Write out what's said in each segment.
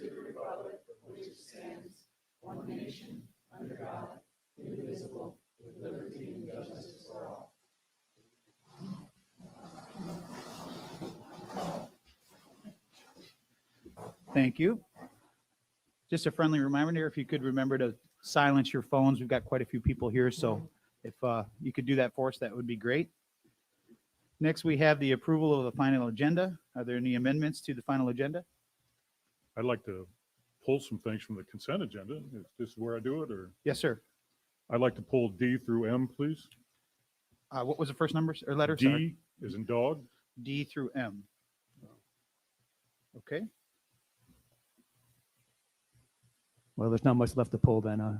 to the republic for which it stands, one nation, under God, indivisible, with liberty and justice for all. Thank you. Just a friendly reminder, if you could remember to silence your phones. We've got quite a few people here, so if you could do that for us, that would be great. Next, we have the approval of the final agenda. Are there any amendments to the final agenda? I'd like to pull some things from the consent agenda. Is this where I do it, or? Yes, sir. I'd like to pull D through M, please. What was the first numbers or letter? Sorry. D is in dog. D through M. Okay. Well, there's not much left to pull then.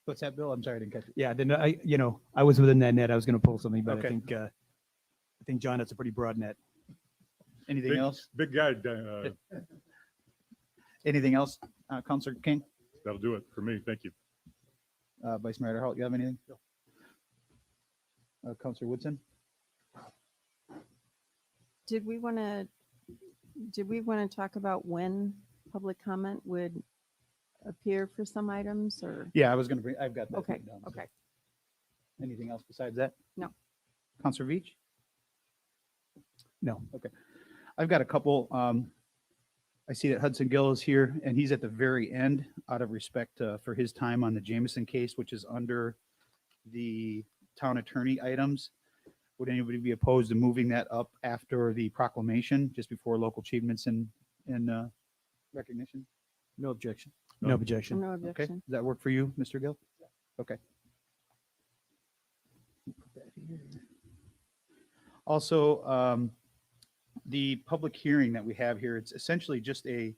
What's that, Bill? I'm sorry, I didn't catch it. Yeah, then I was within that net. I was going to pull something, but Okay. I think John, that's a pretty broad net. Anything else? Big guy. Anything else, Councilor King? That'll do it for me. Thank you. Vice Mayor Halt, you have anything? Councilor Woodson? Did we want to talk about when public comment would appear for some items, or? Yeah, I was going to bring, I've got that. Okay, written down, so. okay. Anything else besides that? No. Councilor Veach? No. Okay. I've got a couple. I see that Hudson Gill is here, and he's at the very end out of respect for his time on the Jameson case, which is under the town attorney items. Would anybody be opposed to moving that up after the proclamation, just before local achievements and recognition? No objection. No. No objection. No Okay. objection. Does that work for you, Mr. Gill? Okay. Put that here. Also, the public hearing that we have here, it's essentially just I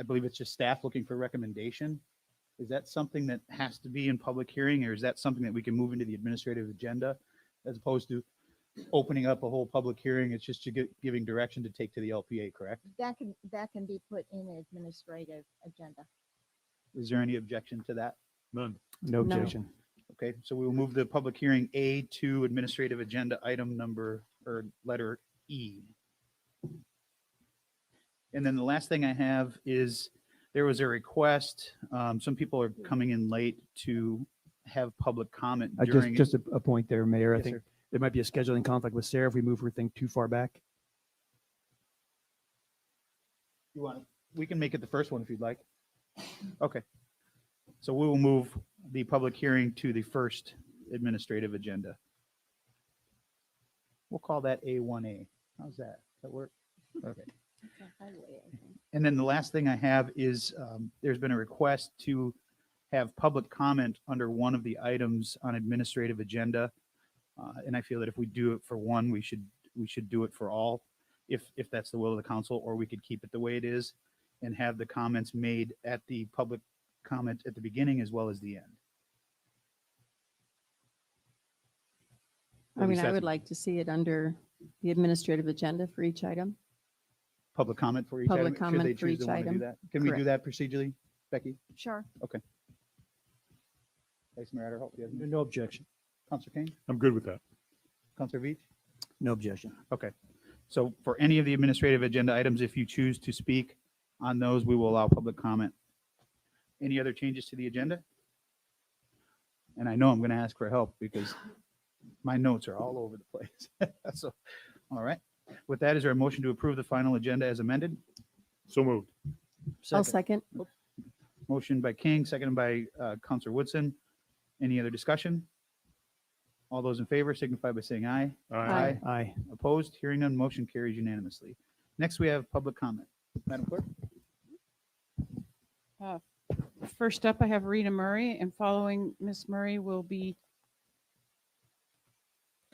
believe it's just staff looking for recommendation. Is that something that has to be in public hearing, or is that something that we can move into the administrative agenda as opposed to opening up a whole public hearing? It's just giving direction to take to the LPA, correct? That can be put in an administrative agenda. Is there any objection to that? None. No No. objection. Okay, so we will move the public hearing A to administrative agenda item number or letter E. And then the last thing I have is there was a request. Some people are coming in late to have public comment during. Just a point there, Mayor. I Yes, think sir. there might be a scheduling conflict with Sarah if we move her thing too far back. You want, we can make it the first one if you'd like. Okay. So we will move the public hearing to the first administrative agenda. We'll call that A1A. How's that? Does that work? Okay. It's a highway, I think. And then the last thing I have is there's been a request to have public comment under one of the items on administrative agenda. And I feel that if we do it for one, we should do it for all, if that's the will of the council, or we could keep it the way it is and have the comments made at the public comment at the beginning as well as the end. I mean, I would like to see it under the administrative agenda for each item. Public comment for each item. Public should they comment for choose to each wanna do item. that. Can we do Correct. that procedurally, Becky? Sure. Vice Mayor Adderholt, you have any? No objection. Councilor King? I'm good with that. Councilor Veach? No objection. Okay. So for any of the administrative agenda items, if you choose to speak on those, we will allow public comment. Any other changes to the agenda? And I know I'm going to ask for help because my notes are all over the place. So, all right. With that, is there a motion to approve the final agenda as amended? So moved. I'll second. Motion by King, seconded by Councilor Woodson. Any other discussion? All those in favor signify by saying aye. Aye. Aye. Opposed? Hearing none, motion carries unanimously. Next, we have public comment. Madam Clerk? First up, I have Rita Murray, and following Miss Murray will be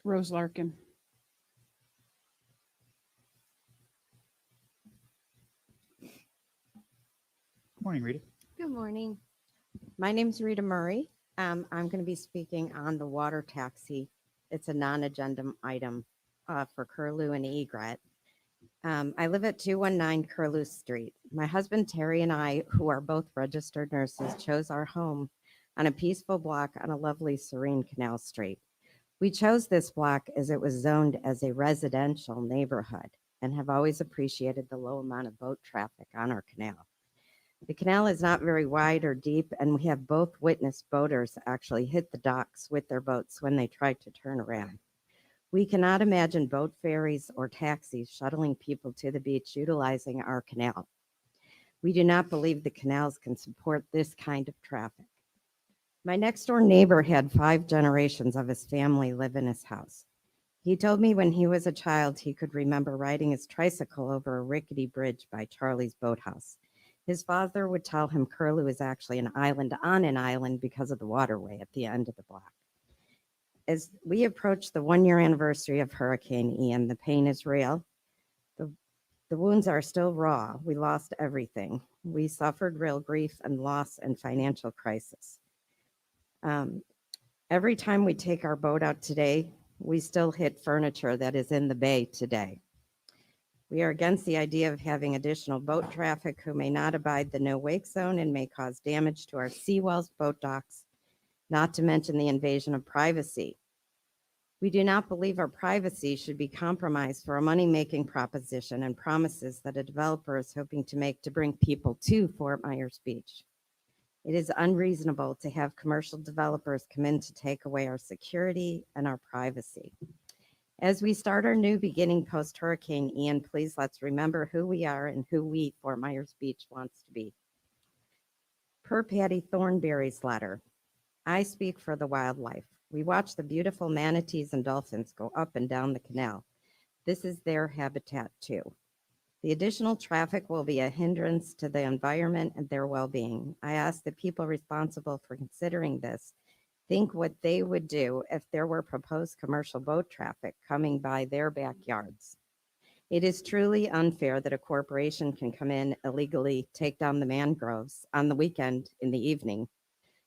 Rose Larkin. Morning, Rita. Good morning. My name's Rita Murray. I'm going to be speaking on the water taxi. It's a non-agenda item for Curlew and Egret. I live at 219 Curlew Street. My husband Terry and I, who are both registered nurses, chose our home on a peaceful block on a lovely serene Canal Street. We chose this block as it was zoned as a residential neighborhood, and have always appreciated the low amount of boat traffic on our canal. The canal is not very wide or deep, and we have both witnessed boaters actually hit the docks with their boats when they tried to turn around. We cannot imagine boat ferries or taxis shuttling people to the beach utilizing our canal. We do not believe the canals can support this kind of traffic. My next door neighbor had 5 generations of his family live in his house. He told me when he was a child, he could remember riding his tricycle over a rickety bridge by Charlie's Boathouse. His father would tell him Curlew is actually an island on an island because of the waterway at the end of the block. As we approach the 1-year anniversary of Hurricane Ian, the pain is real. The wounds are still raw. We lost everything. We suffered real grief and loss and financial crisis. Every time we take our boat out today, we still hit furniture that is in the bay today. We are against the idea of having additional boat traffic who may not abide the no wake zone and may cause damage to our seawalls, boat docks, not to mention the invasion of privacy. We do not believe our privacy should be compromised for a money-making proposition and promises that a developer is hoping to make to bring people to Fort Myers Beach. It is unreasonable to have commercial developers come in to take away our security and our privacy. As we start our new beginning post-Hurricane Ian, please let's remember who we are and who we, Fort Myers Beach, wants to be. Per Patty Thornberry's letter, I speak for the wildlife. We watch the beautiful manatees and dolphins go up and down the canal. This is their habitat too. The additional traffic will be a hindrance to the environment and their well-being. I ask the people responsible for considering this think what they would do if there were proposed commercial boat traffic coming by their backyards. It is truly unfair that a corporation can come in illegally, take down the mangroves on the weekend in the evening,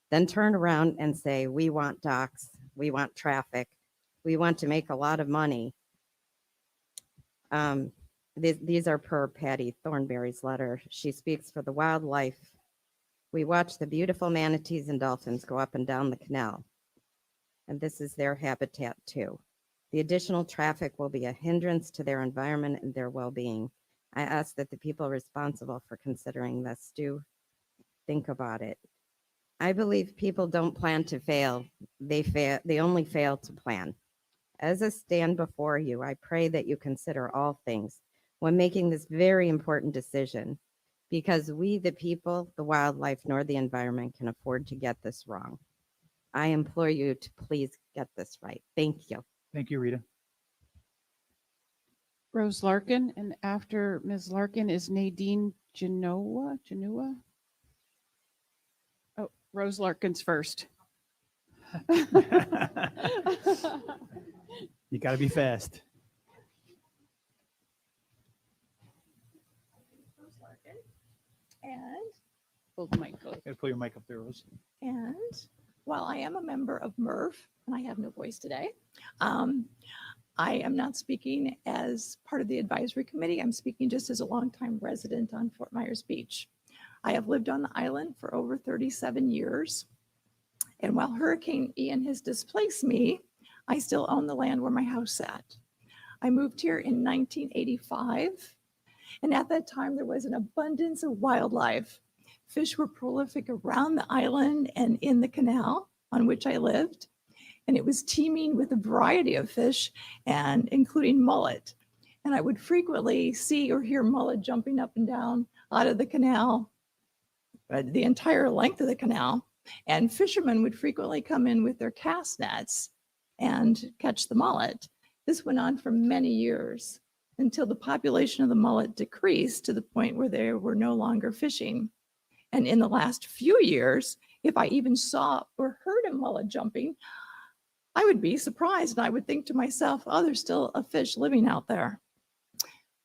then turn around and say, we want docks, we want traffic, we want to make a lot of money. These are per Patty Thornberry's letter. She speaks for the wildlife. We watch the beautiful manatees and dolphins go up and down the canal, and this is their habitat too. The additional traffic will be a hindrance to their environment and their well-being. I ask that the people responsible for considering this do think about it. I believe people don't plan to fail. They only fail to plan. As I stand before you, I pray that you consider all things when making this very important decision, because we, the people, the wildlife, nor the environment can afford to get this wrong. I implore you to please get this right. Thank you. Thank you, Rita. Rose Larkin, and after Ms. Larkin is Nadine Genoa. Oh, Rose Larkin's first. You got to be fast. And, Hold the mic close. Gotta pull your mic up there, Rose. and while I am a member of MRF, and I have no voice today, I am not speaking as part of the advisory committee. I'm speaking just as a longtime resident on Fort Myers Beach. I have lived on the island for over 37 years. And while Hurricane Ian has displaced me, I still own the land where my house sat. I moved here in 1985. And at that time, there was an abundance of wildlife. Fish were prolific around the island and in the canal on which I lived. And it was teeming with a variety of fish, and including mullet. And I would frequently see or hear mullet jumping up and down out of the canal, the entire length of the canal. And fishermen would frequently come in with their cast nets and catch the mullet. This went on for many years until the population of the mullet decreased to the point where they were no longer fishing. And in the last few years, if I even saw or heard a mullet jumping, I would be surprised, and I would think to myself, oh, there's still a fish living out there.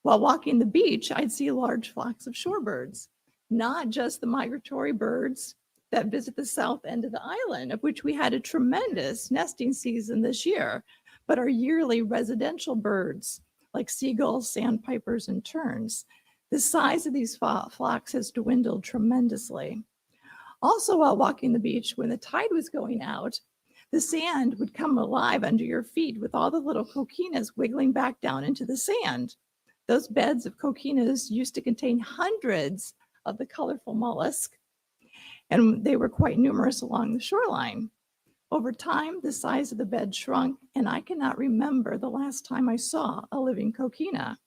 While walking the beach, I'd see large flocks of shorebirds, not just the migratory birds that visit the south end of the island, of which we had a tremendous nesting season this year, but our yearly residential birds like seagulls, sandpipers, and terns. The size of these flocks has dwindled tremendously. Also, while walking the beach, when the tide was going out, the sand would come alive under your feet with all the little coquinas wiggling back down into the sand. Those beds of coquinas used to contain hundreds of the colorful mollusk, and they were quite numerous along the shoreline. Over time, the size of the bed shrunk, and I cannot remember the last time I saw a living coquina.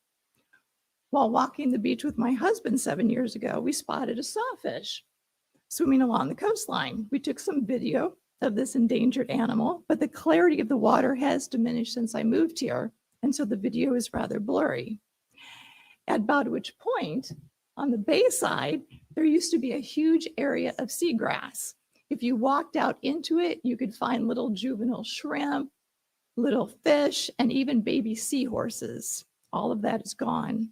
While walking the beach with my husband 7 years ago, we spotted a sawfish swimming along the coastline. We took some video of this endangered animal, but the clarity of the water has diminished since I moved here, and so the video is rather blurry. At Bowditch Point, on the bay side, there used to be a huge area of seagrass. If you walked out into it, you could find little juvenile shrimp, little fish, and even baby seahorses. All of that is gone.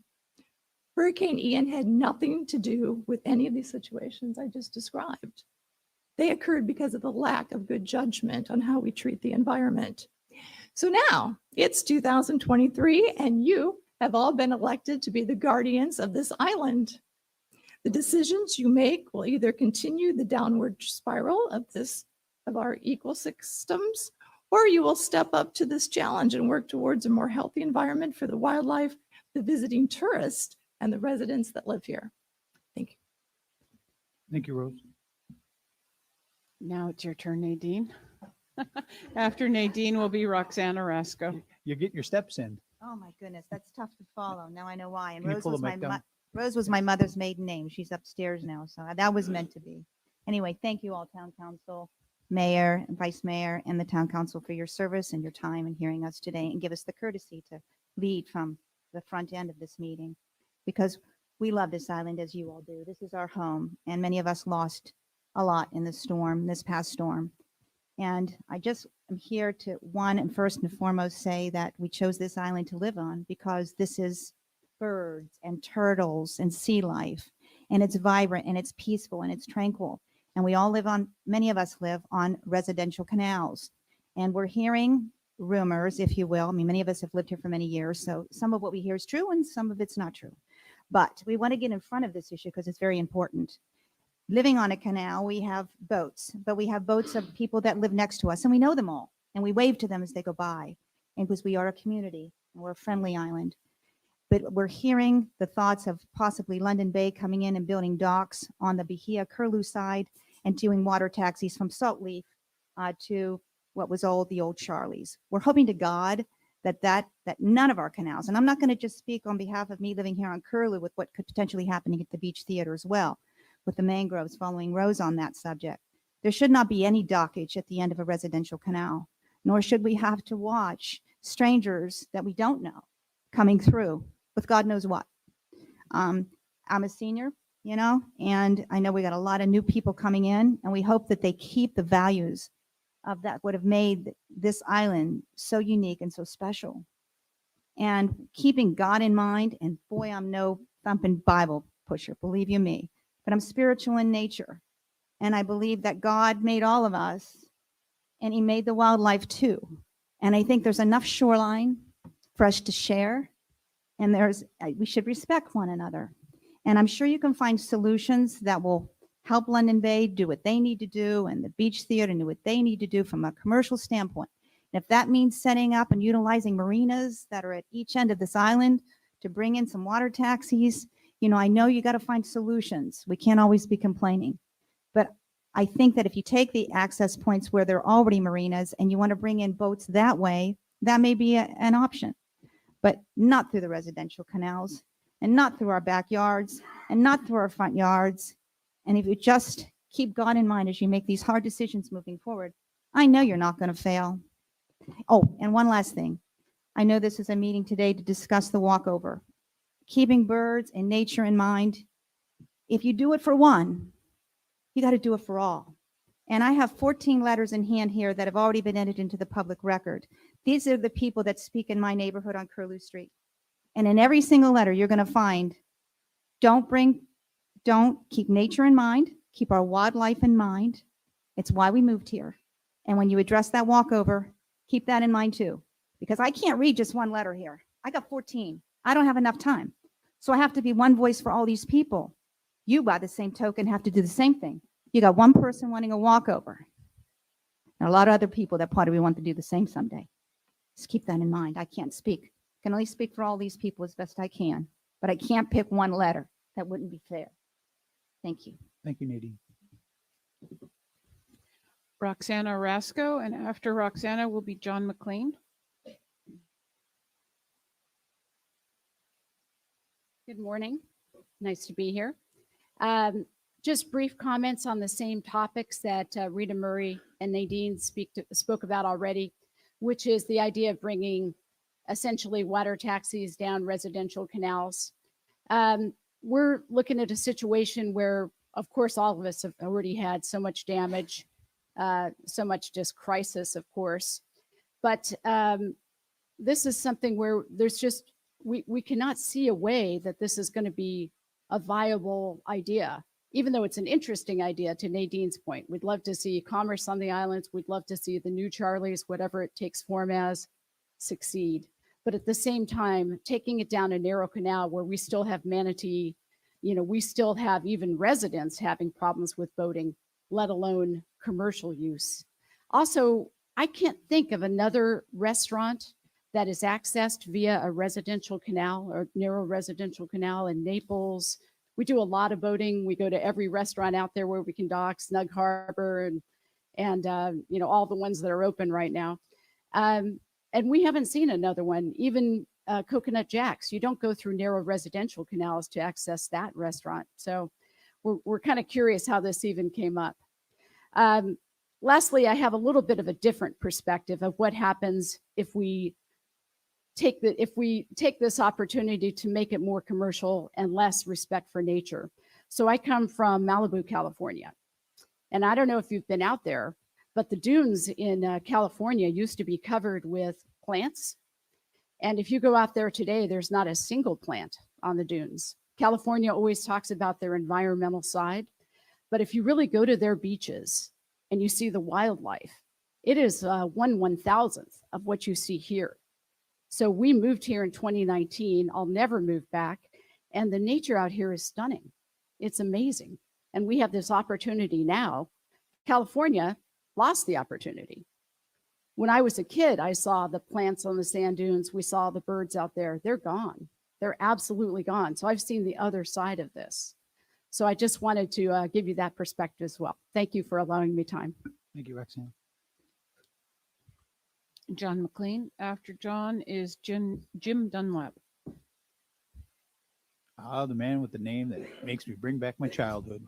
Hurricane Ian had nothing to do with any of these situations I just described. They occurred because of the lack of good judgment on how we treat the environment. So now it's 2023, and you have all been elected to be the guardians of this island. The decisions you make will either continue the downward spiral of our ecosystems, or you will step up to this challenge and work towards a more healthy environment for the wildlife, the visiting tourists, and the residents that live here. Thank you. Thank you, Rose. Now it's your turn, Nadine. After Nadine will be Roxanne Orozco. You get your steps in. Oh my goodness, that's tough to follow. Now I know why. And Can you Rose pull was the my mic down? Rose was my mother's maiden name. She's upstairs now, so that was meant to be. Anyway, thank you all, Town Council, Mayor, and Vice Mayor, and the Town Council for your service and your time in hearing us today, and give us the courtesy to lead from the front end of this meeting, because we love this island as you all do. This is our home, and many of us lost a lot in the storm, this past storm. And I just am here to, one, and first and foremost, say that we chose this island to live on because this is birds and turtles and sea life, and it's vibrant and it's peaceful and it's tranquil. And we all live on, many of us live on residential canals. And we're hearing rumors, if you will. I mean, many of us have lived here for many years, so some of what we hear is true and some of it's not true. But we want to get in front of this issue because it's very important. Living on a canal, we have boats, but we have boats of people that live next to us, and we know them all, and we wave to them as they go by, and because we are a community and we're a friendly island. But we're hearing the thoughts of possibly London Bay coming in and building docks on the Bahia Curlew side and doing water taxis from Saltleaf to what was the old Charlie's. We're hoping to God that none of our canals, and I'm not going to just speak on behalf of me living here on Curlew with what could potentially happen at the Beach Theater as well, with the mangroves following Rose on that subject. There should not be any dockage at the end of a residential canal, nor should we have to watch strangers that we don't know coming through with God knows what. I'm a senior, and I know we got a lot of new people coming in, and we hope that they keep the values of that would have made this island so unique and so special. And keeping God in mind, and boy, I'm no thumping Bible pusher, believe you me, but I'm spiritual in nature. And I believe that God made all of us, and he made the wildlife too. And I think there's enough shoreline for us to share, and we should respect one another. And I'm sure you can find solutions that will help London Bay do what they need to do, and the Beach Theater do what they need to do from a commercial standpoint. And if that means setting up and utilizing marinas that are at each end of this island to bring in some water taxis, I know you got to find solutions. We can't always be complaining. But I think that if you take the access points where there are already marinas and you want to bring in boats that way, that may be an option, but not through the residential canals, and not through our backyards, and not through our front yards. And if you just keep God in mind as you make these hard decisions moving forward, I know you're not going to fail. Oh, and one last thing. I know this is a meeting today to discuss the walkover. Keeping birds and nature in mind. If you do it for one, you got to do it for all. And I have 14 letters in hand here that have already been entered into the public record. These are the people that speak in my neighborhood on Curlew Street. And in every single letter, you're going to find, don't keep nature in mind, keep our wildlife in mind. It's why we moved here. And when you address that walkover, keep that in mind too, because I can't read just one letter here. I got 14. I don't have enough time. So I have to be one voice for all these people. You, by the same token, have to do the same thing. You got one person wanting a walkover, and a lot of other people that probably want to do the same someday. Just keep that in mind. I can't speak Can only speak for all these people as best I can, but I can't pick one letter. That wouldn't be fair. Thank you. Thank you, Nadine. Roxana Rasco, and after Roxana will be John McLean. Good morning. Nice to be here. Just brief comments on the same topics that Rita Murray and Nadine spoke about already, which is the idea of bringing essentially water taxis down residential canals. We're looking at a situation where, of course, all of us have already had so much damage, so much just crisis, of course. But this is something where there's just, we cannot see a way that this is going to be a viable idea, even though it's an interesting idea. To Nadine's point, we'd love to see commerce on the islands. We'd love to see the new Charlies, whatever it takes form as, succeed. But at the same time, taking it down a narrow canal where we still have manatee, we still have even residents having problems with boating, let alone commercial use. Also, I can't think of another restaurant that is accessed via a residential canal or narrow residential canal in Naples. We do a lot of boating. We go to every restaurant out there where we can dock, Snug Harbor, and all the ones that are open right now. And we haven't seen another one, even Coconut Jack's. You don't go through narrow residential canals to access that restaurant. So we're kind of curious how this even came up. Lastly, I have a little bit of a different perspective of what happens if we take this opportunity to make it more commercial and less respect for nature. So I come from Malibu, California. And I don't know if you've been out there, but the dunes in California used to be covered with plants. And if you go out there today, there's not a single plant on the dunes. California always talks about their environmental side, but if you really go to their beaches and you see the wildlife, it is 1/1000th of what you see here. So we moved here in 2019. I'll never move back. And the nature out here is stunning. It's amazing. And we have this opportunity now. California lost the opportunity. When I was a kid, I saw the plants on the sand dunes. We saw the birds out there. They're gone. They're absolutely gone. So I've seen the other side of this. So I just wanted to give you that perspective as well. Thank you for allowing me time. Thank you, Roxanne. John McLean. After John is Jim Dunlap. Ah, the man with the name that makes me bring back my childhood.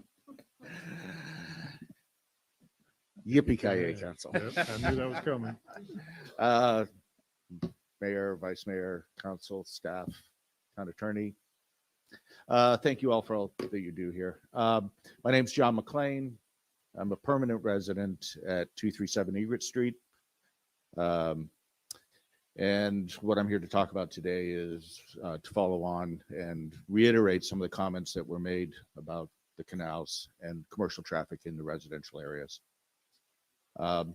Yippee-ki-yay, Council. Yep, I knew that was coming. Mayor, Vice Mayor, Council, staff, Town Attorney. Thank you all for all that you do here. My name's John McLean. I'm a permanent resident at 237 Egret Street. And what I'm here to talk about today is to follow on and reiterate some of the comments that were made about the canals and commercial traffic in the residential areas. I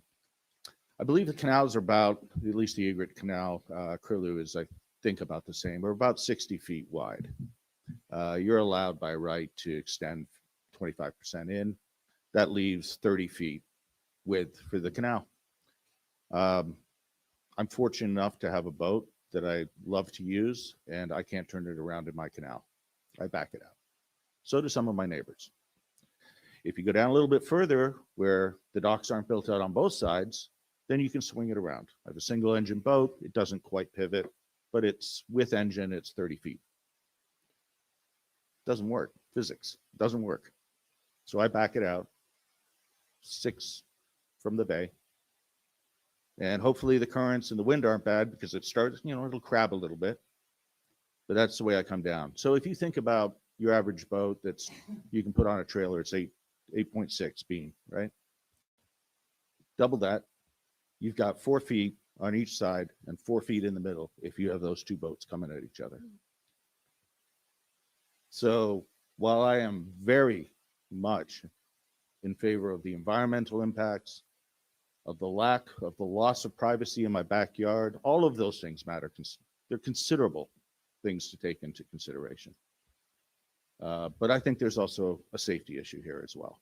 believe the canals are about, at least the Egret Canal, Curlew is, I think, about the same. We're about 60 feet wide. You're allowed by right to extend 25% in. That leaves 30 feet width for the canal. I'm fortunate enough to have a boat that I love to use, and I can't turn it around in my canal. I back it out. So do some of my neighbors. If you go down a little bit further where the docks aren't built out on both sides, then you can swing it around. I have a single engine boat. It doesn't quite pivot, but it's with engine, it's 30 feet. Doesn't work. Physics doesn't work. So I back it out 6 from the bay. And hopefully the currents and the wind aren't bad because it starts, it'll crab a little bit. But that's the way I come down. So if you think about your average boat that's you can put on a trailer, it's 8.6 beam, right? Double that. You've got 4 feet on each side and 4 feet in the middle if you have those two boats coming at each other. So while I am very much in favor of the environmental impacts, of the lack of the loss of privacy in my backyard, all of those things matter. They're considerable things to take into consideration. But I think there's also a safety issue here as well.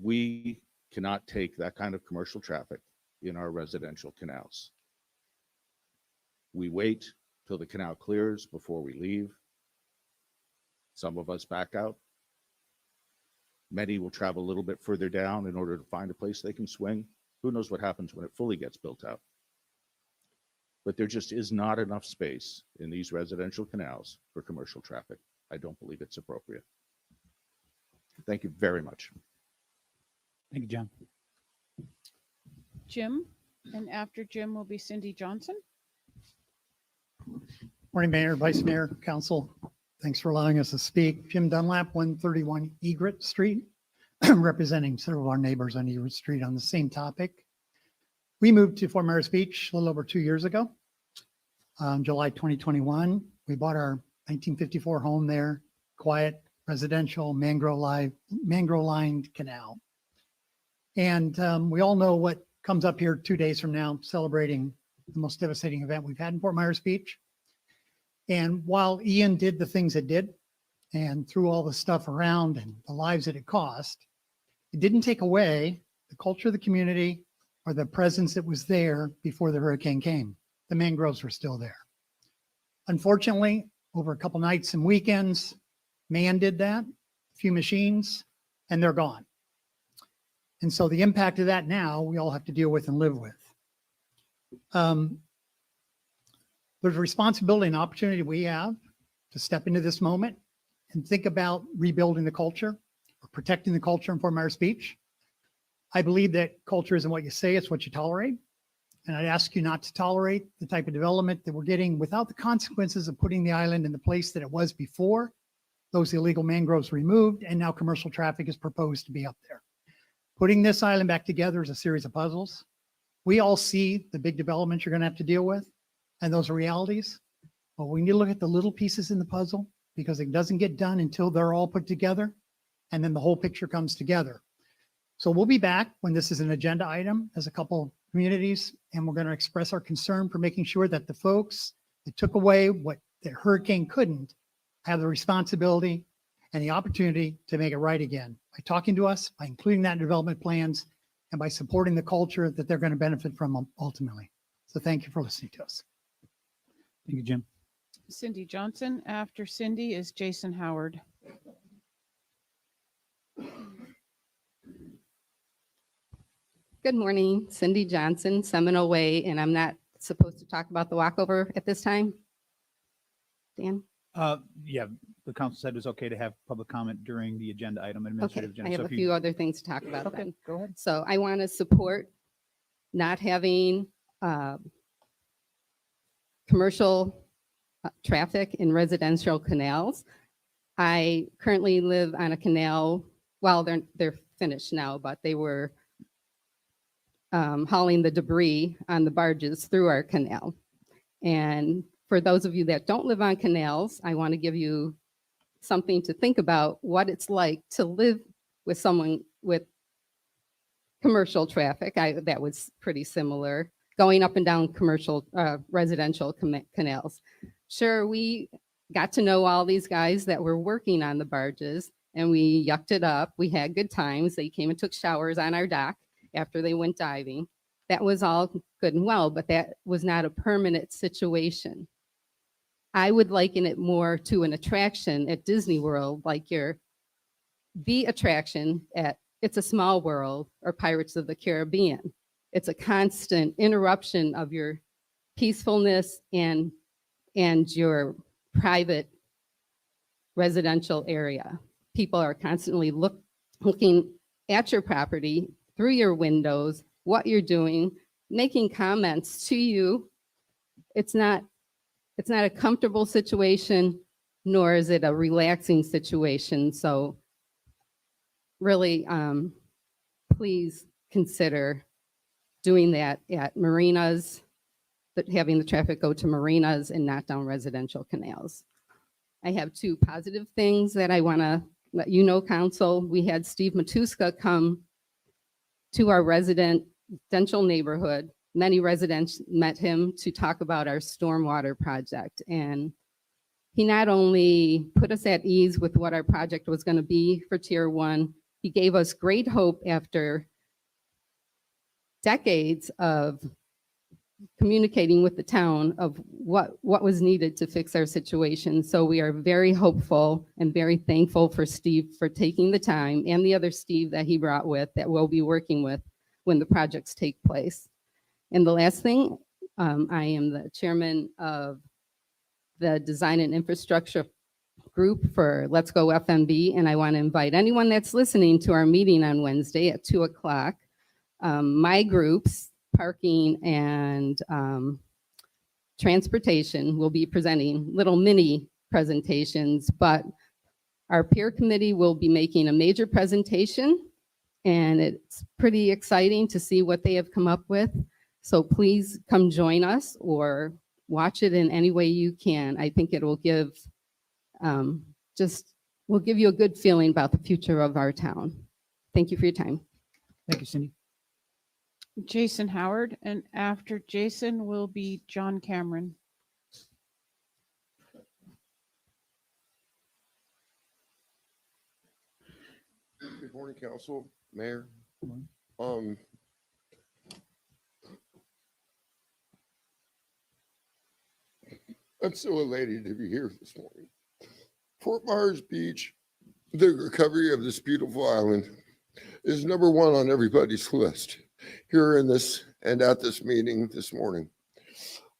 We cannot take that kind of commercial traffic in our residential canals. We wait till the canal clears before we leave. Some of us back out. Many will travel a little bit further down in order to find a place they can swing. Who knows what happens when it fully gets built out? But there just is not enough space in these residential canals for commercial traffic. I don't believe it's appropriate. Thank you very much. Thank you, John. Jim, and after Jim will be Cindy Johnson. Morning, Mayor, Vice Mayor, Council. Thanks for allowing us to speak. Jim Dunlap, 131 Egret Street, representing several of our neighbors on Egret Street on the same topic. We moved to Fort Myers Beach a little over 2 years ago. July 2021, we bought our 1954 home there, quiet, residential, mangrove-lined canal. And we all know what comes up here 2 days from now, celebrating the most devastating event we've had in Fort Myers Beach. And while Ian did the things it did and threw all the stuff around and the lives that it cost, it didn't take away the culture of the community or the presence that was there before the hurricane came. The mangroves were still there. Unfortunately, over a couple nights and weekends, man did that, a few machines, and they're gone. And so the impact of that now we all have to deal with and live with. There's a responsibility and opportunity we have to step into this moment and think about rebuilding the culture or protecting the culture in Fort Myers Beach. I believe that culture isn't what you say, it's what you tolerate. And I'd ask you not to tolerate the type of development that we're getting without the consequences of putting the island in the place that it was before those illegal mangroves removed, and now commercial traffic is proposed to be up there. Putting this island back together is a series of puzzles. We all see the big developments you're going to have to deal with, and those are realities. But we need to look at the little pieces in the puzzle, because it doesn't get done until they're all put together, and then the whole picture comes together. So we'll be back when this is an agenda item as a couple communities, and we're going to express our concern for making sure that the folks that took away what the hurricane couldn't have the responsibility and the opportunity to make it right again by talking to us, by including that in development plans, and by supporting the culture that they're going to benefit from ultimately. So thank you for listening to us. Thank you, Jim. Cindy Johnson. After Cindy is Jason Howard. Good morning, Cindy Johnson, Seminole Way, and I'm not supposed to talk about the walkover at this time? Dan? Yeah, the council said it was okay to have public comment during the agenda item, Okay, administrative agenda. I have So a if you- few other things to talk about Okay, then. go ahead. So I want to support not having commercial traffic in residential canals. I currently live on a canal, well, they're finished now, but they were hauling the debris on the barges through our canal. And for those of you that don't live on canals, I want to give you something to think about what it's like to live with someone with commercial traffic. That was pretty similar, going up and down commercial residential canals. Sure, we got to know all these guys that were working on the barges, and we yucked it up. We had good times. They came and took showers on our dock after they went diving. That was all good and well, but that was not a permanent situation. I would liken it more to an attraction at Disney World, like the attraction at It's a Small World or Pirates of the Caribbean. It's a constant interruption of your peacefulness and your private residential area. People are constantly looking at your property through your windows, what you're doing, making comments to you. It's not a comfortable situation, nor is it a relaxing situation. So really, please consider doing that at marinas, having the traffic go to marinas and not down residential canals. I have two positive things that I want to let you know, Council. We had Steve Matuska come to our residential neighborhood. Many residents met him to talk about our stormwater project. And he not only put us at ease with what our project was going to be for Tier 1, he gave us great hope after decades of communicating with the town of what was needed to fix our situation. So we are very hopeful and very thankful for Steve for taking the time, and the other Steve that he brought with that we'll be working with when the projects take place. And the last thing, I am the chairman of the Design and Infrastructure Group for Let's Go FMB, and I want to invite anyone that's listening to our meeting on Wednesday at 2:00. My groups, parking and transportation, will be presenting little mini presentations, but our peer committee will be making a major presentation, and it's pretty exciting to see what they have come up with. So please come join us or watch it in any way you can. I think it will give will give you a good feeling about the future of our town. Thank you for your time. Thank you, Cindy. Jason Howard, and after Jason will be John Cameron. Good morning, council, mayor. I'm so elated to be here this morning. Fort Myers Beach, the recovery of this beautiful island, is number one on everybody's list here in this and at this meeting this morning.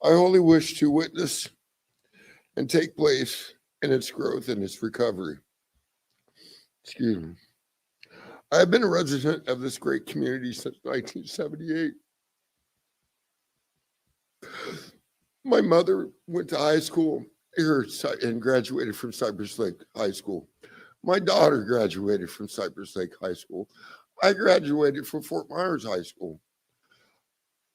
I only wish to witness and take place in its growth and its recovery. Excuse me. I have been a resident of this great community since 1978. My mother went to high school here and graduated from Cypress Lake High School. My daughter graduated from Cypress Lake High School. I graduated from Fort Myers High School.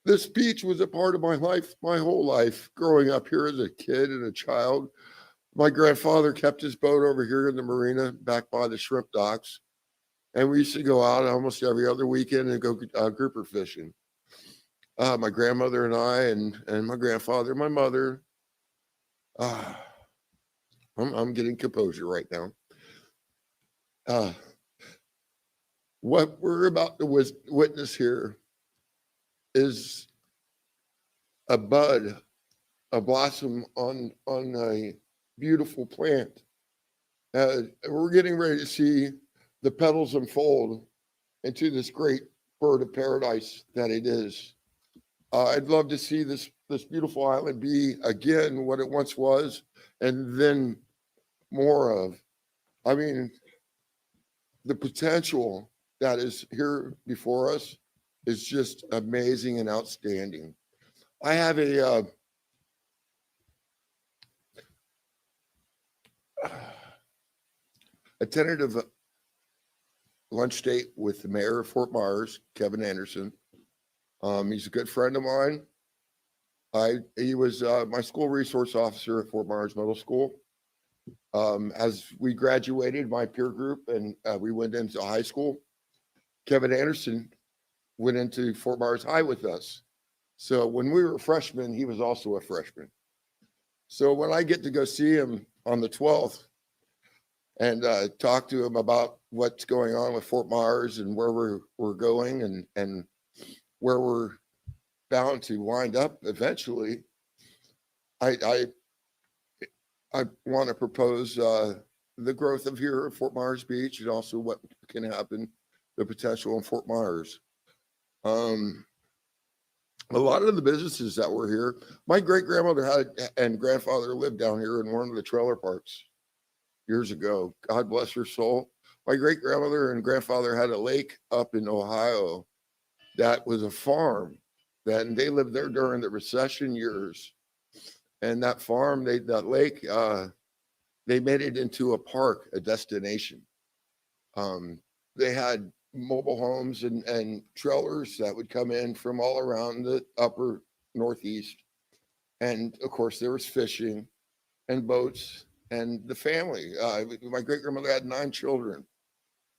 This beach was a part of my life, my whole life, growing up here as a kid and a child. My grandfather kept his boat over here in the marina back by the shrimp docks. And we used to go out almost every other weekend and go grouper fishing. My grandmother and I and my grandfather, my mother. I'm getting composure right now. What we're about to witness here is a bud, a blossom on a beautiful plant. We're getting ready to see the petals unfold into this great bird of paradise that it is. I'd love to see this beautiful island be again what it once was, and then more of. I mean, the potential that is here before us is just amazing and outstanding. I have a tentative lunch date with the mayor of Fort Myers, Kevin Anderson. He's a good friend of mine. He was my school resource officer at Fort Myers Middle School. As we graduated, my peer group, and we went into high school, Kevin Anderson went into Fort Myers High with us. So when we were freshmen, he was also a freshman. So when I get to go see him on the 12th and talk to him about what's going on with Fort Myers and where we're going and where we're bound to wind up eventually, I want to propose the growth of here at Fort Myers Beach and also what can happen, the potential in Fort Myers. A lot of the businesses that were here, my great grandmother and grandfather lived down here in one of the trailer parks years ago. God bless her soul. My great grandmother and grandfather had a lake up in Ohio that was a farm. Then they lived there during the recession years. And that farm, that lake, they made it into a park, a destination. They had mobile homes and trailers that would come in from all around the upper Northeast. And of course, there was fishing and boats and the family. My great grandmother had 9 children.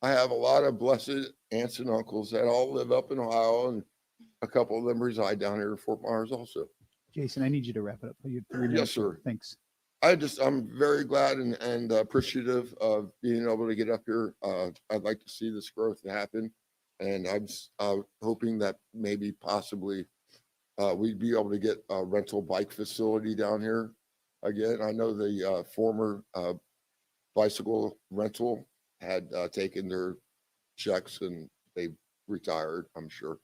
I have a lot of blessed aunts and uncles that all live up in Ohio, and a couple of them reside down here in Fort Myers also. Jason, I need you to wrap it up. You have 3 minutes. Yes, sir. Thanks. I'm very glad and appreciative of being able to get up here. I'd like to see this growth happen. And I'm hoping that maybe possibly we'd be able to get a rental bike facility down here. Again, I know the former bicycle rental had taken their checks and they retired, I'm sure.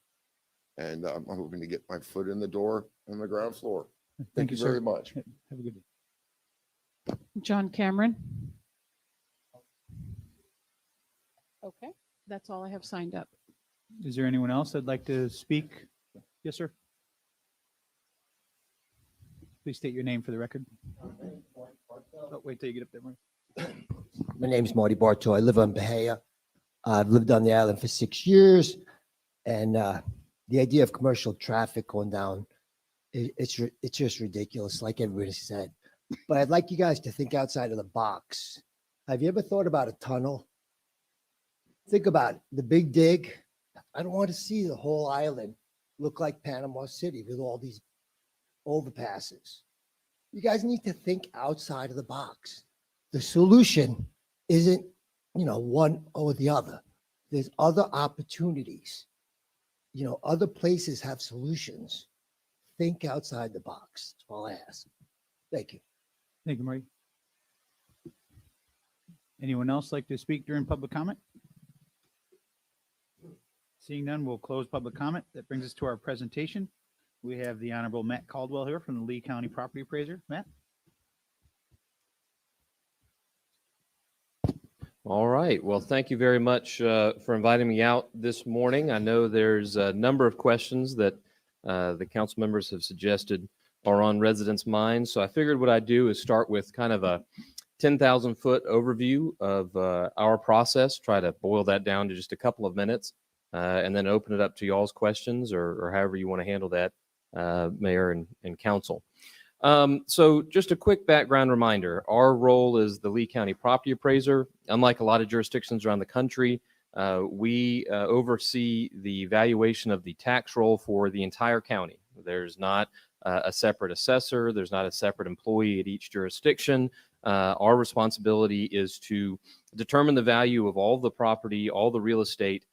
And I'm hoping to get my foot in the door on the ground floor. Thank you sir. very much. Have a good day. John Cameron. Okay, that's all I have signed up. Is there anyone else that'd like to speak? Yes, sir. Please state your name for the record. Oh, wait till you get up there, Mark. My name's Marty Bartow. I live on Bahia. I've lived on the island for 6 years, and the idea of commercial traffic going down, it's just ridiculous, like everybody said. But I'd like you guys to think outside of the box. Have you ever thought about a tunnel? Think about it, the Big Dig. I don't want to see the whole island look like Panama City with all these overpasses. You guys need to think outside of the box. The solution isn't, one or the other. There's other opportunities. Other places have solutions. Think outside the box. That's all I ask. Thank you. Thank you, Marty. Anyone else like to speak during public comment? Seeing none, we'll close public comment. That brings us to our presentation. We have the Honorable Matt Caldwell here from the Lee County Property Appraiser. Matt? All right. Well, thank you very much for inviting me out this morning. I know there's a number of questions that the council members have suggested are on residents' minds. So I figured what I'd do is start with kind of a 10,000 foot overview of our process, try to boil that down to just a couple of minutes, and then open it up to y'all's questions or however you want to handle that, Mayor and Council. So just a quick background reminder, our role is the Lee County Property Appraiser. Unlike a lot of jurisdictions around the country, we oversee the valuation of the tax roll for the entire county. There's not a separate assessor. There's not a separate employee at each jurisdiction. Our responsibility is to determine the value of all the property, all the real estate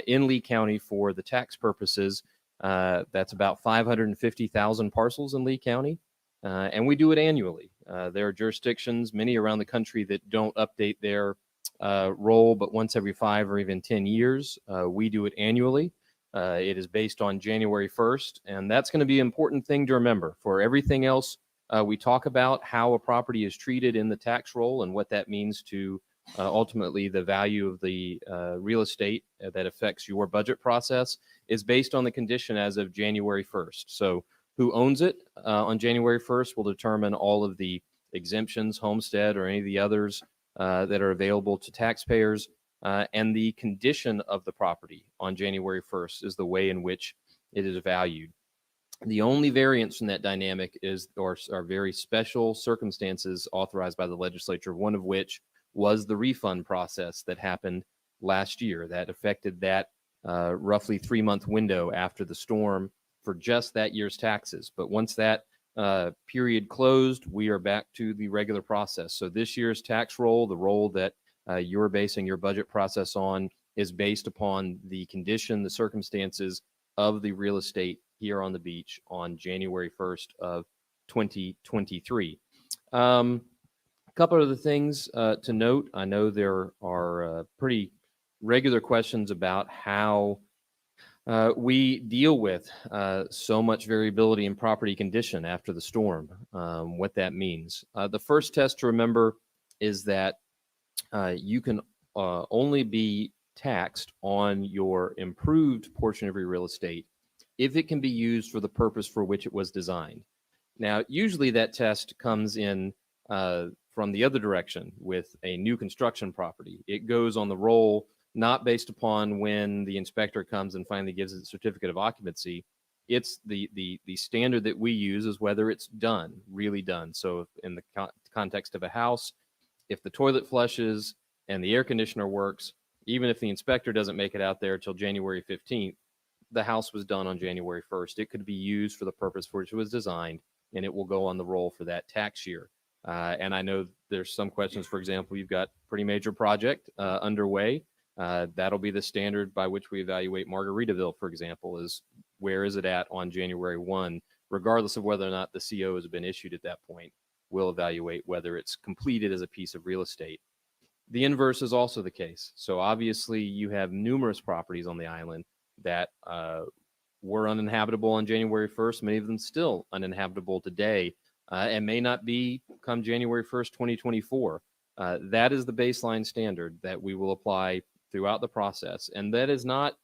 in Lee County for the tax purposes. That's about 550,000 parcels in Lee County. And we do it annually. There are jurisdictions, many around the country, that don't update their roll but once every 5 or even 10 years. We do it annually. It is based on January 1st, and that's going to be an important thing to remember. For everything else, we talk about how a property is treated in the tax roll and what that means to ultimately the value of the real estate that affects your budget process is based on the condition as of January 1st. So who owns it on January 1st will determine all of the exemptions, homestead, or any of the others that are available to taxpayers. And the condition of the property on January 1st is the way in which it is valued. The only variance from that dynamic are very special circumstances authorized by the legislature, one of which was the refund process that happened last year that affected that roughly 3-month window after the storm for just that year's taxes. But once that period closed, we are back to the regular process. So this year's tax roll, the roll that you're basing your budget process on, is based upon the condition, the circumstances of the real estate here on the beach on January 1st of 2023. A couple of the things to note. I know there are pretty regular questions about how we deal with so much variability in property condition after the storm, what that means. The first test to remember is that you can only be taxed on your improved portion of your real estate if it can be used for the purpose for which it was designed. Now, usually that test comes in from the other direction with a new construction property. It goes on the roll not based upon when the inspector comes and finally gives it a certificate of occupancy. It's the standard that we use is whether it's done, really done. So in the context of a house, if the toilet flushes and the air conditioner works, even if the inspector doesn't make it out there till January 15th, the house was done on January 1st. It could be used for the purpose for which it was designed, and it will go on the roll for that tax year. And I know there's some questions. For example, you've got a pretty major project underway. That'll be the standard by which we evaluate Margaritaville, for example, is where is it at on January 1, regardless of whether or not the CO has been issued at that point. We'll evaluate whether it's completed as a piece of real estate. The inverse is also the case. So obviously you have numerous properties on the island that were uninhabitable on January 1st, many of them still uninhabitable today, and may not be come January 1st, 2024. That is the baseline standard that we will apply throughout the process. And that is not,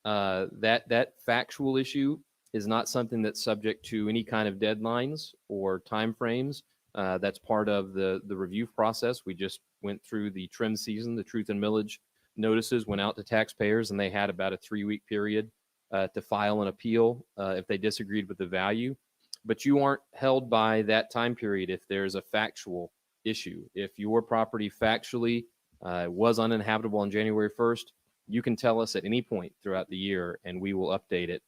that factual issue is not something that's subject to any kind of deadlines or timeframes. That's part of the review process. We just went through the trim season. The truth and millage notices went out to taxpayers, and they had about a 3-week period to file an appeal if they disagreed with the value. But you aren't held by that time period if there's a factual issue. If your property factually was uninhabitable on January 1st, you can tell us at any point throughout the year, and we will update it.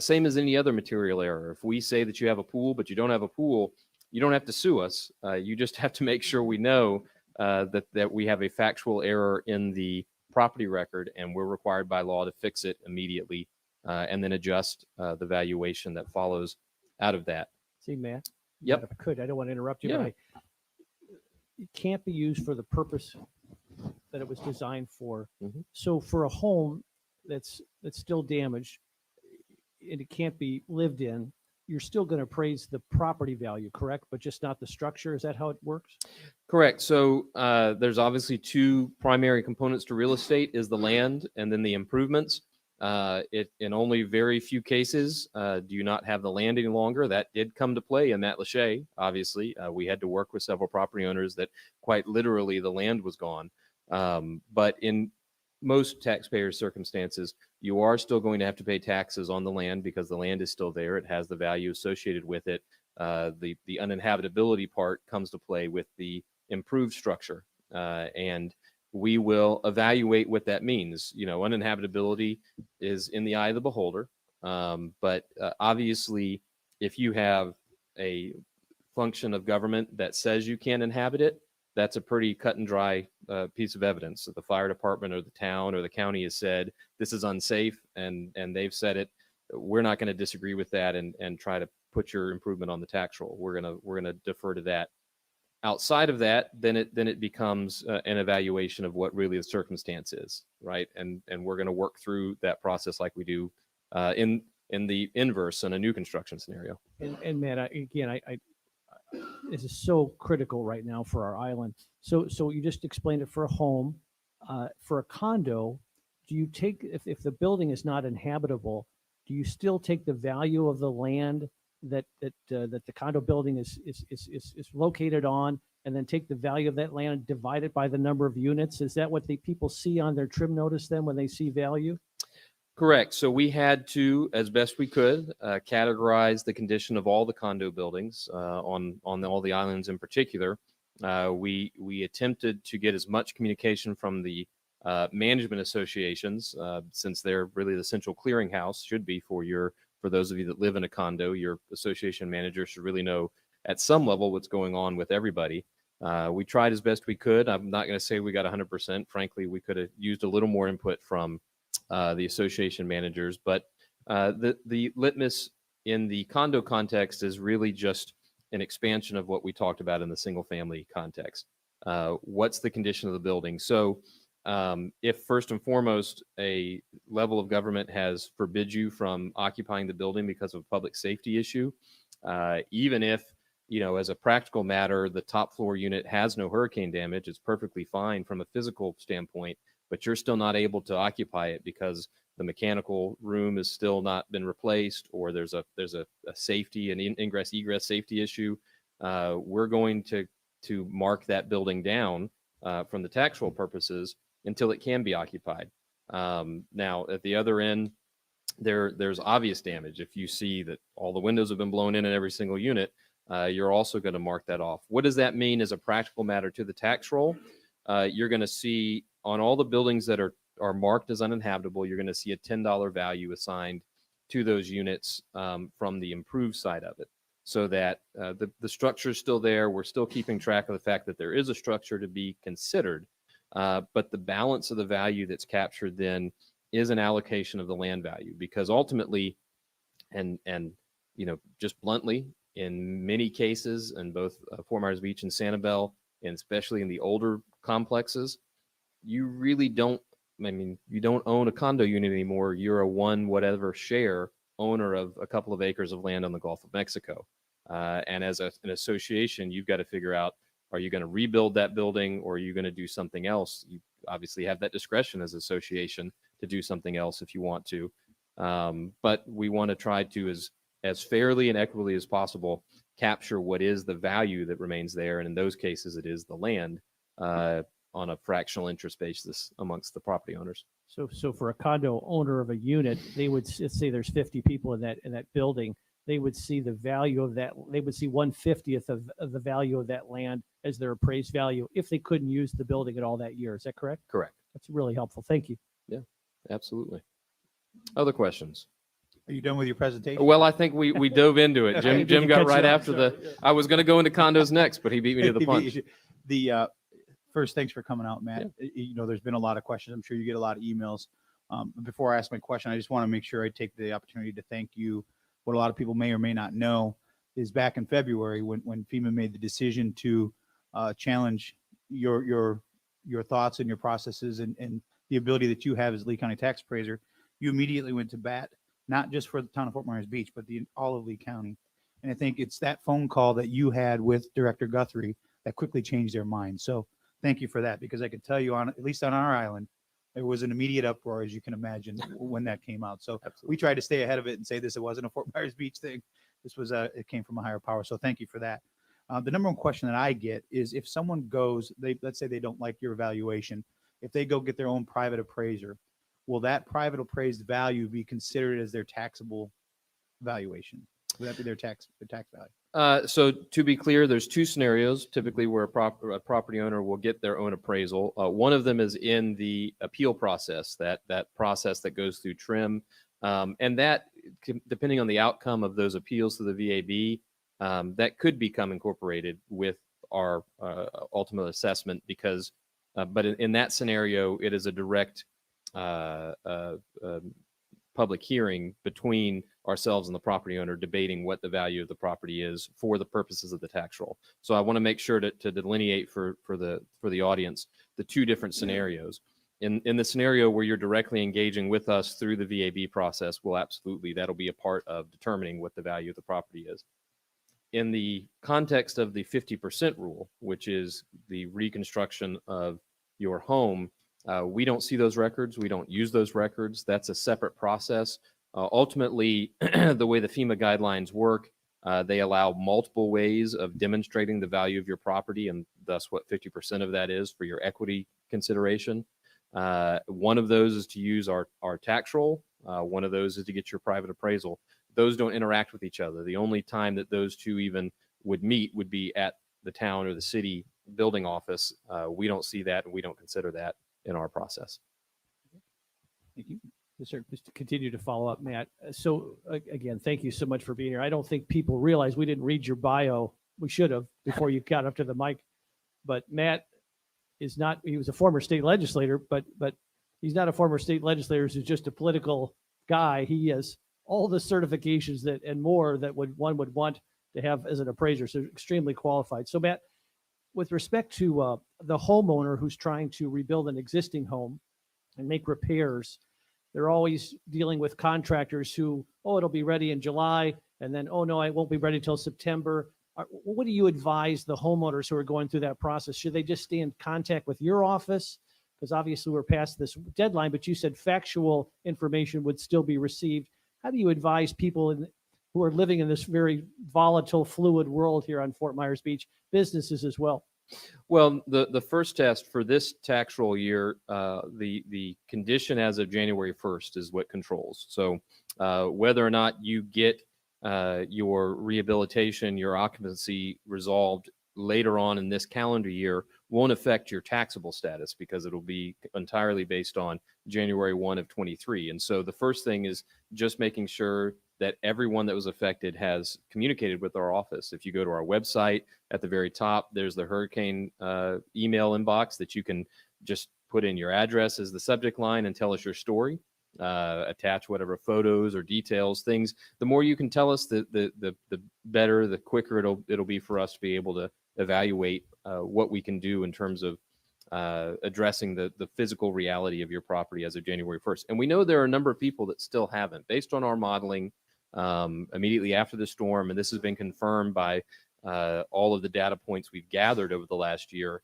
Same as any other material error. If we say that you have a pool, but you don't have a pool, you don't have to sue us. You just have to make sure we know that we have a factual error in the property record, and we're required by law to fix it immediately and then adjust the valuation that follows out of that. See, Matt? Yep. Matt, if I could, I don't want to interrupt you, Yeah. but it can't be used for the purpose that it was designed for. So for a home that's still damaged and it can't be lived in, you're still going to appraise the property value, correct? But just not the structure. Is that how it works? Correct. So there's obviously two primary components to real estate: is the land and then the improvements. In only very few cases do you not have the land any longer. That did come to play in Matt Lachey. Obviously, we had to work with several property owners that quite literally the land was gone. But in most taxpayer circumstances, you are still going to have to pay taxes on the land because the land is still there. It has the value associated with it. The uninhabitability part comes to play with the improved structure. And we will evaluate what that means. You know, uninhabitability is in the eye of the beholder. But obviously, if you have a function of government that says you can't inhabit it, that's a pretty cut and dry piece of evidence. So the fire department or the town or the county has said this is unsafe, and they've said it. We're not going to disagree with that and try to put your improvement on the tax roll. We're gonna defer to that. Outside of that, then it becomes an evaluation of what really the circumstance is, right? And we're going to work through that process like we do in the inverse in a new construction scenario. And Matt, I this is so critical right now for our island. So you just explained it for a home. For a condo, do you take, if the building is not inhabitable, do you still take the value of the land that the condo building is located on, and then take the value of that land and divide it by the number of units? Is that what the people see on their trim notice then when they see value? Correct. So we had to, as best we could, categorize the condition of all the condo buildings on all the islands in particular. We attempted to get as much communication from the management associations, since they're really the central clearinghouse, should be for those of you that live in a condo. Your association manager should really know at some level what's going on with everybody. We tried as best we could. I'm not going to say we got 100%. Frankly, we could have used a little more input from the association managers, but the litmus in the condo context is really just an expansion of what we talked about in the single family context. What's the condition of the building? So if first and foremost a level of government has forbid you from occupying the building because of a public safety issue, even if, you know, as a practical matter, the top floor unit has no hurricane damage, it's perfectly fine from a physical standpoint, but you're still not able to occupy it because the mechanical room has still not been replaced, or there's a safety and ingress egress safety issue. We're going to mark that building down from the tax roll purposes until it can be occupied. Now, at the other end, there's obvious damage. If you see that all the windows have been blown in every single unit, you're also going to mark that off. What does that mean as a practical matter to the tax roll? You're going to see on all the buildings that are marked as uninhabitable, you're going to see a $10 value assigned to those units from the improved side of it, so that the structure is still there. We're still keeping track of the fact that there is a structure to be considered, but the balance of the value that's captured then is an allocation of the land value, because ultimately And just bluntly, in many cases, in both Fort Myers Beach and Sanibel, and especially in the older complexes, you really don't, you don't own a condo unit anymore. You're a one whatever share owner of a couple of acres of land on the Gulf of Mexico. And as an association, you've got to figure out, are you going to rebuild that building, or are you going to do something else? You obviously have that discretion as an association to do something else if you want to. But we want to try to, as fairly and equitably as possible, capture what is the value that remains there. And in those cases, it is the land on a fractional interest basis amongst the property owners. So for a condo owner of a unit, they would, let's say there's 50 people in that building, they would see the value of that, they would see 1/50th of the value of that land as their appraised value if they couldn't use the building at all that year. Is that correct? Correct. That's really helpful. Thank you. Yeah, absolutely. Other questions? Are you done with your presentation? Well, I think we dove into it. Jim got right after I was going to go into condos next, but he beat me to the punch. First, thanks for coming out, Matt. There's been a lot of questions. I'm sure you get a lot of emails. Before I ask my question, I just want to make sure I take the opportunity to thank you. What a lot of people may or may not know is back in February when FEMA made the decision to challenge your thoughts and your processes and the ability that you have as Lee County tax appraiser, you immediately went to bat, not just for the town of Fort Myers Beach, but all of Lee County. And I think it's that phone call that you had with Director Guthrie that quickly changed their mind. So thank you for that, because I can tell you, at least on our island, there was an immediate uproar, as you can imagine, when that came out. So we tried to stay ahead of it and say it wasn't a Fort Myers Beach thing. This was it came from a higher power. So thank you for that. The number one question that I get is, if someone goes, let's say they don't like your evaluation, if they go get their own private appraiser, will that private appraised value be considered as their taxable valuation? Would that be their tax value? So to be clear, there's two scenarios typically where a property owner will get their own appraisal. One of them is in the appeal process, that process that goes through TRIM. And that, depending on the outcome of those appeals to the VAB, that could become incorporated with our ultimate assessment, because, but in that scenario, it is a direct public hearing between ourselves and the property owner, debating what the value of the property is for the purposes of the tax roll. So I want to make sure to delineate for the audience the two different scenarios. In the scenario where you're directly engaging with us through the VAB process, well, absolutely, that'll be a part of determining what the value of the property is. In the context of the 50% rule, which is the reconstruction of your home, we don't see those records. We don't use those records. That's a separate process. Ultimately, the way the FEMA guidelines work, they allow multiple ways of demonstrating the value of your property, and thus what 50% of that is for your equity consideration. One of those is to use our tax roll. One of those is to get your private appraisal. Those don't interact with each other. The only time that those two even would meet would be at the town or the city building office. We don't see that, and we don't consider that in our process. Thank you. Yes, sir. Just to continue to follow up, Matt. So again, thank you so much for being here. I don't think people realize we didn't read your bio. We should have before you got up to the mic. But Matt is not, he was a former state legislator, but he's not a former state legislator who's just a political guy. He has all the certifications that and more that one would want to have as an appraiser. So extremely qualified. So Matt, with respect to the homeowner who's trying to rebuild an existing home and make repairs, they're always dealing with contractors who, oh, it'll be ready in July, and then, oh, no, it won't be ready till September. What do you advise the homeowners who are going through that process? Should they just stay in contact with your office? Because obviously we're past this deadline, but you said factual information would still be received. How do you advise people who are living in this very volatile, fluid world here on Fort Myers Beach, businesses as well? Well, the first test for this tax roll year, the condition as of January 1st is what controls. So whether or not you get your rehabilitation, your occupancy resolved later on in this calendar year won't affect your taxable status, because it'll be entirely based on January 1 of 23. And so the first thing is just making sure that everyone that was affected has communicated with our office. If you go to our website, at the very top, there's the hurricane email inbox that you can just put in your address as the subject line and tell us your story. attach whatever photos or details, things. The more you can tell us, the better, the quicker it'll be for us to be able to evaluate what we can do in terms of addressing the physical reality of your property as of January 1st. And we know there are a number of people that still haven't, based on our modeling immediately after the storm, and this has been confirmed by all of the data points we've gathered over the last year.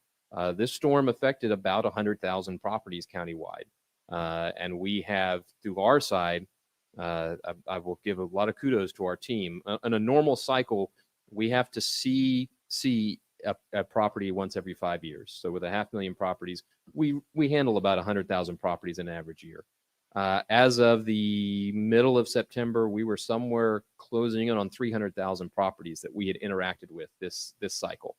This storm affected about 100,000 properties countywide. And we have, through our side, I will give a lot of kudos to our team. In a normal cycle, we have to see a property once every 5 years. So with 500,000 properties, we handle about 100,000 properties in an average year. As of the middle of September, we were somewhere closing in on 300,000 properties that we had interacted with this cycle.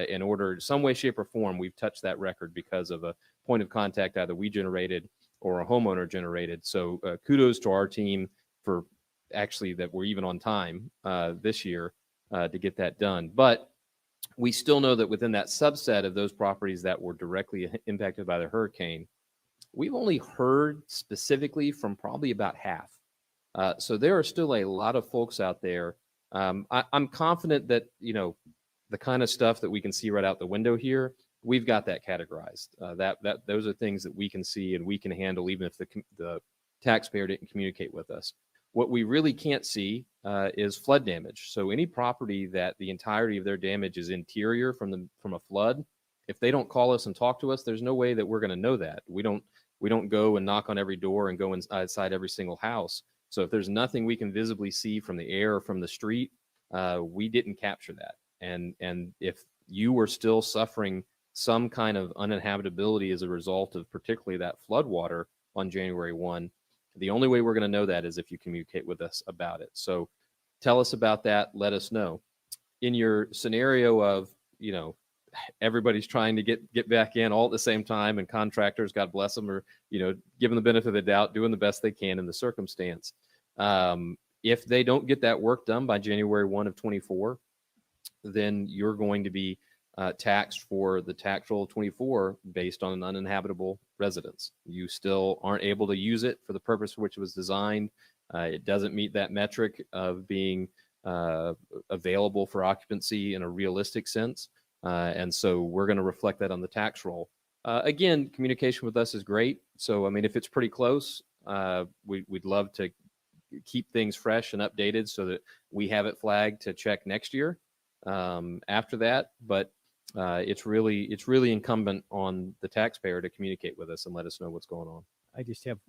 In order, some way, shape, or form, we've touched that record because of a point of contact either we generated or a homeowner generated. So kudos to our team for actually that we're even on time this year to get that done. But we still know that within that subset of those properties that were directly impacted by the hurricane, we've only heard specifically from probably about half. So there are still a lot of folks out there. I'm confident that, the kind of stuff that we can see right out the window here, we've got that categorized. Those are things that we can see and we can handle, even if the taxpayer didn't communicate with us. What we really can't see is flood damage. So any property that the entirety of their damage is interior from a flood, if they don't call us and talk to us, there's no way that we're going to know that. We don't go and knock on every door and go inside every single house. So if there's nothing we can visibly see from the air or from the street, we didn't capture that. And if you were still suffering some kind of uninhabitability as a result of particularly that flood water on January 1, the only way we're going to know that is if you communicate with us about it. So tell us about that. Let us know. In your scenario of, everybody's trying to get back in all at the same time, and contractors, God bless them, are, given the benefit of the doubt, doing the best they can in the circumstance. If they don't get that work done by January 1 of 24, then you're going to be taxed for the tax roll of 24 based on an uninhabitable residence. You still aren't able to use it for the purpose for which it was designed. It doesn't meet that metric of being available for occupancy in a realistic sense. And so we're going to reflect that on the tax roll. Again, communication with us is great. So, if it's pretty close, we'd love to keep things fresh and updated so that we have it flagged to check next year after that. But it's really incumbent on the taxpayer to communicate with us and let us know what's going on. I just have,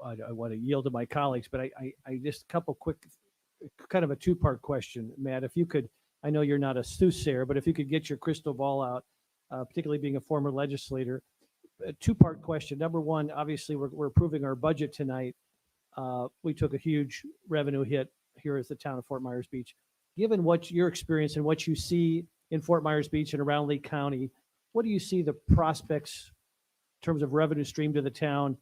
I want to yield to my colleagues, but I just a couple quick, kind of a two-part question. Matt, if you could, I know you're not a soothsayer, but if you could get your crystal ball out, particularly being a former legislator. A two-part question. Number one, obviously we're approving our budget tonight. We took a huge revenue hit here as the town of Fort Myers Beach. Given what your experience and what you see in Fort Myers Beach and around Lee County, what do you see the prospects in terms of revenue stream to the town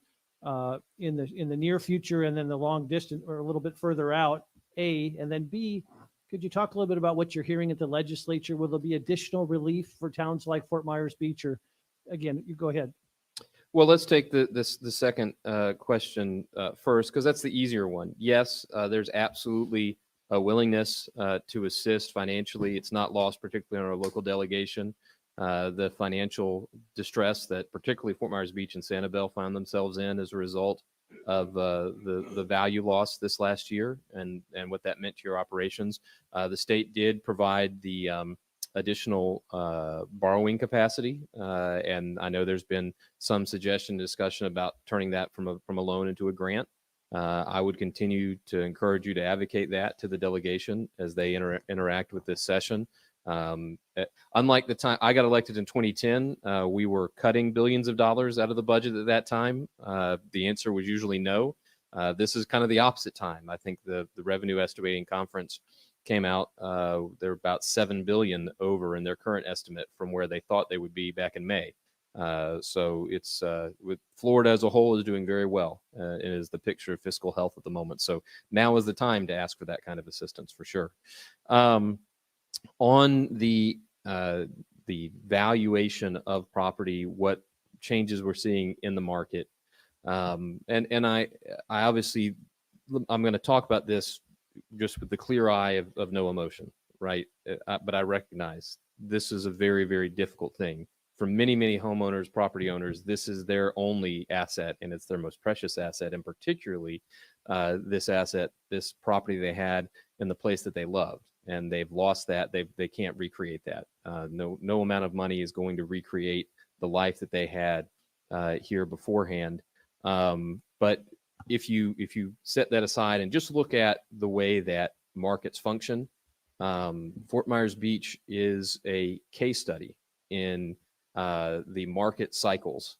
in the near future, and then the long distance or a little bit further out, A, and then B, could you talk a little bit about what you're hearing at the legislature? Will there be additional relief for towns like Fort Myers Beach? Or again, you go ahead. Well, let's take the second question first, because that's the easier one. Yes, there's absolutely a willingness to assist financially. It's not lost, particularly on our local delegation. The financial distress that particularly Fort Myers Beach and Sanibel found themselves in as a result of the value loss this last year and what that meant to your operations. The state did provide the additional borrowing capacity, and I know there's been some suggestion, discussion about turning that from a loan into a grant. I would continue to encourage you to advocate that to the delegation as they interact with this session. Unlike the time I got elected in 2010, we were cutting billions of dollars out of the budget at that time. The answer was usually no. This is kind of the opposite time. I think the Revenue Estimating Conference came out, they're about $7 billion over in their current estimate from where they thought they would be back in May. So it's with Florida as a whole is doing very well and is the picture of fiscal health at the moment. So now is the time to ask for that kind of assistance for sure. On the valuation of property, what changes we're seeing in the market. And I obviously, I'm going to talk about this just with the clear eye of no emotion, right? But I recognize this is a very, very difficult thing. For many, many homeowners, property owners, this is their only asset and it's their most precious asset. And particularly this asset, this property they had in the place that they loved. And they've lost that. They can't recreate that. No amount of money is going to recreate the life that they had here beforehand. But if you set that aside and just look at the way that markets function, Fort Myers Beach is a case study in the market cycles.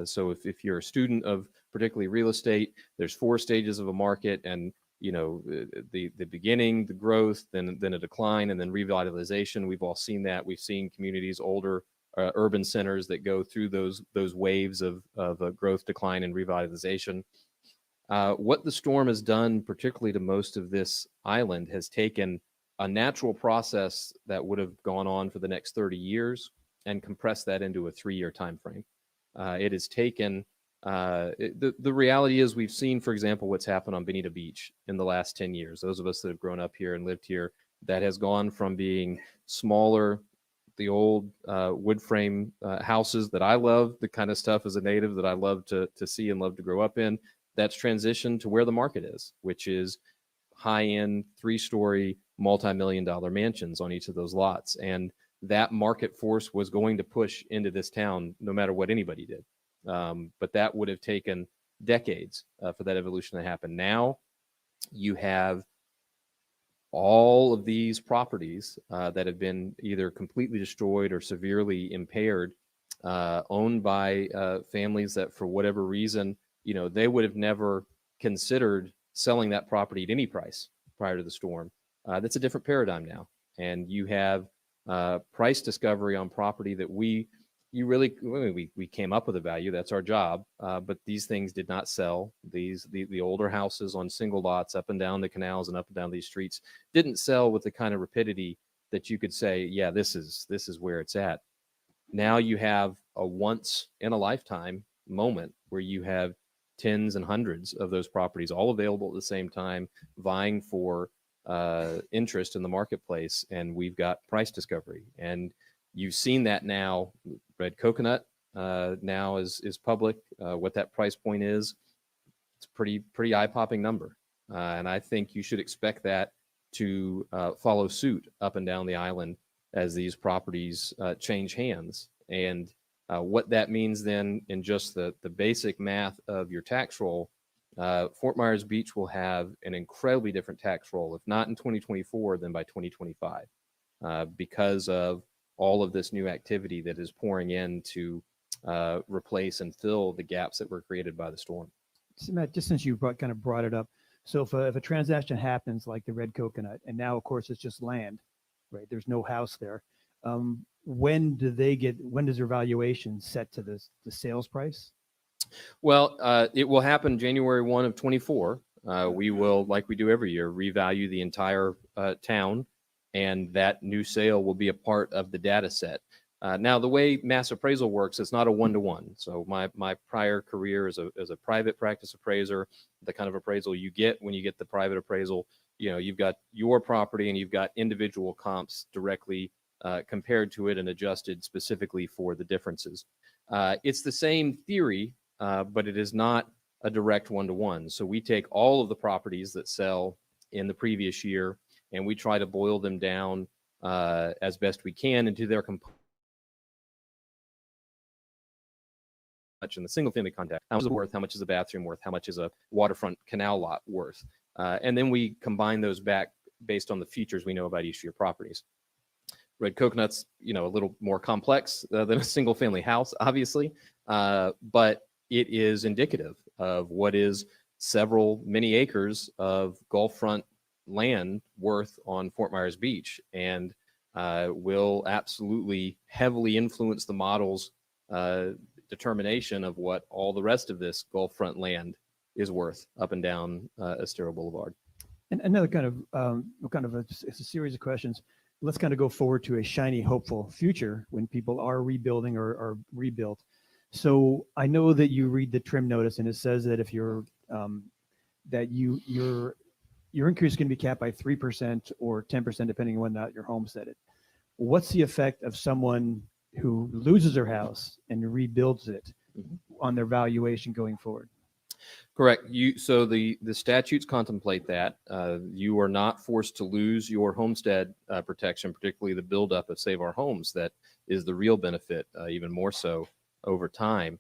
So if you're a student of particularly real estate, there's 4 stages of a market, and the beginning, the growth, then a decline, and then revitalization. We've all seen that. We've seen communities, older urban centers that go through those waves of growth, decline, and revitalization. What the storm has done, particularly to most of this island, has taken a natural process that would have gone on for the next 30 years and compressed that into a 3-year time frame. It has taken the reality is we've seen, for example, what's happened on Bonita Beach in the last 10 years. Those of us that have grown up here and lived here, that has gone from being smaller, the old wood frame houses that I love, the kind of stuff as a native that I love to see and love to grow up in. That's transitioned to where the market is, which is high-end 3-story multi-million-dollar mansions on each of those lots. And that market force was going to push into this town no matter what anybody did. But that would have taken decades for that evolution to happen. Now you have all of these properties that have been either completely destroyed or severely impaired, owned by families that for whatever reason, they would have never considered selling that property at any price prior to the storm. That's a different paradigm now. And you have price discovery on property that we came up with a value. That's our job. But these things did not sell. The older houses on single lots up and down the canals and up and down these streets didn't sell with the kind of rapidity that you could say, yeah, this is where it's at. Now you have a once in a lifetime moment where you have tens and hundreds of those properties all available at the same time, vying for interest in the marketplace. And we've got price discovery. And you've seen that now. Red Coconut now is public. What that price point is, it's a pretty eye-popping number. And I think you should expect that to follow suit up and down the island as these properties change hands. And what that means then in just the basic math of your tax roll, Fort Myers Beach will have an incredibly different tax roll, if not in 2024, then by 2025, because of all of this new activity that is pouring in to replace and fill the gaps that were created by the storm. So Matt, just since you brought it up, so if a transaction happens like the Red Coconut, and now of course it's just land, right? There's no house there. When does their valuation set to the sales price? Well, it will happen January 1 of 24. We will, like we do every year, revalue the entire town, and that new sale will be a part of the data set. Now, the way mass appraisal works, it's not a one-to-one. So my prior career as a private practice appraiser, the kind of appraisal you get when you get the private appraisal, you've got your property and you've got individual comps directly compared to it and adjusted specifically for the differences. It's the same theory, but it is not a direct one-to-one. So we take all of the properties that sell in the previous year and we try to boil them down as best we can into their components. In the single family context, how much is it worth, how much is a bathroom worth, how much is a waterfront canal lot worth, and then we combine those back based on the features we know about each of your properties. Red Coconut's a little more complex than a single family house, obviously, but it is indicative of what is many acres of Gulf front land worth on Fort Myers Beach, and will absolutely heavily influence the model's determination of what all the rest of this Gulf front land is worth up and down Estero Boulevard. And another it's a series of questions. Let's kind of go forward to a shiny, hopeful future when people are rebuilding or rebuilt. So I know that you read the trim notice and it says that if you're, that your increase is going to be capped by 3% or 10%, depending on whether or not you're homesteaded. What's the effect of someone who loses their house and rebuilds it on their valuation going forward? Correct. So the statutes contemplate that. You are not forced to lose your homestead protection, particularly the buildup of Save Our Homes. That is the real benefit, even more so over time.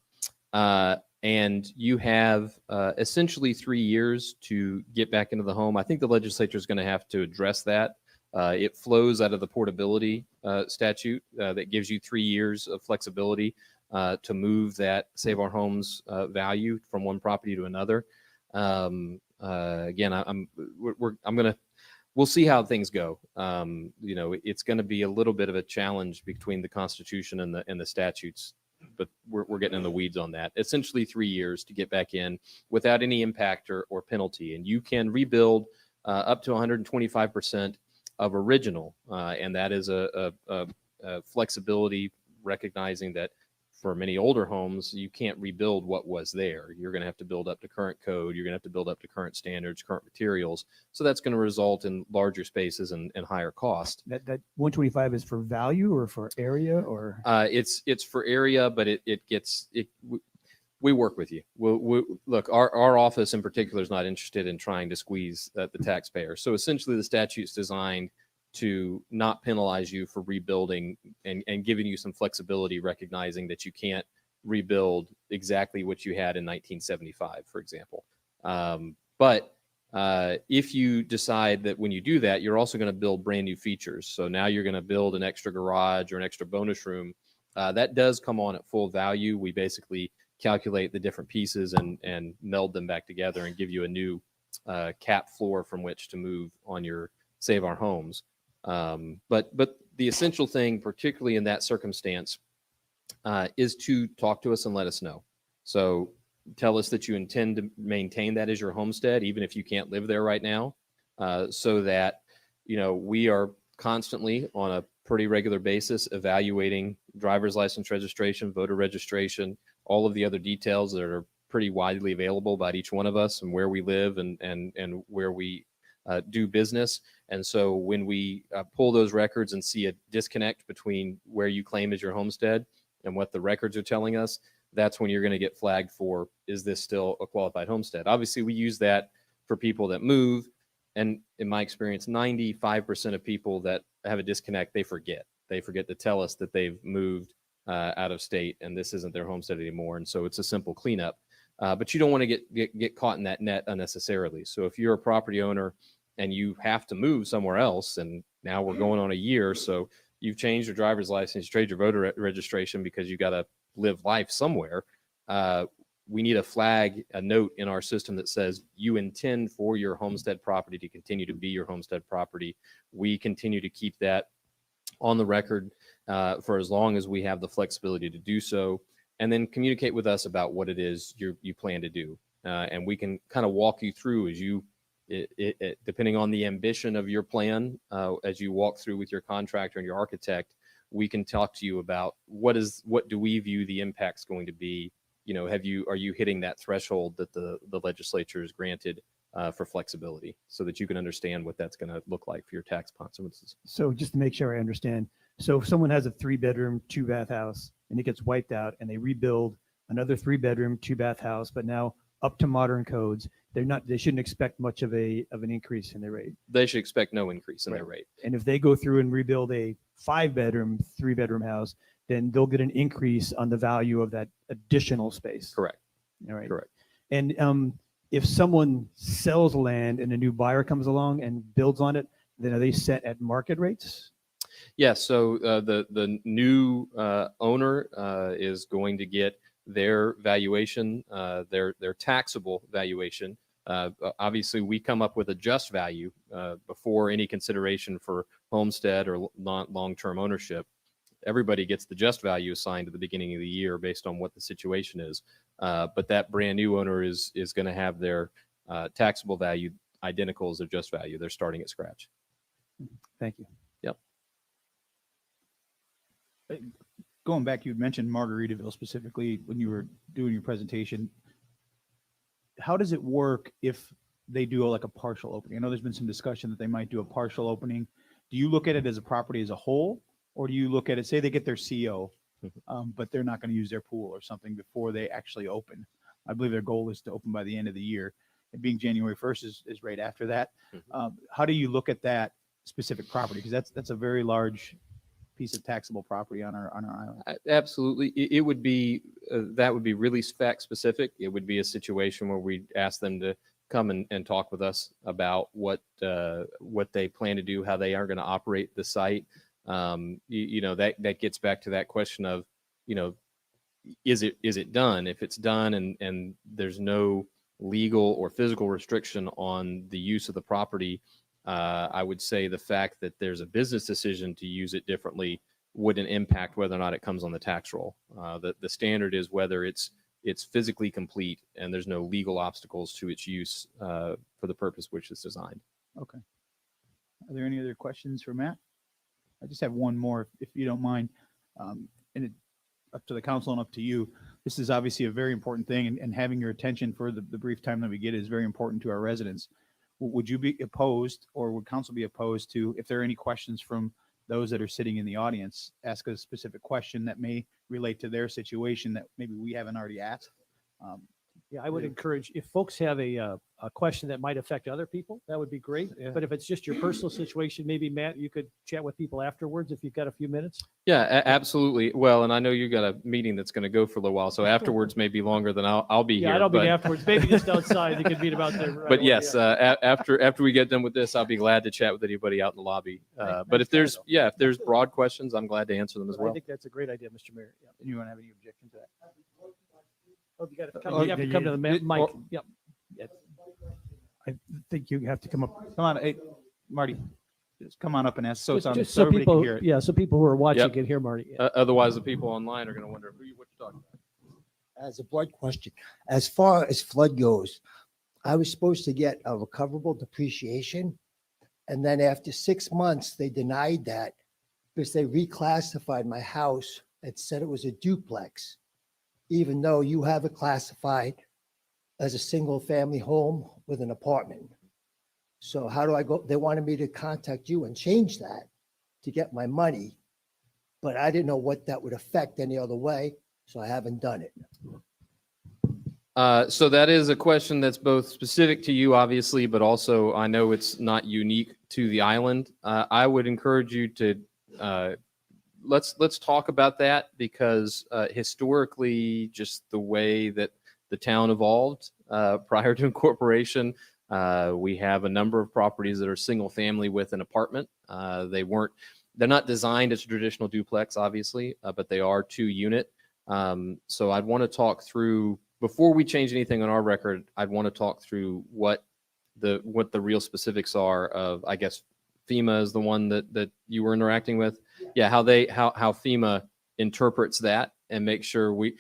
And you have essentially 3 years to get back into the home. I think the legislature is going to have to address that. It flows out of the portability statute that gives you 3 years of flexibility to move that Save Our Homes value from one property to another. Again, we'll see how things go. It's going to be a little bit of a challenge between the Constitution and the statutes, but we're getting in the weeds on that. Essentially 3 years to get back in without any impact or penalty. And you can rebuild up to 125% of original. And that is a flexibility, recognizing that for many older homes, you can't rebuild what was there. You're going to have to build up to current code. You're going to have to build up to current standards, current materials. So that's going to result in larger spaces and higher cost. That 125 is for value or for area or? It's for area, but we work with you. Look, our office in particular is not interested in trying to squeeze the taxpayer. So essentially the statute's designed to not penalize you for rebuilding and giving you some flexibility, recognizing that you can't rebuild exactly what you had in 1975, for example. But if you decide that when you do that, you're also going to build brand new features. So now you're going to build an extra garage or an extra bonus room. That does come on at full value. We basically calculate the different pieces and meld them back together and give you a new cap floor from which to move on your Save Our Homes. But the essential thing, particularly in that circumstance, is to talk to us and let us know. So tell us that you intend to maintain that as your homestead, even if you can't live there right now, so that, we are constantly on a pretty regular basis evaluating driver's license registration, voter registration, all of the other details that are pretty widely available about each one of us and where we live and where we do business. And so when we pull those records and see a disconnect between where you claim is your homestead and what the records are telling us, that's when you're going to get flagged for, is this still a qualified homestead? Obviously, we use that for people that move. And in my experience, 95% of people that have a disconnect, they forget. They forget to tell us that they've moved out of state and this isn't their homestead anymore. And so it's a simple cleanup. But you don't want to get caught in that net unnecessarily. So if you're a property owner and you have to move somewhere else, and now we're going on a year, so you've changed your driver's license, you trade your voter registration because you got to live life somewhere, we need a note in our system that says you intend for your homestead property to continue to be your homestead property. We continue to keep that on the record for as long as we have the flexibility to do so, and then communicate with us about what it is you plan to do. And we can kind of walk you through as you, depending on the ambition of your plan, as you walk through with your contractor and your architect, we can talk to you about what do we view the impact's going to be. Are you hitting that threshold that the legislature has granted for flexibility, so that you can understand what that's going to look like for your tax consequences. So just to make sure I understand, so if someone has a 3-bedroom, 2-bath house and it gets wiped out and they rebuild another 3-bedroom, 2-bath house, but now up to modern codes, they shouldn't expect much of an increase in their rate. They should expect no increase in their rate. And if they go through and rebuild a 5-bedroom, 3-bedroom house, then they'll get an increase on the value of that additional space. Correct. All right. Correct. And if someone sells land and a new buyer comes along and builds on it, then are they set at market rates? Yes. So the new owner is going to get their valuation, their taxable valuation. Obviously, we come up with a just value before any consideration for homestead or long-term ownership. Everybody gets the just value assigned at the beginning of the year based on what the situation is. But that brand new owner is going to have their taxable value identical as their just value. They're starting at scratch. Thank you. Yep. going back, you mentioned Margaritaville specifically when you were doing your presentation. How does it work if they do like a partial opening? I know there's been some discussion that they might do a partial opening. Do you look at it as a property as a whole, or do you look at it, say they get their CO, but they're not going to use their pool or something before they actually open? I believe their goal is to open by the end of the year. And being January 1st is right after that. How do you look at that specific property? Because that's a very large piece of taxable property on our island. Absolutely. It would be, that would be really spec specific. It would be a situation where we ask them to come and talk with us about what they plan to do, how they are going to operate the site. That gets back to that question of, is it done? If it's done and there's no legal or physical restriction on the use of the property, I would say the fact that there's a business decision to use it differently wouldn't impact whether or not it comes on the tax roll. The standard is whether it's physically complete and there's no legal obstacles to its use for the purpose which it's designed. Okay. Are there any other questions for Matt? I just have one more, if you don't mind. And it, up to the council and up to you. This is obviously a very important thing, and having your attention for the brief time that we get is very important to our residents. Would you be opposed, or would council be opposed to, if there are any questions from those that are sitting in the audience, ask a specific question that may relate to their situation that maybe we haven't already asked? Yeah, I would encourage, if folks have a question that might affect other people, that would be great. Yeah. But if it's just your personal situation, maybe Matt, you could chat with people afterwards if you've got a few minutes. Yeah, absolutely. Well, and I know you got a meeting that's going to go for a little while, so afterwards may be longer than I'll be here. Yeah, I don't mean but- afterwards, maybe just outside. You could meet about there. Right But away, yes, yeah. after we get done with this, I'll be glad to chat with anybody out in the lobby. But if there's broad questions, I'm glad to answer them as I well. think that's a great idea, Mr. Mayor. Yeah. You want to have any objection to that? Oh, you got to come, you have to come to the mic. Yep. I think you have to come up. Come on, hey, Marty, just come on up and ask, so it's on, Just so everybody people, can hear it. yeah, so people who are watching Yep. can hear Marty. Yeah. Otherwise, the people online are going to wonder what you're talking about. As a broad question, as far as flood goes, I was supposed to get a recoverable depreciation. And then after 6 months, they denied that because they reclassified my house and said it was a duplex, even though you have it classified as a single family home with an apartment. So how do I go? They wanted me to contact you and change that to get my money, but I didn't know what that would affect any other way, so I haven't done it. So that is a question that's both specific to you, obviously, but also I know it's not unique to the island. I would encourage you to let's talk about that, because historically, just the way that the town evolved prior to incorporation, we have a number of properties that are single family with an apartment. They're not designed as a traditional duplex, obviously, but they are 2-unit. So I'd want to talk through, before we change anything on our record, I'd want to talk through what the real specifics are of, I guess, FEMA is the one that you were interacting with. Yeah, how FEMA interprets that, and make sure we,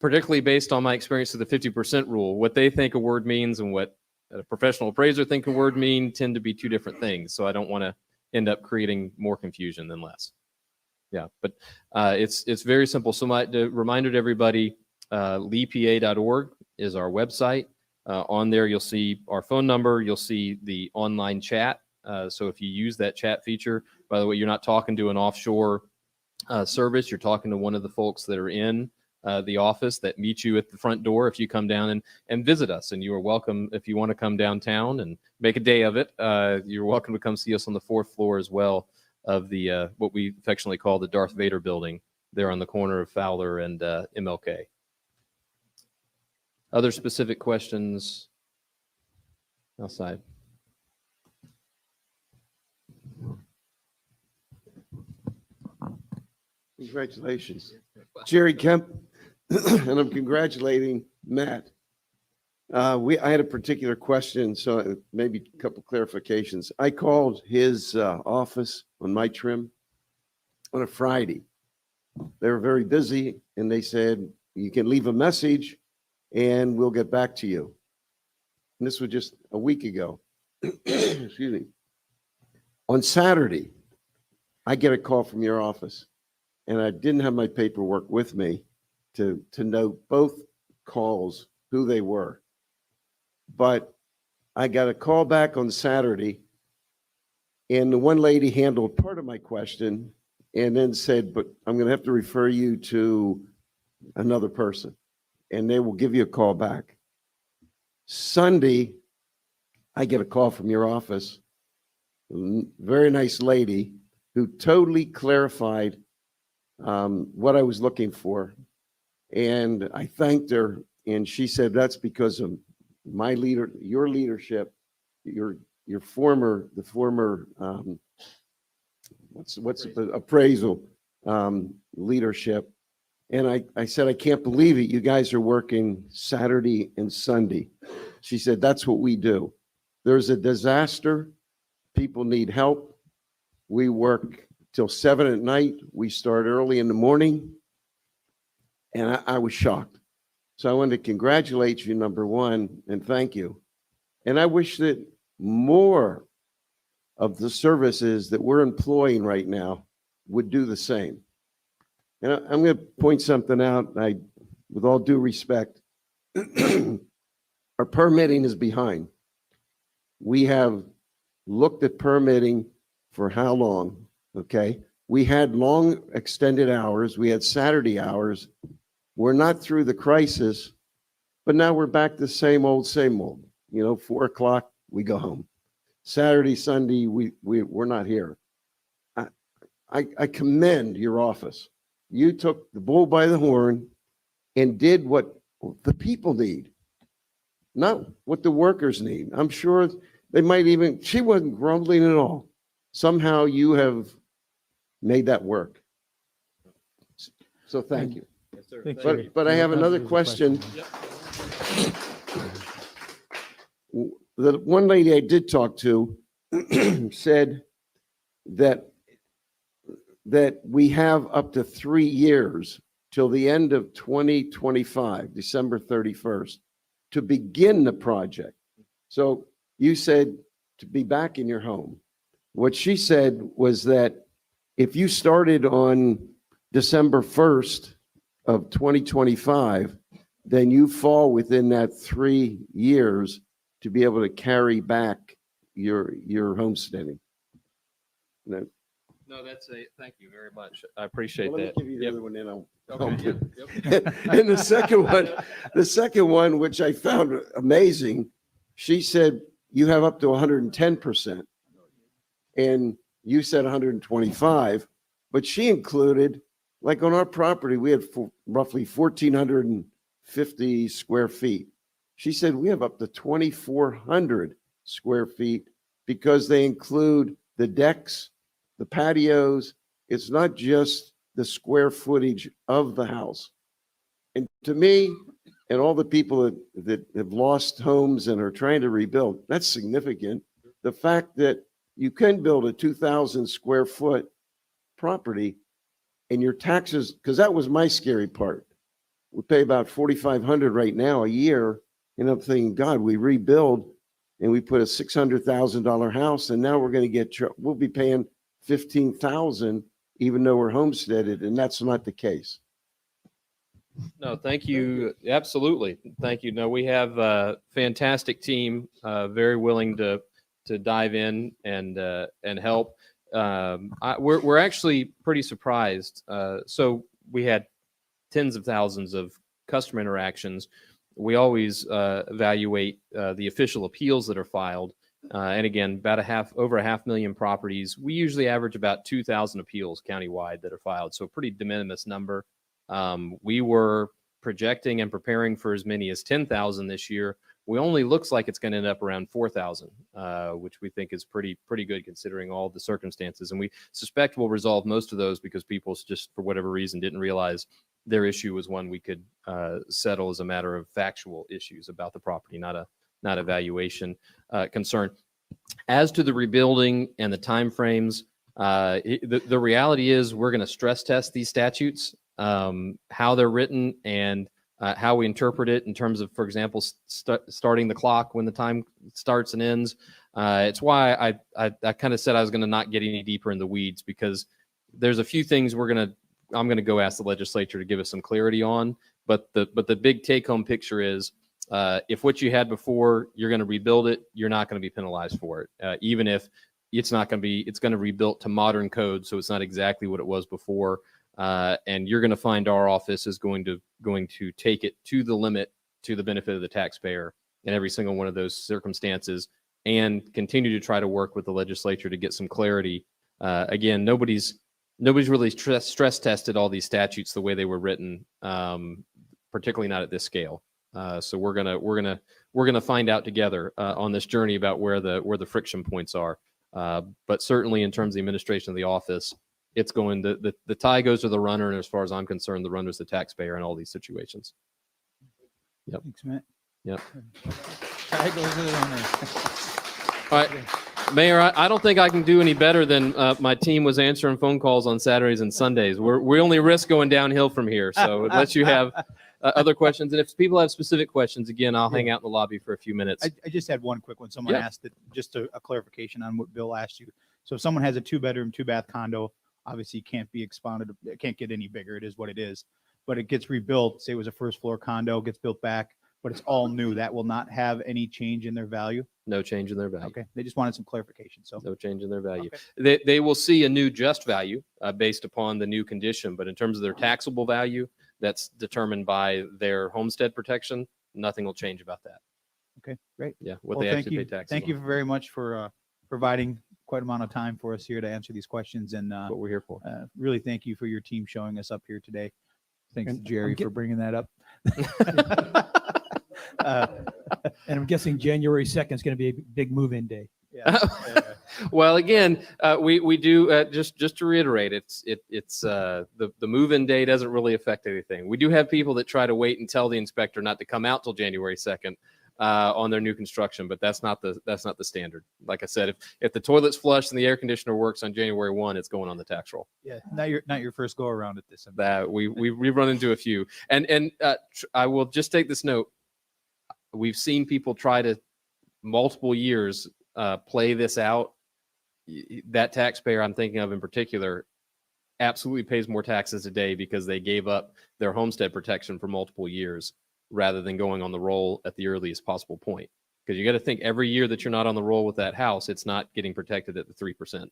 particularly based on my experience of the 50% rule, what they think a word means and what a professional appraiser think a word mean tend to be two different things. So I don't want to end up creating more confusion than less. Yeah, but it's very simple. So the reminder to everybody, lepa.org is our website. On there, you'll see our phone number. You'll see the online chat. So if you use that chat feature, by the way, you're not talking to an offshore service. You're talking to one of the folks that are in the office that meet you at the front door if you come down and visit us. And you are welcome, if you want to come downtown and make a day of it, you're welcome to come see us on the 4th floor as well of the what we affectionately call the Darth Vader building there on the corner of Fowler and MLK. Other specific questions outside? Congratulations, Jerry Kemp, and I'm congratulating Matt. I had a particular question, so maybe a couple clarifications. I called his office on my trim on a Friday. They were very busy, and they said, you can leave a message and we'll get back to you. And this was just a week ago. Excuse me. On Saturday, I get a call from your office. and I didn't have my paperwork with me to note both calls, who they were. But I got a call back on Saturday, and the one lady handled part of my question and then said, but I'm going to have to refer you to another person, and they will give you a call back. Sunday, I get a call from your office, very nice lady who totally clarified what I was looking for. And I thanked her, and she said, that's because of my your leadership, the former appraisal leadership. And I said, I can't believe it. You guys are working Saturday and Sunday. She said, that's what we do. There's a disaster. People need help. We work till 7 at night. We start early in the morning. And I was shocked. So I wanted to congratulate you, number one, and thank you. And I wish that more of the services that we're employing right now would do the same. And I'm going to point something out. With all due respect, our permitting is behind. We have looked at permitting for how long? Okay. We had long extended hours. We had Saturday hours. We're not through the crisis, but now we're back to same old, 4 o'clock, we go home. Saturday, Sunday, we're not here. I commend your office. You took the bull by the horn and did what the people need, not what the workers need. I'm sure they might even, she wasn't grumbling at all. Somehow you have made that work. So thank you. Yes, sir. Thanks, Thank Jerry. you. But I have another There's a question. Yep. The one lady I did talk to said that we have up to 3 years till the end of 2025, December 31st, to begin the project. So you said to be back in your home. What she said was that if you started on December 1st of 2025, then you fall within that 3 years to be able to carry back your homesteading. No. No, thank you very much. I appreciate Well, that. let me give you the Yep. other one, then I'll. Okay, yep. And the second one, which I found amazing, she said you have up to 110%. And you said 125, but she included, like on our property, we had roughly 1,450 square feet. She said we have up to 2,400 square feet because they include the decks, the patios. It's not just the square footage of the house. And to me, and all the people that have lost homes and are trying to rebuild, that's significant. The fact that you can build a 2,000 square foot property and your taxes, because that was my scary part. We pay about 4,500 right now a year. And I'm thinking, God, we rebuild and we put a $600,000 house, and now we're going to we'll be paying 15,000 even though we're homesteaded, and that's not the case. No, thank you. Absolutely. Thank you. No, we have a fantastic team, very willing to dive in and help. We're actually pretty surprised. So we had tens of thousands of customer interactions. We always evaluate the official appeals that are filed. And again, over 500,000 properties. We usually average about 2,000 appeals countywide that are filed. So a pretty de minimis number. We were projecting and preparing for as many as 10,000 this year. We only looks like it's going to end up around 4,000, which we think is pretty good considering all the circumstances. And we suspect we'll resolve most of those because people just, for whatever reason, didn't realize their issue was one we could settle as a matter of factual issues about the property, not a valuation concern. As to the rebuilding and the timeframes, the reality is we're going to stress test these statutes, how they're written and how we interpret it in terms of, for example, starting the clock when the time starts and ends. It's why I kind of said I was going to not get any deeper in the weeds, because there's a few things we're going to I'm going to go ask the legislature to give us some clarity on. But the big take home picture is, if what you had before, you're going to rebuild it, you're not going to be penalized for it. Even if it's not going to be, it's going to rebuild to modern code. So it's not exactly what it was before. And you're going to find our office is going to take it to the limit to the benefit of the taxpayer in every single one of those circumstances, and continue to try to work with the legislature to get some clarity. Again, nobody's really stress tested all these statutes the way they were written, particularly not at this scale. So we're gonna find out together on this journey about where the friction points are. But certainly in terms of the administration of the office, it's going the tie goes to the runner, and as far as I'm concerned, the runner is the taxpayer in all these situations. Yep. Thanks, Matt. Yep. Tie goes to the runner. All right, Mayor, I don't think I can do any better than my team was answering phone calls on Saturdays and Sundays. We only risk going downhill from here. So unless you have other questions, and if people have specific questions, again, I'll hang out in the lobby for a few minutes. I just had one quick one. Someone asked it, just a clarification on what Bill asked you. So if someone has a 2-bedroom, 2-bath condo, obviously can't be expanded. It can't get any bigger. It is what it is. But it gets rebuilt. Say it was a first floor condo, gets built back, but it's all new. That will not have any change in their value. No change in their value. Okay. They just wanted some clarification. So no change in their value. Okay. They will see a new just value based upon the new condition, but in terms of their taxable value, that's determined by their homestead protection. Nothing will change about that. Okay, great. Yeah, what Well, they thank actually you. pay taxes Thank on. you very much for providing quite amount of time for us here to answer these questions. And What we're here for. Really thank you for your team showing us up here today. Thanks to Jerry get- for bringing that up. And I'm guessing January 2nd is going to be a big move-in day. Yeah. Well, again, we do just to reiterate, it's the move-in day doesn't really affect anything. We do have people that try to wait and tell the inspector not to come out till January 2nd on their new construction, but that's not the standard. Like I said, if the toilet's flushed and the air conditioner works on January 1, it's going on the tax roll. Yeah, not your first go around at this. That we've run into a few, and I will just take this note. We've seen people try to multiple years play this out. That taxpayer I'm thinking of in particular absolutely pays more taxes today because they gave up their homestead protection for multiple years rather than going on the roll at the earliest possible point. Because you got to think every year that you're not on the roll with that house, it's not getting protected at the 3%.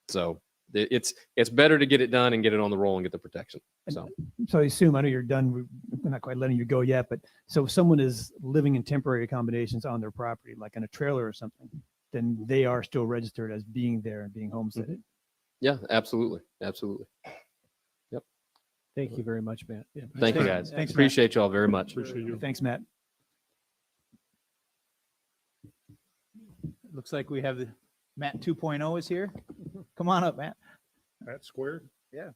So it's better to get it done and get it on the roll and get the protection. So I assume, I know you're done, we're not quite letting you go yet, but so if someone is living in temporary accommodations on their property, like in a trailer or something, then they are still registered as being there and being homesteaded. yeah, absolutely. Absolutely. Yep. Thank you very much, Matt. Yeah. Thank you guys. Thanks, Matt. Appreciate you all very much. Appreciate you. Thanks, Matt. Looks like we have the Matt 2.0 is here. Come on up, Matt. That's squared. Yeah.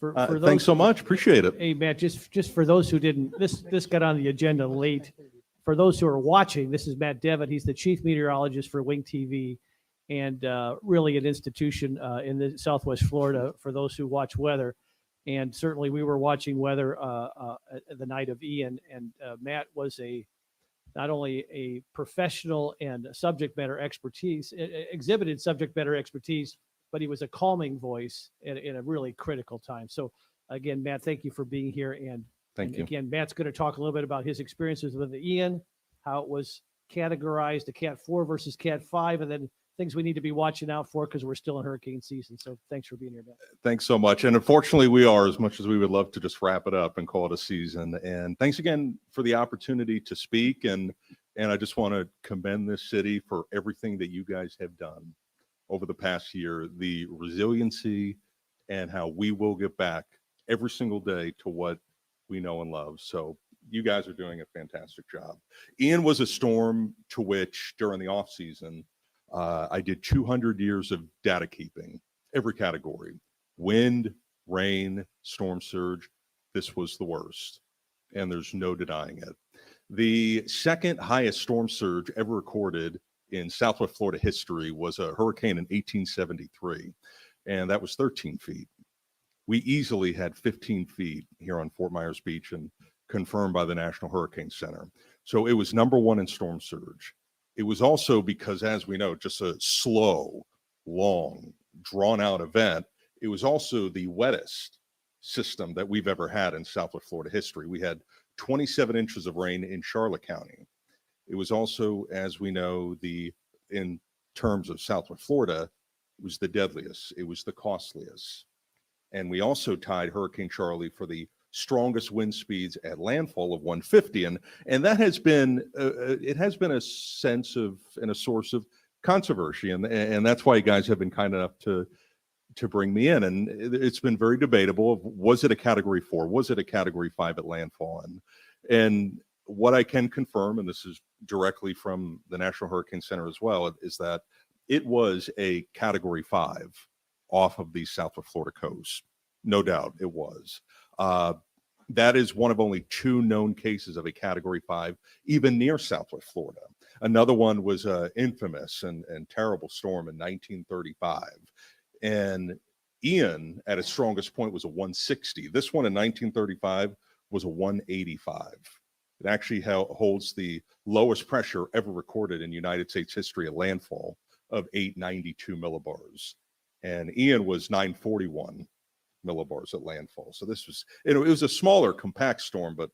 For Thanks those- so much. Appreciate it. Hey, Matt, just for those who didn't, this got on the agenda late. For those who are watching, this is Matt Devitt. He's the chief meteorologist for Wing TV, and really an institution in the Southwest Florida for those who watch weather. And certainly we were watching weather the night of Ian, and Matt was not only a professional and subject matter expertise, exhibited subject matter expertise, but he was a calming voice in a really critical time. So again, Matt, thank you for being here. And Thank you. Again, Matt's going to talk a little bit about his experiences with the Ian, how it was categorized to Cat 4 versus Cat 5, and then things we need to be watching out for because we're still in hurricane season. So thanks for being here, Matt. Thanks so much. And unfortunately, we are, as much as we would love to just wrap it up and call it a season. And thanks again for the opportunity to speak. And I just want to commend this city for everything that you guys have done over the past year, the resiliency and how we will get back every single day to what we know and love. So you guys are doing a fantastic job. Ian was a storm to which during the off season, I did 200 years of data keeping, every category, wind, rain, storm surge. This was the worst, and there's no denying it. The second highest storm surge ever recorded in Southwest Florida history was a hurricane in 1873, and that was 13 feet. We easily had 15 feet here on Fort Myers Beach and confirmed by the National Hurricane Center. So it was number one in storm surge. It was also because, as we know, just a slow, long, drawn out event. It was also the wettest system that we've ever had in Southwest Florida history. We had 27 inches of rain in Charlotte County. It was also, as we know, in terms of Southwest Florida, it was the deadliest. It was the costliest. And we also tied Hurricane Charlie for the strongest wind speeds at landfall of 150. And that has been, it has been a sense of and a source of controversy. And that's why you guys have been kind enough to bring me in. And it's been very debatable. Was it a category 4? Was it a category 5 at landfall? And what I can confirm, and this is directly from the National Hurricane Center as well, is that it was a category 5 off of the Southwest Florida coast. No doubt it was. That is one of only 2 known cases of a category 5, even near Southwest Florida. Another one was an infamous and terrible storm in 1935. And Ian, at its strongest point, was a 160. This one in 1935 was a 185. It actually holds the lowest pressure ever recorded in United States history at landfall of 892 millibars. And Ian was 941 millibars at landfall. So this was, it was a smaller, compact storm, but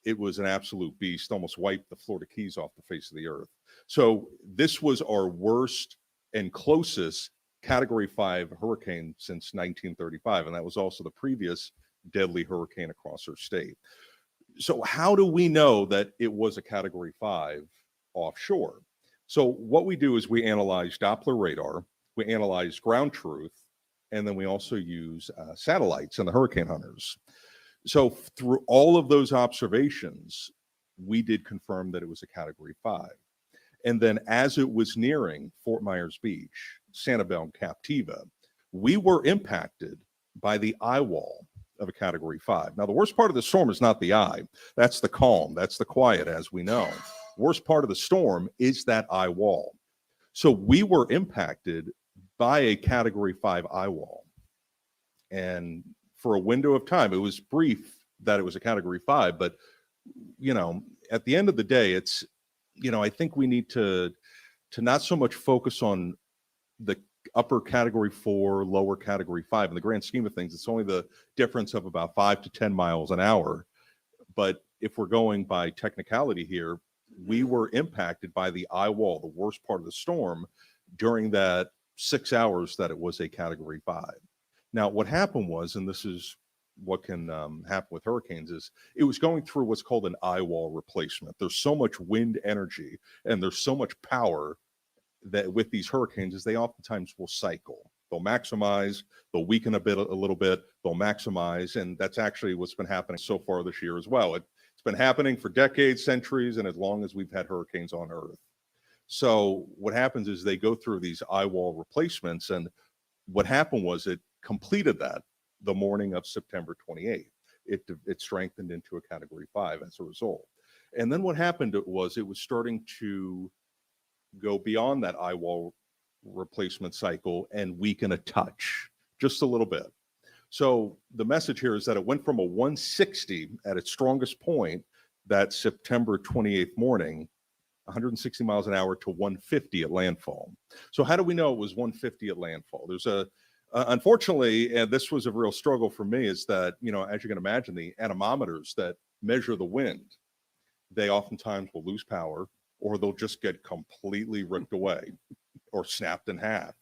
it was an absolute beast, almost wiped the Florida Keys off the face of the earth. So this was our worst and closest category 5 hurricane since 1935. And that was also the previous deadly hurricane across our state. So how do we know that it was a category 5 offshore? So what we do is we analyze Doppler radar, we analyze ground truth, and then we also use satellites and the hurricane hunters. So through all of those observations, we did confirm that it was a category 5. And then as it was nearing Fort Myers Beach, Sanibel, and Captiva, we were impacted by the eye wall of a category 5. Now, the worst part of the storm is not the eye. That's the calm. That's the quiet, as we know. Worst part of the storm is that eye wall. So we were impacted by a category 5 eye wall. And for a window of time, it was brief that it was a category 5, but at the end of the day, it's, I think we need to not so much focus on the upper category 4, lower category 5. In the grand scheme of things, it's only the difference of about 5 to 10 miles an hour. But if we're going by technicality here, we were impacted by the eye wall, the worst part of the storm, during that 6 hours that it was a category 5. Now, what happened was, and this is what can happen with hurricanes, is it was going through what's called an eye wall replacement. There's so much wind energy and there's so much power that with these hurricanes is they oftentimes will cycle. They'll maximize, they'll weaken a little bit, they'll maximize, and that's actually what's been happening so far this year as well. It's been happening for decades, centuries, and as long as we've had hurricanes on Earth. So what happens is they go through these eye wall replacements, and what happened was it completed that the morning of September 28th. It strengthened into a category 5 as a result. And then what happened was it was starting to go beyond that eye wall replacement cycle and weaken a touch, just a little bit. So the message here is that it went from a 160 at its strongest point that September 28th morning, 160 miles an hour, to 150 at landfall. So how do we know it was 150 at landfall? There's unfortunately, and this was a real struggle for me, is that, as you can imagine, the anemometers that measure the wind, they oftentimes will lose power, or they'll just get completely ripped away or snapped in half.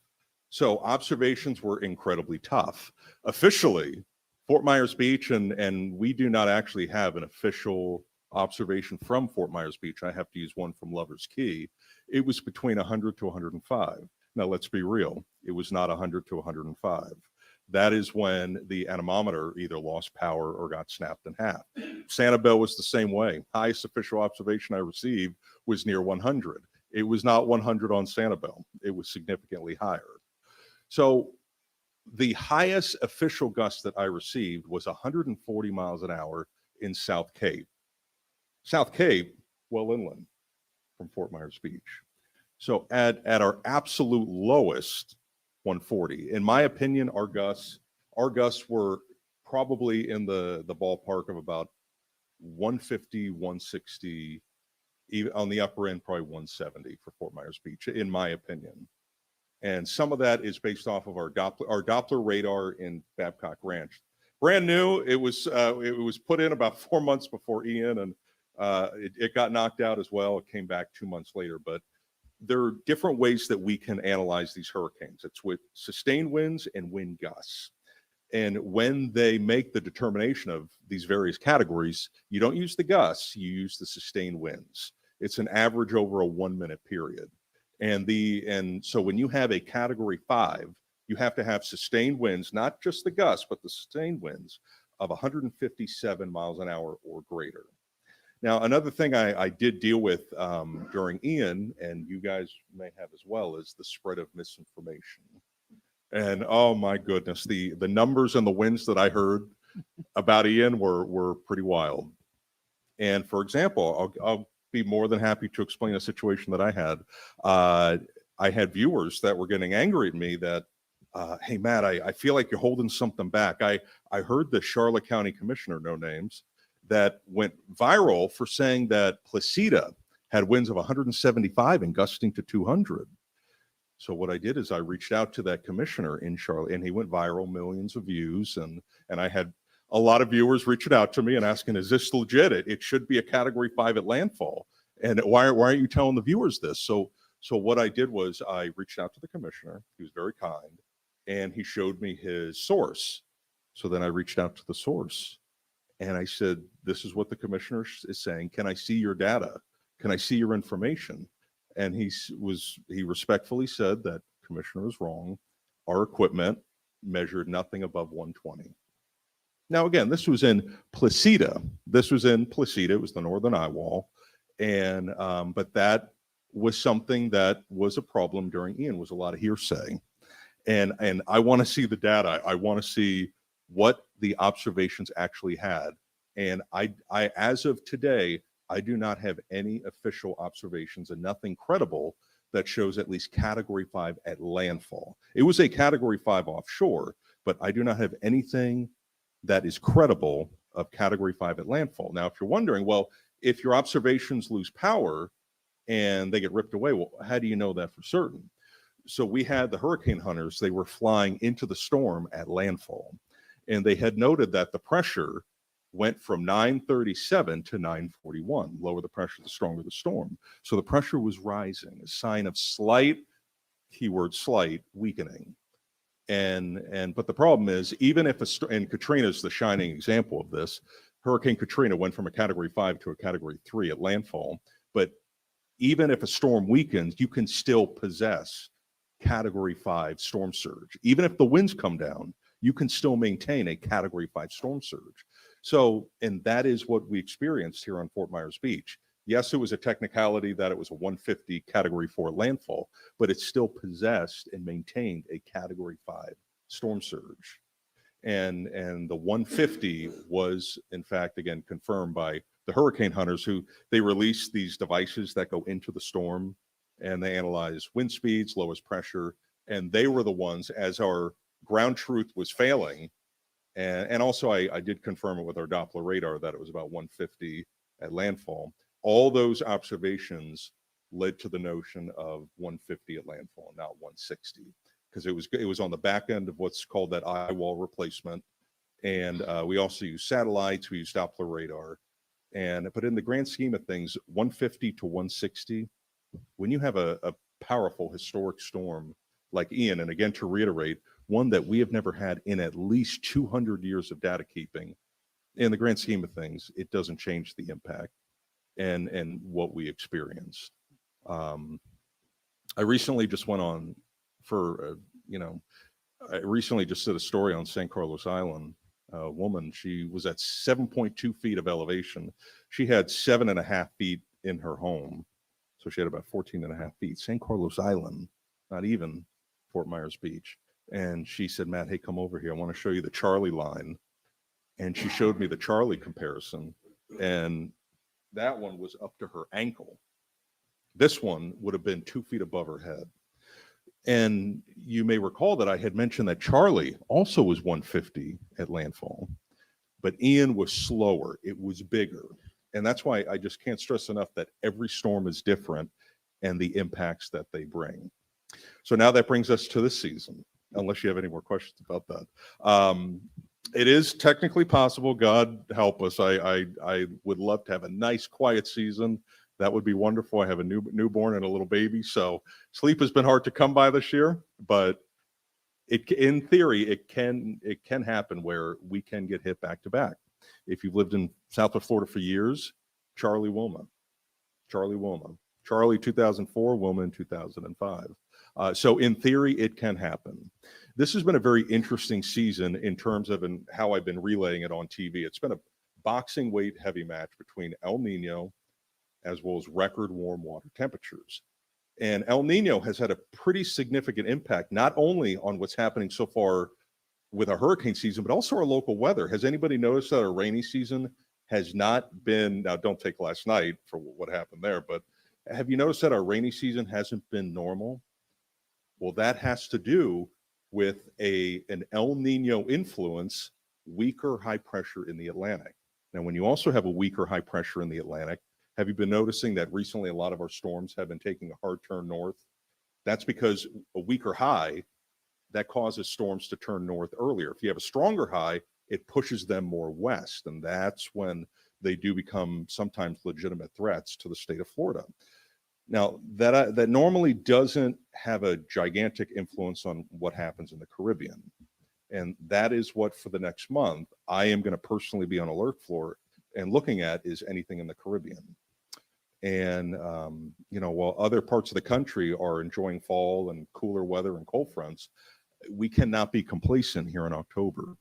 So observations were incredibly tough. Officially, Fort Myers Beach, and we do not actually have an official observation from Fort Myers Beach. I have to use one from Lover's Key. It was between 100 to 105. Now, let's be real. It was not 100 to 105. That is when the anemometer either lost power or got snapped in half. Sanibel was the same way. Highest official observation I received was near 100. It was not 100 on Sanibel. It was significantly higher. So the highest official gust that I received was 140 miles an hour in South Cape. South Cape, well inland from Fort Myers Beach. So at our absolute lowest, 140. In my opinion, our gusts were probably in the ballpark of about 150, 160 even on the upper end, probably 170 for Fort Myers Beach, in my opinion. And some of that is based off of our Doppler radar in Babcock Ranch. Brand new. It was put in about 4 months before Ian, and it got knocked out as well. It came back 2 months later. But there are different ways that we can analyze these hurricanes. It's with sustained winds and wind gusts. And when they make the determination of these various categories, you don't use the gusts, you use the sustained winds. It's an average over a 1 minute period. And so when you have a category 5, you have to have sustained winds, not just the gusts, but the sustained winds of 157 miles an hour or greater. Now, another thing I did deal with during Ian, and you guys may have as well, is the spread of misinformation. And oh my goodness, the numbers and the winds that I heard about Ian were pretty wild. And for example, I'll be more than happy to explain a situation that I had. I had viewers that were getting angry at me that, hey, Matt, I feel like you're holding something back. I heard the Charlotte County Commissioner, no names, that went viral for saying that Placida had winds of 175 and gusting to 200. So what I did is I reached out to that commissioner in Charlotte, and he went viral, millions of views, and I had a lot of viewers reaching out to me and asking, is this legit? It should be a category 5 at landfall. And why aren't you telling the viewers this? So what I did was I reached out to the commissioner. He was very kind, and he showed me his source. So then I reached out to the source, and I said, this is what the commissioner is saying. Can I see your data? Can I see your information? And he respectfully said that commissioner was wrong. Our equipment measured nothing above 120. Now, again, this was in Placida. It was the northern eye wall. And, but that was something that was a problem during Ian, was a lot of hearsay. And I want to see the data. I want to see what the observations actually had. And I as of today, I do not have any official observations and nothing credible that shows at least category 5 at landfall. It was a category 5 offshore, but I do not have anything that is credible of category 5 at landfall. Now, if you're wondering, well, if your observations lose power and they get ripped away, well, how do you know that for certain? So we had the hurricane hunters, they were flying into the storm at landfall, and they had noted that the pressure went from 937 to 941. Lower the pressure, the stronger the storm. So the pressure was rising, a sign of slight, keyword slight, weakening. But the problem is, even if and Katrina's the shining example of this, Hurricane Katrina went from a category 5 to a category 3 at landfall. But even if a storm weakens, you can still possess category 5 storm surge. Even if the winds come down, you can still maintain a category 5 storm surge. So, and that is what we experienced here on Fort Myers Beach. Yes, it was a technicality that it was a 150 category 4 landfall, but it still possessed and maintained a category 5 storm surge. And the 150 was, in fact, again, confirmed by the hurricane hunters, who they released these devices that go into the storm, and they analyze wind speeds, lowest pressure, and they were the ones, as our ground truth was failing. And also I did confirm it with our Doppler radar that it was about 150 at landfall. All those observations led to the notion of 150 at landfall, not 160, because it was on the back end of what's called that eye wall replacement. And we also use satellites, we use Doppler radar. But in the grand scheme of things, 150 to 160, when you have a powerful historic storm like Ian, and again, to reiterate, one that we have never had in at least 200 years of data keeping, in the grand scheme of things, it doesn't change the impact and what we experienced. I recently just went on for, I recently just did a story on San Carlos Island. A woman, she was at 7.2 feet of elevation. She had 7.5 feet in her home. So she had about 14.5 feet. San Carlos Island, not even Fort Myers Beach. And she said, Matt, hey, come over here. I want to show you the Charlie line. And she showed me the Charlie comparison. And that one was up to her ankle. This one would have been 2 feet above her head. And you may recall that I had mentioned that Charlie also was 150 at landfall, but Ian was slower. It was bigger. And that's why I just can't stress enough that every storm is different and the impacts that they bring. So now that brings us to this season, unless you have any more questions about that. It is technically possible, God help us. I would love to have a nice quiet season. That would be wonderful. I have a newborn and a little baby, so sleep has been hard to come by this year, but in theory, it can happen where we can get hit back to back. If you've lived in Southwest Florida for years, Charlie 2004, Wilma in 2005. So in theory, it can happen. This has been a very interesting season in terms of how I've been relaying it on TV. It's been a boxing weight heavy match between El Nino as well as record warm water temperatures. And El Nino has had a pretty significant impact, not only on what's happening so far with our hurricane season, but also our local weather. Has anybody noticed that our rainy season has not been, now don't take last night for what happened there, but have you noticed that our rainy season hasn't been normal? Well, that has to do with an El Nino influence, weaker high pressure in the Atlantic. Now, when you also have a weaker high pressure in the Atlantic, have you been noticing that recently a lot of our storms have been taking a hard turn north? That's because a weaker high, that causes storms to turn north earlier. If you have a stronger high, it pushes them more west, and that's when they do become sometimes legitimate threats to the state of Florida. Now, that normally doesn't have a gigantic influence on what happens in the Caribbean. And that is what, for the next month, I am going to personally be on alert for and looking at is anything in the Caribbean. And, while other parts of the country are enjoying fall and cooler weather and cold fronts, we cannot be complacent here in October.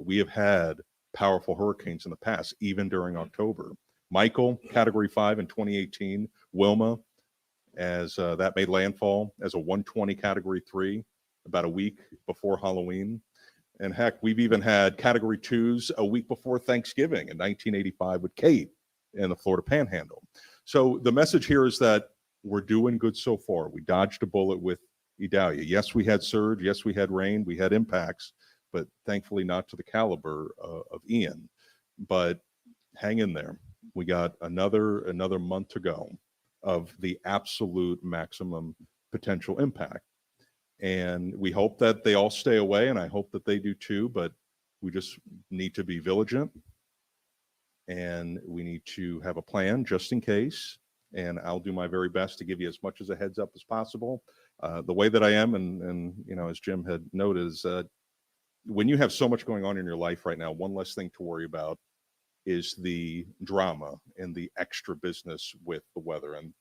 We have had powerful hurricanes in the past, even during October. Michael, Category 5 in 2018. Wilma, as that made landfall as a 120 Category 3 about a week before Halloween. And heck, we've even had Category 2s a week before Thanksgiving in 1985 with Kate in the Florida Panhandle. So the message here is that we're doing good so far. We dodged a bullet with Idalia. Yes, we had surge. Yes, we had rain. We had impacts, but thankfully not to the caliber of Ian. But hang in there. We got another month to go of the absolute maximum potential impact. And we hope that they all stay away, and I hope that they do too, but we just need to be vigilant, and we need to have a plan just in case. And I'll do my very best to give you as much as a heads up as possible. The way that I am, and as Jim had noted, is when you have so much going on in your life right now, one less thing to worry about is the drama and the extra business with the weather. And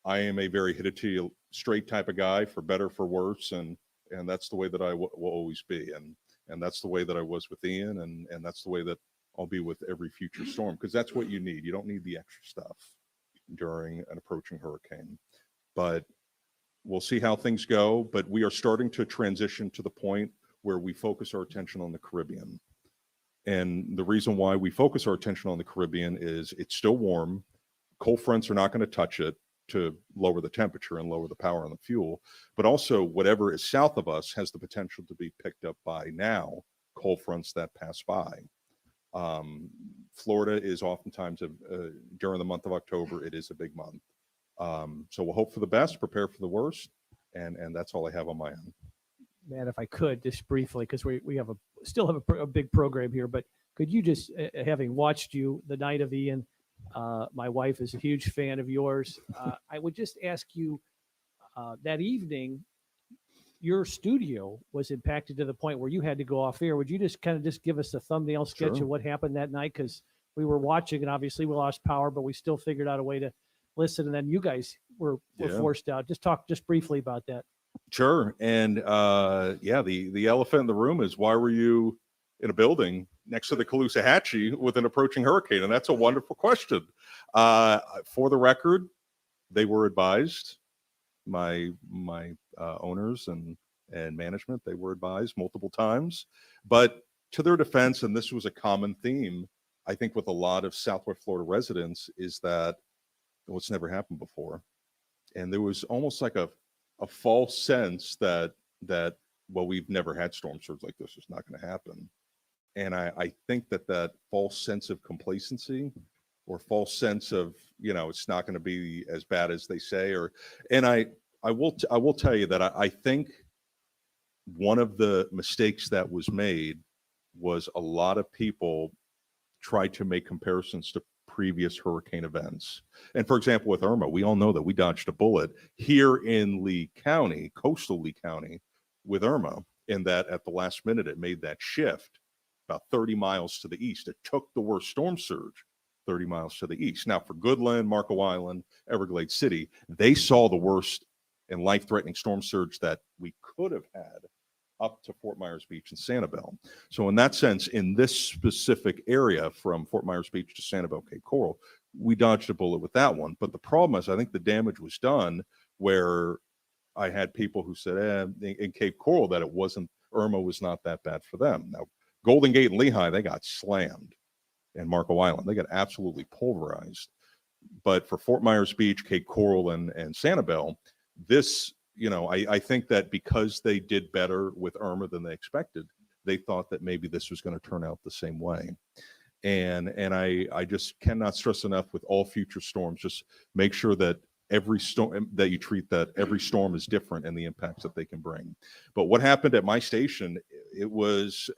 I am a very hit it to you straight type of guy, for better, for worse, and that's the way that I will always be, and that's the way that I was with Ian, and that's the way that I'll be with every future storm, because that's what you need. You don't need the extra stuff during an approaching hurricane. But we'll see how things go. But we are starting to transition to the point where we focus our attention on the Caribbean. And the reason why we focus our attention on the Caribbean is it's still warm. Cold fronts are not going to touch it to lower the temperature and lower the power on the fuel. But also, whatever is south of us has the potential to be picked up by now cold fronts that pass by. Florida is oftentimes during the month of October, it is a big month. So we'll hope for the best, prepare for the worst, and that's all I have on my end. Matt, if I could, just briefly, because we still have a big program here, but could you just, having watched you the night of Ian, my wife is a huge fan of yours. I would just ask you, that evening, your studio was impacted to the point where you had to go off air. Would you just give us a thumbnail sketch Sure. of what happened that night? Because we were watching, and obviously we lost power, but we still figured out a way to listen. And then you guys were Yeah. forced out. Just talk briefly about that. Sure. And the elephant in the room is, why were you in a building next to the Caloosahatchee with an approaching hurricane? And that's a wonderful question. For the record, they were advised, my owners and management, they were advised multiple times. But to their defense, and this was a common theme, I think, with a lot of Southwest Florida residents, is that what's never happened before. And there was almost like a false sense that well, we've never had storm surge like this, it's not going to happen. And I think that false sense of complacency false sense of, it's not going to be as bad as they say, and I will tell you that I think one of the mistakes that was made was a lot of people tried to make comparisons to previous hurricane events. And for example, with Irma, we all know that we dodged a bullet here in Lee County, coastal Lee County, with Irma, in that at the last minute it made that shift about 30 miles to the east. It took the worst storm surge 30 miles to the east. Now for Goodland, Marco Island, Everglades City, they saw the worst and life-threatening storm surge that we could have had up to Fort Myers Beach and Sanibel. So in that sense, in this specific area from Fort Myers Beach to Sanibel, Cape Coral, we dodged a bullet with that one. But the problem is, I think the damage was done where I had people who said in Cape Coral that Irma was not that bad for them. Now, Golden Gate and Lehigh, they got slammed. And Marco Island, they got absolutely pulverized. But for Fort Myers Beach, Cape Coral, and Sanibel, this, I think that because they did better with Irma than they expected, they thought that maybe this was going to turn out the same way. And I just cannot stress enough with all future storms, just make sure that every storm that you treat, that every storm is different and the impacts that they can bring. But what happened at my station, it was,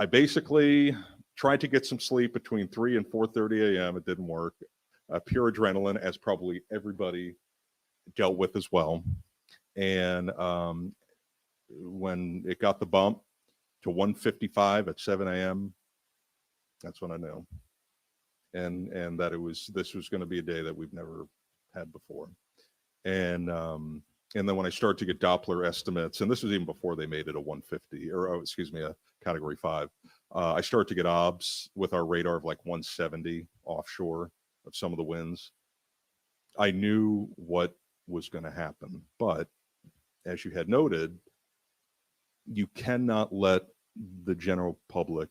I basically tried to get some sleep between 3 and 4:30 a.m. It didn't work. Pure adrenaline, as probably everybody dealt with as well. And when it got the bump to 1:55 at 7 a.m., that's when I knew. And that this was going to be a day that we've never had before. And then when I started to get Doppler estimates, and this was even before they made it a 150, a Category 5, I started to get OBS with our radar of like 170 offshore of some of the winds. I knew what was going to happen, but as you had noted, you cannot let the general public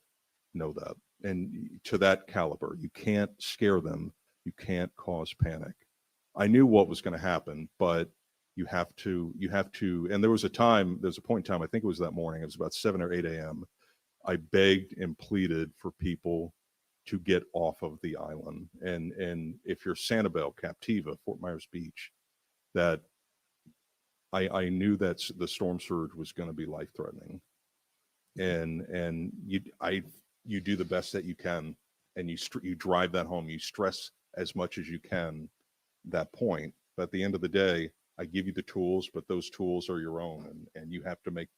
know that. And to that caliber, you can't scare them. You can't cause panic. I knew what was going to happen, but you have to, and there's a point in time, I think it was that morning, it was about 7 or 8 a.m. I begged and pleaded for people to get off of the island. And if you're Sanibel, Captiva, Fort Myers Beach, that I knew that the storm surge was going to be life-threatening. And you do the best that you can, and you drive that home. You stress as much as you can that point. But at the end of the day, I give you the tools, but those tools are your own, and you have to make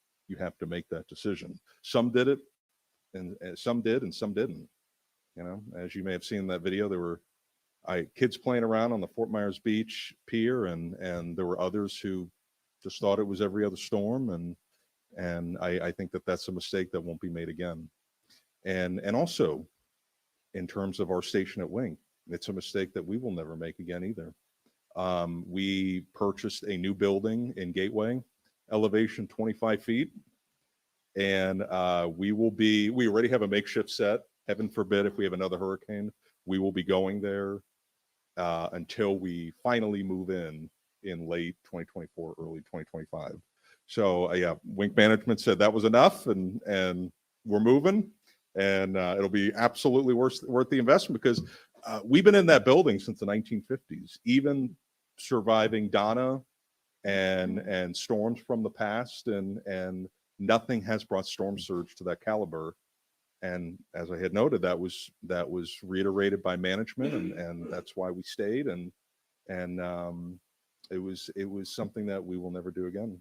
that decision. Some did it, and some did, and some didn't. As you may have seen in that video, there were kids playing around on the Fort Myers Beach pier, and there were others who just thought it was every other storm, and I think that that's a mistake that won't be made again. And also, in terms of our station at Wink, it's a mistake that we will never make again either. We purchased a new building in Gateway, elevation 25 feet, and we already have a makeshift set. Heaven forbid if we have another hurricane, we will be going there until we finally move in late 2024, early 2025. So yeah, Wink management said that was enough, and we're moving, and it'll be absolutely worth the investment, because we've been in that building since the 1950s, even surviving Donna and storms from the past, and nothing has brought storm surge to that caliber. And as I had noted, that was reiterated by management, and that's why we stayed, and it was something that we will never do again.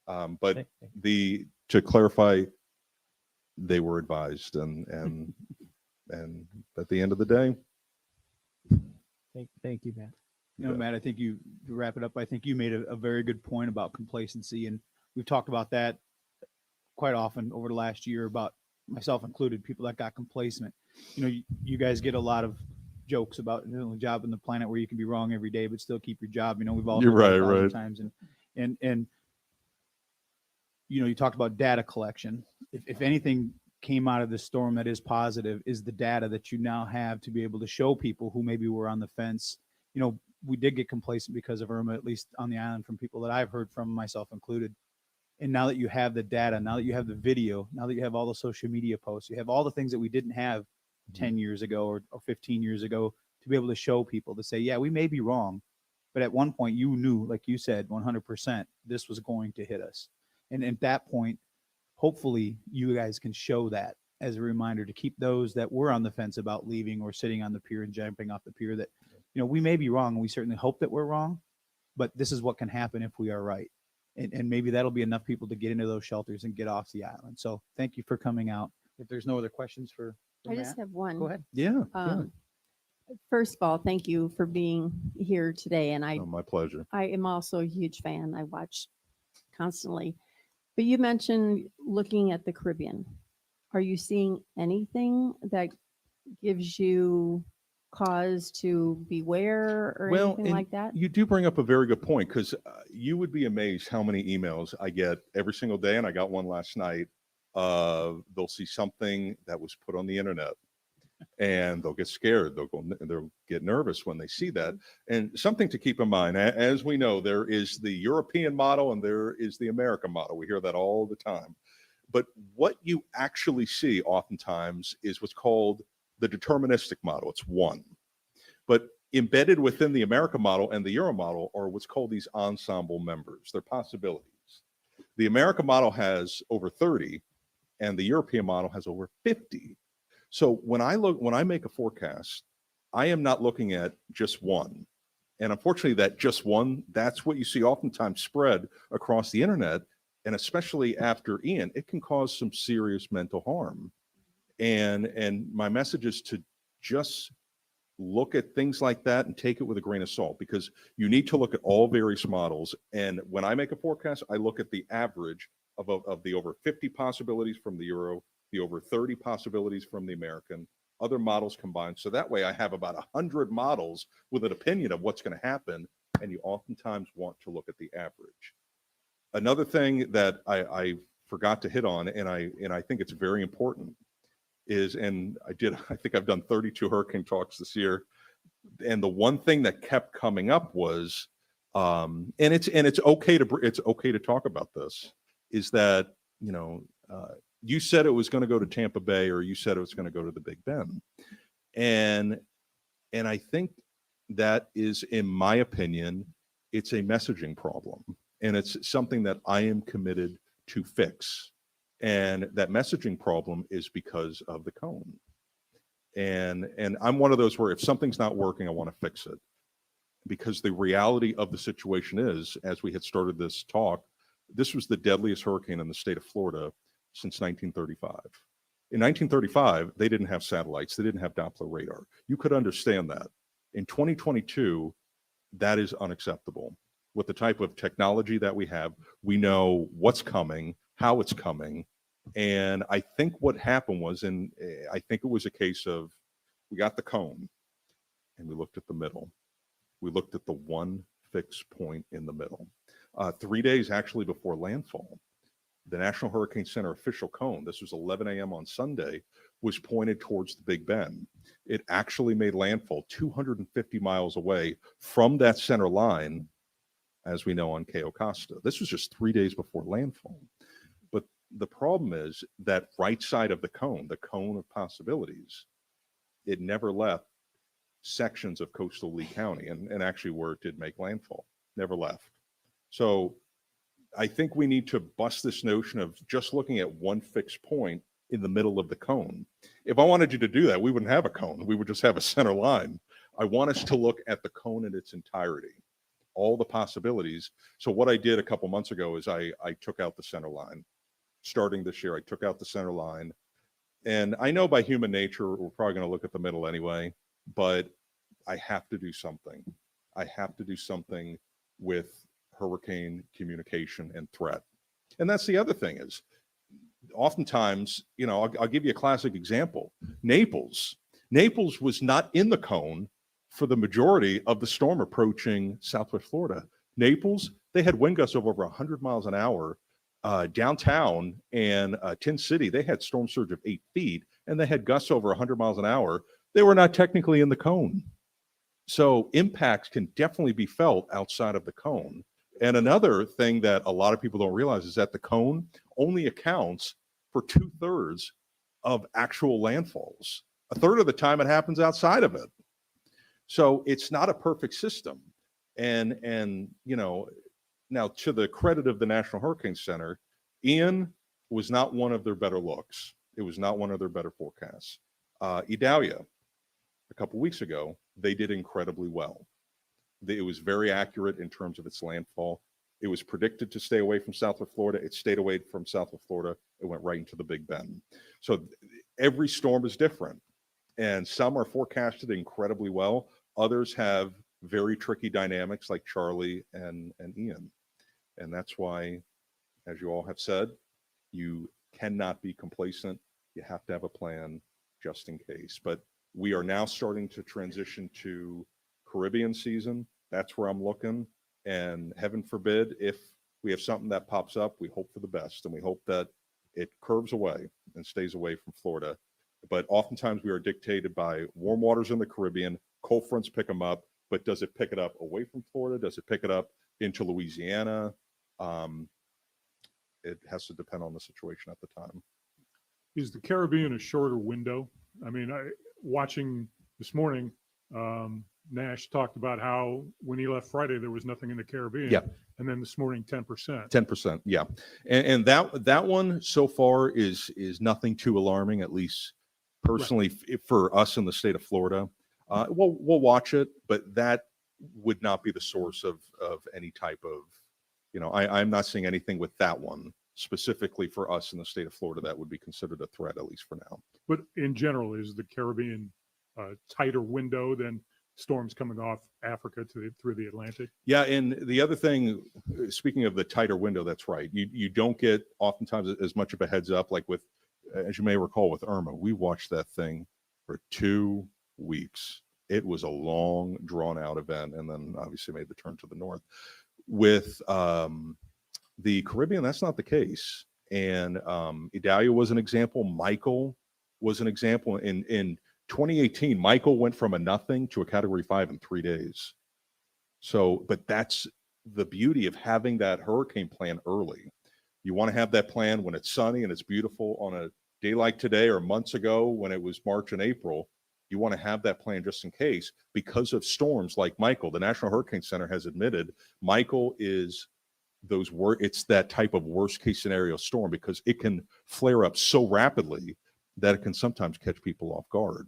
But to clarify, they were advised, and at the end of the day. Thank you, Matt. Matt, I think to wrap it up, I think you made a very good point about complacency, and we've talked about that quite often over the last year, about myself included, people that got complacent. You guys get a lot of jokes about the only job on the planet where you can be wrong every day but still keep your job. We've all You're heard that right, 1,000 times, and you talked about data collection. If anything came out of this storm that is positive, is the data that you now have to be able to show people who maybe were on the fence. We did get complacent because of Irma, at least on the island, from people that I've heard from, myself included. And now that you have the data, now that you have the video, now that you have all the social media posts, you have all the things that we didn't have 10 years ago or 15 years ago, to be able to show people to say, yeah, we may be wrong, but at one point you knew, like you said, 100% this was going to hit us. And at that point, hopefully you guys can show that as a reminder to keep those that were on the fence about leaving or sitting on the pier and jumping off the pier that, we may be wrong. And we certainly hope that we're wrong, but this is what can happen if we are right. And maybe that'll be enough people to get into those shelters and get off the island. So thank you for coming out. If there's no other questions for I just Matt, have one. go ahead. Yeah. First of all, thank you for being here today. And Oh, my pleasure. I am also a huge fan. I watch constantly. But you mentioned looking at the Caribbean. Are you seeing anything that gives you cause to beware or anything and like that? you do bring up a very good point, because you would be amazed how many emails I get every single day, and I got one last night. They'll see something that was put on the internet, and they'll get scared. They'll get nervous when they see that. And something to keep in mind, as we know, there is the European model and there is the American model. We hear that all the time. But what you actually see oftentimes is what's called the deterministic model. It's one. But embedded within the American model and the Euro model are what's called these ensemble members. They're possibilities. The American model has over 30, and the European model has over 50. So when I make a forecast, I am not looking at just one. And unfortunately, that just one, that's what you see oftentimes spread across the internet. And especially after Ian, it can cause some serious mental harm. And my message is to just look at things like that and take it with a grain of salt, because you need to look at all various models. And when I make a forecast, I look at the average of the over 50 possibilities from the Euro, the over 30 possibilities from the American, other models combined. So that way I have about 100 models with an opinion of what's going to happen. And you oftentimes want to look at the average. Another thing that I forgot to hit on, and I think it's very important, is, and I think I've done 32 hurricane talks this year. And the one thing that kept coming up was, and it's okay to talk about this, is that, you said it was going to go to Tampa Bay, or you said it was going to go to the Big Bend. And I think that is, in my opinion, it's a messaging problem. And it's something that I am committed to fix. And that messaging problem is because of the cone. And I'm one of those where if something's not working, I want to fix it. Because the reality of the situation is, as we had started this talk, this was the deadliest hurricane in the state of Florida since 1935. In 1935, they didn't have satellites. They didn't have Doppler radar. You could understand that. In 2022, that is unacceptable. With the type of technology that we have, we know what's coming, how it's coming. And I think what happened was, and I think it was a case of, we got the cone and we looked at the middle. We looked at the one fixed point in the middle. 3 days actually before landfall, the National Hurricane Center official cone, this was 11 a.m. on Sunday, was pointed towards the Big Bend. It actually made landfall 250 miles away from that center line, as we know, on Cayo Costa. This was just 3 days before landfall. But the problem is that right side of the cone of possibilities, it never left sections of coastal Lee County, and actually where it did make landfall, never left. So I think we need to bust this notion of just looking at one fixed point in the middle of the cone. If I wanted you to do that, we wouldn't have a cone. We would just have a center line. I want us to look at the cone in its entirety, all the possibilities. So what I did a couple months ago is I took out the center line. Starting this year, I took out the center line. And I know by human nature, we're probably going to look at the middle anyway, but I have to do something. I have to do something with hurricane communication and threat. And that's the other thing is, oftentimes, I'll give you a classic example. Naples was not in the cone for the majority of the storm approaching Southwest Florida. Naples, they had wind gusts of over 100 miles an hour. Downtown and Tin City, they had storm surge of 8 feet, and they had gusts over 100 miles an hour. They were not technically in the cone. So impacts can definitely be felt outside of the cone. And another thing that a lot of people don't realize is that the cone only accounts for 2/3 of actual landfalls. A third of the time it happens outside of it. So it's not a perfect system. And you know, now to the credit of the National Hurricane Center, Ian was not one of their better looks. It was not one of their better forecasts. Idalia, a couple weeks ago, they did incredibly well. It was very accurate in terms of its landfall. It was predicted to stay away from south of Florida. It stayed away from south of Florida. It went right into the Big Bend. So every storm is different. And some are forecasted incredibly well. Others have very tricky dynamics like Charlie and Ian. And that's why, as you all have said, you cannot be complacent. You have to have a plan just in case. But we are now starting to transition to Caribbean season. That's where I'm looking. And heaven forbid, if we have something that pops up, we hope for the best. And we hope that it curves away and stays away from Florida. But oftentimes we are dictated by warm waters in the Caribbean. Cold fronts pick them up. But does it pick it up away from Florida? Does it pick it up into Louisiana? It has to depend on the situation at the time. Is the Caribbean a shorter window? I mean, watching this morning, Nash talked about how when he left Friday, there was nothing in the Caribbean. Yeah. And then this morning, 10%. 10%, yeah. And that one so far is nothing too alarming, at least personally for us in the state of Florida. We'll watch it, but that would not be the source of any type of, you know, I'm not seeing anything with that one specifically for us in the state of Florida that would be considered a threat, at least for now. But in general, is the Caribbean a tighter window than storms coming off Africa through the Atlantic? Yeah, and the other thing, speaking of the tighter window, that's right. You don't get oftentimes as much of a heads up, like with, as you may recall with Irma, we watched that thing for 2 weeks. It was a long, drawn out event, and then obviously made the turn to the north. With the Caribbean, that's not the case. And Idalia was an example. Michael was an example. In 2018, Michael went from a nothing to a category 5 in 3 days. So, but that's the beauty of having that hurricane plan early. You want to have that plan when it's sunny and it's beautiful on a day like today or months ago when it was March and April. You want to have that plan just in case because of storms like Michael. The National Hurricane Center has admitted Michael is it's that type of worst case scenario storm because it can flare up so rapidly that it can sometimes catch people off guard.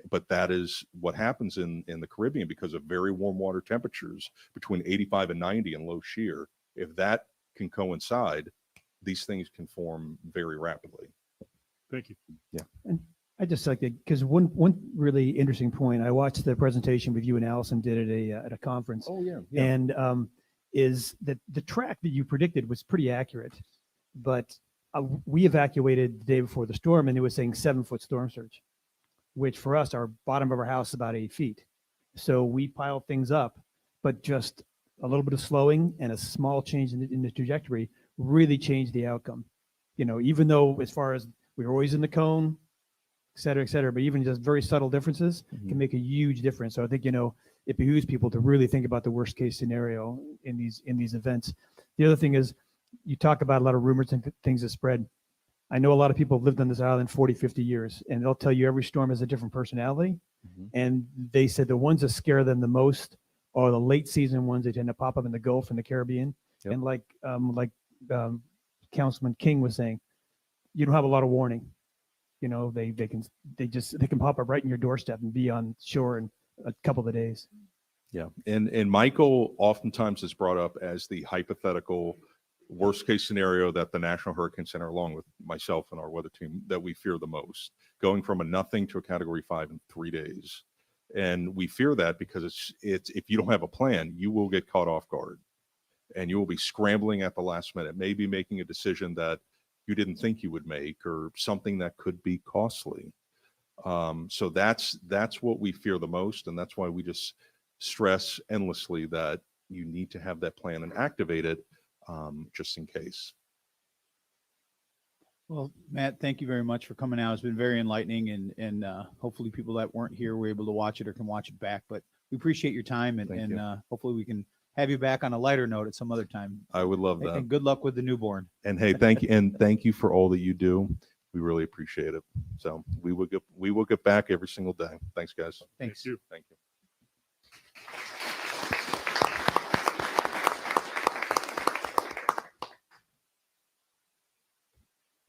But that is what happens in the Caribbean because of very warm water temperatures between 85 and 90 and low shear. If that can coincide, these things can form very rapidly. Thank you. Yeah. And I just like it because one really interesting point. I watched the presentation with you and Allison did at a conference. Oh yeah. And is that the track that you predicted was pretty accurate, but we evacuated the day before the storm and it was saying 7-foot storm surge, which for us, our bottom of our house is about 8 feet. So we piled things up, but just a little bit of slowing and a small change in the trajectory really changed the outcome. You know, even though as far as we were always in the cone, et cetera, but even just very subtle differences can make a huge difference. So I think, you know, it behooves people to really think about the worst case scenario in these events. The other thing is you talk about a lot of rumors and things that spread. I know a lot of people have lived on this island 40, 50 years, and they'll tell you every storm has a different personality. And they said the ones that scare them the most are the late season ones that tend to pop up in the Gulf and the Caribbean. Yep. And like Councilman King was saying, you don't have a lot of warning. You know, they can pop up right in your doorstep and be on shore in a couple of days. Yeah. And Michael oftentimes is brought up as the hypothetical worst case scenario that the National Hurricane Center, along with myself and our weather team, that we fear the most, going from a nothing to a category 5 in 3 days. And we fear that because it's if you don't have a plan, you will get caught off guard and you will be scrambling at the last minute, maybe making a decision that you didn't think you would make or something that could be costly. So that's what we fear the most. And that's why we just stress endlessly that you need to have that plan and activate it just in case. Well, Matt, thank you very much for coming out. It's been very enlightening, and hopefully people that weren't here were able to watch it or can watch it back. But we appreciate your time, and hopefully we can have you back on a lighter note at some other time. I would love that. And good luck with the newborn. And hey, thank you. And thank you for all that you do. We really appreciate it. So we will get back every single day. Thanks, guys. Thanks. you. Thank you.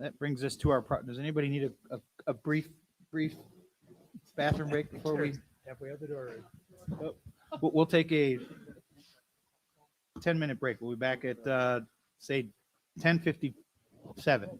That brings us to our, does anybody need a brief bathroom break before we? Halfway out the door. We'll take a 10-minute break. We'll be back at, say, 10:57.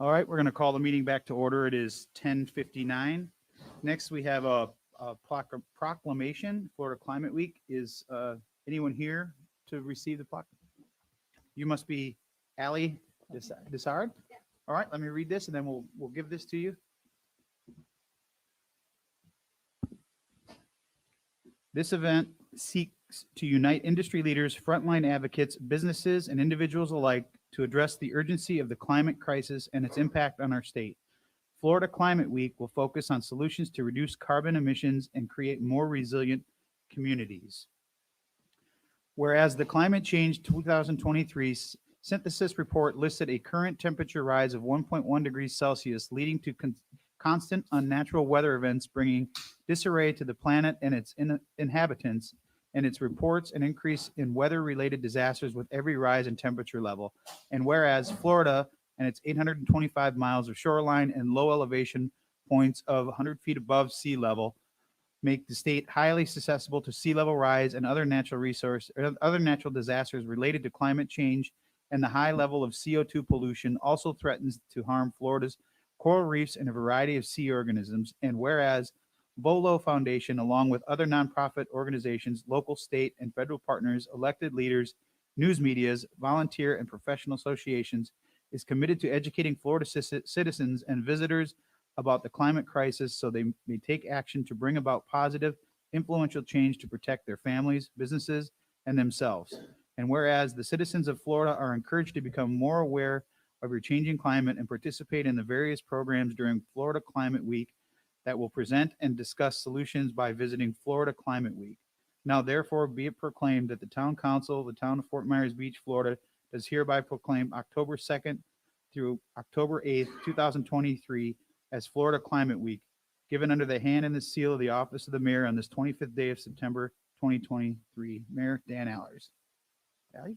All right, we're going to call the meeting back to order. It is 10:59. Next, we have a proclamation, Florida Climate Week. Is anyone here to receive the plaque? You must be Allie Desard. All right, let me read this and then we'll give this to you. This event seeks to unite industry leaders, frontline advocates, businesses, and individuals alike to address the urgency of the climate crisis and its impact on our state. Florida Climate Week will focus on solutions to reduce carbon emissions and create more resilient communities. Whereas the Climate Change 2023 Synthesis Report listed a current temperature rise of 1.1 degrees Celsius, leading to constant unnatural weather events, bringing disarray to the planet and its inhabitants, and its reports an increase in weather-related disasters with every rise in temperature level. And whereas Florida and its 825 miles of shoreline and low elevation points of 100 feet above sea level make the state highly susceptible to sea level rise and other natural disasters related to climate change, and the high level of CO2 pollution also threatens to harm Florida's coral reefs and a variety of sea organisms. And whereas Volo Foundation, along with other nonprofit organizations, local, state, and federal partners, elected leaders, news medias, volunteer, and professional associations, is committed to educating Florida citizens and visitors about the climate crisis so they may take action to bring about positive, influential change to protect their families, businesses, and themselves. And whereas the citizens of Florida are encouraged to become more aware of your changing climate and participate in the various programs during Florida Climate Week that will present and discuss solutions by visiting Florida Climate Week. Now therefore be it proclaimed that the Town Council of the Town of Fort Myers Beach, Florida, does hereby proclaim October 2nd through October 8th, 2023 as Florida Climate Week, given under the hand and the seal of the Office of the Mayor on this 25th day of September 2023. Mayor Dan Allers. Allie?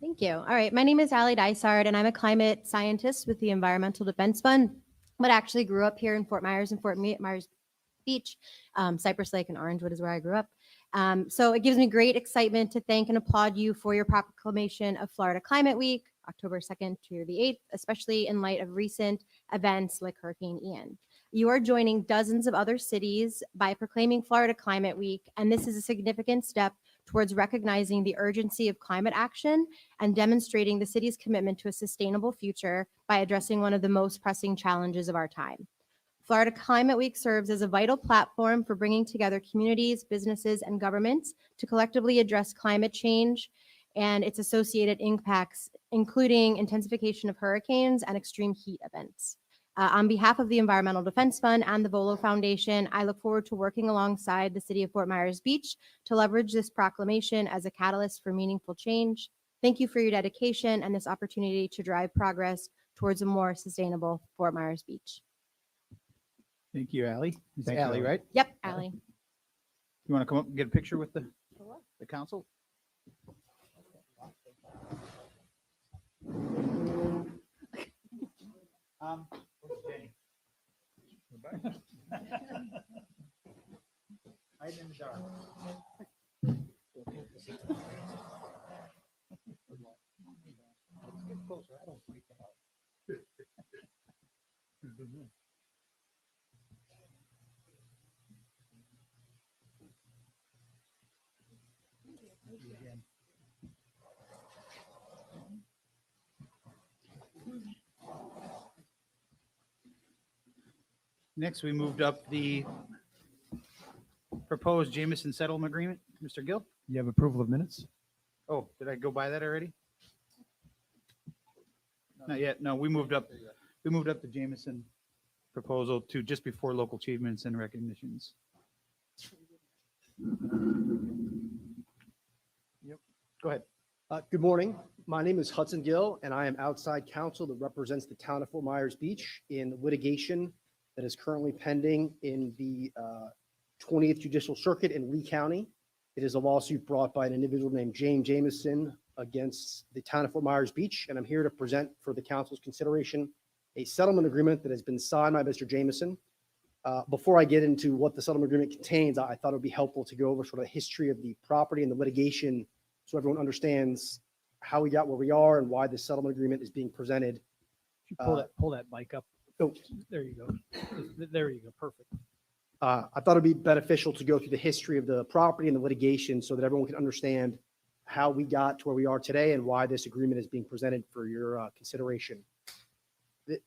Thank you. All right. My name is Allie Dysard, and I'm a climate scientist with the Environmental Defense Fund, but actually grew up here in Fort Myers and Fort Myers Beach. Cypress Lake and Orangewood is where I grew up. So it gives me great excitement to thank and applaud you for your proclamation of Florida Climate Week, October 2nd to the 8th, especially in light of recent events like Hurricane Ian. You are joining dozens of other cities by proclaiming Florida Climate Week, and this is a significant step towards recognizing the urgency of climate action and demonstrating the city's commitment to a sustainable future by addressing one of the most pressing challenges of our time. Florida Climate Week serves as a vital platform for bringing together communities, businesses, and governments to collectively address climate change and its associated impacts, including intensification of hurricanes and extreme heat events. On behalf of the Environmental Defense Fund and the Volo Foundation, I look forward to working alongside the City of Fort Myers Beach to leverage this proclamation as a catalyst for meaningful change. Thank you for your dedication and this opportunity to drive progress towards a more sustainable Fort Myers Beach. Thank you, Allie. It's Thank you, Allie, Allie. right? Yep, Allie. You want to come up and get a picture with the council? Jenny. Hide in the dark. Get closer. I don't freak out. Next, we moved up the proposed Jameson settlement agreement. Mr. Gill? You have approval of minutes? Oh, did I go by that already? Not yet. No, we moved up the Jameson proposal to just before local achievements and recognitions. Yep. Go ahead. Good morning. My name is Hudson Gill, and I am outside counsel that represents the town of Fort Myers Beach in litigation that is currently pending in the 20th Judicial Circuit in Lee County. It is a lawsuit brought by an individual named James Jameson against the town of Fort Myers Beach, and I'm here to present for the council's consideration a settlement agreement that has been signed by Mr. Jameson. Before I get into what the settlement agreement contains, I thought it would be helpful to go over sort of the history of the property and the litigation so everyone understands how we got where we are and why the settlement agreement is being presented. You pull that mic up. Oh. There you go. There you go. Perfect. I thought it'd be beneficial to go through the history of the property and the litigation so that everyone can understand how we got to where we are today and why this agreement is being presented for your consideration.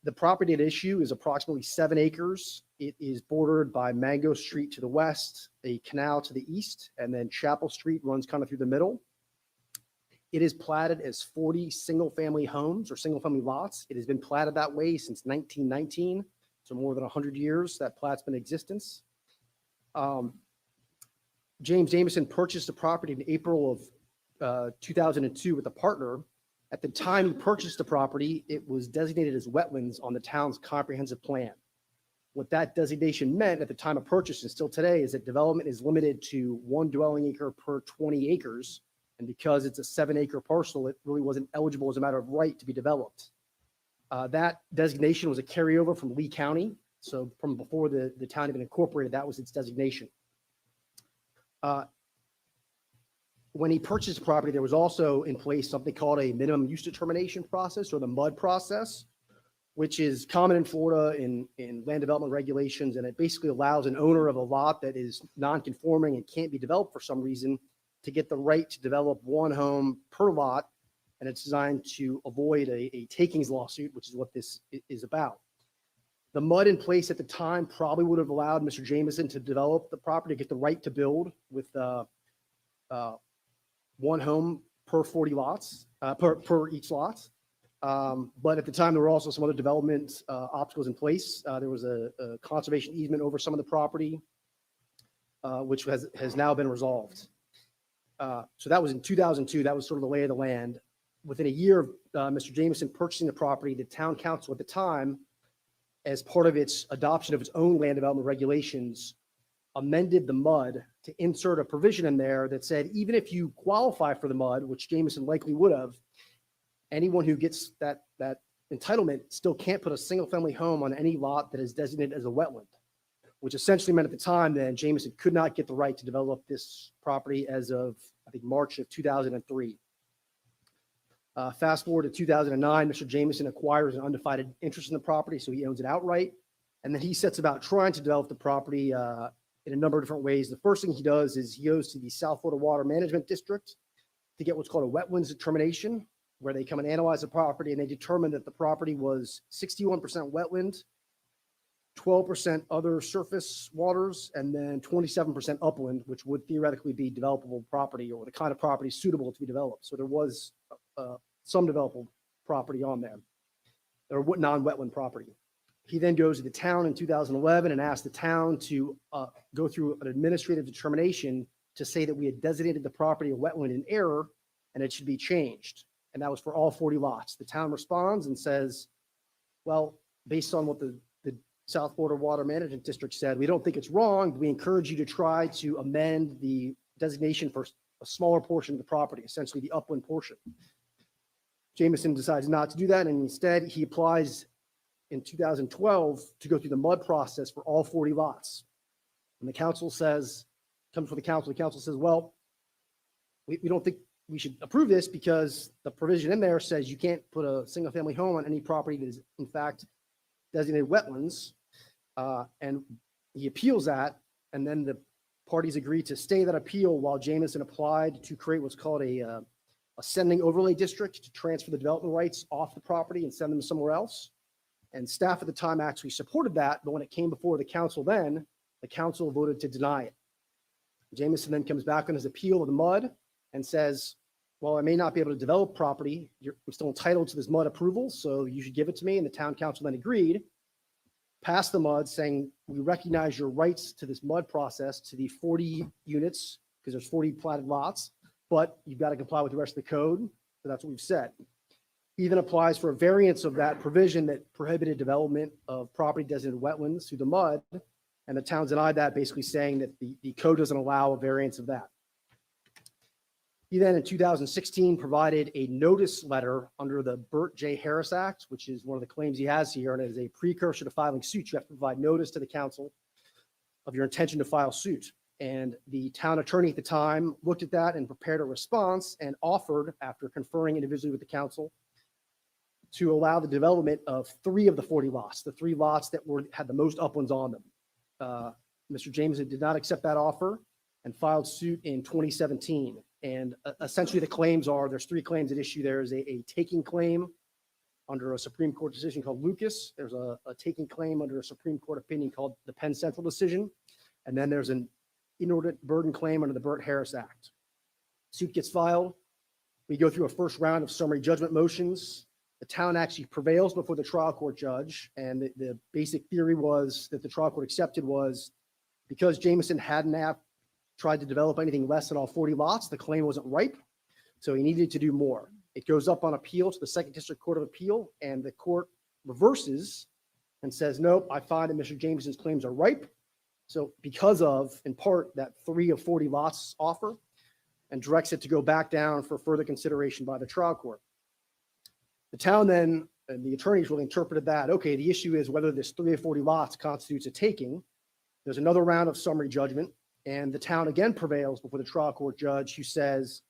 The property at issue is approximately 7 acres. It is bordered by Mango Street to the west, a canal to the east, and then Chapel Street runs kind of through the middle. It is platted as 40 single-family homes or single-family lots. It has been platted that way since 1919, so more than 100 years that plat's been in existence. James Jameson purchased the property in April of 2002 with a partner. At the time he purchased the property, it was designated as wetlands on the town's comprehensive plan. What that designation meant at the time of purchase and still today is that development is limited to 1 dwelling acre per 20 acres. And because it's a 7-acre parcel, it really wasn't eligible as a matter of right to be developed. That designation was a carryover from Lee County. So from before the town even incorporated, that was its designation. When he purchased the property, there was also in place something called a minimum use determination process, or the MUD process, which is common in Florida in land development regulations. And it basically allows an owner of a lot that is non-conforming and can't be developed for some reason to get the right to develop 1 home per lot. And it's designed to avoid a takings lawsuit, which is what this is about. The MUD in place at the time probably would have allowed Mr. Jameson to develop the property, get the right to build with 1 home per 40 lots, per each lot. But at the time, there were also some other development obstacles in place. There was a conservation easement over some of the property, which has now been resolved. So that was in 2002. That was sort of the lay of the land. Within a year of Mr. Jameson purchasing the property, the town council at the time, as part of its adoption of its own land development regulations, amended the MUD to insert a provision in there that said, even if you qualify for the MUD, which Jameson likely would have, anyone who gets that entitlement still can't put a single family home on any lot that is designated as a wetland, which essentially meant at the time then Jameson could not get the right to develop this property as of, I think, March of 2003. Fast forward to 2009, Mr. Jameson acquires an undivided interest in the property, so he owns it outright. And then he sets about trying to develop the property in a number of different ways. The first thing he does is he goes to the South Florida Water Management District to get what's called a wetlands determination, where they come and analyze the property and they determine that the property was 61% wetland, 12% other surface waters, and then 27% upland, which would theoretically be developable property or the kind of property suitable to be developed. So there was some developable property on there, or non-wetland property. He then goes to the town in 2011 and asks the town to go through an administrative determination to say that we had designated the property a wetland in error and it should be changed. And that was for all 40 lots. The town responds and says, well, based on what the South Florida Water Management District said, we don't think it's wrong. We encourage you to try to amend the designation for a smaller portion of the property, essentially the upland portion. Jameson decides not to do that, and instead he applies in 2012 to go through the MUD process for all 40 lots. And the council says, comes from the council says, well, we don't think we should approve this because the provision in there says you can't put a single family home on any property that is in fact designated wetlands. And he appeals that, and then the parties agree to stay that appeal while Jameson applied to create what's called a sending overlay district to transfer the development rights off the property and send them somewhere else. And staff at the time actually supported that, but when it came before the council then, the council voted to deny it. Jameson then comes back on his appeal of the MUD and says, well, I may not be able to develop property. I'm still entitled to this MUD approval, so you should give it to me. And the town council then agreed, passed the MUD saying, we recognize your rights to this MUD process to the 40 units, because there's 40 platted lots, but you've got to comply with the rest of the code. So that's what we've said. He then applies for a variance of that provision that prohibited development of property designated wetlands through the MUD. And the town denied that, basically saying that the code doesn't allow a variance of that. He then in 2016 provided a notice letter under the Burt J. Harris Act, which is one of the claims he has here. And as a precursor to filing suit, you have to provide notice to the council of your intention to file suit. And the town attorney at the time looked at that and prepared a response and offered, after conferring individually with the council, to allow the development of 3 of the 40 lots, the 3 lots that had the most uplands on them. Mr. Jameson did not accept that offer and filed suit in 2017. And essentially the claims are, there's 3 claims at issue. There is a taking claim under a Supreme Court decision called Lucas. There's a taking claim under a Supreme Court opinion called the Penn Central decision. And then there's an inordinate burden claim under the Burt-Harris Act. Suit gets filed. We go through a first round of summary judgment motions. The town actually prevails before the trial court judge. And the basic theory was that the trial court accepted was because Jameson hadn't tried to develop anything less than all 40 lots, the claim wasn't ripe. So he needed to do more. It goes up on appeal to the Second District Court of Appeal, and the court reverses and says, nope, I find that Mr. Jameson's claims are ripe. So because of, in part, that 3 of 40 lots offer, and directs it to go back down for further consideration by the trial court. The town then, and the attorneys really interpreted that, okay, the issue is whether this 3 of 40 lots constitutes a taking. There's another round of summary judgment, and the town again prevails before the trial court judge, who says,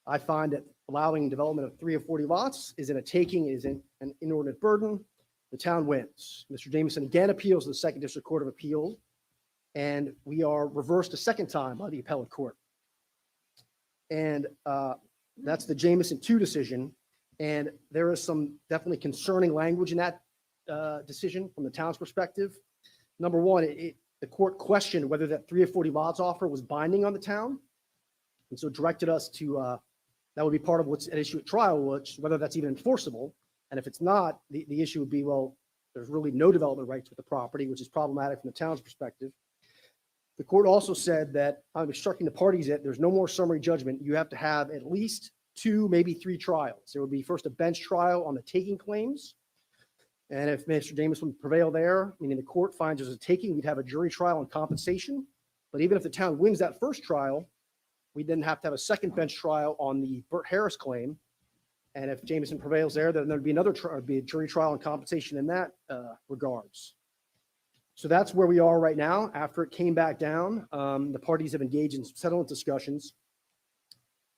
I find that allowing development of 3 of 40 lots isn't a taking, isn't an inordinate burden. The town wins. Mr. Jameson again appeals to the Second District Court of Appeal, and we are reversed a second time by the appellate court. And that's the Jameson 2 decision. And there is some definitely concerning language in that decision from the town's perspective. Number one, the court questioned whether that 3 of 40 lots offer was binding on the town. And so directed us to, that would be part of what's at issue at trial, which whether that's even enforceable. And if it's not, the issue would be, well, there's really no development rights with the property, which is problematic from the town's perspective. The court also said that I'm instructing the parties that there's no more summary judgment. You have to have at least 2, maybe 3 trials. There would be first a bench trial on the taking claims. And if Mr. Jameson would prevail there, meaning the court finds there's a taking, we'd have a jury trial on compensation. But even if the town wins that first trial, we then have to have a second bench trial on the Burt-Harris claim. And if Jameson prevails there, then there'd be another be a jury trial on compensation in that regards. So that's where we are right now. After it came back down, the parties have engaged in settlement discussions.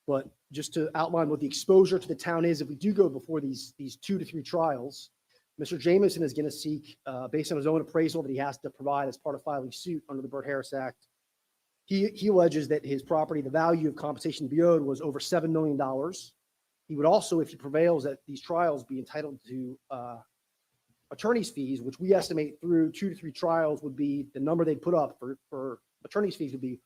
But just to outline what the exposure to the town is, if we do go before these 2 to 3 trials, Mr. Jameson is going to seek, based on his own appraisal that he has to provide as part of filing suit under the Burt-Harris Act, he alleges that his property, the value of compensation to be owed was over $7 million. He would also, if he prevails at these trials, be entitled to attorney's fees, which we estimate through 2 to 3 trials would be the number they'd put up for attorney's fees would be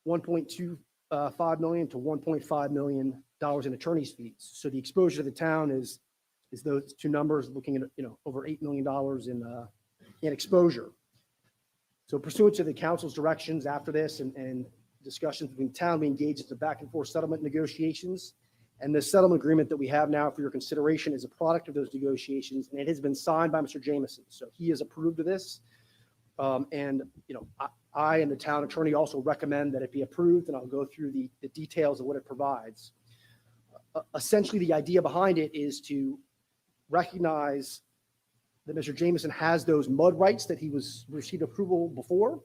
$1.25 million to $1.5 million in attorney's fees. So the exposure to the town is those 2 numbers, looking at over $8 million in exposure. So pursuant to the council's directions after this and discussions between the town, we engaged in the back and forth settlement negotiations. And the settlement agreement that we have now for your consideration is a product of those negotiations, and it has been signed by Mr. Jameson. So he has approved of this. And I and the town attorney also recommend that it be approved, and I'll go through the details of what it provides. Essentially, the idea behind it is to recognize that Mr. Jameson has those MUD rights that he received approval before,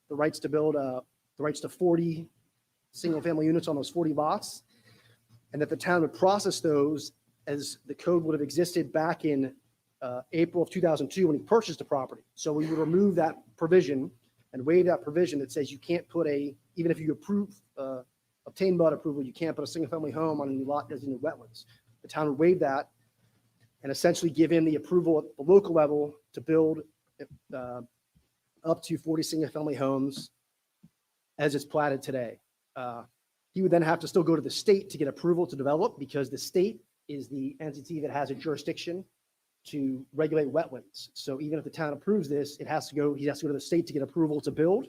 the rights to build, the rights to 40 single-family units on those 40 lots, and that the town would process those as the code would have existed back in April of 2002 when he purchased the property. So we would remove that provision and waive that provision that says you can't put even if you obtain MUD approval, you can't put a single-family home on any lot designated wetlands. The town would waive that and essentially give him the approval at the local level to build up to 40 single-family homes as it's platted today. He would then have to still go to the state to get approval to develop, because the state is the entity that has a jurisdiction to regulate wetlands. So even if the town approves this, he has to go to the state to get approval to build.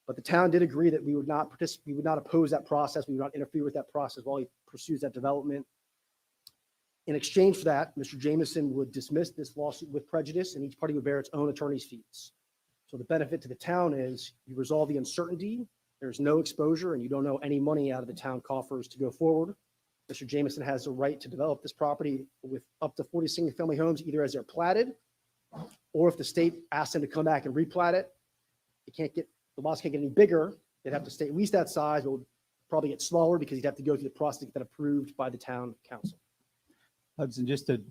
But the town did agree that we would not participate, we would not oppose that process, we would not interfere with that process while he pursues that development. In exchange for that, Mr. Jameson would dismiss this lawsuit with prejudice, and each party would bear its own attorney's fees. So the benefit to the town is you resolve the uncertainty, there's no exposure, and you don't know any money out of the town coffers to go forward. Mr. Jameson has the right to develop this property with up to 40 single-family homes, either as they're platted, or if the state asks him to come back and replat it, the lots can't get any bigger. It'd have to stay at least that size, but would probably get smaller because you'd have to go through the process to get that approved by the town council. Hudson, just to,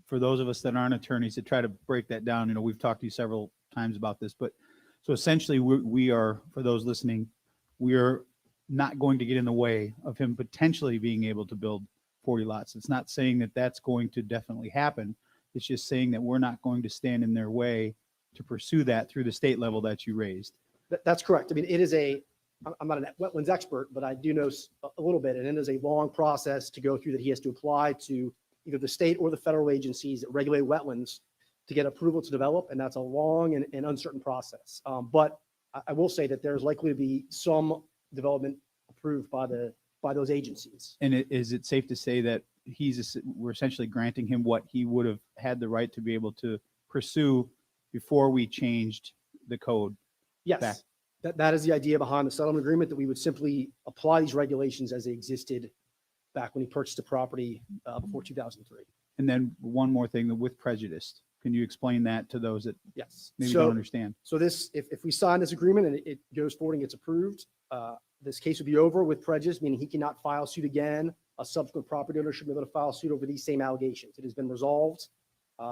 for those of us that aren't attorneys, to try to break that down, you know, we've talked to you several times about this, but so essentially we are, for those listening, we are not going to get in the way of him potentially being able to build 40 lots. It's not saying that that's going to definitely happen. It's just saying that we're not going to stand in their way to pursue that through the state level that you raised. That's correct. I mean, it is I'm not a wetlands expert, but I do know a little bit, and it is a long process to go through that he has to apply to either the state or the federal agencies that regulate wetlands to get approval to develop, and that's a long and uncertain process. But I will say that there's likely to be some development approved by those agencies. And is it safe to say that we're essentially granting him what he would have had the right to be able to pursue before we changed the code? Yes, back? that is the idea behind the settlement agreement, that we would simply apply these regulations as they existed back when he purchased the property before 2003. And then one more thing, with prejudice. Can you explain that to those that Yes. maybe don't understand? So this, if we sign this agreement and it goes forward and gets approved, this case would be over with prejudice, meaning he cannot file suit again. A subsequent property owner should be able to file suit over these same allegations. It has been resolved.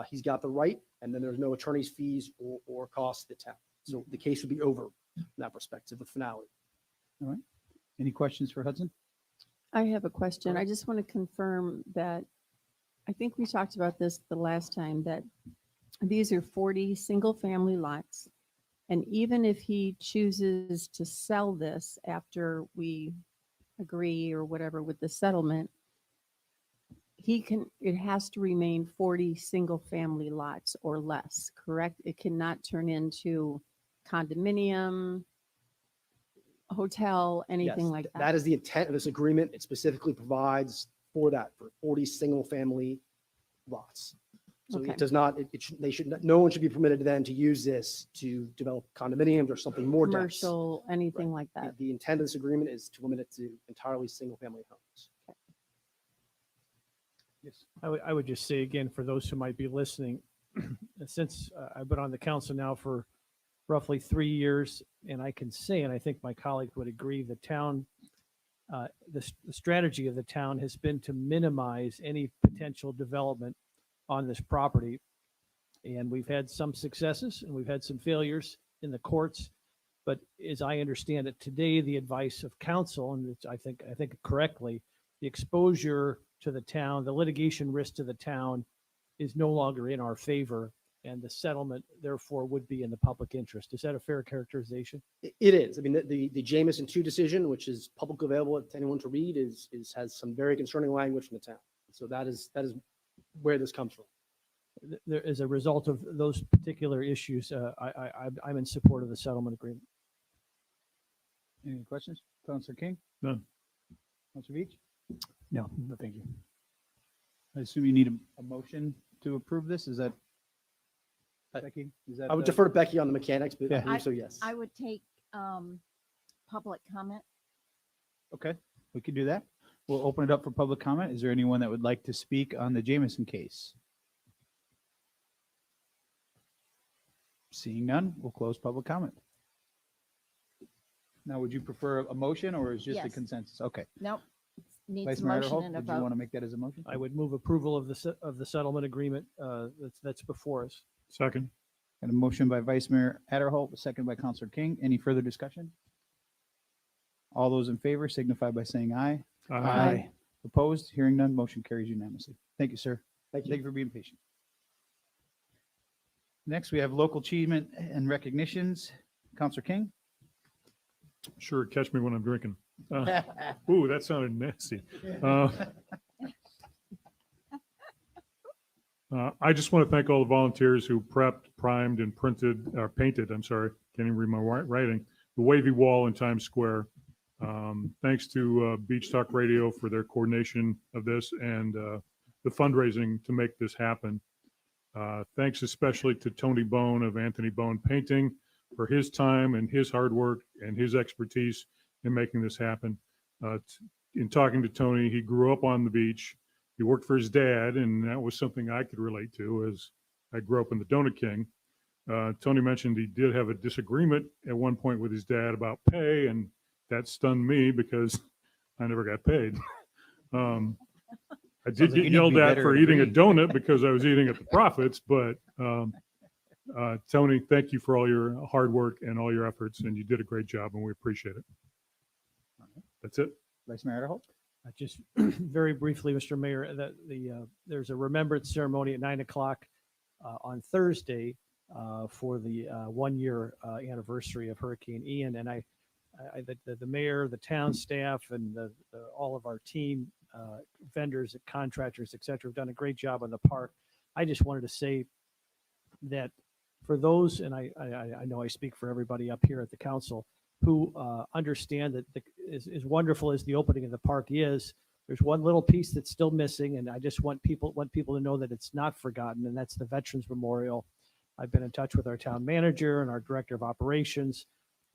He's got the right, and then there's no attorney's fees or costs to the town. So the case would be over from that perspective, the finale. All right. Any questions for Hudson? I have a question. I just want to confirm that, I think we talked about this the last time, that these are 40 single-family lots. And even if he chooses to sell this after we agree or whatever with the settlement, it has to remain 40 single-family lots or less, correct? It cannot turn into condominium, hotel, anything Yes, like that. That is the intent of this agreement. It specifically provides for that, for 40 single-family lots. So Okay. it does not, no one should be permitted then to use this to develop condominiums or something more dense. Commercial, anything like that. The intent of this agreement is to limit it to entirely single-family homes. Yes. I would just say again, for those who might be listening, since I've been on the council now for roughly 3 years, and I can say, and I think my colleague would agree, the town, the strategy of the town has been to minimize any potential development on this property. And we've had some successes and we've had some failures in the courts. But as I understand it today, the advice of counsel, and it's, I think correctly, the exposure to the town, the litigation risk to the town is no longer in our favor, and the settlement therefore would be in the public interest. Is that a fair characterization? It is. I mean, the Jamison 2 decision, which is publicly available to anyone to read, has some very concerning language from the town. So that is where this comes from. There, as a result of those particular issues, I'm in support of the settlement agreement. Any questions? Councilor King? None. Councilor Beach? No, thank you. I assume you need a motion to approve this. Is that Becky? Is that I would defer to Becky on the mechanics, but I Yeah. believe so, yes. I would take public comment. Okay, we can do that. We'll open it up for public comment. Is there anyone that would like to speak on the Jamison case? Seeing none, we'll close public comment. Now, would you prefer a motion or is just a Yes. consensus? Okay. Nope. Needs Vice a Mayor motion Adderholt, and a did you want vote. to make that as a motion? I would move approval of the settlement agreement that's before us. Second. Got a motion by Vice Mayor Adderholt, a second by Councilor King. Any further discussion? All those in favor signify by saying aye. Aye. Opposed? Hearing none, motion carries unanimously. Thank you, sir. Thank you. Thank you for being patient. Next, we have local achievement and recognitions. Councilor King? Sure, catch me when I'm drinking. Ooh, that sounded nasty. I just want to thank all the volunteers who prepped, primed, and painted, I'm sorry, can't even read my writing, the wavy wall in Times Square. Thanks to Beach Talk Radio for their coordination of this and the fundraising to make this happen. Thanks especially to Tony Bone of Anthony Bone Painting for his time and his hard work and his expertise in making this happen. In talking to Tony, he grew up on the beach. He worked for his dad, and that was something I could relate to as I grew up in the Donut King. Tony mentioned he did have a disagreement at one point with his dad about pay, and that stunned me because I never got paid. I Sounds did like you get need to yelled be at better for at eating a agreeing. donut because I was eating at the profits, but Tony, thank you for all your hard work and all your efforts, and you did a great job, and we appreciate it. That's it. Vice Mayor Adderholt? Just very briefly, Mr. Mayor, there's a remembrance ceremony at 9 o'clock on Thursday for the 1 year anniversary of Hurricane Ian. And the mayor, the town staff, and all of our team, vendors, contractors, et cetera, have done a great job on the park. I just wanted to say that for those, and I know I speak for everybody up here at the council, who understand that as wonderful as the opening of the park is, there's one little piece that's still missing, and I just want people to know that it's not forgotten, and that's the Veterans Memorial. I've been in touch with our town manager and our director of operations,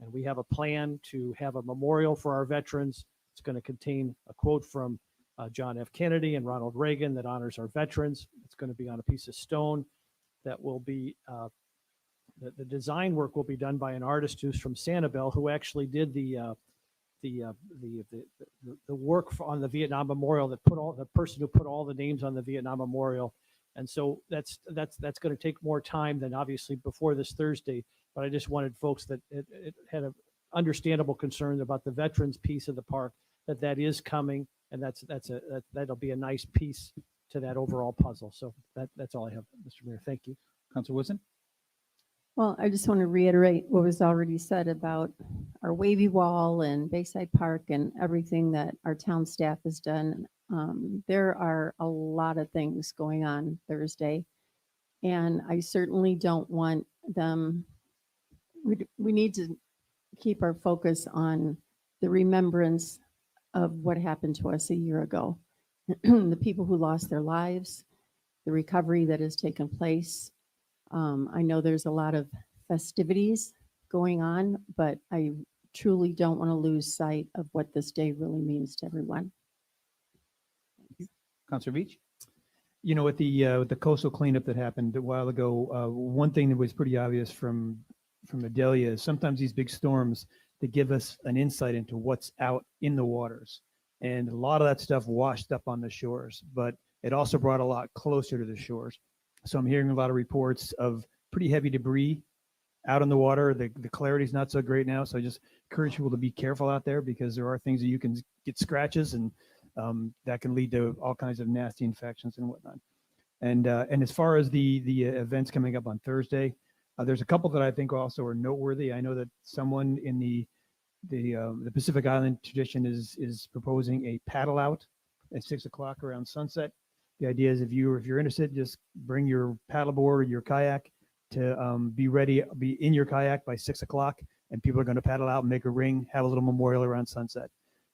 and we have a plan to have a memorial for our veterans. It's going to contain a quote from John F. Kennedy and Ronald Reagan that honors our veterans. It's going to be on a piece of stone that will be the design work will be done by an artist who's from Sanibel, who actually did the work on the Vietnam Memorial, the person who put all the names on the Vietnam Memorial. And so that's going to take more time than obviously before this Thursday. But I just wanted folks that it had an understandable concern about the veterans piece of the park, that is coming, and that'll be a nice piece to that overall puzzle. So that's all I have, Mr. Mayor. Thank you. Councilor Wilson? Well, I just want to reiterate what was already said about our wavy wall and Bayside Park and everything that our town staff has done. There are a lot of things going on Thursday, and I certainly don't want them. We need to keep our focus on the remembrance of what happened to us a year ago, the people who lost their lives, the recovery that has taken place. I know there's a lot of festivities going on, but I truly don't want to lose sight of what this day really means to everyone. Councilor Beach? You know, with the coastal cleanup that happened a while ago, one thing that was pretty obvious from Adelia is sometimes these big storms, they give us an insight into what's out in the waters. And a lot of that stuff washed up on the shores, but it also brought a lot closer to the shores. So I'm hearing a lot of reports of pretty heavy debris out in the water. The clarity is not so great now. So I just encourage people to be careful out there, because there are things that you can get scratches, and that can lead to all kinds of nasty infections and whatnot. And as far as the events coming up on Thursday, there's a couple that I think also are noteworthy. I know that someone in the Pacific Island tradition is proposing a paddle out at 6 o'clock around sunset. The idea is if you're interested, just bring your paddleboard or your kayak to be in your kayak by 6 o'clock, and people are going to paddle out and make a ring, have a little memorial around sunset.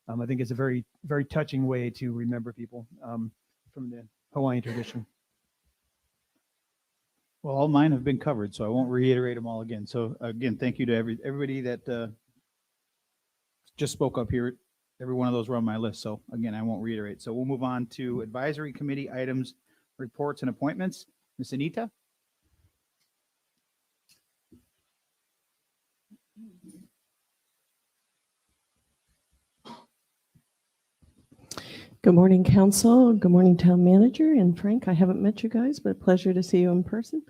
I think it's a very, very touching way to remember people from the Hawaiian tradition. Well, all mine have been covered, so I won't reiterate them all again. So again, thank you to everybody that just spoke up here. Every one of those were on my list. So again, I won't reiterate. So we'll move on to advisory committee items, reports, and appointments. Ms. Anita? Good morning, council. Good morning, town manager. And Frank, I haven't met you guys, but pleasure to see you in person.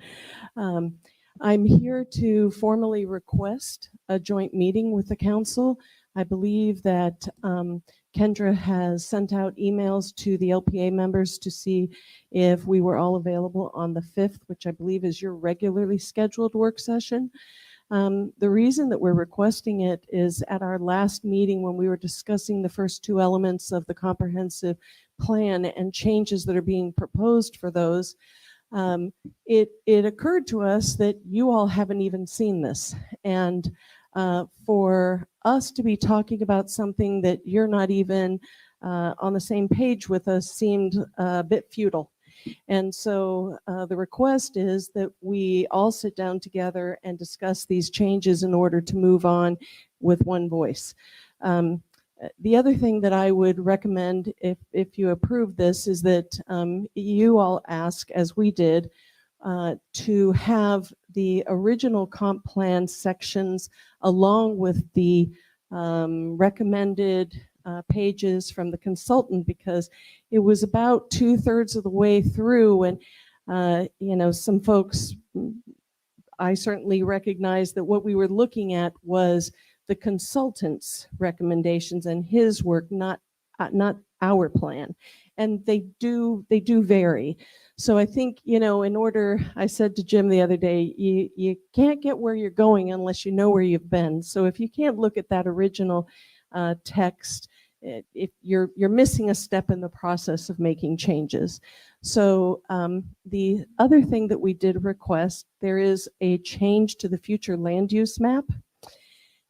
I'm here to formally request a joint meeting with the council. I believe that Kendra has sent out emails to the LPA members to see if we were all available on the 5th, which I believe is your regularly scheduled work session. The reason that we're requesting it is at our last meeting when we were discussing the first two elements of the comprehensive plan and changes that are being proposed for those, it occurred to us that you all haven't even seen this. And for us to be talking about something that you're not even on the same page with us seemed a bit futile. And so the request is that we all sit down together and discuss these changes in order to move on with one voice. The other thing that I would recommend if you approve this is that you all ask, as we did, to have the original comp plan sections along with the recommended pages from the consultant, because it was about 2/3 of the way through, and some folks, I certainly recognize that what we were looking at was the consultant's recommendations and his work, not our plan. And they do vary. So I think, in order, I said to Jim the other day, you can't get where you're going unless you know where you've been. So if you can't look at that original text, if you're missing a step in the process of making changes. So the other thing that we did request, there is a change to the future land use map.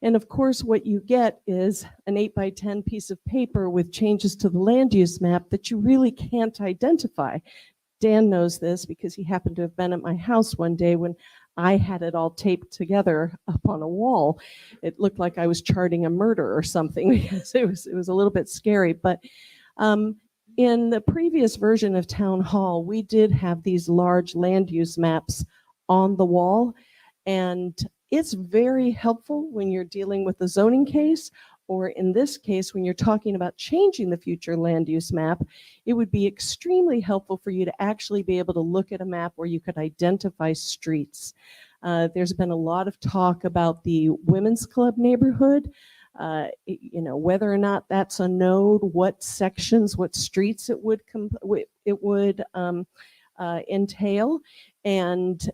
And of course, what you get is an 8x10 piece of paper with changes to the land use map that you really can't identify. Dan knows this because he happened to have been at my house one day when I had it all taped together up on a wall. It looked like I was charting a murder or something because it was a little bit scary. But in the previous version of Town Hall, we did have these large land use maps on the wall, and it's very helpful when you're dealing with a zoning case, or in this case, when you're talking about changing the future land use map. It would be extremely helpful for you to actually be able to look at a map where you could identify streets. There's been a lot of talk about the Women's Club neighborhood, whether or not that's a node, what sections, what streets it would entail, and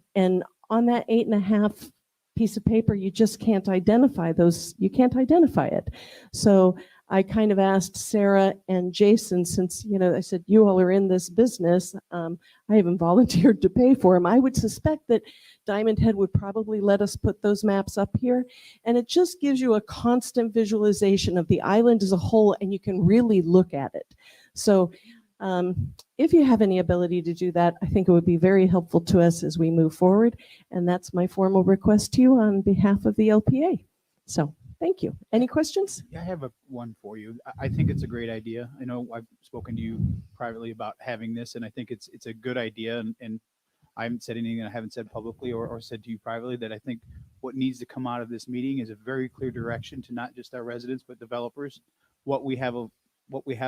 on that 8.5 piece of paper, you just can't identify those. You can't identify it. So I kind of asked Sarah and Jason, since, I said, you all are in this business, I haven't volunteered to pay for them. I would suspect that Diamond Head would probably let us put those maps up here. And it just gives you a constant visualization of the island as a whole, and you can really look at it. So if you have any ability to do that, I think it would be very helpful to us as we move forward. And that's my formal request to you on behalf of the LPA. So thank you. Any questions? Yeah, I have one for you. I think it's a great idea. I know I've spoken to you privately about having this, and I think it's a good idea. And I haven't said anything that I haven't said publicly or said to you privately, that I think what needs to come out of this meeting is a very clear direction to not just our residents, but developers, what we have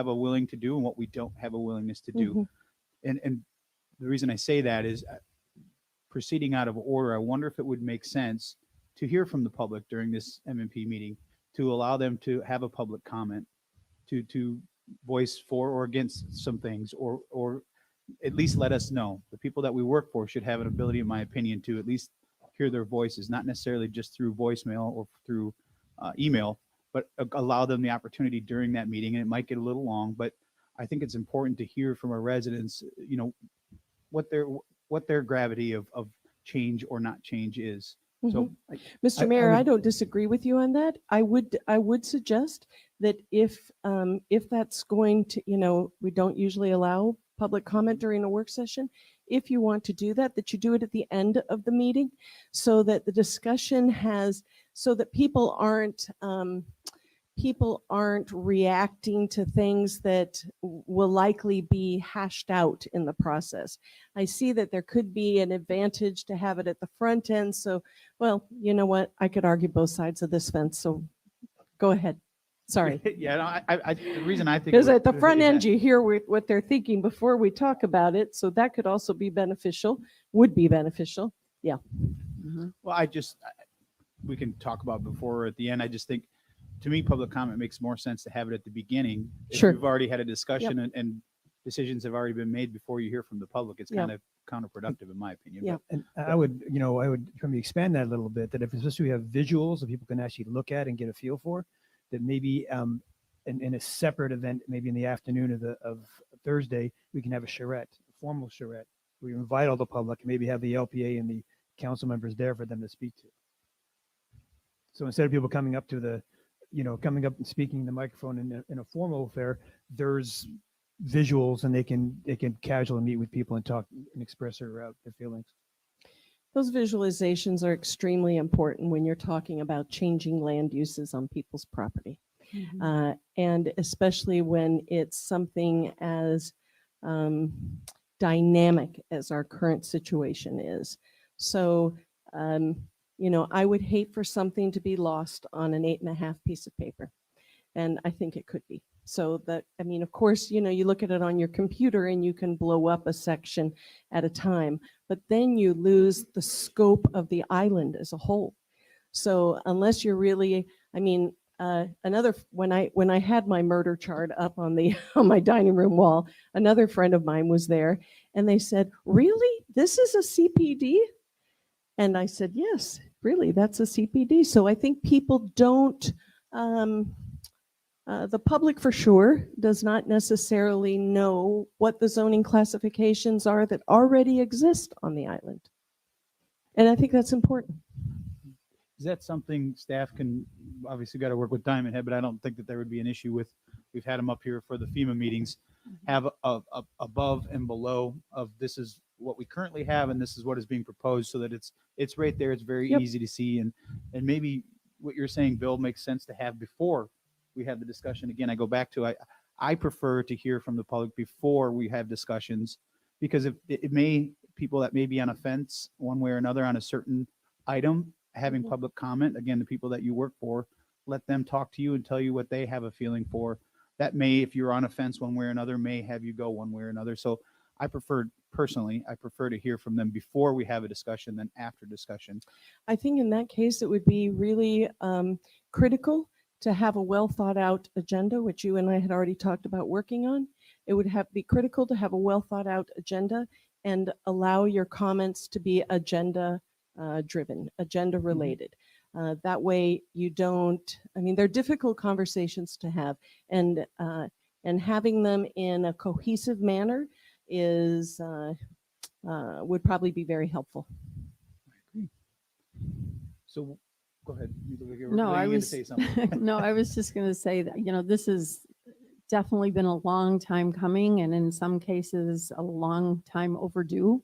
a willing to do and what we don't have a willingness to do. And the reason I say that is, proceeding out of order, I wonder if it would make sense to hear from the public during this MMP meeting, to allow them to have a public comment, to voice for or against some things, or at least let us know. The people that we work for should have an ability, in my opinion, to at least hear their voices, not necessarily just through voicemail or through email, but allow them the opportunity during that meeting. And it might get a little long, but I think it's important to hear from our residents, what their gravity of change or not change is. So, Mr. Mayor, I don't disagree with you on that. I would suggest that if that's going to, we don't usually allow public comment during a work session. If you want to do that, that you do it at the end of the meeting, so that the discussion so that people aren't reacting to things that will likely be hashed out in the process. I see that there could be an advantage to have it at the front end. So, well, you know what? I could argue both sides of this fence. So go ahead. Sorry. Yeah, no, the reason I think because at the front end, you hear what they're thinking before we talk about it. So that could also be beneficial, would be beneficial. Yeah. Well, we can talk about before or at the end. I just think, to me, public comment makes more sense to have it at the beginning. Sure. If you've already had a discussion and decisions have already been made before you hear from the public, it's kind of counterproductive, in my opinion. Yeah. And I would maybe expand that a little bit, that if especially we have visuals that people can actually look at and get a feel for, that maybe in a separate event, maybe in the afternoon of Thursday, we can have a charrette, a formal charrette. We invite all the public and maybe have the LPA and the council members there for them to speak to. So instead of people coming up to coming up and speaking in the microphone in a formal affair, there's visuals, and they can casually meet with people and talk and express their feelings. Those visualizations are extremely important when you're talking about changing land uses on people's property. And especially when it's something as dynamic as our current situation is. So, I would hate for something to be lost on an 8.5 piece of paper. And I think it could be. So that, I mean, of course, you look at it on your computer and you can blow up a section at a time, but then you lose the scope of the island as a whole. So unless you're really, I mean, when I had my murder chart up on the on my dining room wall, another friend of mine was there, and they said, "Really, this is a CPD?" And I said, "Yes, really, that's a CPD." So I think people don't. The public for sure does not necessarily know what the zoning classifications are that already exist on the island. And I think that's important. Is that something staff can, obviously got to work with Diamond Head, but I don't think that there would be an issue with, we've had them up here for the FEMA meetings, have a above and below of this is what we currently have and this is what is being proposed, so that it's right there. It's very Yep. easy to see. And maybe what you're saying, Bill, makes sense to have before we have the discussion. Again, I go back to, I prefer to hear from the public before we have discussions, because if it may, people that may be on a fence one way or another on a certain item, having public comment, again, the people that you work for, let them talk to you and tell you what they have a feeling for. That may, if you're on a fence one way or another, may have you go one way or another. So I prefer to hear from them before we have a discussion than after discussion. I think in that case, it would be really critical to have a well thought out agenda, which you and I had already talked about working on. It would be critical to have a well thought out agenda and allow your comments to be agenda driven, agenda related. That way you don't, I mean, they're difficult conversations to have, and having them in a cohesive manner is would probably be very helpful. So go ahead. No, I was say something. no, I was just going to say that, this has definitely been a long time coming, and in some cases a long time overdue.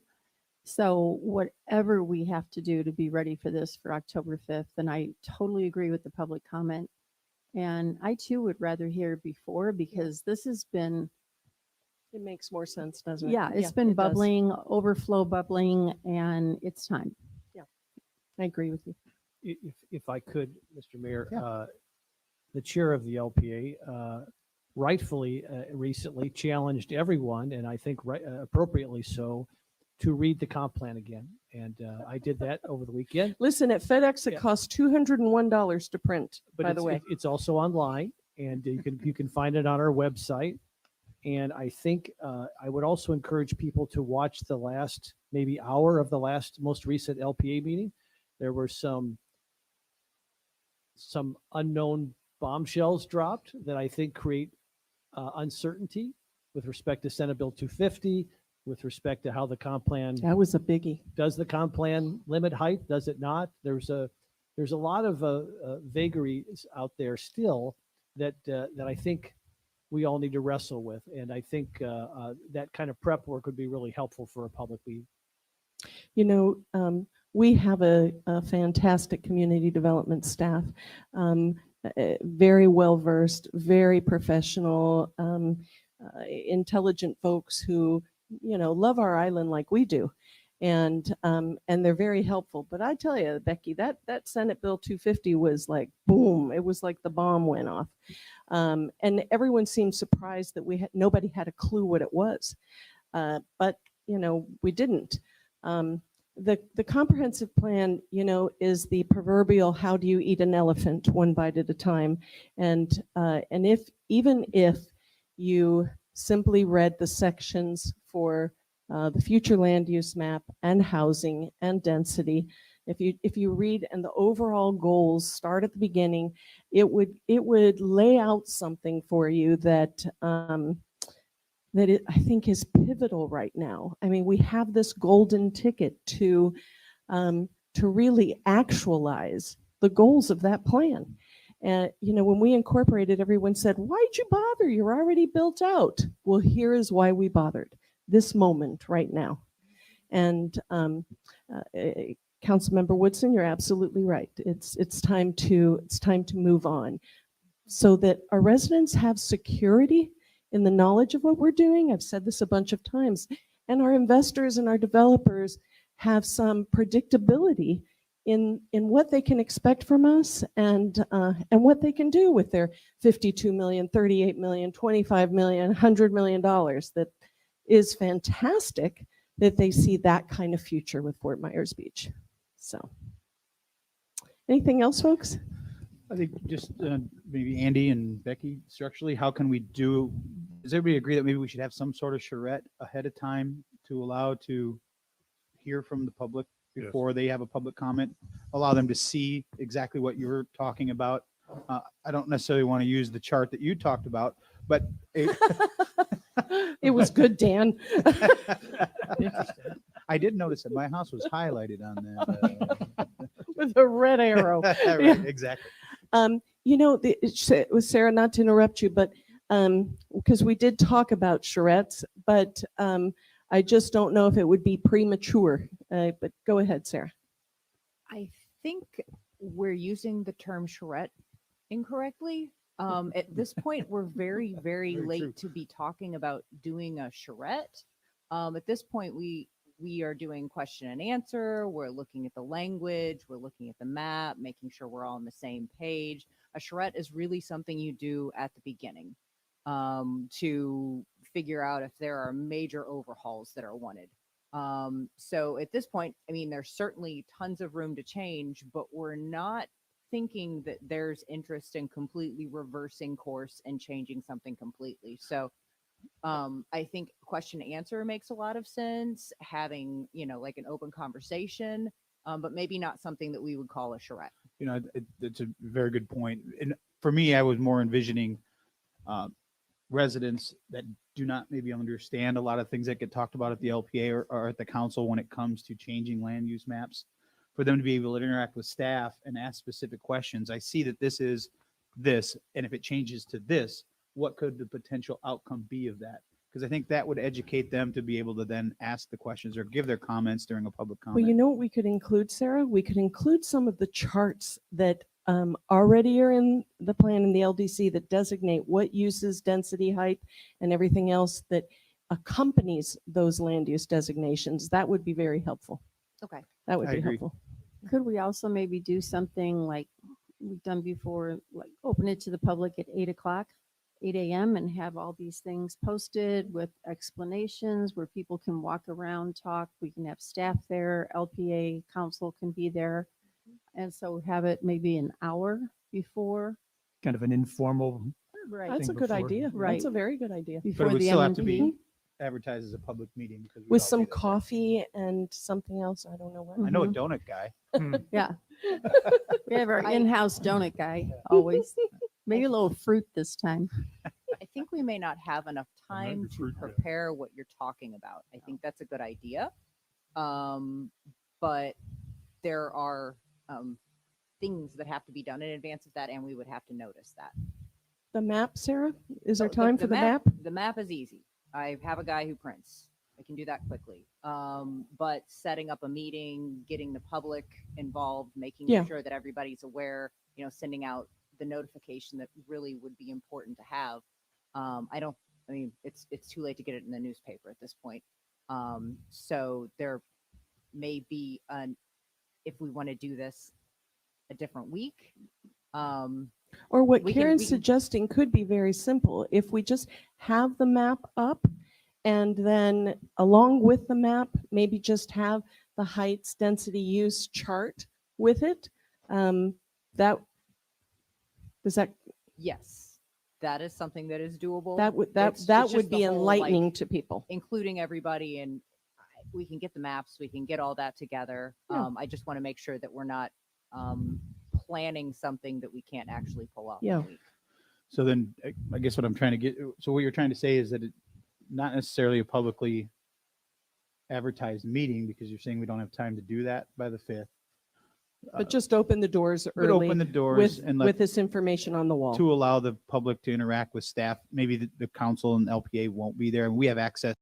So whatever we have to do to be ready for this for October 5th, and I totally agree with the public comment. And I too would rather hear before, because this has been, It makes more sense, doesn't it? yeah, it's been it does. bubbling, overflow bubbling, and it's time. Yeah, I agree with you. If I could, Mr. Mayor, the chair of the LPA rightfully recently challenged everyone, and I think appropriately so, to read the comp plan again. And I did that over the weekend. Listen, at FedEx, it Yeah. costs $201 to print, But by the way. it's also online, and you can find it on our website. And I think I would also encourage people to watch the last maybe hour of the most recent LPA meeting. There were some unknown bombshells dropped that I think create uncertainty with respect to Senate Bill 250, with respect to how the comp plan That was a biggie. does the comp plan limit height? Does it not? There's a lot of vagaries out there still that I think we all need to wrestle with, and I think that kind of prep work would be really helpful for a public meeting. We have a fantastic community development staff, very well versed, very professional, intelligent folks who love our island like we do, and they're very helpful. But I tell you, Becky, that Senate Bill 250 was like boom! It was like the bomb went off, and everyone seemed surprised that nobody had a clue what it was, but we didn't. The comprehensive plan, is the proverbial how do you eat an elephant one bite at a time, and even if you simply read the sections for the future land use map and housing and density, if you read and the overall goals start at the beginning, it would lay out something for you that I think is pivotal right now. I mean, we have this golden ticket to really actualize the goals of that plan. And when we incorporated, everyone said, "Why'd you bother? You're already built out." Well, here is why we bothered. This moment right now. And Councilmember Woodson, you're absolutely right. It's time to move on, so that our residents have security in the knowledge of what we're doing. I've said this a bunch of times, and our investors and our developers have some predictability in what they can expect from us and what they can do with their 52 million, 38 million, 25 million, $100 million. That is fantastic that they see that kind of future with Fort Myers Beach. So, anything else, folks? I think just maybe Andy and Becky, structurally, how can we do, does everybody agree that maybe we should have some sort of charrette ahead of time to allow to hear from the public before they have a public comment, allow them to see exactly what you're talking about? I don't necessarily want to use the chart that you talked about, but It was good, Dan. I did notice that my house was highlighted on that. With a red arrow. Right, Yeah. exactly. You know, Sarah, not to interrupt you, but because we did talk about charrettes, but I just don't know if it would be premature. But go ahead, Sarah. I think we're using the term charrette incorrectly. At this point, we're very, very late to be talking about doing a charrette. At this point, we are doing question and answer. We're looking at the language. We're looking at the map, making sure we're all on the same page. A charrette is really something you do at the beginning to figure out if there are major overhauls that are wanted. So at this point, I mean, there's certainly tons of room to change, but we're not thinking that there's interest in completely reversing course and changing something completely. So I think question answer makes a lot of sense, having, you know, like an open conversation, but maybe not something that we would call a charrette. You know, it's a very good point. And for me, I was more envisioning residents that do not maybe understand a lot of things that get talked about at the LPA or at the council when it comes to changing land use maps, for them to be able to interact with staff and ask specific questions. I see that this is this, and if it changes to this, what could the potential outcome be of that? Because I think that would educate them to be able to then ask the questions or give their comments during a public comment. Well, you know what we could include, Sarah? We could include some of the charts that already are in the plan in the LDC that designate what uses, density, height, and everything else that accompanies those land use designations. That would be very helpful. Okay. That would I be agree. helpful. Could we also maybe do something like we've done before, like open it to the public at 8 o'clock, 8 a.m. and have all these things posted with explanations where people can walk around, talk. We can have staff there, LPA council can be there. And so have it maybe an hour before. Kind of an informal. Right. That's a thing good before. idea. Right. That's a very good idea. But Before it would the still have to FMB. be advertised as a public meeting. Because we With all some do that. coffee and something else. I don't know what. I know a donut guy. Yeah. We have our in-house donut guy always. Maybe a little fruit this time. I think we may not have enough time to fruit, yeah. prepare what you're talking about. I think that's a good idea. But there are things that have to be done in advance of that, and we would have to notice that. The map, Sarah? Is there The- time for the map? The map is easy. I have a guy who prints. I can do that quickly. But setting up a meeting, getting the public involved, making Yeah. sure that everybody's aware, you know, sending out the notification that really would be important to have. I mean, it's too late to get it in the newspaper at this point. So there may be if we want to do this a different week. Or what we can- Karen's we can- suggesting could be very simple. If we just have the map up and then along with the map, maybe just have the heights, density, use chart with it. That, does that, Yes, that is something that is doable. that would, It's that just would the be whole, like, enlightening to people. including everybody, and we can get the maps, we can get all that together. Yeah. I just want to make sure that we're not planning something that we can't actually pull off. in a Yeah. week. So then I guess what I'm trying to get, so what you're trying to say is that it not necessarily a publicly advertised meeting, because you're saying we don't have time to do that by the 5th. But just open the doors But early. open the doors with, and let- with this information on the wall. to allow the public to interact with staff. Maybe the council and LPA won't be there, and we have access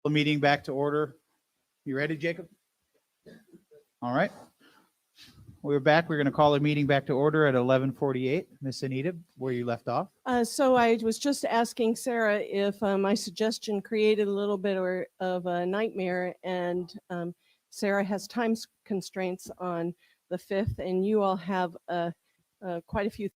The meeting back to order. You ready, Jacob? All right. We're back. We're going to call the meeting back to order at 11:48. Miss Anita, where you left off? So I was just asking Sarah if my suggestion created a little bit of a nightmare, and Sarah has time constraints on the 5th, and you all have quite a few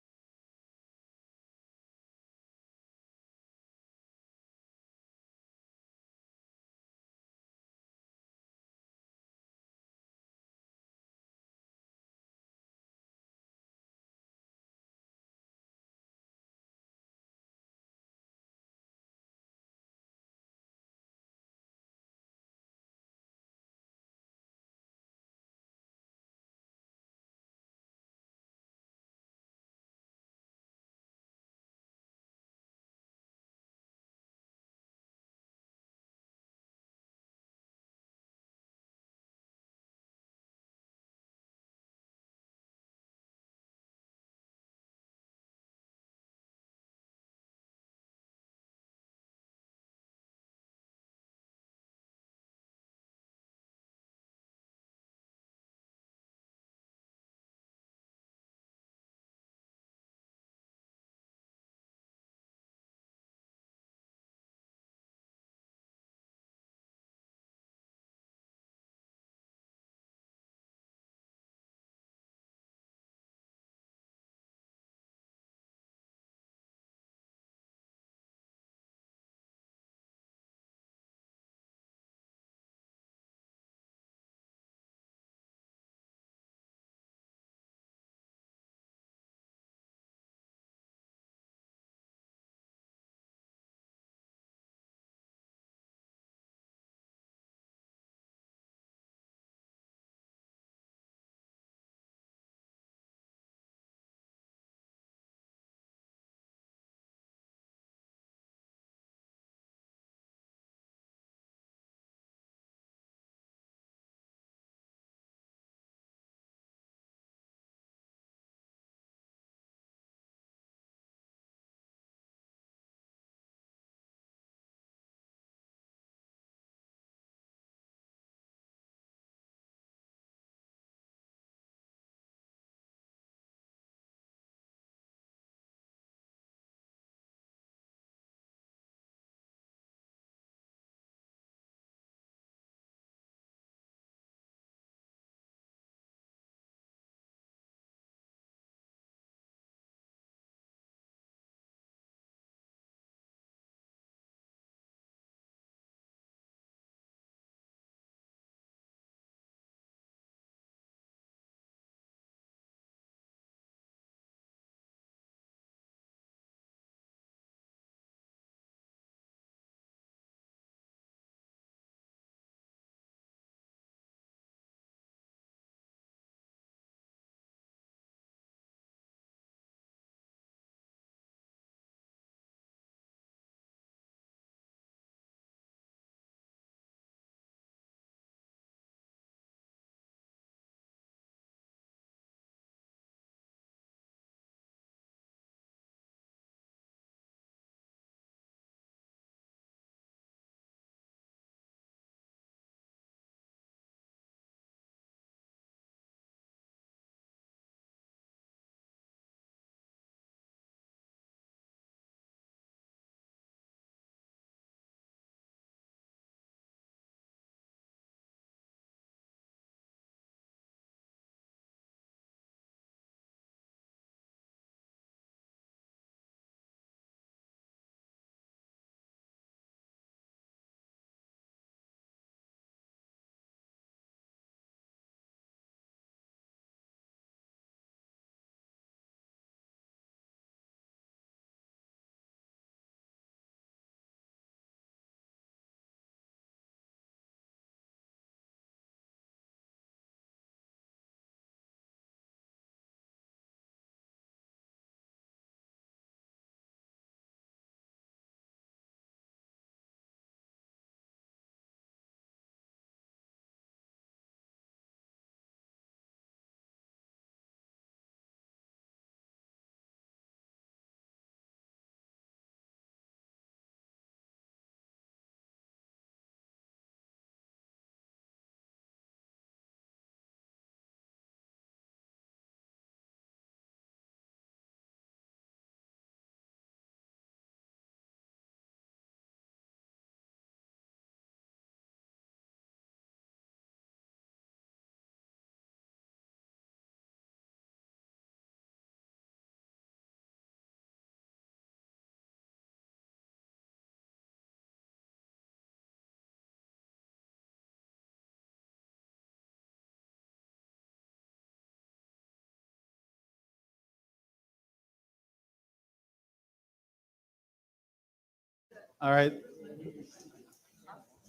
All right.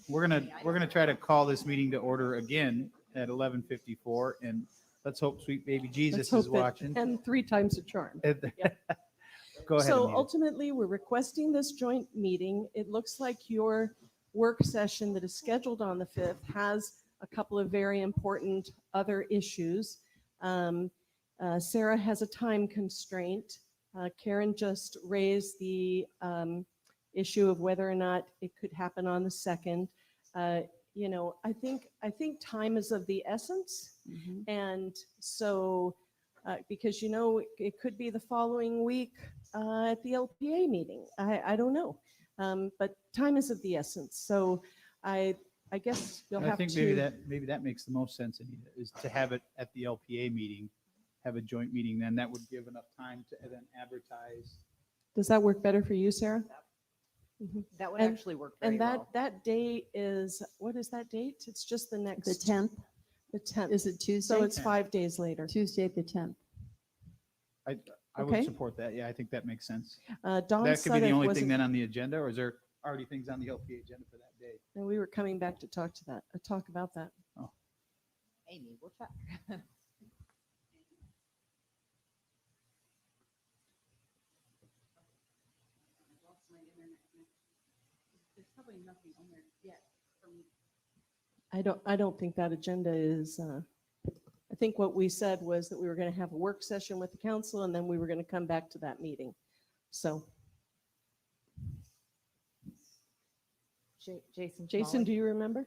We're gonna try to call this meeting to order again at 11:54, and let's hope sweet baby Jesus Let's is hope that- watching. And 3 times the charm. Go ahead. So Anita. ultimately, we're requesting this joint meeting. It looks like your work session that is scheduled on the 5th has a couple of very important other issues. Sarah has a time constraint. Karen just raised the issue of whether or not it could happen on the 2nd. You know, I think time is of the essence. And so, because, you know, it could be the following week at the LPA meeting. I don't know. But time is of the essence. So I guess you'll I have think to. maybe that makes the most sense, Anita, is to have it at the LPA meeting, have a joint meeting, then that would give enough time to then advertise. Does that work better for you, Sarah? Mhm. That would And- actually work very And that, well. that date is, what is that date? It's just the next. The 10th, The 10th. is it Tuesday? So it's 5 days later. Tuesday, the 10th. I would Okay. support that. Yeah, I think that makes sense. Dawn That could be the Sudduth only was thing a- then on the agenda, or is there already things on the LPA agenda for that day? And we were coming back to talk about that. Amy, we'll check. I don't think that agenda is, I think what we said was that we were going to have a work session with the council and then we were going to come back to that meeting. So, Jason, do you remember?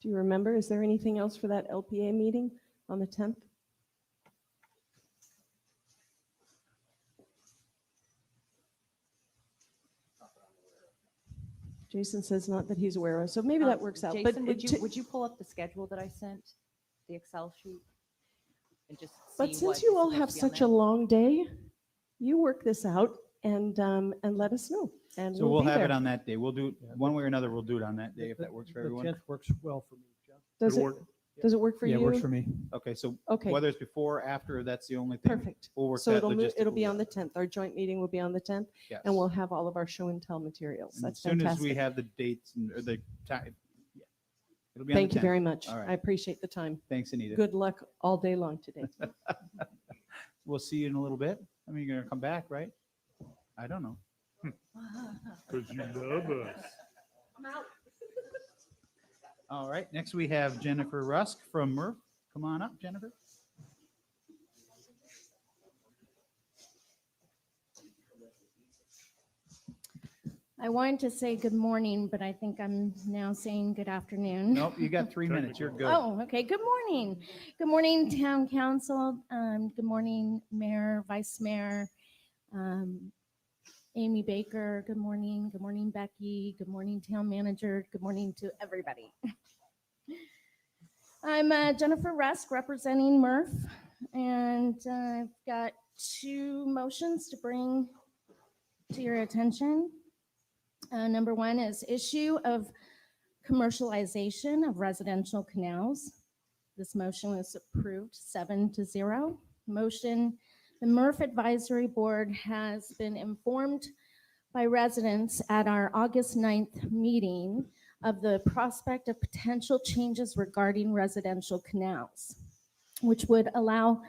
Do you remember? Is there anything else for that LPA meeting on the 10th? Jason says not that he's aware of, so maybe that works out. But Jason, would you pull up the schedule that I sent, the Excel sheet? And just But see since what you is all supposed have to be on such there? a long day, you work this out and let us know. And So we'll be have it there. on that day. We'll do, one way or another, we'll do it on that day if that works for everyone. The 10th works well for me, Jeff. Does it, work. does it work for you? Yeah, it works for me. Okay, so Okay. whether it's before or after, that's the only thing. Perfect. We'll work So that it'll be logistically on the out. 10th. Our joint meeting will be on the 10th. Yes. And we'll have all of our show and tell materials. And That's as soon as we fantastic. have the dates and or the time, yeah. It'll be on the Thank you 10th. very much. All I right. appreciate the time. Thanks, Anita. Good luck all day long today. We'll see you in a little bit. I mean, you're gonna come back, right? I don't know. Because you love us. All right, next we have Jennifer Rusk from Murph. Come on up, Jennifer. I wanted to say good morning, but I think I'm now saying good afternoon. Nope, you got 3 minutes. You're good. Oh, okay. Good morning. Good morning, Town Council. Good morning, Mayor, Vice Mayor, Amy Baker. Good morning. Good morning, Becky. Good morning, Town Manager. Good morning to everybody. I'm Jennifer Rusk representing Murph, and I've got 2 motions to bring to your attention. Number 1 is issue of commercialization of residential canals. This motion was approved 7-0. Motion, the Murph Advisory Board has been informed by residents at our August 9th meeting of the prospect of potential changes regarding residential canals, which would allow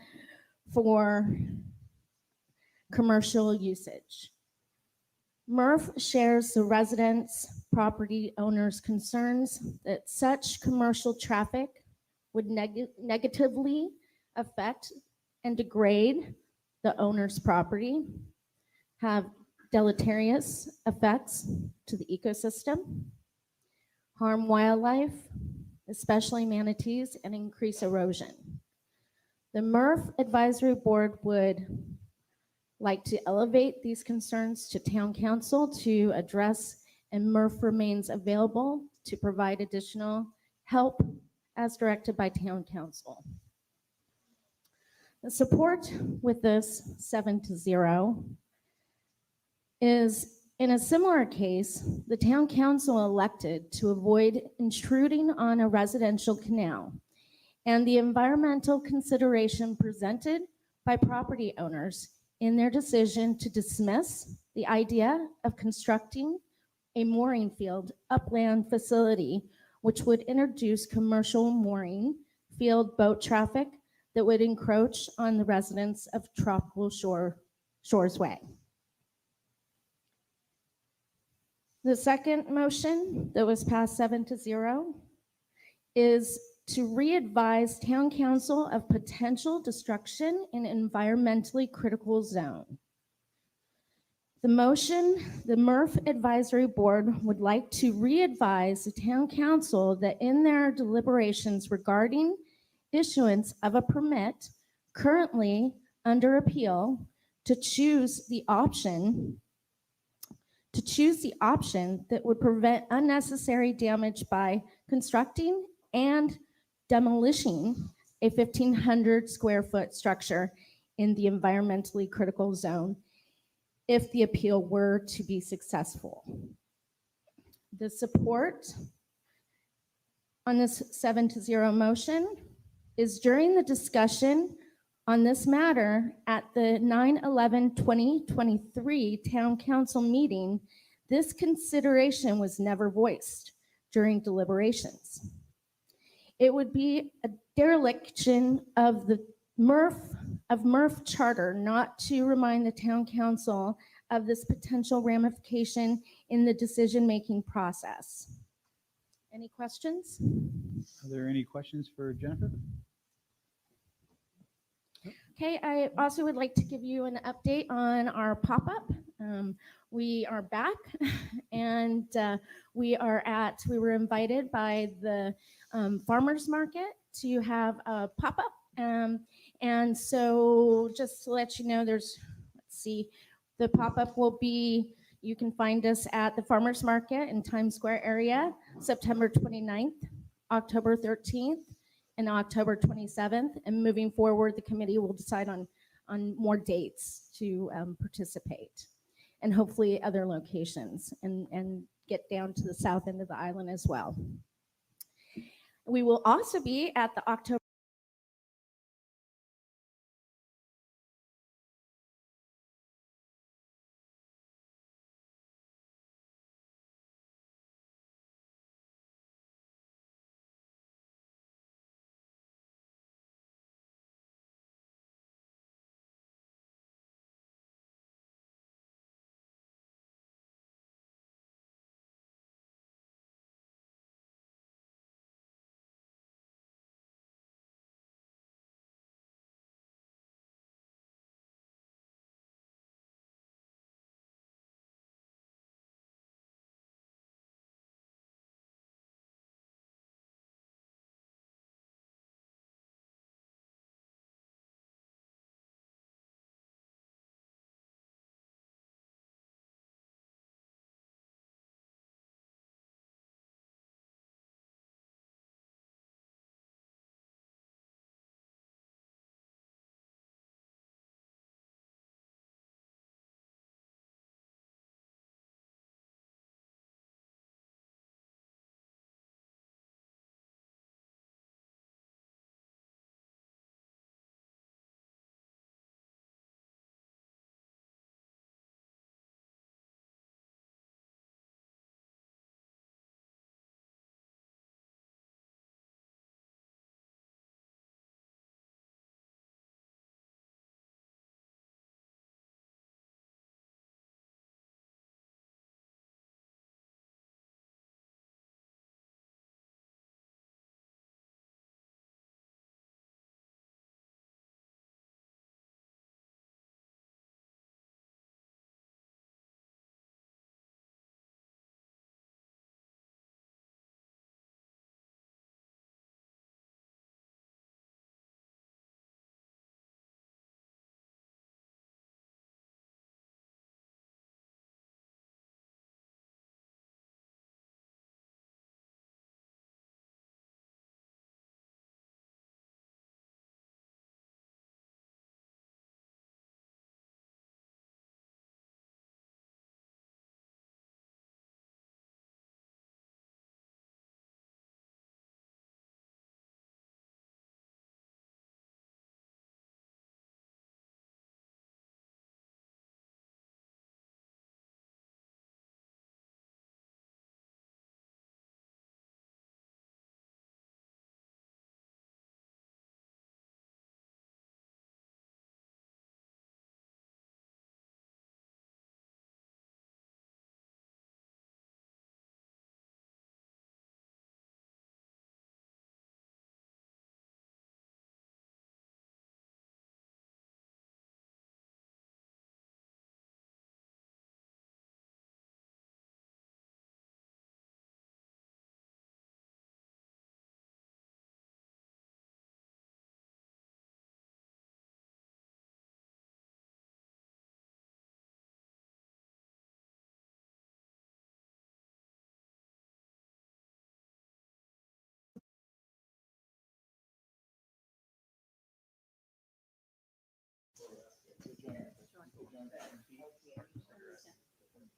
for commercial usage. Murph shares the residents' property owners' concerns that such commercial traffic would negatively affect and degrade the owner's property, have deleterious effects to the ecosystem, harm wildlife, especially manatees, and increase erosion. The Murph Advisory Board would like to elevate these concerns to Town Council to address, and Murph remains available to provide additional help as directed by Town Council. The support with this 7-0 is in a similar case, the Town Council elected to avoid intruding on a residential canal, and the environmental consideration presented by property owners in their decision to dismiss the idea of constructing a mooring field upland facility, which would introduce commercial mooring field boat traffic that would encroach on the residents of Tropical Shores Way. The second motion that was passed 7-0 is to re-advise Town Council of potential destruction in environmentally critical zone. The motion, the MRF Advisory Board would like to re-advise the Town Council that in their deliberations regarding issuance of a permit currently under appeal, to choose the option that would prevent unnecessary damage by constructing and demolishing a 1,500 square foot structure in the environmentally critical zone if the appeal were to be successful. The support on this 7-0 motion is during the discussion on this matter at the 9/11/2023 Town Council meeting. This consideration was never voiced during deliberations. It would be a dereliction of the MRF charter not to remind the Town Council of this potential ramification in the decision-making process. Any questions? Are there any questions for Jennifer? Okay, I also would like to give you an update on our pop-up. We are back and we were invited by the farmers market to have a pop-up. And so just to let you know, let's see, the pop-up will be, you can find us at the farmers market in Times Square area, September 29th, October 13th, and October 27th. And moving forward, the committee will decide on more dates to participate, and hopefully other locations, and get down to the south end of the island as well. We will also be at the October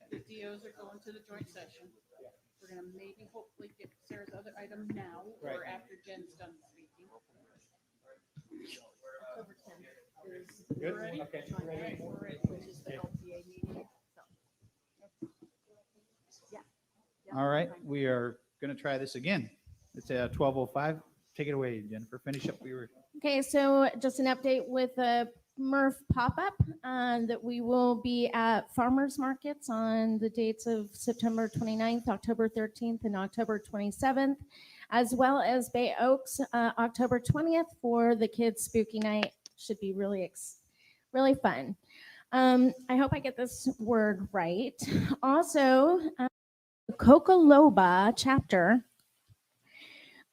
The DOs are going to the joint session. We're gonna maybe hopefully get Sarah's other item now or after Jen's done speaking. October 10th is Good? ready? Okay. We're ready, which is the LTA meeting. All right, we are going to try this again. It's 12:05. Take it away, Jennifer. Finish up. We were Okay, so just an update with the Murph pop-up that we will be at farmers markets on the dates of September 29th, October 13th, and October 27th, as well as Bay Oaks October 20th for the kids' spooky night. Should be really fun. I hope I get this word right. Also, Cocoloba chapter,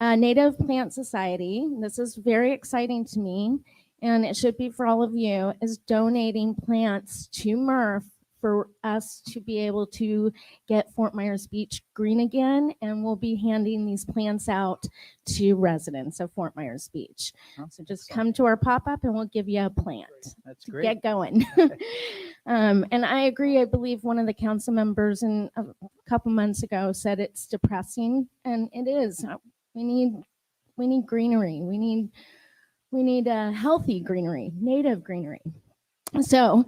Native Plant Society, this is very exciting to me, and it should be for all of you, is donating plants to Murph for us to be able to get Fort Myers Beach green again, and we'll be handing these plants out to residents of Fort Myers Beach. So just come to our pop-up and we'll give you a plant. That's to great. Get going. And I agree. I believe one of the council members a couple months ago said it's depressing, and it is. We need greenery. We need healthy greenery, native greenery. So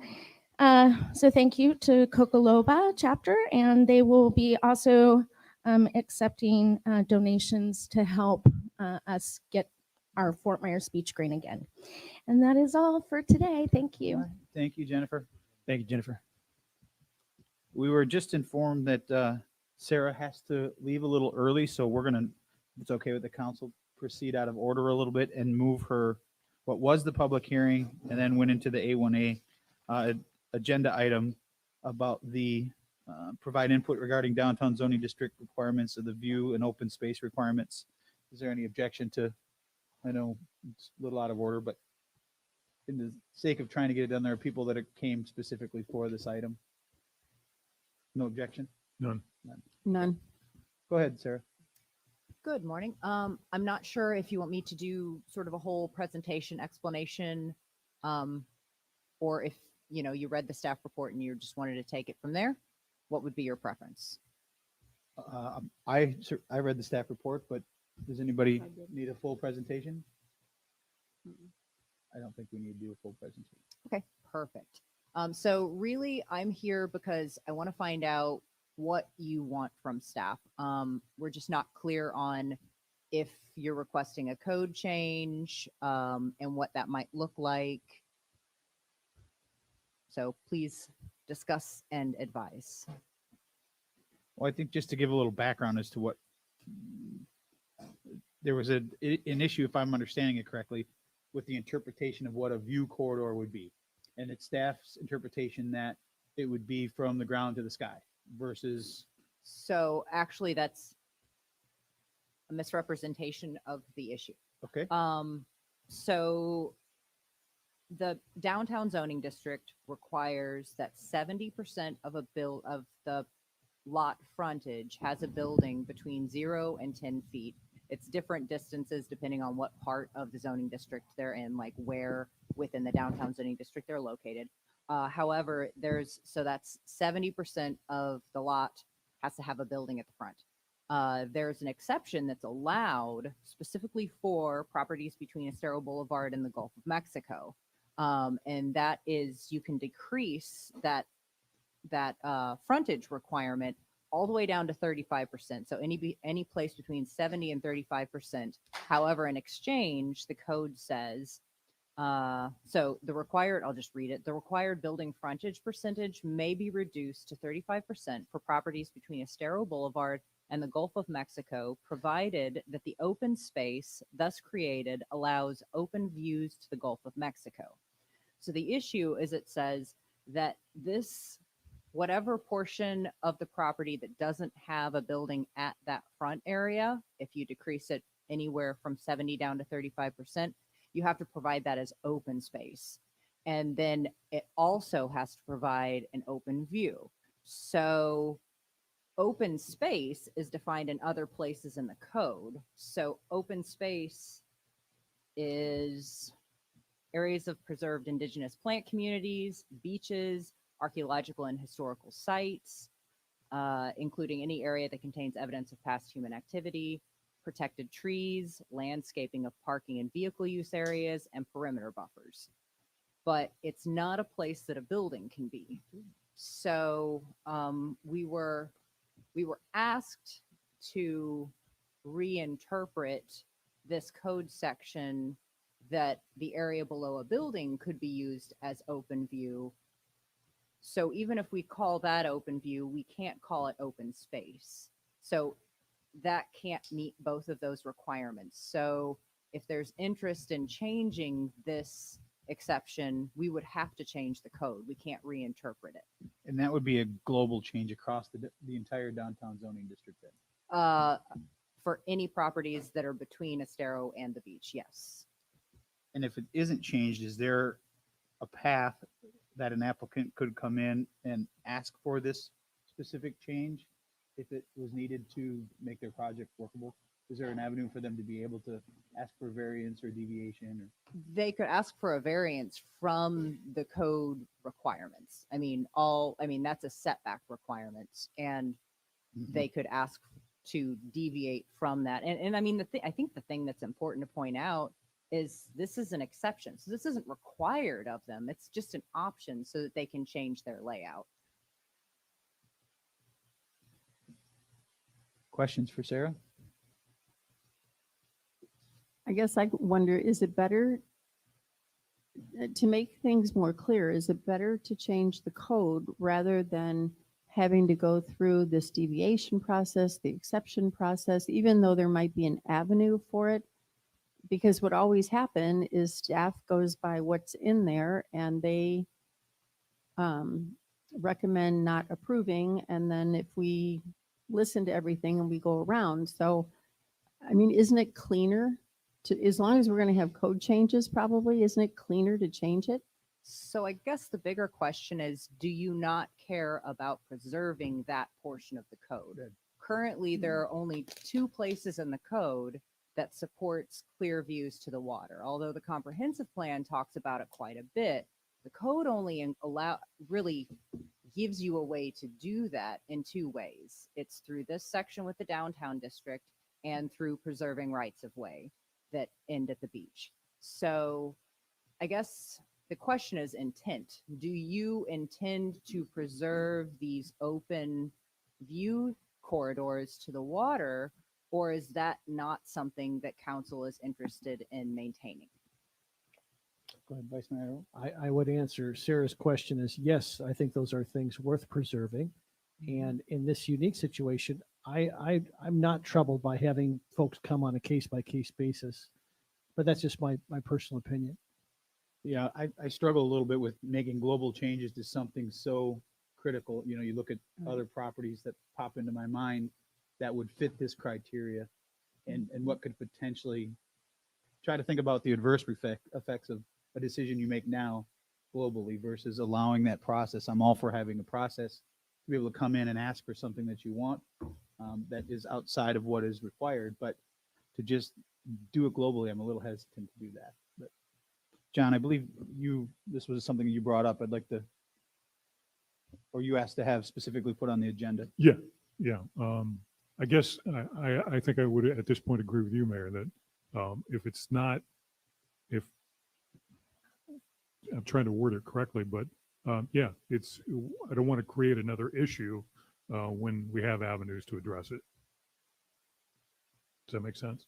thank you to Cocoloba chapter, and they will be also accepting donations to help us get our Fort Myers Beach green again. And that is all for today. Thank you. Thank you, Jennifer. Thank you, Jennifer. We were just informed that Sarah has to leave a little early, so we're going to, if it's okay with the council, proceed out of order a little bit and move her, what was the public hearing, and then went into the A1A agenda item about the provide input regarding downtown zoning district requirements of the view and open space requirements. Is there any objection to, I know it's a little out of order, but in the sake of trying to get it done, there are people that came specifically for this item. No objection? None. None. Go ahead, Sarah. Good morning. I'm not sure if you want me to do sort of a whole presentation explanation, or if, you read the staff report and you just wanted to take it from there. What would be your preference? I read the staff report, but does anybody need a full presentation? I don't think we need to do a full presentation. Okay, perfect. So really, I'm here because I want to find out what you want from staff. We're just not clear on if you're requesting a code change and what that might look like. So please discuss and advise. Well, I think just to give a little background as to what, there was an issue, if I'm understanding it correctly, with the interpretation of what a view corridor would be. And it's staff's interpretation that it would be from the ground to the sky versus. So actually that's a misrepresentation of the issue. Okay. So the downtown zoning district requires that 70% of the lot frontage has a building between 0 and 10 feet. It's different distances depending on what part of the zoning district they're in, like where within the downtown zoning district they're located. However, so that's 70% of the lot has to have a building at the front. There's an exception that's allowed specifically for properties between Estero Boulevard and the Gulf of Mexico. And that is, you can decrease that frontage requirement all the way down to 35%. So any place between 70 and 35%. However, in exchange, the code says, so I'll just read it. The required building frontage percentage may be reduced to 35% for properties between Estero Boulevard and the Gulf of Mexico, provided that the open space thus created allows open views to the Gulf of Mexico. So the issue is, it says that whatever portion of the property that doesn't have a building at that front area, if you decrease it anywhere from 70 down to 35%, you have to provide that as open space. And then it also has to provide an open view. So open space is defined in other places in the code. So open space is areas of preserved indigenous plant communities, beaches, archaeological and historical sites, including any area that contains evidence of past human activity, protected trees, landscaping of parking and vehicle use areas, and perimeter buffers. But it's not a place that a building can be. So we were asked to reinterpret this code section that the area below a building could be used as open view. So even if we call that open view, we can't call it open space. So that can't meet both of those requirements. So if there's interest in changing this exception, we would have to change the code. We can't reinterpret it. And that would be a global change across the entire downtown zoning district then. For any properties that are between Estero and the beach, yes. And if it isn't changed, is there a path that an applicant could come in and ask for this specific change if it was needed to make their project workable? Is there an avenue for them to be able to ask for variance or deviation? Or? They could ask for a variance from the code requirements. I mean, that's a setback requirement, and they could ask to deviate from that. And I mean, I think the thing that's important to point out is this is an exception. So this isn't required of them. It's just an option so that they can change their layout. Questions for Sarah? I guess I wonder, is it better to make things more clear? Is it better to change the code rather than having to go through this deviation process, the exception process, even though there might be an avenue for it? Because what always happen is staff goes by what's in there and they recommend not approving. And then if we listen to everything and we go around, so, I mean, isn't it cleaner to, as long as we're going to have code changes, probably, isn't it cleaner to change it? So I guess the bigger question is, do you not care about preserving that portion of the code? Currently, there are only 2 places in the code that supports clear views to the water. Although the comprehensive plan talks about it quite a bit, the code only really gives you a way to do that in 2 ways. It's through this section with the downtown district and through preserving rights of way that end at the beach. So I guess the question is intent. Do you intend to preserve these open view corridors to the water, or is that not something that council is interested in maintaining? Go ahead, Vice Mayor. I would answer Sarah's question is yes, I think those are things worth preserving. And in this unique situation, I'm not troubled by having folks come on a case by case basis, but that's just my personal opinion. Yeah, I struggle a little bit with making global changes to something so critical. You know, you look at other properties that pop into my mind that would fit this criteria and what could potentially try to think about the adverse effects of a decision you make now globally versus allowing that process. I'm all for having a process to be able to come in and ask for something that you want that is outside of what is required, but to just do it globally, I'm a little hesitant to do that. But John, I believe this was something you brought up. I'd like to, or you asked to have specifically put on the agenda. Yeah. I guess I think I would at this point agree with you, Mayor, that if it's not, if I'm trying to word it correctly, but yeah, I don't want to create another issue when we have avenues to address it. Does that make sense?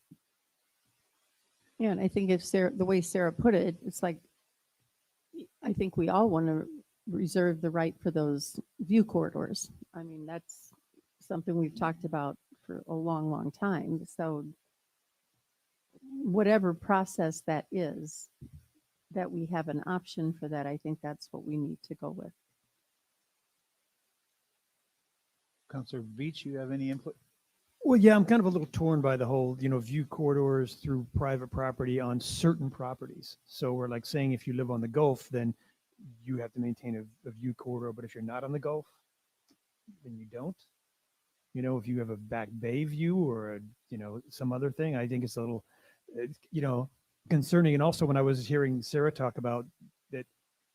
Yeah, and I think if Sarah, the way Sarah put it, it's like, I think we all want to reserve the right for those view corridors. I mean, that's something we've talked about for a long, long time. So whatever process that is, that we have an option for that, I think that's what we need to go with. Councilor Beach, you have any input? Well, yeah, I'm kind of a little torn by the whole, view corridors through private property on certain properties. So we're like saying if you live on the Gulf, then you have to maintain a view corridor. But if you're not on the Gulf, then you don't. If you have a back bay view or some other thing, I think it's a little, concerning. And also when I was hearing Sarah talk about that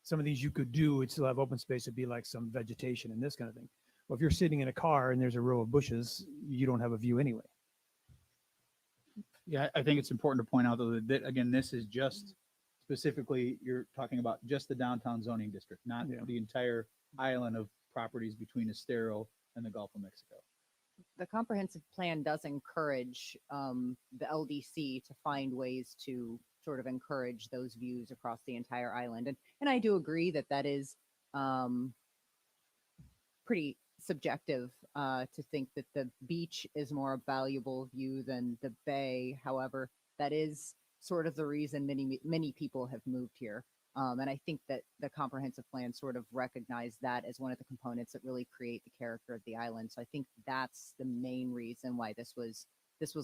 some of these you could do, it'd still have open space, it'd be like some vegetation and this kind of thing. Well, if you're sitting in a car and there's a row of bushes, you don't have a view anyway. Yeah, I think it's important to point out though that again, this is just specifically, you're talking about just the downtown zoning district, not the entire island of properties between Estero and the Gulf of Mexico. The comprehensive plan does encourage the LDC to find ways to sort of encourage those views across the entire island. And I do agree that that is pretty subjective to think that the beach is more a valuable view than the bay. However, that is sort of the reason many people have moved here. And I think that the comprehensive plan sort of recognized that as one of the components that really create the character of the island. So I think that's the main reason why this was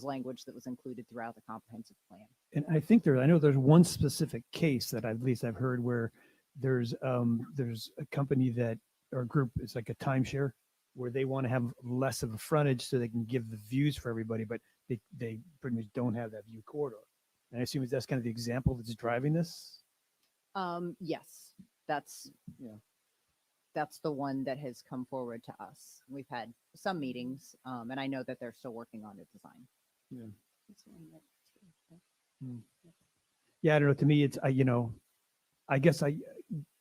language that was included throughout the comprehensive plan. And I think I know there's one specific case that at least I've heard where there's a company that, or a group, it's like a timeshare where they want to have less of a frontage so they can give the views for everybody, but they pretty much don't have that view corridor. And I assume that's kind of the example that's driving this. Yes, that's the one that has come forward to us. We've had some meetings, and I know that they're still working on the design. Yeah. Yeah, I don't know. To me, it's I guess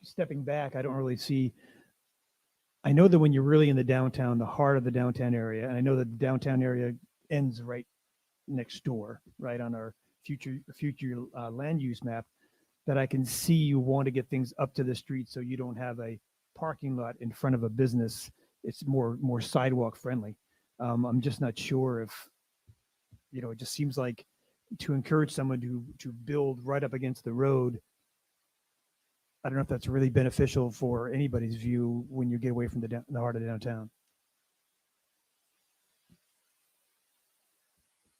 stepping back, I don't really see. I know that when you're really in the downtown, the heart of the downtown area, and I know that the downtown area ends right next door, right on our future land use map, that I can see you want to get things up to the street so you don't have a parking lot in front of a business. It's more sidewalk friendly. I'm just not sure if, it just seems like to encourage someone to build right up against the road. I don't know if that's really beneficial for anybody's view when you get away from the heart of downtown.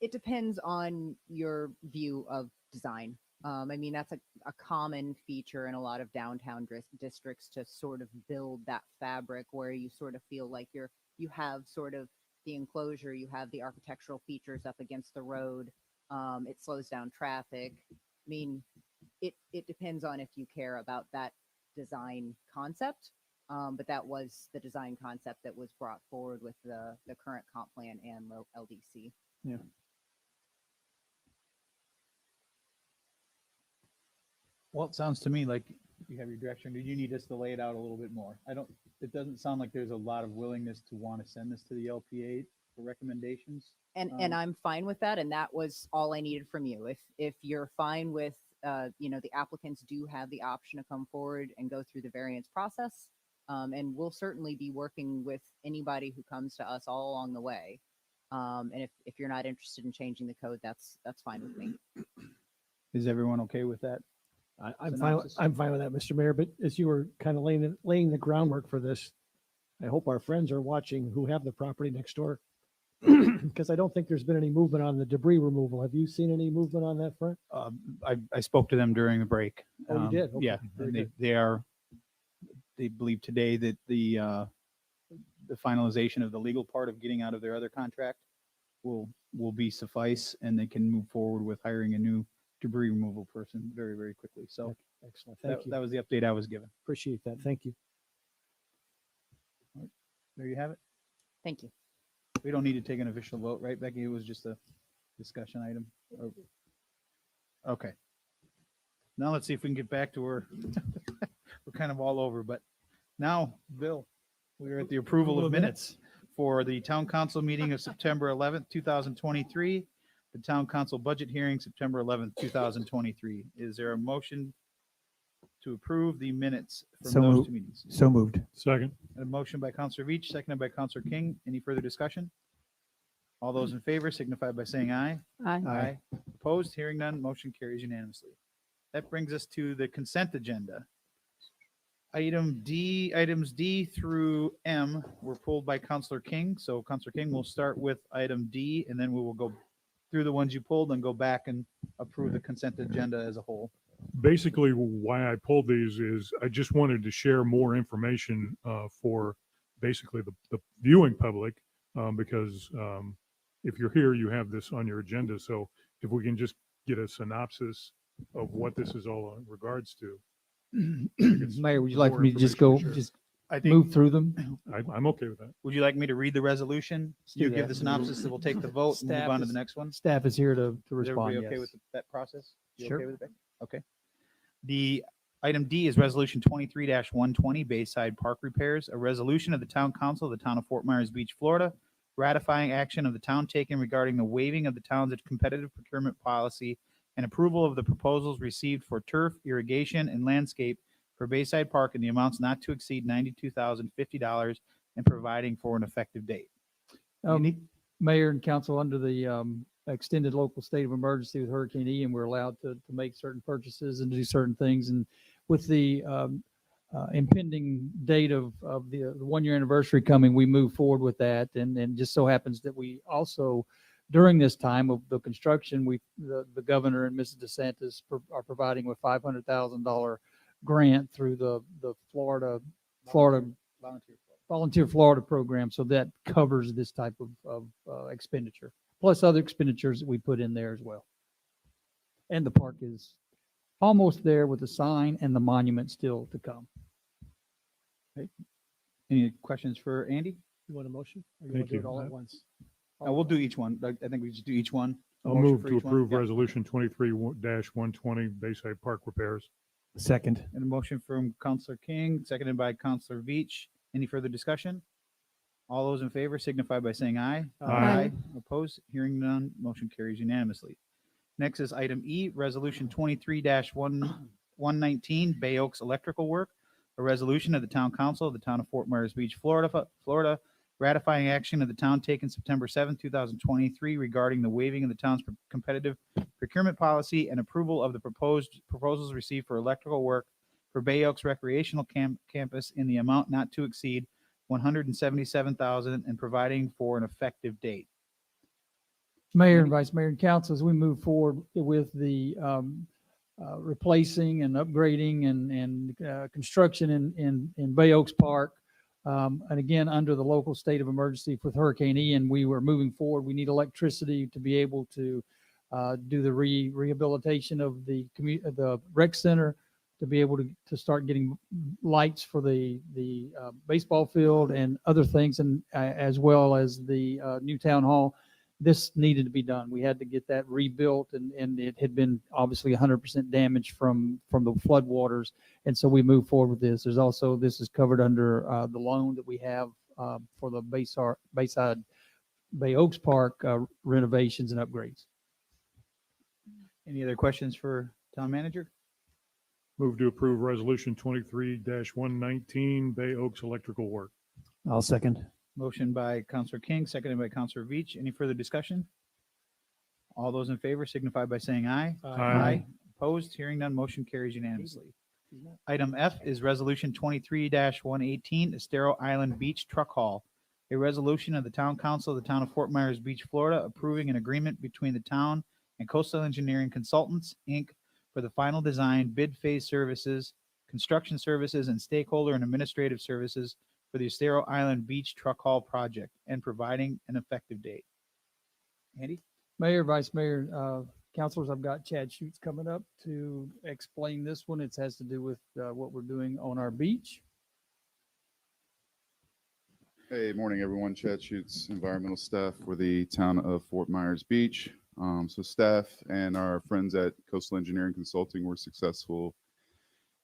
It depends on your view of design. I mean, that's a common feature in a lot of downtown districts to sort of build that fabric where you sort of feel like you have sort of the enclosure, you have the architectural features up against the road. It slows down traffic. I mean, it depends on if you care about that design concept. But that was the design concept that was brought forward with the current comp plan and LDC. Yeah. Well, it sounds to me like you have your direction. Do you need us to lay it out a little bit more? It doesn't sound like there's a lot of willingness to want to send this to the LPA for recommendations. And I'm fine with that. And that was all I needed from you. If you're fine with, the applicants do have the option to come forward and go through the variance process. And we'll certainly be working with anybody who comes to us all along the way. And if you're not interested in changing the code, that's fine with me. Is everyone okay with that? I'm fine. I'm fine with that, Mr. Mayor. But as you were kind of laying the groundwork for this, I hope our friends are watching who have the property next door, because I don't think there's been any movement on the debris removal. Have you seen any movement on that front? I spoke to them during the break. Oh, you did? Okay, Yeah, very and good. they believe today that the finalization of the legal part of getting out of their other contract will be suffice, and they can move forward with hiring a new debris removal person very, very quickly. So Excellent. Thank you. that was the update I was given. Appreciate that. Thank you. There you have it. Thank you. We don't need to take an official vote, right, Becky? It was just a discussion item. Okay. Now let's see if we can get back to where we're kind of all over. But now, Bill, we're at the approval of minutes for the town council meeting of September 11th, 2023. The town council budget hearing, September 11th, 2023. Is there a motion to approve the minutes from those two meetings? So moved. Second. A motion by Counselor Veach, seconded by Counselor King. Any further discussion? All those in favor signify by saying aye. Aye. Opposed? Hearing none, motion carries unanimously. That brings us to the consent agenda. Items D through M were pulled by Counselor King. So Counselor King will start with item D, and then we will go through the ones you pulled and go back and approve the consent agenda as a whole. Basically, why I pulled these is I just wanted to share more information for basically the viewing public, because if you're here, you have this on your agenda. So if we can just get a synopsis of what this is all in regards to. Mayor, would you like more for me to just information go, to share. just I think, move through them? I'm okay with that. would you like me to read the resolution? do You give that. the synopsis, and we'll take the vote and move Staff on to is- the next one? Staff is here to Is respond, everybody okay yes. with that process? You Sure. okay with it? Becky? Okay. The item D is resolution 23-120 Bayside Park Repairs, a resolution of the town council of the town of Fort Myers Beach, Florida, ratifying action of the town taken regarding the waiving of the town's competitive procurement policy and approval of the proposals received for turf, irrigation, and landscape for Bayside Park in the amounts not to exceed $92,050 and providing for an effective date. Mayor and council, under the extended local state of emergency with Hurricane Ian, we're allowed to make certain purchases and do certain things. And with the impending date of the 1-year anniversary coming, we move forward with that. And just so happens that we also, during this time of the construction, the governor and Mrs. DeSantis are providing with $500,000 grant through the Florida Volunteer Florida program. So that covers this type of expenditure, plus other expenditures that we put in there as well. And the park is almost there with the sign and the monument still to come. Okay. Any questions for Andy? You want a motion? Or you Thank want to do you. it all at once? We'll do each one. I think we just do each one. I'll Motion move for to each one? approve Yeah. resolution 23-120 Bayside Park repairs. Second. And a motion from Counselor King, seconded by Counselor Veach. Any further discussion? All those in favor signify by saying aye. Aye. Opposed? Hearing none, motion carries unanimously. Next is item E, resolution 23-119 Bay Oaks Electrical Work, a resolution of the town council of the town of Fort Myers Beach, Florida, ratifying action of the town taken September 7, 2023 regarding the waiving of the town's competitive procurement policy and approval of the proposals received for electrical work for Bay Oaks Recreational Campus in the amount not to exceed $177,000 and providing for an effective date. Mayor and Vice Mayor and Council, as we move forward with the replacing and upgrading and construction in Bay Oaks Park, and again, under the local state of emergency with Hurricane Ian, we were moving forward. We need electricity to be able to do the rehabilitation of the rec center, to be able to start getting lights for the baseball field and other things, and as well as the new town hall. This needed to be done. We had to get that rebuilt, and it had been obviously 100% damaged from the flood waters. And so we moved forward with this. There's also, this is covered under the loan that we have for the Bayside Bay Oaks Park renovations and upgrades. Any other questions for town manager? Move to approve resolution 23-119 Bay Oaks Electrical Work. I'll second. Motion by Counselor King, seconded by Counselor Veach. Any further discussion? All those in favor signify by saying aye. Aye. Opposed? Hearing none, motion carries unanimously. Item F is resolution 23-118 Estero Island Beach Truck Haul, a resolution of the town council of the town of Fort Myers Beach, Florida, approving an agreement between the town and Coastal Engineering Consultants, Inc. for the final design, bid phase services, construction services, and stakeholder and administrative services for the Estero Island Beach Truck Haul project and providing an effective date. Andy? Mayor, Vice Mayor, councilors, I've got Chad Schutz coming up to explain this one. It has to do with what we're doing on our beach. Hey, morning, everyone. Chad Schutz, environmental staff for the town of Fort Myers Beach. So staff and our friends at Coastal Engineering Consulting were successful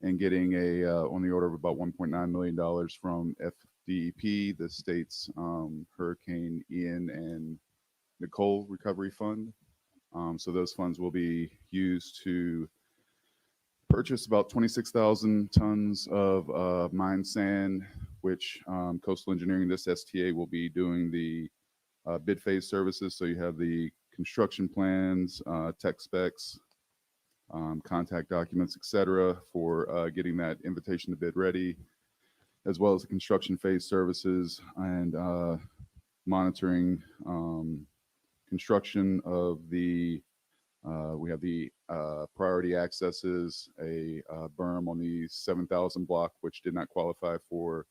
in getting on the order of about $1.9 million from FDEP, the state's Hurricane Ian and Nicole Recovery Fund. So those funds will be used to purchase about 26,000 tons of mine sand, which Coastal Engineering, this STA, will be doing the bid phase services. So you have the construction plans, tech specs, contact documents, etc., for getting that invitation to bid ready, as well as the construction phase services and monitoring construction of the we have the priority accesses, a berm on the 7,000 block, which did not qualify for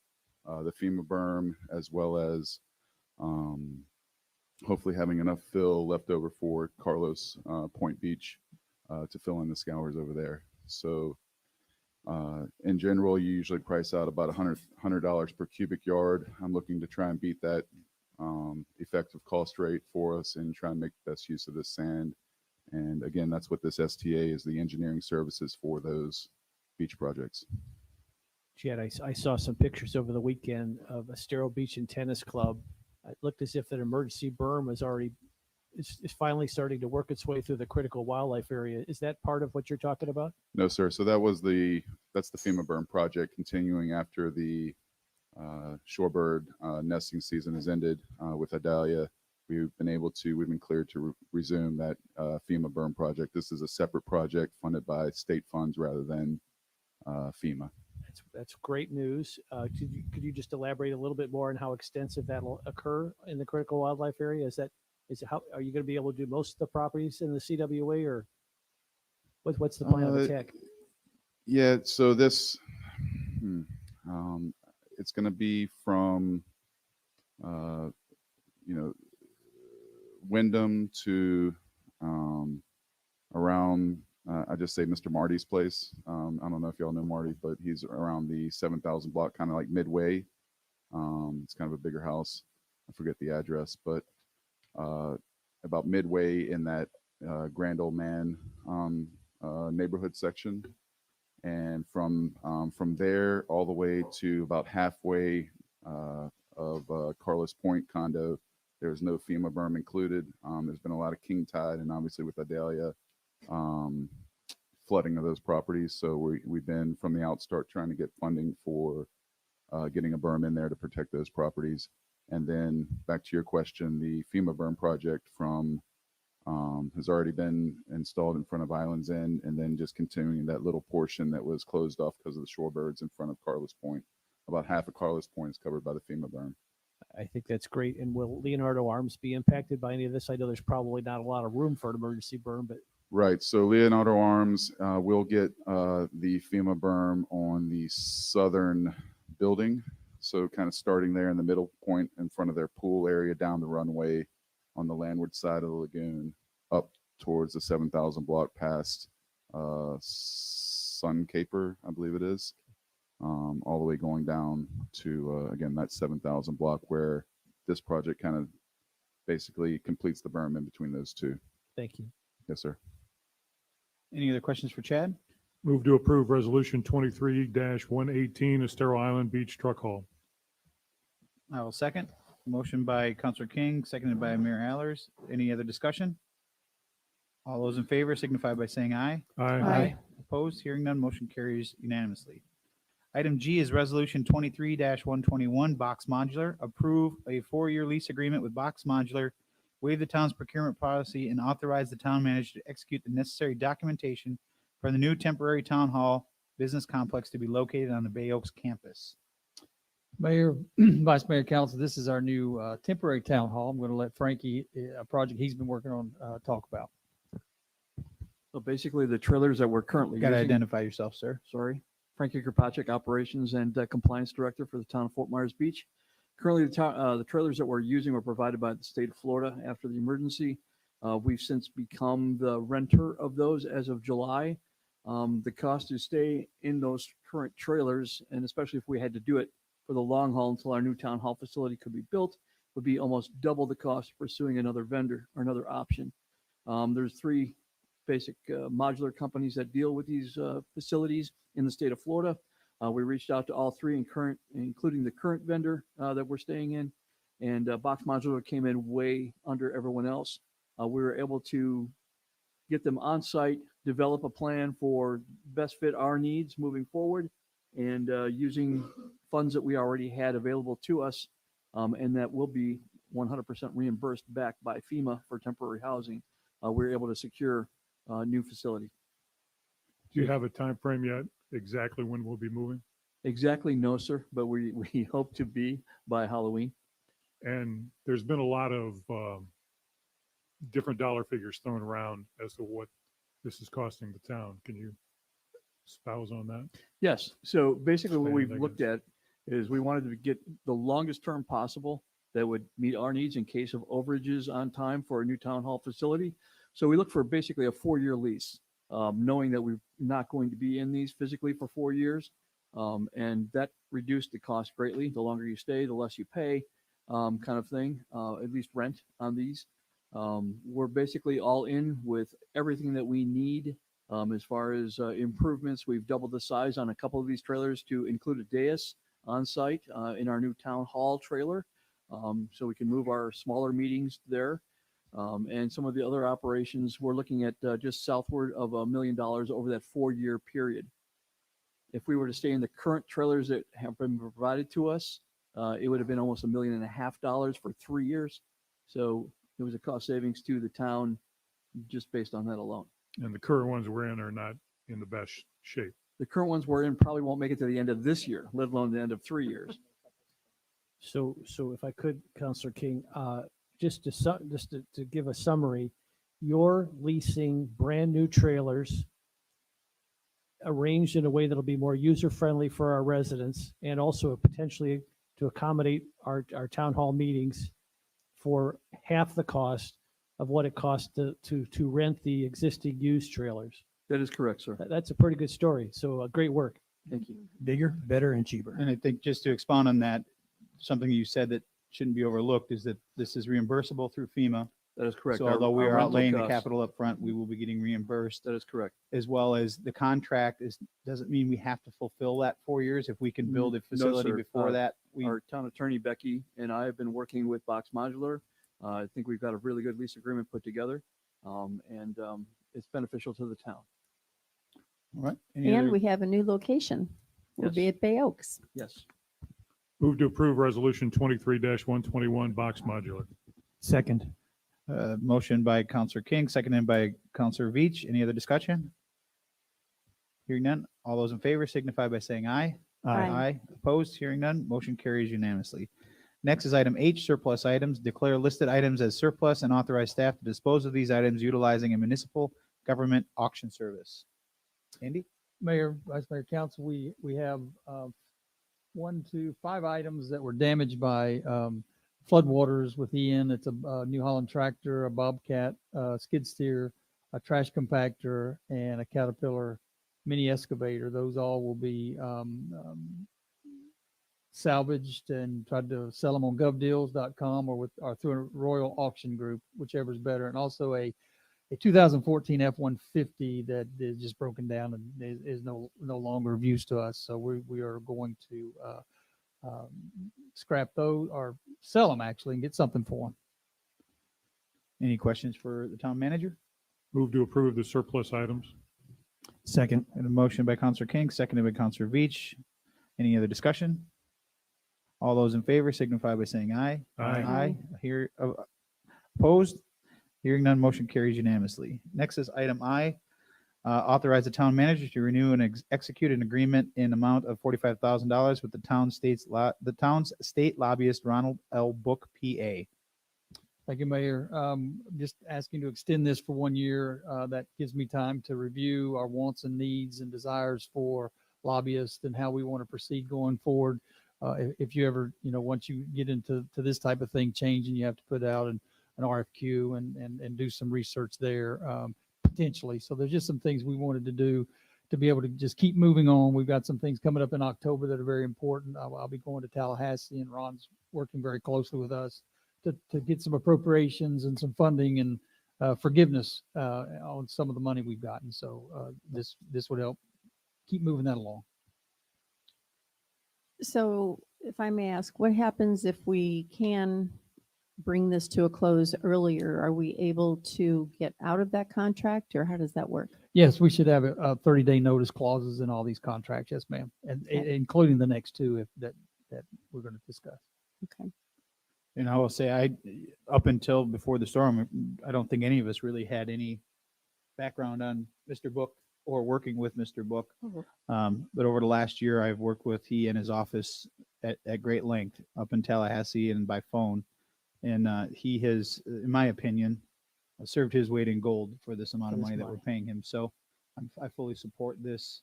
the FEMA berm, as well as hopefully having enough fill left over for Carlos Point Beach to fill in the scours over there. So in general, you usually price out about $100 per cubic yard. I'm looking to try and beat that effective cost rate for us and try and make the best use of this sand. And again, that's what this STA is, the engineering services for those beach projects. Chad, I saw some pictures over the weekend of Estero Beach and Tennis Club. It looked as if an emergency berm was already, is finally starting to work its way through the critical wildlife area. Is that part of what you're talking about? No, sir. So that's the FEMA berm project continuing after the shorebird nesting season has ended with Idalia. We've been cleared to resume that FEMA berm project. This is a separate project funded by state funds rather than FEMA. That's great news. Could you just elaborate a little bit more on how extensive that'll occur in the critical wildlife area? Is it how, are you going to be able to do most of the properties in the CWA, or what's the plan of attack? Yeah, so this, it's going to be from, Wyndham to around, I just say Mr. Marty's place. I don't know if y'all know Marty, but he's around the 7,000 block, kind of like midway. It's kind of a bigger house. I forget the address, but about midway in that Grand Old Man neighborhood section. And from there all the way to about halfway of Carlos Point condo, there's no FEMA berm included. There's been a lot of king tide, and obviously with Idalia, flooding of those properties. So we've been from the outstart trying to get funding for getting a berm in there to protect those properties. And then back to your question, the FEMA berm project has already been installed in front of Islands End, and then just continuing that little portion that was closed off because of the shorebirds in front of Carlos Point. About half of Carlos Point is covered by the FEMA berm. I think that's great. And will Leonardo Arms be impacted by any of this? I know there's probably not a lot of room for an emergency berm, but Right. So Leonardo Arms will get the FEMA berm on the southern building. So kind of starting there in the middle point in front of their pool area, down the runway on the landward side of the lagoon, up towards the 7,000 block past Sun Caper, I believe it is, all the way going down to, again, that 7,000 block where this project kind of basically completes the berm in between those two. thank you. Yes, sir. Any other questions for Chad? Move to approve Resolution 23-118, Estero Island Beach Truck Haul. I will second. Motion by Counselor King, seconded by Mayor Allers. Any other discussion? All those in favor signify by saying aye. Aye. Opposed? Hearing none, motion carries unanimously. Item G is Resolution 23-121, Box Modular. Approve a 4-year lease agreement with Box Modular, waive the town's procurement policy, and authorize the town manager to execute the necessary documentation for the new temporary town hall business complex to be located on the Bay Oaks campus. Mayor, Vice Mayor, Council, this is our new temporary town hall. I'm going to let Frankie, a project he's been working on, talk about. So basically, the trailers that we're currently Got to using. identify yourself, sir. Sorry, Frankie Kropacek, Operations and Compliance Director for the town of Fort Myers Beach. Currently, the trailers that we're using were provided by the state of Florida after the emergency. We've since become the renter of those as of July. The cost to stay in those current trailers, and especially if we had to do it for the long haul until our new town hall facility could be built, would be almost double the cost of pursuing another vendor or another option. There's 3 basic modular companies that deal with these facilities in the state of Florida. We reached out to all 3 including the current vendor that we're staying in, and Box Modular came in way under everyone else. We were able to get them on site, develop a plan for best fit our needs moving forward, and using funds that we already had available to us, and that will be 100% reimbursed back by FEMA for temporary housing. We were able to secure a new facility. Do you have a time frame yet, exactly when we'll be moving? Exactly, no, sir, but we hope to be by Halloween. And there's been a lot of different dollar figures thrown around as to what this is costing the town. Can you espouse on that? Yes. So basically what Expand, we've I looked at is we wanted to get the longest term possible that would meet our needs in case of overages on time for a new town hall facility. So we look for basically a 4-year lease. knowing that we're not going to be in these physically for 4 years. And that reduced the cost greatly. The longer you stay, the less you pay, kind of thing, at least rent on these. We're basically all in with everything that we need. As far as improvements, we've doubled the size on a couple of these trailers to include a dais on site in our new town hall trailer. So we can move our smaller meetings there. And some of the other operations, we're looking at just southward of $1 million over that 4-year period. If we were to stay in the current trailers that have been provided to us, it would have been almost $1.5 million for 3 years. So it was a cost savings to the town just based on that alone. And the current ones we're in are not in the best shape. The current ones we're in probably won't make it to the end of this year, let alone the end of 3 years. So if I could, Counselor King, just to give a summary, you're leasing brand new trailers arranged in a way that'll be more user-friendly for our residents and also potentially to accommodate our town hall meetings for half the cost of what it costs to rent the existing used trailers. That is correct, sir. That's a pretty good story. So great work. Thank you. Bigger, better, and cheaper. And I think just to expound on that, something you said that shouldn't be overlooked is that this is reimbursable through FEMA. That is correct. So Our- although we our are rental outlaying the costs- capital up front, we will be getting reimbursed. That is correct. As well as the contract doesn't mean we have to fulfill that 4 years. If we can build a facility sir. before that, Our town attorney, Becky, and I have been working with Box Modular. I think we've got a really good lease agreement put together, and it's beneficial to the town. All right. And we have a new location. We'll be at Bay Oaks. Yes. Move to approve resolution 23-121 box modular. Second. Motion by Counselor King, seconded by Counselor Veach. Any other discussion? Hearing none. All those in favor signify by saying aye. Aye. Opposed? Hearing none. Motion carries unanimously. Next is item H, surplus items. Declare listed items as surplus and authorize staff to dispose of these items utilizing a municipal government auction service. Andy? Mayor, Vice Mayor, Council, we have 1, 2, 5 items that were damaged by floodwaters with Ian. It's a New Holland tractor, a Bobcat, skid steer, a trash compactor, and a Caterpillar mini excavator. Those all will be salvaged and tried to sell them on govdeals.com or through a Royal Auction Group, whichever is better. And also a 2014 F-150 that is just broken down and is no longer of use to us. So we are going to scrap those or sell them actually and get something for them. Any questions for the town manager? Move to approve the surplus items. Second. And a motion by Counselor King, seconded by Counselor Veach. Any other discussion? All those in favor signify by saying aye. Aye. Here, opposed? Hearing none, motion carries unanimously. Next is item I. Authorize the town manager to renew and execute an agreement in amount of $45,000 with the town's state lobbyist, Ronald L. Book, PA. Thank you, Mayor. Just asking to extend this for 1 year. That gives me time to review our wants and needs and desires for lobbyists and how we want to proceed going forward. If you ever, once you get into this type of thing changing, you have to put out an RFQ and do some research there potentially. So there's just some things we wanted to do to be able to just keep moving on. We've got some things coming up in October that are very important. I'll be going to Tallahassee, and Ron's working very closely with us to get some appropriations and some funding and forgiveness on some of the money we've gotten. So this would help keep moving that along. So if I may ask, what happens if we can bring this to a close earlier? Are we able to get out of that contract, or how does that work? Yes, we should have a 30-day notice clauses in all these contracts. Yes, ma'am. And including the next two that we're going to discuss. Okay. And I will say, up until before the storm, I don't think any of us really had any background on Mr. Book or working with Mr. Book. But over the last year, I've worked with he and his office at great length up in Tallahassee and by phone. And he has, in my opinion, served his weight in gold for this amount of money that we're paying him. So I fully support this.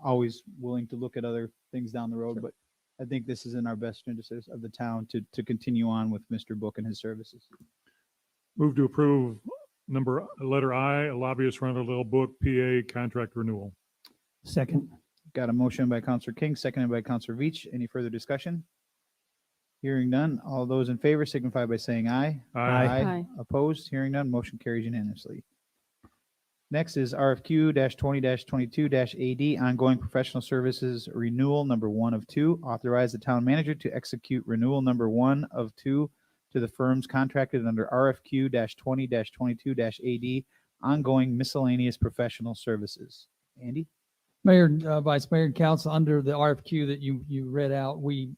Always willing to look at other things down the road, but I think this is in our best interest of the town to continue on with Mr. Book and his services. Move to approve Letter I, lobbyist rental little book, PA contract renewal. Second. Got a motion by Counselor King, seconded by Counselor Veach. Any further discussion? Hearing none. All those in favor signify by saying aye. Aye. Aye. Opposed? Hearing none. Motion carries unanimously. Next is RFQ-20-22-AD, ongoing professional services renewal number 1 of 2. Authorize the town manager to execute renewal number 1 of 2 to the firms contracted under RFQ-20-22-AD, ongoing miscellaneous professional services. Andy? Mayor, Vice Mayor, and Council, under the RFQ that you read out, we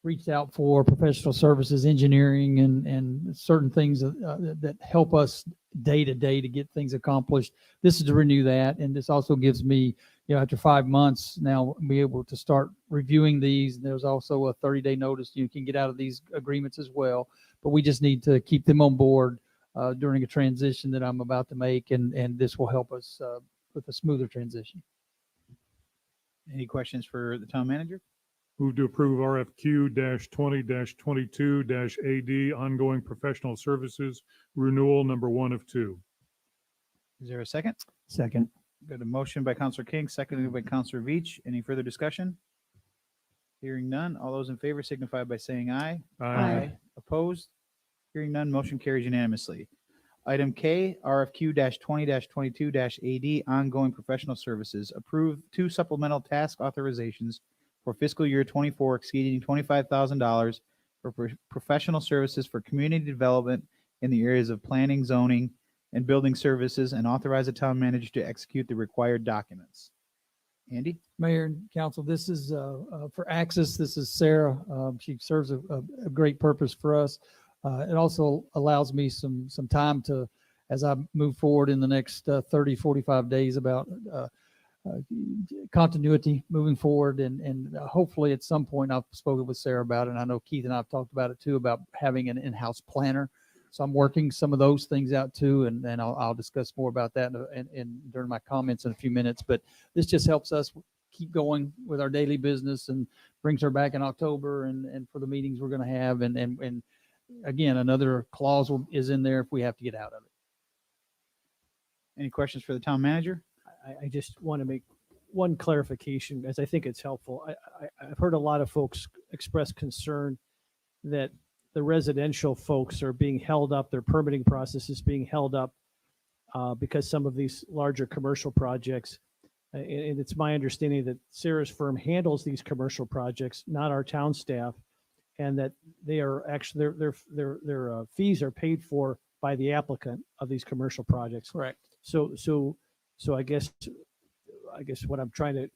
reached out for professional services, engineering, and certain things that help us day to day to get things accomplished. This is to renew that, and this also gives me, after 5 months now, be able to start reviewing these. There's also a 30-day notice you can get out of these agreements as well, but we just need to keep them on board during a transition that I'm about to make, and this will help us with a smoother transition. Any questions for the town manager? Move to approve RFQ-20-22-AD, ongoing professional services renewal number 1 of 2. Is there a second? Second. Got a motion by Counselor King, seconded by Counselor Veach. Any further discussion? Hearing none. All those in favor signify by saying aye. Aye. Opposed? Hearing none. Motion carries unanimously. Item K, RFQ-20-22-AD, ongoing professional services. Approve 2 supplemental task authorizations for fiscal year 24 exceeding $25,000 for professional services for community development in the areas of planning, zoning, and building services, and authorize the town manager to execute the required documents. Andy? Mayor and Council, this is for Axis. This is Sarah. She serves a great purpose for us. It also allows me some time to, as I move forward in the next 30, 45 days, about continuity moving forward. And hopefully at some point, I've spoken with Sarah about it, and I know Keith and I have talked about it too, about having an in-house planner. So I'm working some of those things out too, and then I'll discuss more about that in during my comments in a few minutes. But this just helps us keep going with our daily business and brings her back in October and for the meetings we're going to have. And again, another clause is in there if we have to get out of it. Any questions for the town manager? I just want to make one clarification, as I think it's helpful. I've heard a lot of folks express concern that the residential folks are being held up, their permitting process is being held up because some of these larger commercial projects, and it's my understanding that Sarah's firm handles these commercial projects, not our town staff, and that they are actually, their fees are paid for by the applicant of these commercial projects. Correct. So I guess what I'm trying to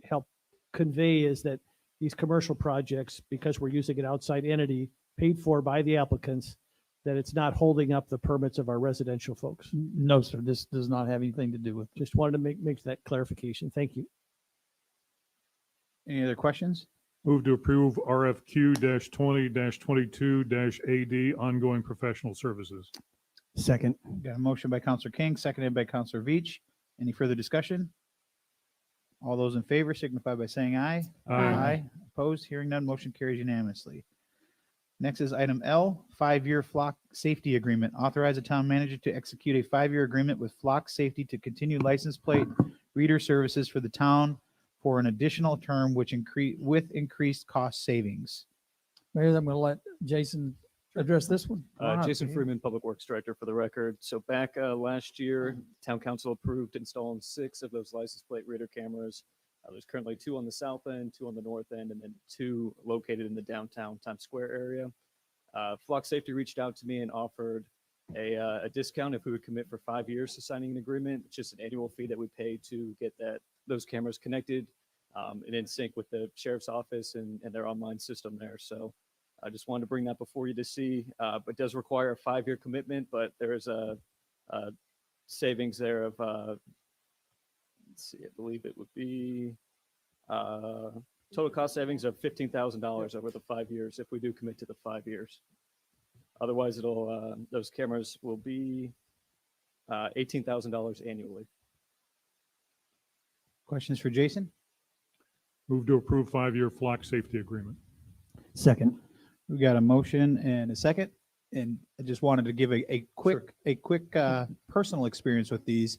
help convey is that these commercial projects, because we're using an outside entity paid for by the applicants, that it's not holding up the permits of our residential folks. No, sir, this does not have anything to do with. Just wanted to make that clarification. Thank you. Any other questions? Move to approve RFQ-20-22-AD, ongoing professional services. Second. Got a motion by Counselor King, seconded by Counselor Veach. Any further discussion? All those in favor signify by saying aye. Aye. Opposed? Hearing none, motion carries unanimously. Next is item L, 5-year flock safety agreement. Authorize the town manager to execute a 5-year agreement with Flock Safety to continue license plate reader services for the town for an additional term with increased cost savings. Mayor, I'm going to let Jason address this one. Jason Freeman, Public Works Director, for the record. So back last year, Town Council approved installing 6 of those license plate reader cameras. There's currently 2 on the south end, 2 on the north end, and then 2 located in the downtown Times Square area. Flock Safety reached out to me and offered a discount if we would commit for 5 years to signing an agreement. It's just an annual fee that we pay to get those cameras connected and in sync with the sheriff's office and their online system there. So I just wanted to bring that before you to see. It does require a 5-year commitment, but there is a savings there of, let's see, I believe it would be total cost savings of $15,000 over the 5 years if we do commit to the 5 years. Otherwise, those cameras will be $18,000 annually. Questions for Jason? Move to approve 5-year flock safety agreement. Second. We got a motion and a second. And I just wanted to give a quick personal experience with these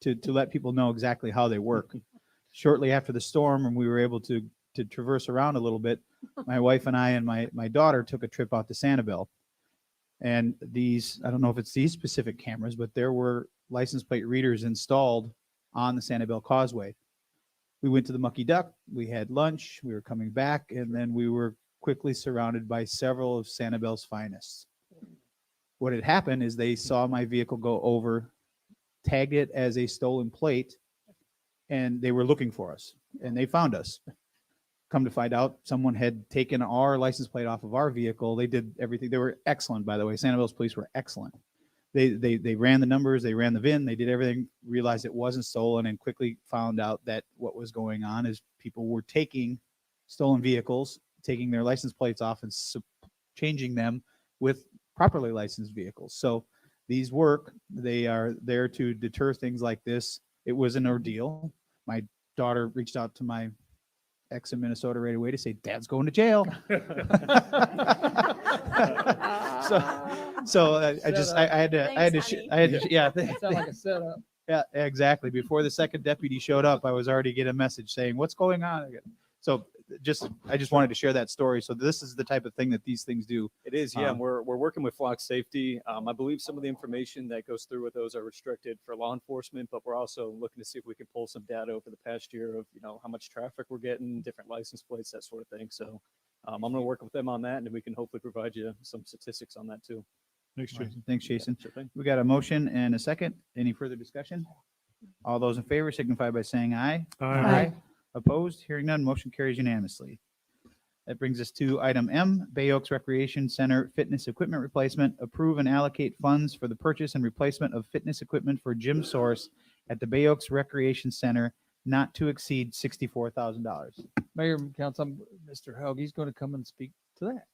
to let people know exactly how they work. Shortly after the storm, and we were able to traverse around a little bit, my wife and I and my daughter took a trip out to Sanibel. And these, I don't know if it's these specific cameras, but there were license plate readers installed on the Sanibel Causeway. We went to the Mucky Duck, we had lunch, we were coming back, and then we were quickly surrounded by several of Sanibel's finest. What had happened is they saw my vehicle go over, tagged it as a stolen plate, and they were looking for us, and they found us. Come to find out, someone had taken our license plate off of our vehicle. They did everything. They were excellent, by the way. Sanibel's police were excellent. They ran the numbers, they ran the VIN, they did everything, realized it wasn't stolen, and quickly found out that what was going on is people were taking stolen vehicles, taking their license plates off and changing them with properly licensed vehicles. So these work. They are there to deter things like this. It was an ordeal. My daughter reached out to my ex in Minnesota right away to say, Dad's going to jail. I had to, yeah. Sound like a setup. Yeah, exactly. Before the second deputy showed up, I was already getting a message saying, what's going on? So I just wanted to share that story. So this is the type of thing that these things do. It is, yeah. We're working with flock safety. I believe some of the information that goes through with those are restricted for law enforcement, but we're also looking to see if we can pull some data over the past year of, how much traffic we're getting, different license plates, that sort of thing. So I'm going to work with them on that, and we can hopefully provide you some statistics on that too. Thanks, Jason. Thanks, Jason. Sure thing. We got a motion and a second. Any further discussion? All those in favor signify by saying aye. Aye. Opposed? Hearing none, motion carries unanimously. That brings us to item M, Bay Oaks Recreation Center fitness equipment replacement. Approve and allocate funds for the purchase and replacement of fitness equipment for Gym Source at the Bay Oaks Recreation Center, not to exceed $64,000. Mayor, Council, Mr. Hoagie's going to come and speak to that.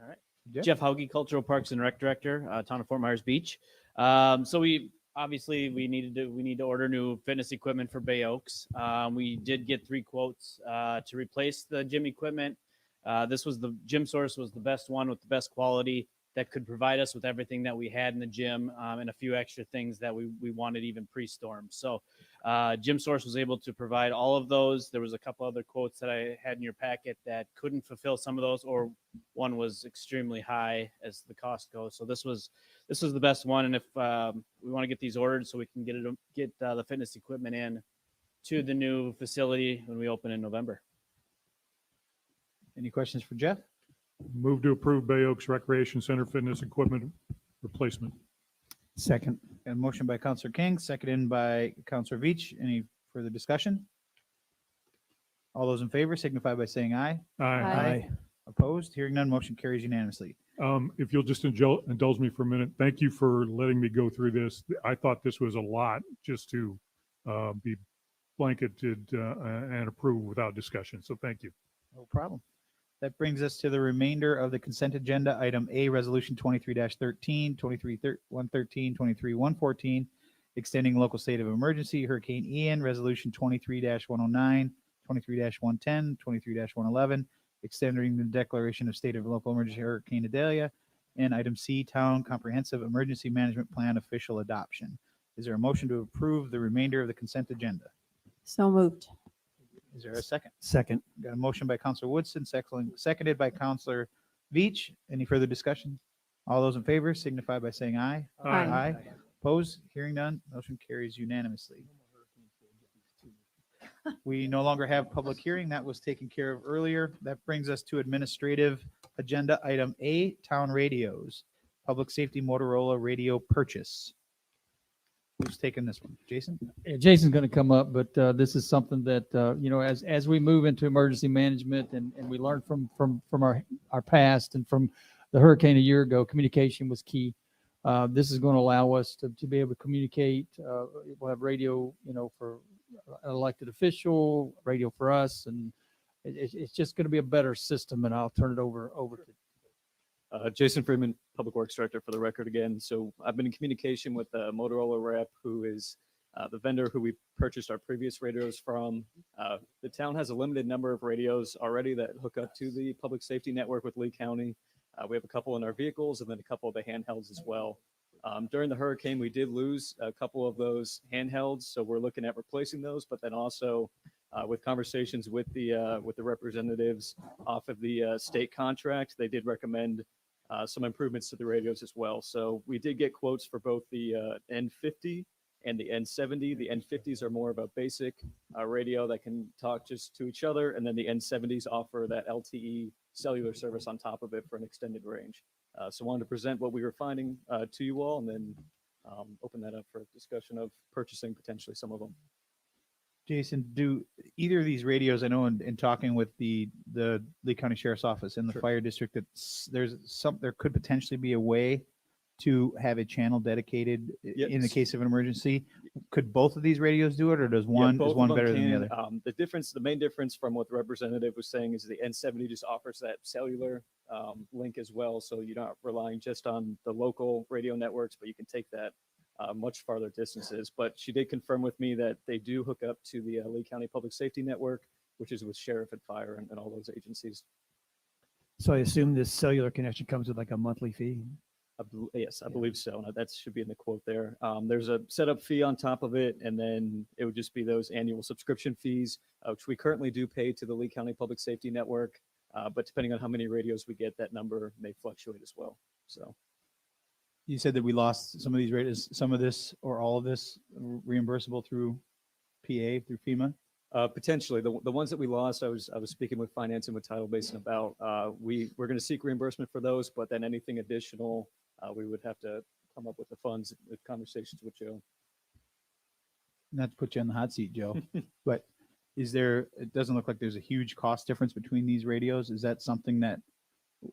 All right. Jeff? Jeff Hauge, Cultural Parks and Rec Director, Town of Fort Myers Beach. So we need to order new fitness equipment for Bay Oaks. We did get 3 quotes to replace the gym equipment. The Gym Source was the best one with the best quality that could provide us with everything that we had in the gym, and a few extra things that we wanted even pre-storm. So Gym Source was able to provide all of those. There was a couple other quotes that I had in your packet that couldn't fulfill some of those, or one was extremely high as the cost goes. So this was the best one. And if we want to get these ordered so we can get the fitness equipment in to the new facility when we open in November. Any questions for Jeff? Move to approve Bay Oaks Recreation Center fitness equipment replacement. Second. Got a motion by Counselor King, seconded by Counselor Veach. Any further discussion? All those in favor signify by saying aye. Aye. Opposed? Hearing none, motion carries unanimously. If you'll just indulge me for a minute, thank you for letting me go through this. I thought this was a lot just to be blanketed and approved without discussion. So thank you. No problem. That brings us to the remainder of the consent agenda. Item A, Resolution 23-13, 23-113, 23-114, extending local state of emergency, Hurricane Ian. Resolution 23-109, 23-110, 23-111, extending the declaration of state of local emergency, Hurricane Idalia. And item C, Town Comprehensive Emergency Management Plan official adoption. Is there a motion to approve the remainder of the consent agenda? So moved. Is there a second? Second. Got a motion by Counselor Woodson, seconded by Counselor Veach. Any further discussion? All those in favor signify by saying aye. Aye. Opposed? Hearing none, motion carries unanimously. We no longer have public hearing. That was taken care of earlier. That brings us to administrative agenda item A, town radios, public safety Motorola radio purchase. Who's taking this one? Jason? Yeah, Jason's going to come up, but this is something that, as we move into emergency management and we learn from our past and from the hurricane a year ago, communication was key. This is going to allow us to be able to communicate. We'll have radio, for an elected official, radio for us, and it's just going to be a better system. And I'll turn it over to Jason Freeman, Public Works Director for the record again. So I've been in communication with the Motorola rep, who is the vendor who we purchased our previous radios from. The town has a limited number of radios already that hook up to the public safety network with Lee County. We have a couple in our vehicles and then a couple of the handhelds as well. During the hurricane, we did lose a couple of those handhelds, so we're looking at replacing those. But then also, with conversations with the representatives off of the state contract, they did recommend some improvements to the radios as well. So we did get quotes for both the N50 and the N70. The N50s are more of a basic radio that can talk just to each other, and then the N70s offer that LTE cellular service on top of it for an extended range. So wanted to present what we were finding to you all, and then open that up for a discussion of purchasing potentially some of them. Jason, do either of these radios, I know in talking with the Lee County Sheriff's Office and the fire district, that there could potentially be a way to have a channel dedicated in the case of an emergency. Could both of these radios do it, or does one both is one of them better than the can. other? The main difference from what the representative was saying is the N70 just offers that cellular link as well, so you're not relying just on the local radio networks, but you can take that much farther distances. But she did confirm with me that they do hook up to the Lee County Public Safety Network, which is with Sheriff and Fire and all those agencies. So I assume this cellular connection comes with like a monthly fee? Yes, I believe so. Now, that should be in the quote there. There's a setup fee on top of it, and then it would just be those annual subscription fees, which we currently do pay to the Lee County Public Safety Network. But depending on how many radios we get, that number may fluctuate as well. So You said that we lost some of these radios, some of this or all of this reimbursable through PA, through FEMA? Potentially, the ones that we lost, I was speaking with finance and with Tidal Basin about. We're going to seek reimbursement for those, but then anything additional, we would have to come up with the funds with conversations with Joe. Not to put you on the hot seat, Joe, but it doesn't look like there's a huge cost difference between these radios. Is that something that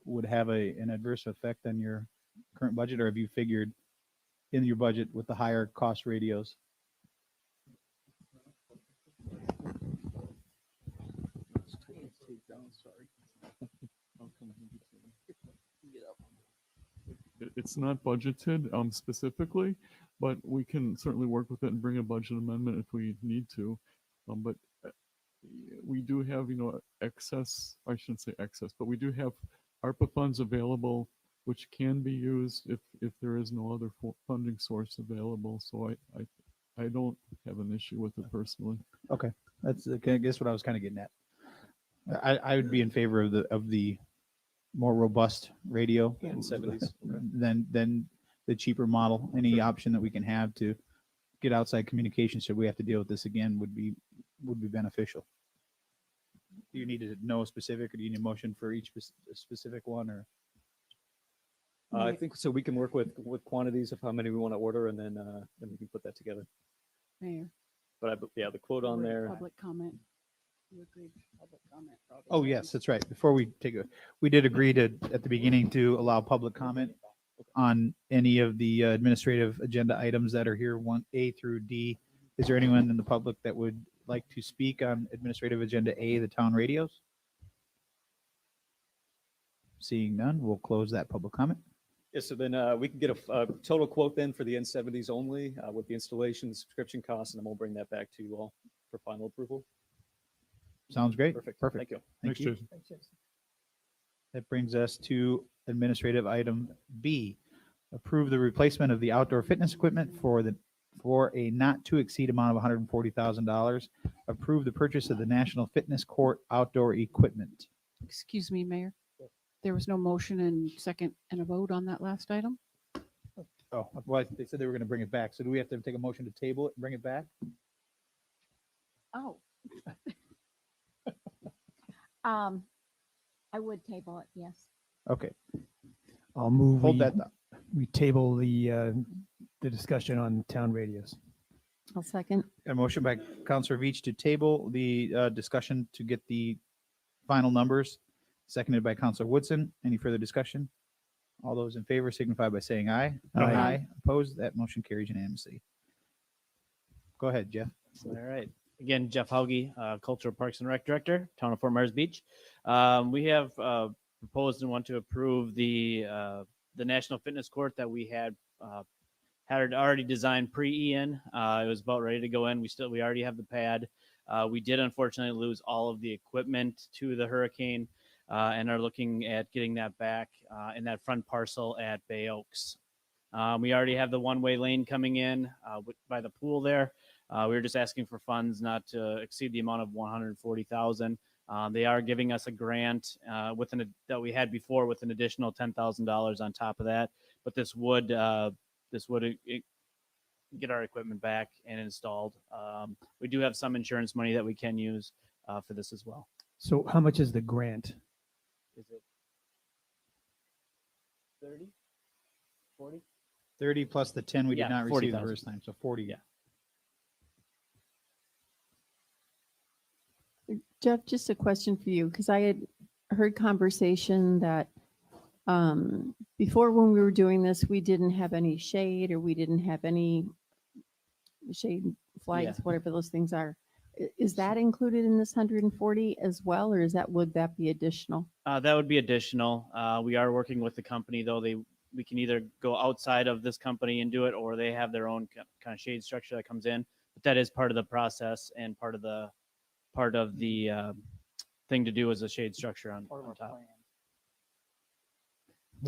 would have an adverse effect on your current budget, or have you figured in your budget with the higher cost radios? It's not budgeted specifically, but we can certainly work with it and bring a budget amendment if we need to. But we do have, excess, I shouldn't say excess, but we do have ARPA funds available, which can be used if there is no other funding source available. So I don't have an issue with it personally. Okay, that's I guess what I was kind of getting at. I would be in favor of the more robust radio N70s. than the cheaper model. Any option that we can have to get outside communication should we have to deal with this again would be beneficial. Do you need to know a specific, or do you need a motion for each specific one, or? I think so. We can work with quantities of how many we want to order, and then we can put that together. Mayor. But the quote on there. Public comment. You agreed to public comment. for all these Oh, items. yes, that's right. Before we we did agree to, at the beginning, to allow public comment on any of the administrative agenda items that are here, 1A through D. Is there anyone in the public that would like to speak on administrative agenda A, the town radios? Seeing none, we'll close that public comment. Yeah, so then we can get a total quote then for the N70s only with the installation, subscription costs, and then we'll bring that back to you all for final approval. Sounds great. Perfect. Perfect. Thank you. Thank Thanks, you. Jason. That brings us to administrative item B. Approve the replacement of the outdoor fitness equipment for a not to exceed amount of $140,000. Approve the purchase of the National Fitness Court outdoor equipment. Excuse me, Mayor. There was no motion and second and a vote on that last item? Oh, well, they said they were going to bring it back. So do we have to take a motion to table it and bring it back? Oh. I would table it, yes. Okay. I'll move. Hold we- that thought. We table the discussion on town radios. I'll second. A motion by Counselor Veach to table the discussion to get the final numbers, seconded by Counselor Woodson. Any further discussion? All those in favor signify by saying aye. Aye. Opposed? That motion carries unanimously. Go ahead, Jeff. All right. Again, Jeff Hauge, Cultural Parks and Rec Director, Town of Fort Myers Beach. We have proposed and want to approve the National Fitness Court that we had already designed pre-Ian. It was about ready to go in. We already have the pad. We did unfortunately lose all of the equipment to the hurricane. and are looking at getting that back in that front parcel at Bay Oaks. We already have the one-way lane coming in by the pool there. We were just asking for funds not to exceed the amount of 140,000. They are giving us a grant that we had before with an additional $10,000 on top of that. But this would get our equipment back and installed. We do have some insurance money that we can use for this as well. So how much is the grant? Is it 30, 40? 30 plus the 10 we Yeah, did not receive the 40,000. first time, so 40. Yeah. Jeff, just a question for you, because I had heard conversation that before when we were doing this, we didn't have any shade or we didn't have any shade flags, Yeah. whatever those things are. Is that included in this 140 as well, or would that be additional? That would be additional. We are working with the company though. We can either go outside of this company and do it, or they have their own kind of shade structure that comes in. But that is part of the process and part of the thing to do as a shade structure on top.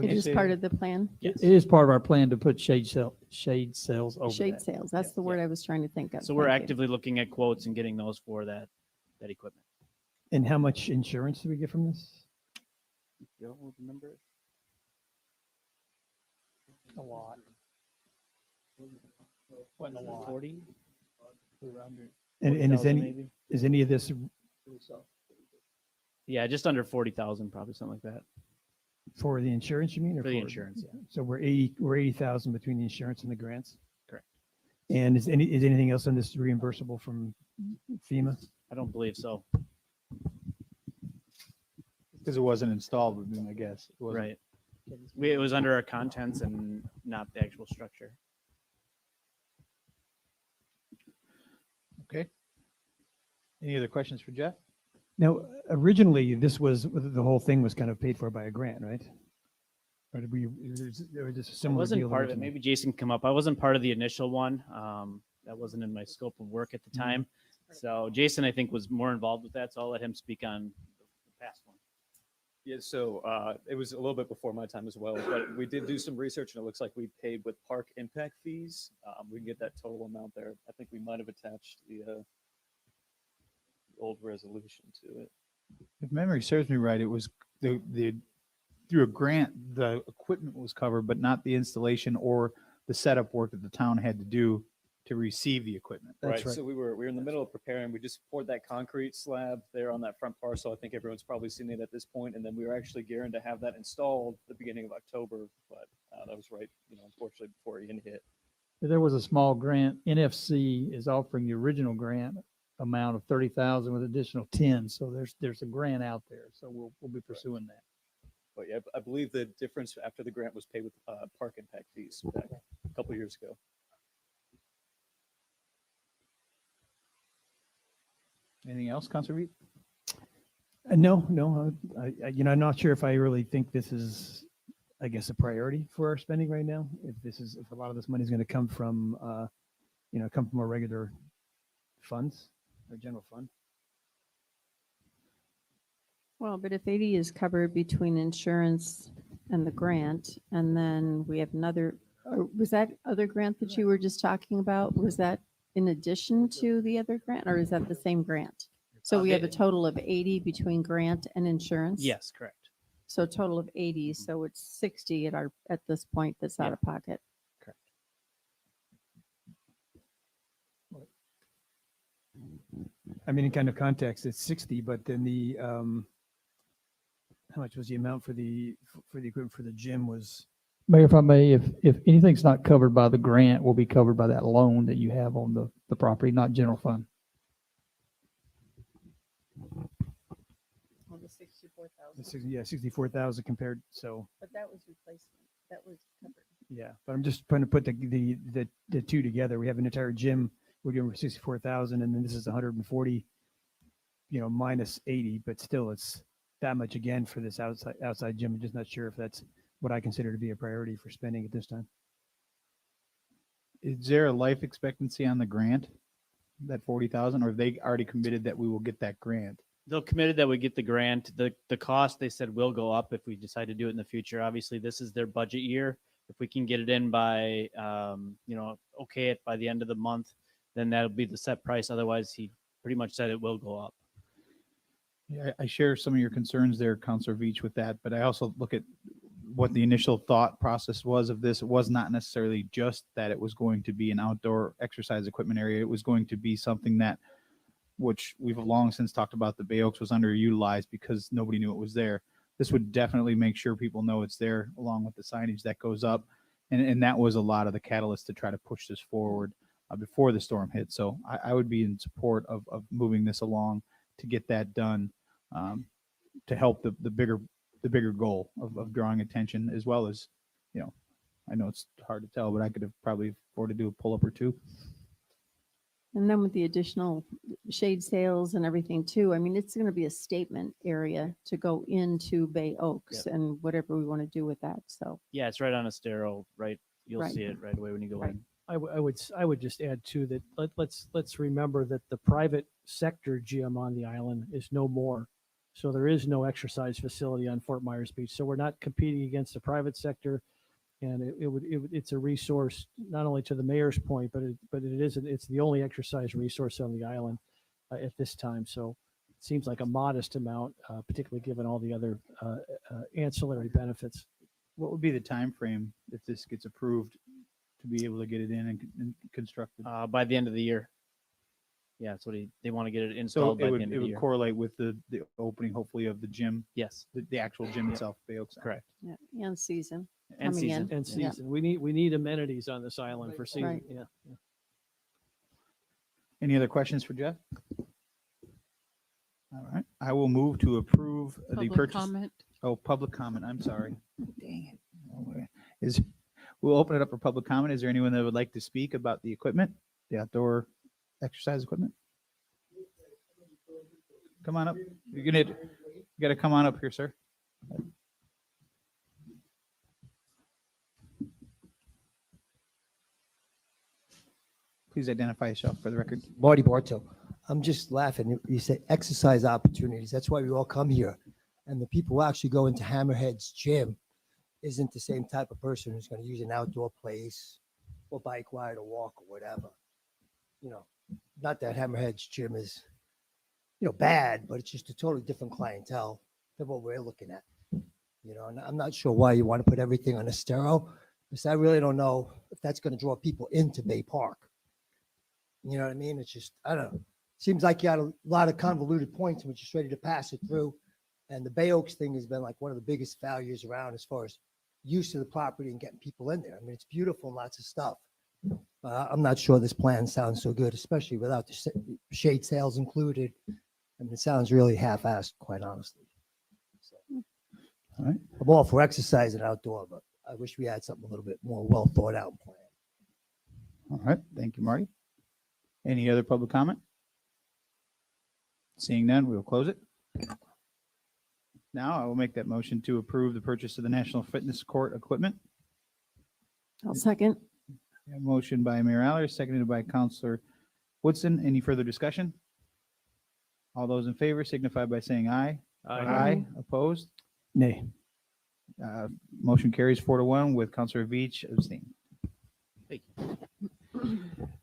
It is part of the plan? Yes. It is part of our plan to put shade cells over Shade that. sales, that's the word I was trying to think of. So we're Thank you. actively looking at quotes and getting those for that equipment. And how much insurance do we get from this? You don't remember it? A lot. Wasn't a lot. 40? And is 40,000 any, maybe? is any of this Yeah, just under 40,000, probably something like that. for the insurance, you mean? Or For the insurance, yeah. So we're 80,000 between the insurance and the grants? Correct. And is anything else on this reimbursable from FEMA? I don't believe so. Because it wasn't installed, I guess. It wasn't. Right. It was under our contents and not the actual structure. Okay. Any other questions for Jeff? Now, originally, the whole thing was kind of paid for by a grant, right? Or did we, or just a I similar wasn't deal part of it. originally? Maybe Jason can come up. I wasn't part of the initial one. That wasn't in my scope of work at the time. So Jason, I think, was more involved with that. So I'll let him speak on the past one. Yeah, so it was a little bit before my time as well, but we did do some research and it looks like we paid with park impact fees. We can get that total amount there. I think we might have attached the old resolution to it. If memory serves me right, it was the through a grant, the equipment was covered, but not the installation or the setup work that the town had to do to receive the equipment. Right. So we were in the middle of preparing. We just poured that concrete slab there on that front parcel. I think everyone's probably seen it at this point. And then we were actually gearing to have that installed at the beginning of October, but that was right, unfortunately before Ian hit. There was a small grant. NFC is offering the original grant amount of 30,000 with additional 10. So there's a grant out there. So we'll be pursuing that. But yeah, I believe the difference after the grant was paid with park impact fees back a couple of years ago. Anything else, Councilor Reed? No, I'm not sure if I really think this is, I guess, a priority for our spending right now. If a lot of this money is going to come from, come from our regular funds, our general fund. Well, but if 80 is covered between insurance and the grant, and then we have another, was that other grant that you were just talking about? Was that in addition to the other grant, or is that the same grant? So we have a total of 80 between grant and insurance? Yes, correct. So a total of 80, so it's 60 at this point that's out of pocket. Correct. I mean, in kind of context, it's 60, but then how much was the amount for the equipment for the gym was? Mayor, if I may, if anything's not covered by the grant, will be covered by that loan that you have on the property, not general fund. On the 64,000. Yeah, 64,000 compared, so, But that was replacement. That was covered. yeah. But I'm just trying to put the two together. We have an entire gym, we're doing for 64,000, and then this is 140, minus 80, but still it's that much again for this outside gym. I'm just not sure if that's what I consider to be a priority for spending at this time. Is there a life expectancy on the grant, that 40,000, or have they already committed that we will get that grant? They'll committed that we get the grant. The cost they said will go up if we decide to do it in the future. Obviously, this is their budget year. If we can get it in by, okay it by the end of the month, then that'll be the set price. Otherwise, he pretty much said it will go up. Yeah, I share some of your concerns there, Councilor Veach, with that, but I also look at what the initial thought process was of this. It was not necessarily just that it was going to be an outdoor exercise equipment area. It was going to be something that, which we've long since talked about, the Bay Oaks was underutilized because nobody knew it was there. This would definitely make sure people know it's there, along with the signage that goes up. And that was a lot of the catalyst to try to push this forward before the storm hit. So I would be in support of moving this along to get that done, to help the bigger goal of drawing attention, as well as, I know it's hard to tell, but I could have probably afforded to do a pull-up or two. And then with the additional shade sales and everything too, I mean, it's going to be a statement area to go into Bay Oaks and whatever we want to do with that. So Yeah, it's right on Estero, right? You'll Right. see it right away when you go Right. in. I would just add too that let's remember that the private sector gym on the island is no more. So there is no exercise facility on Fort Myers Beach. So we're not competing against the private sector, and it's a resource not only to the mayor's point, but it's the only exercise resource on the island at this time. So it seems like a modest amount, particularly given all the other ancillary benefits. What would be the time frame if this gets approved to be able to get it in and constructed? By the end of the year. Yeah, that's what they want to get it So installed by it the would, end it of the would year. correlate with the opening, hopefully, of the gym. Yes. The actual gym itself, Bay Oaks. Correct. yeah, and season And coming season. in. And Yeah. season, we need amenities on this island for season. Right. Yeah. Any other questions for Jeff? All right, I will move to approve the Public purchase. comment. Oh, public comment, I'm sorry. Dang it. We'll open it up for public comment. Is there anyone that would like to speak about the equipment, the outdoor exercise equipment? Come on up. You gotta come on up here, sir. Please identify yourself for the record. Marty Bartow. I'm just laughing. You say exercise opportunities. That's why we all come here. And the people who actually go into Hammerhead's gym isn't the same type of person who's going to use an outdoor place or bike ride or walk or whatever. Not that Hammerhead's gym is, bad, but it's just a totally different clientele than what we're looking at. And I'm not sure why you want to put everything on Estero, because I really don't know if that's going to draw people into Bay Park. You know what I mean? It's just, I don't know. Seems like you had a lot of convoluted points and we're just ready to pass it through. And the Bay Oaks thing has been like one of the biggest failures around as far as use of the property and getting people in there. I mean, it's beautiful and lots of stuff. I'm not sure this plan sounds so good, especially without the shade sales included. I mean, it sounds really half-assed, quite honestly. All right. I'm all for exercise and outdoor, but I wish we had something a little bit more well thought out and planned. All right, thank you, Marty. Any other public comment? Seeing none, we will close it. Now I will make that motion to approve the purchase of the National Fitness Court equipment. I'll second. A motion by Mayor Aller, seconded by Councilor Woodson. Any further discussion? All those in favor signify by saying aye. Aye. Opposed? Nay. Motion carries 4-1 with Councilor Veach abstaining. Thank you.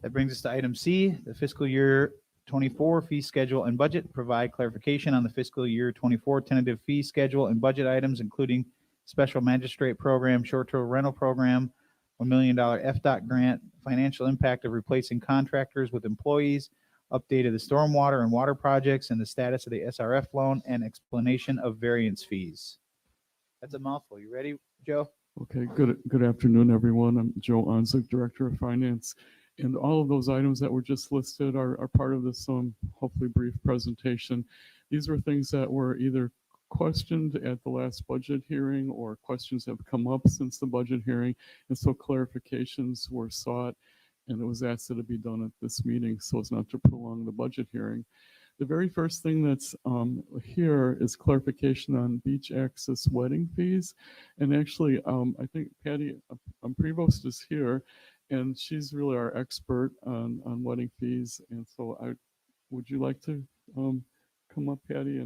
That brings us to item C, the fiscal year 24 fee schedule and budget. Provide clarification on the fiscal year 24 tentative fee schedule and budget items, including special magistrate program, short-term rental program, $1 million FDOT grant, financial impact of replacing contractors with employees, update of the stormwater and water projects, and the status of the SRF loan, and explanation of variance fees. That's a mouthful. You ready, Joe? Okay, good afternoon, everyone. I'm Joe Onzik, Director of Finance. And all of those items that were just listed are part of this hopefully brief presentation. These were things that were either questioned at the last budget hearing or questions have come up since the budget hearing. And so clarifications were sought and it was asked that it be done at this meeting so as not to prolong the budget hearing. The very first thing that's here is clarification on beach access wedding fees. And actually, I think Patty Prevost is here, and she's really our expert on wedding fees. And so would you like to come come up, Patty,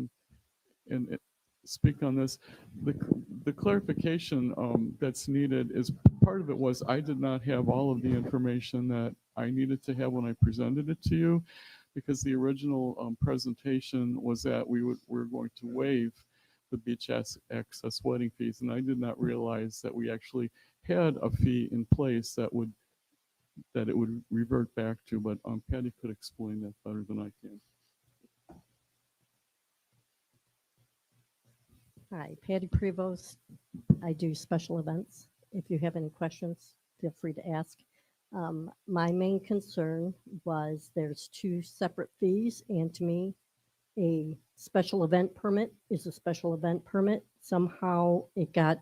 and speak on this. The clarification that's needed is part of it was I did not have all of the information that I needed to have when I presented it to you, because the original presentation was that we're going to waive the beach access wedding fees, and I did not realize that we actually had a fee in place that it would revert back to. But Patty could explain that better than I can. Hi, Patty Prevost. I do special events. If you have any questions, feel free to ask. My main concern was there's two separate fees, and to me, a special event permit is a special event permit. Somehow it got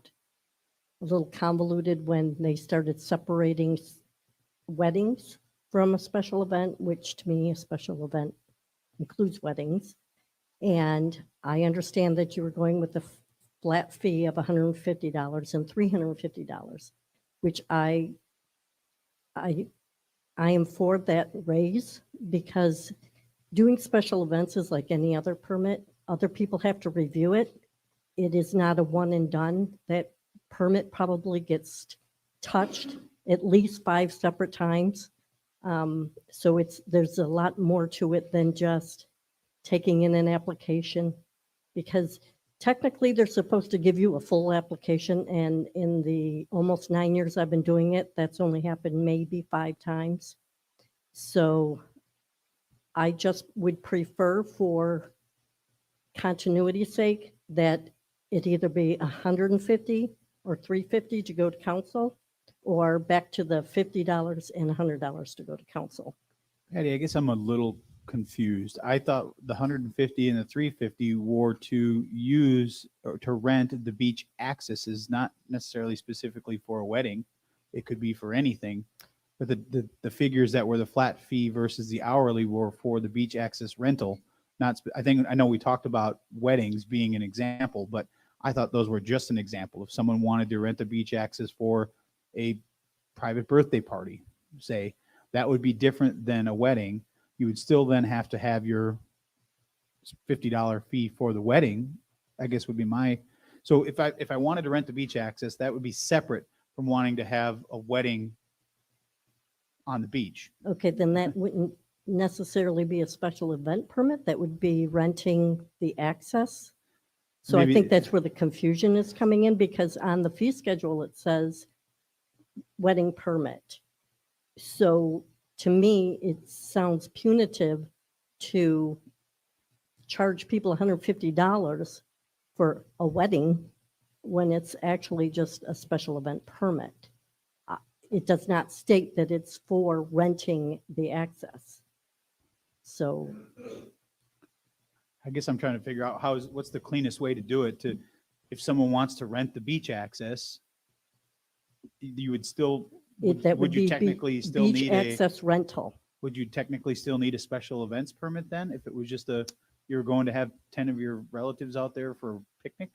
a little convoluted when they started separating weddings from a special event, which to me, a special event includes weddings. And I understand that you were going with the flat fee of $150 and $350, which I am for that raise, because doing special events is like any other permit. Other people have to review it. It is not a one and done. That permit probably gets touched at least 5 separate times. So there's a lot more to it than just taking in an application, because technically they're supposed to give you a full application, and in the almost 9 years I've been doing it, that's only happened maybe 5 times. So I just would prefer, for continuity's sake, that it either be $150 or $350 to go to council, or back to the $50 and $100 to go to council. Patty, I guess I'm a little confused. I thought the 150 and the 350 were to use or to rent the beach access, is not necessarily specifically for a wedding. It could be for anything. But the figures that were the flat fee versus the hourly were for the beach access rental. I know we talked about weddings being an example, but I thought those were just an example. If someone wanted to rent the beach access for a private birthday party, say, that would be different than a wedding. You would still then have to have your $50 fee for the wedding, I guess would be my. So if I wanted to rent the beach access, that would be separate from wanting to have a wedding on the beach. Okay, then that wouldn't necessarily be a special event permit. That would be renting the access. So Maybe- I think that's where the confusion is coming in, because on the fee schedule, it says wedding permit. So to me, it sounds punitive to charge people $150 for a wedding when it's actually just a special event permit. It does not state that it's for renting the access. So I guess I'm trying to figure out what's the cleanest way to do it. If someone wants to rent the beach access, you would still, that would you be technically still beach need access rental. Would you technically still need a special events permit then? If it was just you're going to have 10 of your relatives out there for a picnic?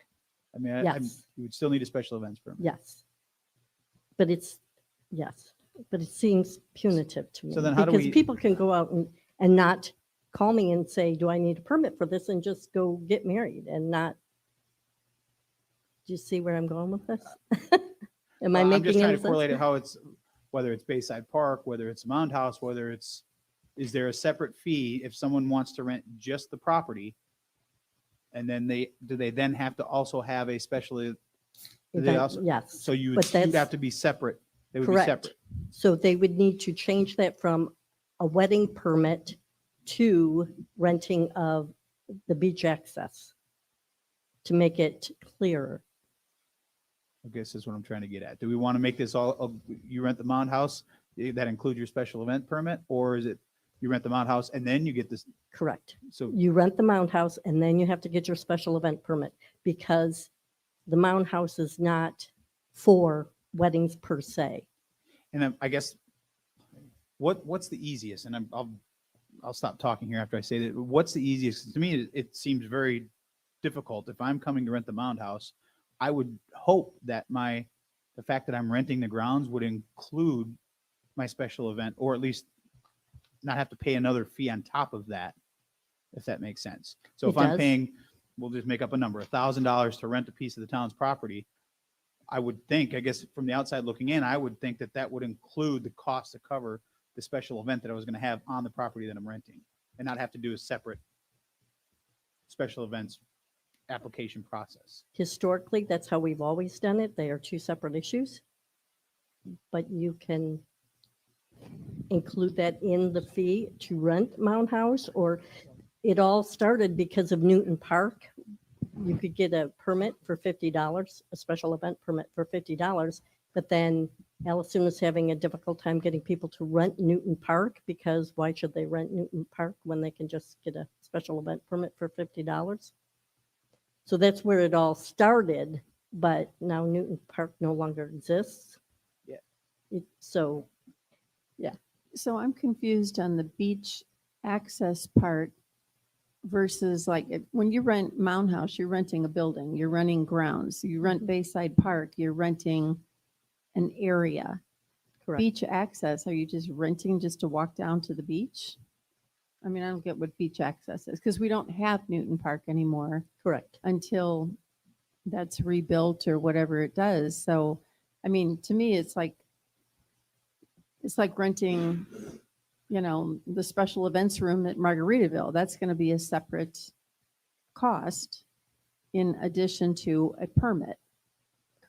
I mean, Yes. you would still need a special events permit. Yes. But it seems punitive to me. So then how do because we- people can go out and not call me and say, do I need a permit for this, and just go get married and not. Do you see where I'm going with this? Am I I'm making just trying any to sense? correlate it how it's, whether it's Bayside Park, whether it's Mound House, is there a separate fee if someone wants to rent just the property? And then do they then have to also have a special? Yes. So you'd but that's have to be separate. They would correct. be separate. So they would need to change that from a wedding permit to renting of the beach access to make it clearer. I guess that's what I'm trying to get at. Do we want to make this all, you rent the Mound House, that include your special event permit? Or is it you rent the Mound House and then you get this? Correct. So You rent the Mound House and then you have to get your special event permit, because the Mound House is not for weddings per se. And I guess what's the easiest? And I'll stop talking here after I say that. What's the easiest? To me, it seems very difficult. If I'm coming to rent the Mound House, I would hope that the fact that I'm renting the grounds would include my special event, or at least not have to pay another fee on top of that. if that makes sense. So It if I'm does. paying, we'll just make up a number, $1,000 to rent a piece of the town's property, I would think, I guess from the outside looking in, I would think that that would include the cost to cover the special event that I was going to have on the property that I'm renting and not have to do a separate special events application process. Historically, that's how we've always done it. They are two separate issues. But you can include that in the fee to rent Mound House, or it all started because of Newton Park. You could get a permit for $50, a special event permit for $50, but then Allison was having a difficult time getting people to rent Newton Park, because why should they rent Newton Park when they can just get a special event permit for $50? So that's where it all started, but now Newton Park no longer exists. Yeah. So, yeah. So I'm confused on the beach access part versus like when you rent Mound House, you're renting a building, you're renting grounds. You rent Bayside Park, you're renting an area. Correct. Beach access, are you just renting just to walk down to the beach? I mean, I don't get what beach access is, because we don't have Newton Park anymore. Correct. Until that's rebuilt or whatever it does. So, I mean, to me, it's like renting, the special events room at Margaritaville. That's going to be a separate cost in addition to a permit,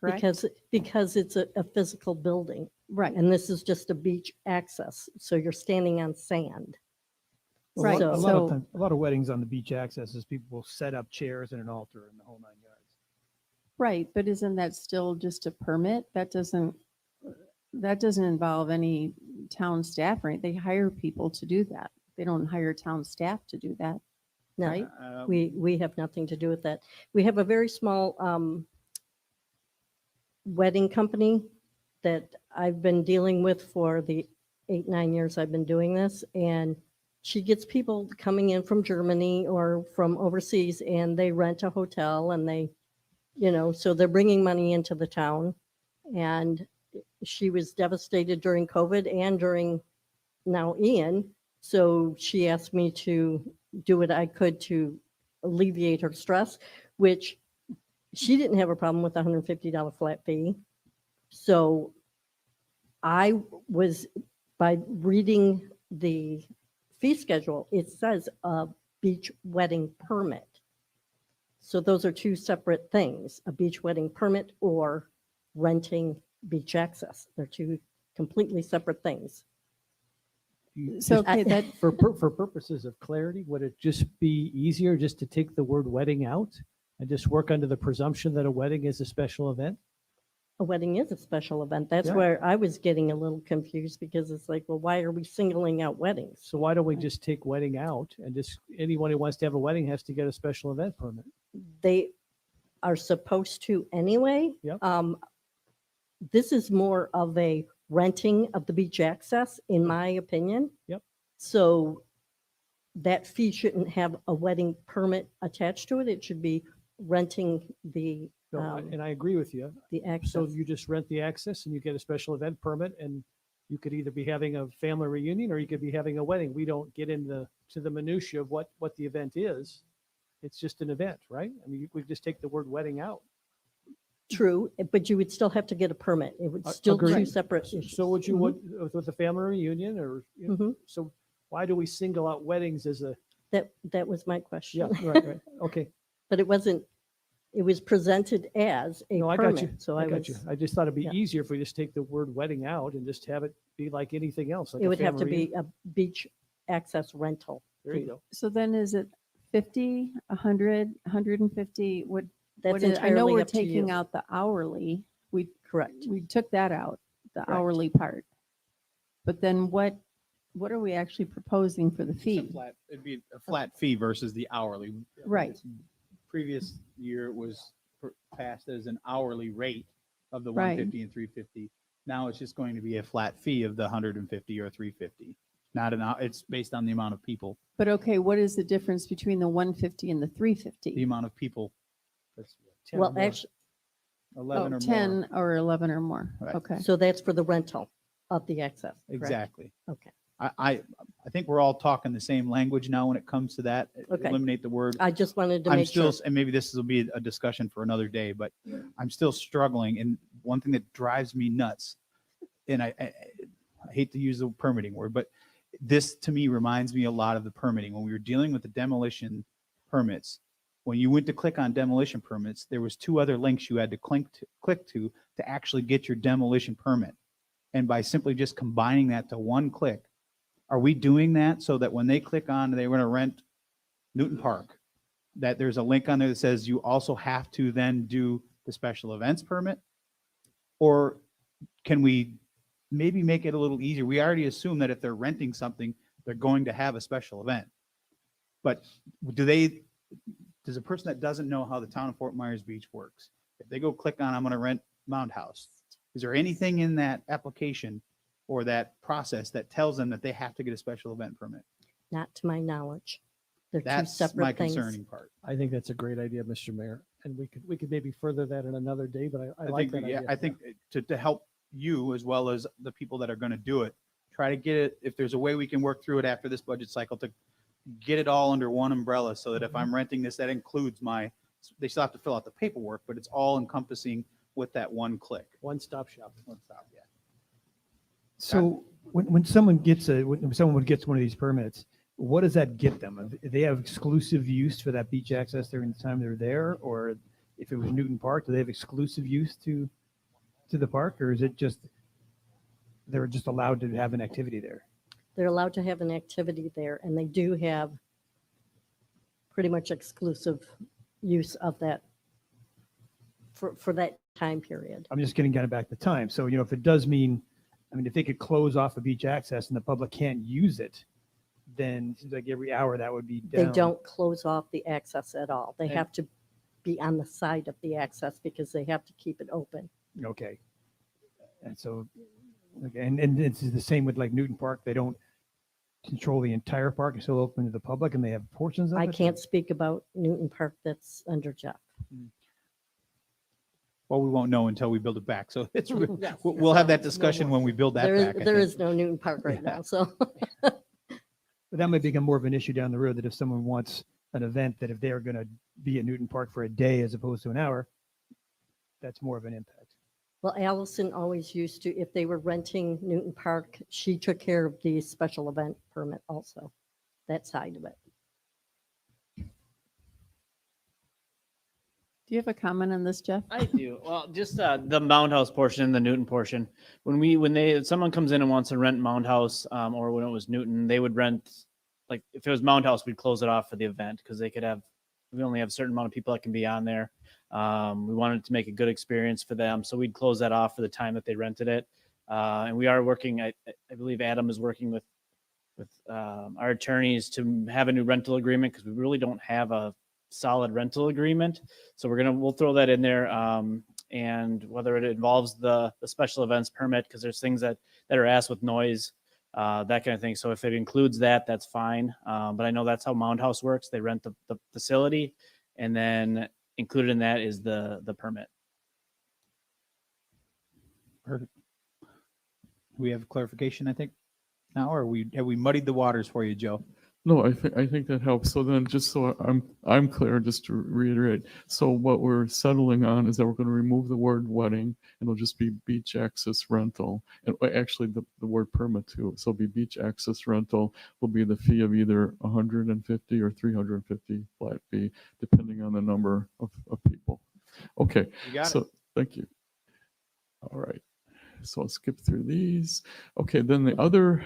correct? Because it's a physical building. Right. And this is just a beach access. So you're standing on sand. Right. A So lot of weddings on the beach access is people will set up chairs and an altar and the whole 9 yards. right, but isn't that still just a permit? That doesn't involve any town staff, right? They hire people to do that. They don't hire town staff to do that, No, right? we have nothing to do with that. We have a very small wedding company that I've been dealing with for the 8-9 years I've been doing this, and she gets people coming in from Germany or from overseas, and they rent a hotel, and they, so they're bringing money into the town. And she was devastated during COVID and during now Ian. So she asked me to do what I could to alleviate her stress, which she didn't have a problem with the $150 flat fee. So I was, by reading the fee schedule, it says a beach wedding permit. So those are two separate things, a beach wedding permit or renting beach access. They're two completely separate things. So, okay, that For purposes of clarity, would it just be easier just to take the word wedding out and just work under the presumption that a wedding is a special event? A wedding is a special event. That's Yeah. where I was getting a little confused, because it's like, well, why are we singling out weddings? So why don't we just take wedding out and just anyone who wants to have a wedding has to get a special event permit? They are supposed to anyway. Yep. This is more of a renting of the beach access, in my opinion. Yep. So that fee shouldn't have a wedding permit attached to it. It should be renting the, No, and I agree with you. the access. So you just rent the access and you get a special event permit, and you could either be having a family reunion or you could be having a wedding. We don't get into the minutia of what the event is. It's just an event, right? I mean, we just take the word wedding out. True, but you would still have to get a permit. It would still two separate issues. So would you, Mhm. with the family reunion or, Mhm. so why do we single out weddings as a, That was my question. yeah, right, okay. But it wasn't, it was presented as a No, I permit. got you. So I I got you. was, I just thought it'd be yeah. easier if we just take the word wedding out and just have it be like anything else. like it a would have to family be reunion. a beach access rental. There you fee. go. So then is it 50, 100, 150? What That's is, I know entirely we're up to taking you. out the hourly. Correct. We took that out, the Correct. hourly part. But then what are we actually proposing for the fee? It'd be a flat fee versus the hourly. Right. Previous year it was passed as an hourly rate of the Right. 150 and 350. Now it's just going to be a flat fee of the 150 or 350. Not it's based on the amount of people, But okay, what is the difference between the 150 and the the 350? amount of people. That's 10 Well, or more. actually, 11 or 10 more. or 11 or more. Right. Okay. so that's for the rental of the access. correct? Exactly. Okay. I think we're all talking the same language now when it comes to that. Okay. Eliminate the word. I just wanted to I'm make still, sure. and maybe this will be a discussion for another day, but I'm still struggling. And one thing that drives me nuts, and I hate to use the permitting word, but this to me reminds me a lot of the permitting. When we were dealing with the demolition permits, when you went to click on demolition permits, there was 2 other links you had to click to actually get your demolition permit. And by simply just combining that to one click, are we doing that so that when they click on, they want to rent Newton Park, that there's a link on there that says you also have to then do the special events permit? Or can we maybe make it a little easier? We already assume that if they're renting something, they're going to have a special event. But does a person that doesn't know how the town of Fort Myers Beach works, if they go click on, I'm going to rent Mound House, is there anything in that application or that process that tells them that they have to get a special event permit? Not to my knowledge. They're two That's separate my things. concerning part. I think that's a great idea, Mr. Mayor. And we could maybe further that in another day, but I like think, that yeah, idea. I think to help you as well as the people that are going to do it, try to get it, if there's a way we can work through it after this budget cycle to get it all under one umbrella so that if I'm renting this, that includes they still have to fill out the paperwork, but it's all encompassing with that one click. One-stop shop. One stop, yeah. So when someone gets when someone gets one of these permits, what does that get them? Do they have exclusive use for that beach access during the time they're there? Or if it was Newton Park, do they have exclusive use to the park? Or is it just, they're just allowed to have an activity there? They're allowed to have an activity there, and they do have pretty much exclusive use of that for that time period. I'm just getting kind of back to time. So, if it does mean, if they could close off a beach access and the public can't use it, then it seems like every hour that would be down. They don't close off the access at all. They And- have to be on the side of the access because they have to keep it open. Okay. And so, okay, and it's the same with like Newton Park. They don't control the entire park. It's still open to the public and they have portions of it? I can't speak about Newton Park. That's under Jeff. Well, we won't know until we build it back. So it's, Yes. we'll have that discussion when we build that There back. I there think. is no Newton Park right Yeah. now, so. But that might become more of an issue down the road, that if someone wants an event, that if they're going to be at Newton Park for a day as opposed to an hour, that's more of an impact. Well, Allison always used to, if they were renting Newton Park, she took care of the special event permit also, that side of it. Do you have a comment on this, Jeff? I do. Well, just the Mound House portion and the Newton portion. When someone comes in and wants to rent Mound House, or when it was Newton, they would rent, like if it was Mound House, we'd close it off for the event because we only have a certain amount of people that can be on there. We wanted to make a good experience for them, so we'd close that off for the time that they rented it. And we are working. I believe Adam is working with our attorneys to have a new rental agreement because we really don't have a solid rental agreement. So we'll throw that in there. And whether it involves the special events permit, because there's things that are asked with noise, that kind of thing. So if it includes that, that's fine. But I know that's how Mound House works. They rent the facility, and then included in that is the permit. Perfect. We have clarification, I think, now, or have we muddied the waters for you, Joe? No, I think that helps. So then, just so I'm clear, just to reiterate, so what we're settling on is that we're going to remove the word wedding, and it'll just be beach access rental. And actually, the word permit too. So it'll be beach access rental will be the fee of either 150 or 350 flat fee, depending on the number of people. Okay. You got so it. thank you. All right. So I'll skip through these. Okay, then the other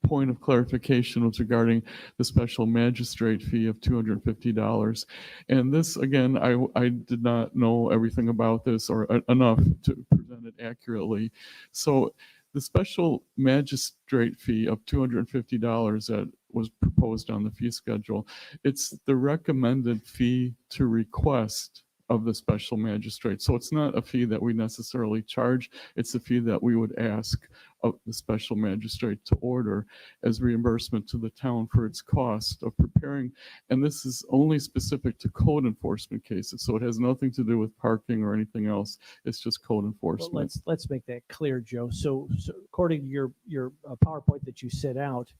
point of clarification was regarding the special magistrate fee of $250. And this, again, I did not know everything about this or enough to present it accurately. So the special magistrate fee of $250 that was proposed on the fee schedule, it's the recommended fee to request of the special magistrate. So it's not a fee that we necessarily charge. It's a fee that we would ask of the special magistrate to order as reimbursement to the town for its cost of preparing. And this is only specific to code enforcement cases, so it has nothing to do with parking or anything else. It's just code Well, enforcement. let's make that clear, Joe. So according to your PowerPoint that you set out,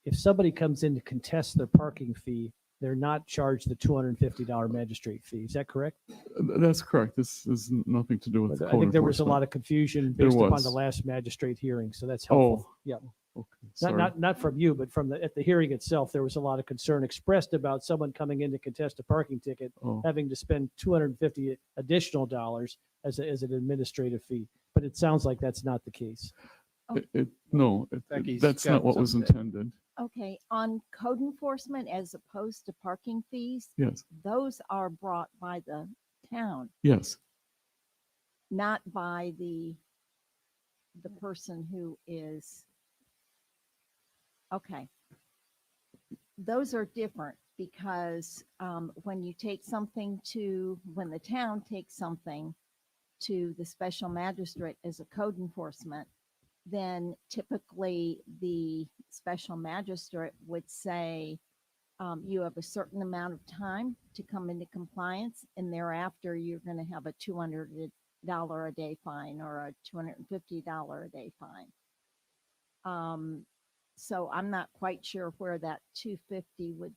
if somebody comes in to contest their parking fee, they're not charged the $250 magistrate fee. Is that correct? That's correct. This is nothing to do with I code think there was a enforcement. lot of confusion There based upon was. the last magistrate hearing, so that's helpful. Oh, Yeah. okay. Not, Sorry. not from you, but from at the hearing itself, there was a lot of concern expressed about someone coming in to contest a parking ticket, Oh. having to spend $250 additional dollars as an administrative fee. But it sounds like that's not the case. Becky's That's got not what was something. intended. Okay, on code enforcement as opposed to parking fees, Yes, those are brought by the town, yes. not by the person who is. Okay. Those are different because when you take something when the town takes something to the special magistrate as a code enforcement, then typically the special magistrate would say, you have a certain amount of time to come into compliance, and thereafter you're going to have a $200 a day fine or a $250 a day fine. So I'm not quite sure where that 250 would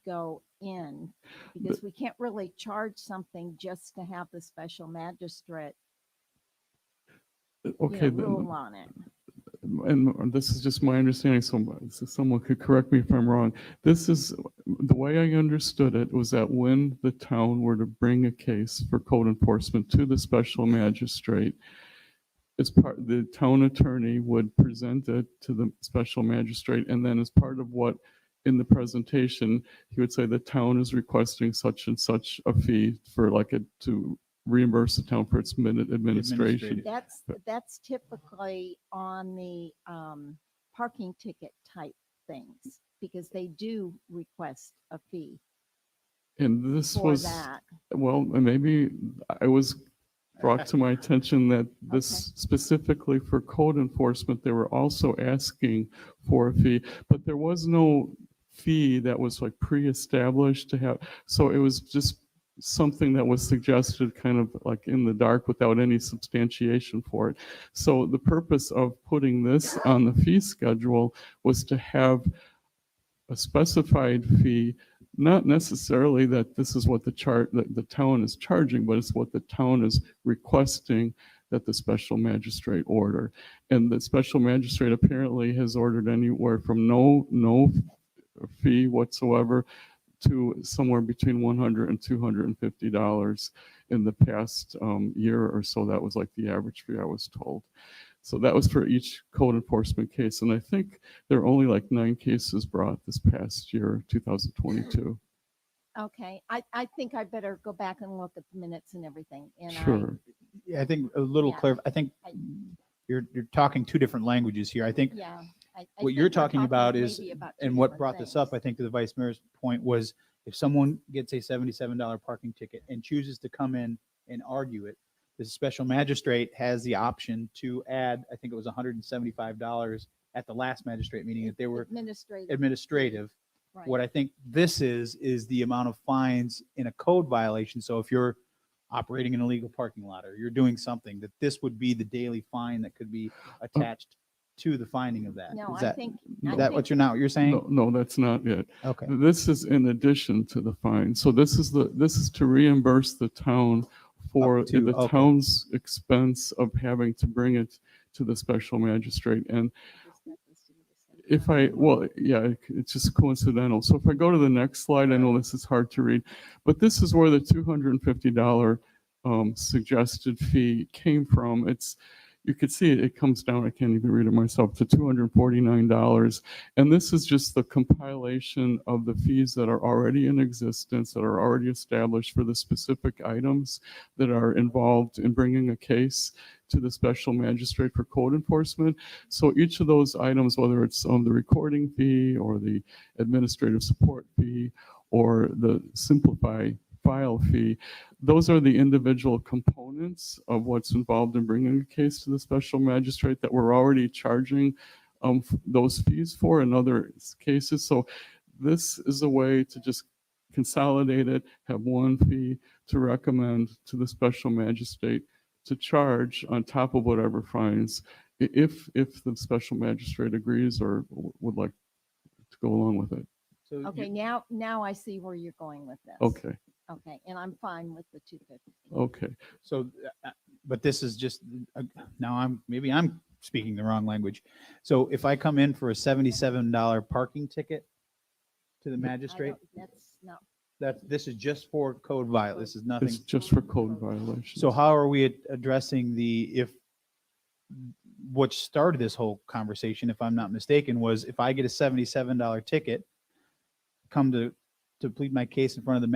go in, because we can't really charge something just to have the special magistrate Okay. rule on it. And this is just my understanding, so someone could correct me if I'm wrong. This is, the way I understood it was that when the town were to bring a case for code enforcement to the special magistrate, the town attorney would present it to the special magistrate, and then as part of what in the presentation, he would say the town is requesting such and such a fee for to reimburse the town for its administration. That's typically on the parking ticket type things, because they do request a fee. And this for was, that. well, maybe I was brought to my attention that this specifically for code enforcement, they were also asking for a fee, but there was no fee that was like pre-established to have. So it was just something that was suggested kind of like in the dark without any substantiation for it. So the purpose of putting this on the fee schedule was to have a specified fee, not necessarily that this is what the town is charging, but it's what the town is requesting that the special magistrate order. And the special magistrate apparently has ordered anywhere from no fee whatsoever to somewhere between $100 and $250 in the past year or so. That was like the average fee, I was told. So that was for each code enforcement case. And I think there are only like 9 cases brought this past year, 2022. Okay, I think I better go back and look at the minutes and everything. And Sure. Yeah, I think a little Yeah. clear. I think you're talking two different languages here. I think Yeah. I what you're think we're talking about is, maybe about two and what different brought this up, I think, to the vice mayor's point was, if someone gets a $77 parking ticket and chooses to come in and argue it, the special magistrate has the option to add, I think it was $175 at the last magistrate meeting, if they were administrative. Right. What I think this is the amount of fines in a code violation. So if you're operating an illegal parking lot or you're doing something, that this would be the daily fine that could be attached to the finding of that. No, Is I that, think- is I that think- what you're saying? No, that's not it. Okay. This is in addition to the fine. So this is to reimburse the town for Up to- the okay. town's expense of having to bring it to the special magistrate. And it's just coincidental. So if I go to the next slide, I know this is hard to read, but this is where the $250 suggested fee came from. You could see it comes down, I can't even read it myself, to $249. And this is just the compilation of the fees that are already in existence, that are already established for the specific items that are involved in bringing a case to the special magistrate for code enforcement. So each of those items, whether it's the recording fee or the administrative support fee or the simplify file fee. Those are the individual components of what's involved in bringing a case to the special magistrate that we're already charging those fees for in other cases. So this is a way to just consolidate it, have one fee to recommend to the special magistrate to charge on top of whatever fines, if the special magistrate agrees or would like to go along with it. So Okay, now I see where you're going with this. Okay, Okay, and I'm fine with the 250. okay. So, but this is just, now maybe I'm speaking the wrong language. So if I come in for a $77 parking ticket to the magistrate, That's not, this is just for code violation. This is nothing. It's just for code violations. So how are we addressing what started this whole conversation, if I'm not mistaken, was if I get a $77 ticket, come to plead my case in front of the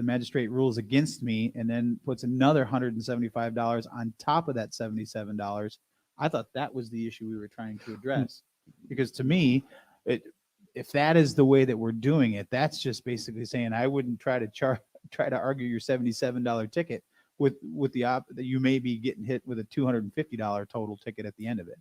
magistrate rules against me and then puts another $175 on top of that $77. I thought that was the issue we were trying to address. Because to me, if that is the way that we're doing it, that's just basically saying I wouldn't try to argue your $77 ticket with that you may be getting hit with a $250 total ticket at the end of it.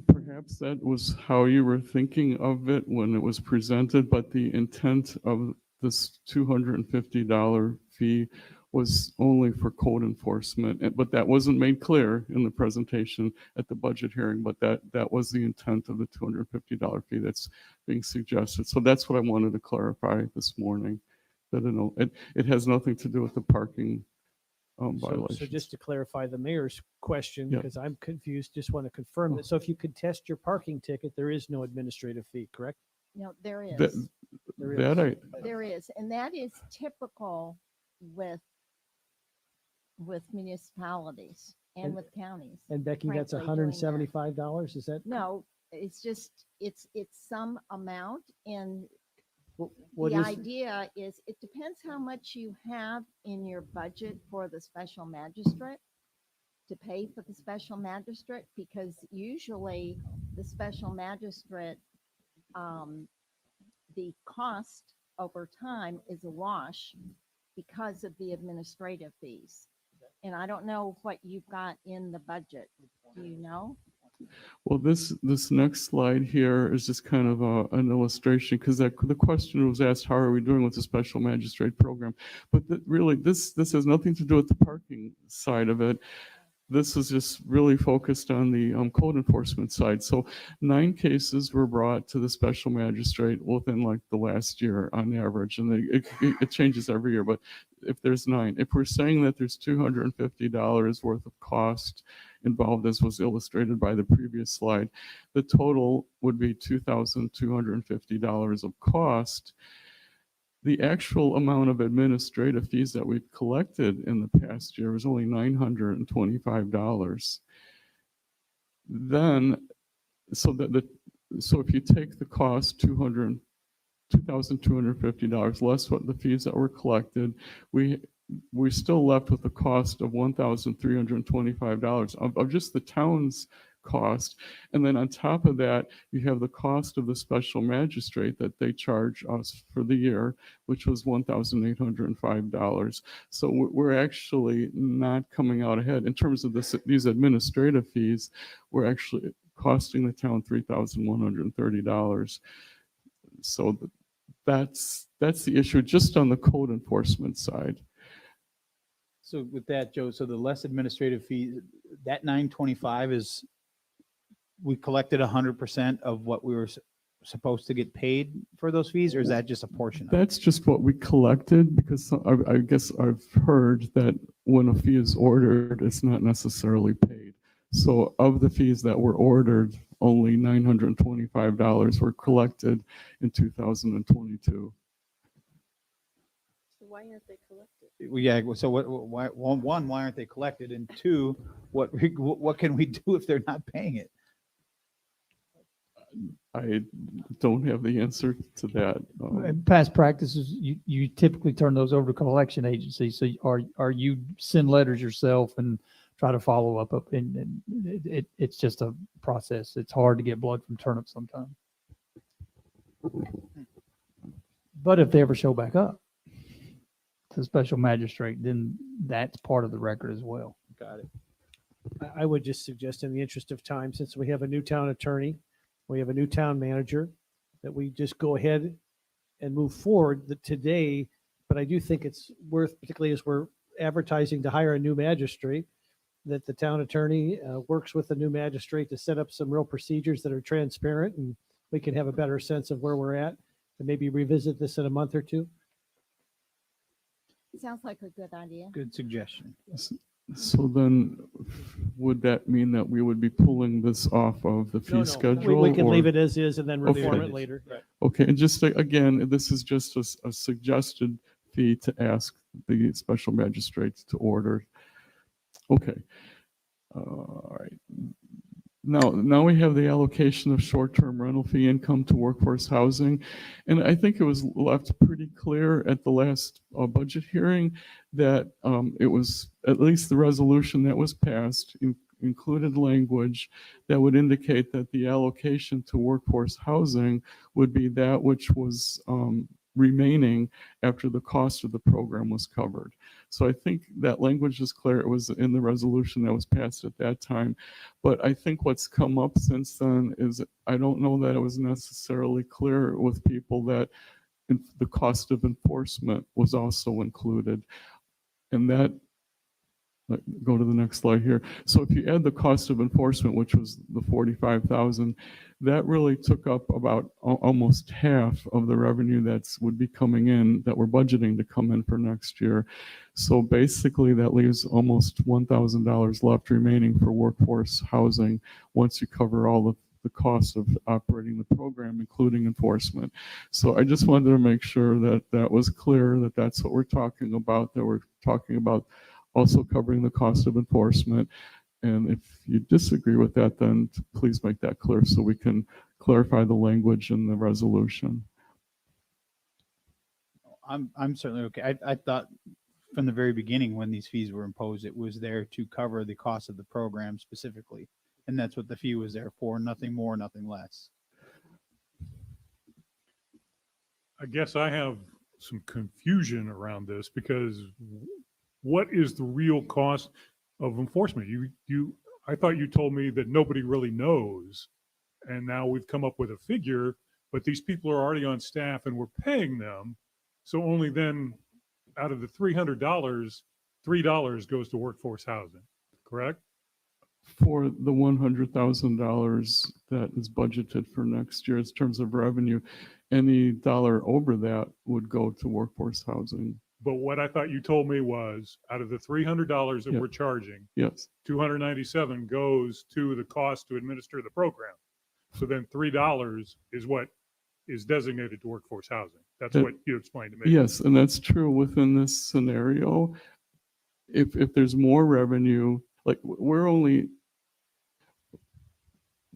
Perhaps that was how you were thinking of it when it was presented, but the intent of this $250 fee was only for code enforcement, but that wasn't made clear in the presentation at the budget hearing, but that was the intent of the $250 fee that's being suggested. So that's what I wanted to clarify this morning, that it has nothing to do with the parking violation. So just to clarify the mayor's question, Yeah. because I'm confused, just want to confirm that. So if you contest your parking ticket, there is no administrative fee, correct? no, there is. There There is, and that is typical with municipalities and And- with counties. And Becky, that's frankly, doing that. $175, is that? No, it's just, it's some amount, and What the is, idea is, it depends how much you have in your budget for the special magistrate, to pay for the special magistrate, because usually the special magistrate, the cost over time is a wash because of the administrative fees. And I don't know what you've got in the budget. Do you know? Well, this next slide here is just kind of an illustration, because the question was asked, how are we doing with the special magistrate program? But really, this has nothing to do with the parking side of it. This is just really focused on the code enforcement side. So 9 cases were brought to the special magistrate within like the last year on average, and it changes every year. But if there's 9, if we're saying that there's $250 worth of cost involved, as was illustrated by the previous slide, the total would be $2,250 of cost. The actual amount of administrative fees that we've collected in the past year was only $925. Then, so if you take the cost, $2,250 less what the fees that were collected, we're still left with a cost of $1,325 of just the town's cost. And then on top of that, you have the cost of the special magistrate that they charge us for the year, which was $1,805. So we're actually not coming out ahead in terms of these administrative fees. We're actually costing the town $3,130. So that's the issue just on the code enforcement side. So with that, Joe, so the less administrative fee, that 925 is, we collected 100% of what we were supposed to get paid for those fees, or is that just a portion of it? That's just what we collected, because I guess I've heard that when a fee is ordered, it's not necessarily paid. So of the fees that were ordered, only $925 were collected in 2022. So why aren't they collected? Well, yeah, so why aren't they collected? And 2, what can we do if they're not paying it? I don't have the answer to that. In past practices, you typically turn those over to collection agencies. So are you send letters yourself and try to follow up, and it's just a process. It's hard to get blood from turnips sometimes. But if they ever show back up to special magistrate, then that's part of the record as well. Got it. I would just suggest, in the interest of time, since we have a new town attorney, we have a new town manager, that we just go ahead and move forward today. But I do think it's worth, particularly as we're advertising to hire a new magistrate, that the town attorney works with the new magistrate to set up some real procedures that are transparent, and we can have a better sense of where we're at, and maybe revisit this in a month or two. Sounds like a good idea. Good suggestion. So then, would that mean that we would be pulling this off of the fee schedule? We can or- leave it as is and then reform Okay. it later. Okay, and just again, this is just a suggested fee to ask the special magistrates to order. Okay. All right. Now we have the allocation of short-term rental fee income to workforce housing. And I think it was left pretty clear at the last budget hearing that it was, at least the resolution that was passed included language that would indicate that the allocation to workforce housing would be that which was remaining after the cost of the program was covered. So I think that language is clear. It was in the resolution that was passed at that time. But I think what's come up since then is I don't know that it was necessarily clear with people that the cost of enforcement was also included. And that, go to the next slide here. So if you add the cost of enforcement, which was the 45,000, that really took up about almost half of the revenue that's would be coming in that we're budgeting to come in for next year. So basically that leaves almost $1,000 left remaining for workforce housing once you cover all the costs of operating the program, including enforcement. So I just wanted to make sure that that was clear, that that's what we're talking about, that we're talking about also covering the cost of enforcement. And if you disagree with that, then please make that clear so we can clarify the language in the resolution. I'm certainly okay. I thought from the very beginning when these fees were imposed, it was there to cover the cost of the program specifically. And that's what the fee was there for, nothing more, nothing less. I guess I have some confusion around this because what is the real cost of enforcement? I thought you told me that nobody really knows, and now we've come up with a figure, but these people are already on staff and we're paying them. So only then out of the $300, $3 goes to workforce housing, correct? For the $100,000 that is budgeted for next year in terms of revenue, any dollar over that would go to workforce housing. But what I thought you told me was out of the $300 that Yeah. we're charging, Yes. 297 goes to the cost to administer the program. So then $3 is what is designated to workforce housing. That's what you explained to me. Yes, and that's true within this scenario. If there's more revenue, like we're only,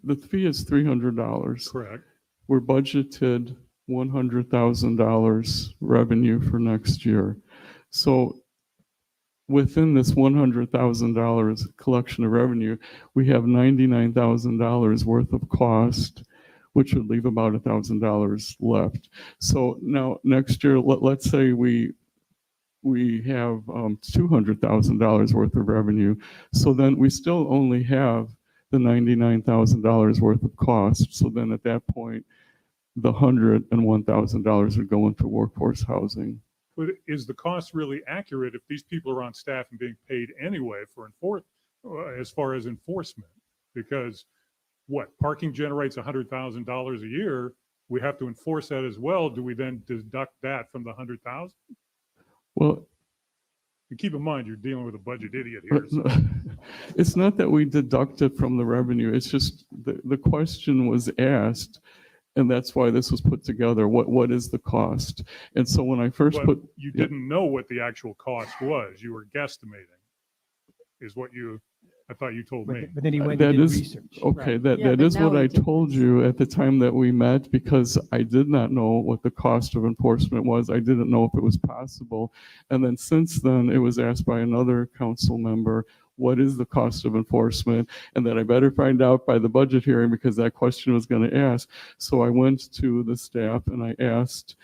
the fee is $300. Correct. We're budgeted $100,000 revenue for next year. So within this $100,000 collection of revenue, we have $99,000 worth of cost, which would leave about $1,000 left. So now next year, let's say we have $200,000 worth of revenue. So then we still only have the $99,000 worth of cost. So then at that point, the $101,000 would go into workforce housing. But is the cost really accurate if these people are on staff and being paid anyway for as far as enforcement? Because what, parking generates $100,000 a year, we have to enforce that as well. Do we then deduct that from the 100,000? Well, and keep in mind, you're dealing with a budget idiot here. So. It's not that we deduct it from the revenue. It's just the question was asked, and that's why this was put together. What is the cost? And so when I first But you didn't know what the actual cost was. You were guesstimating, is what I thought you told me. But then he went and did research. Okay, Right. that Yeah, but is now what we I do told you at the time that we met, because I did not know what the cost of enforcement was. I didn't know if it was possible. And then since then, it was asked by another council member, what is the cost of enforcement? And that I better find out by the budget hearing because that question was going to ask. So I went to the staff and I asked,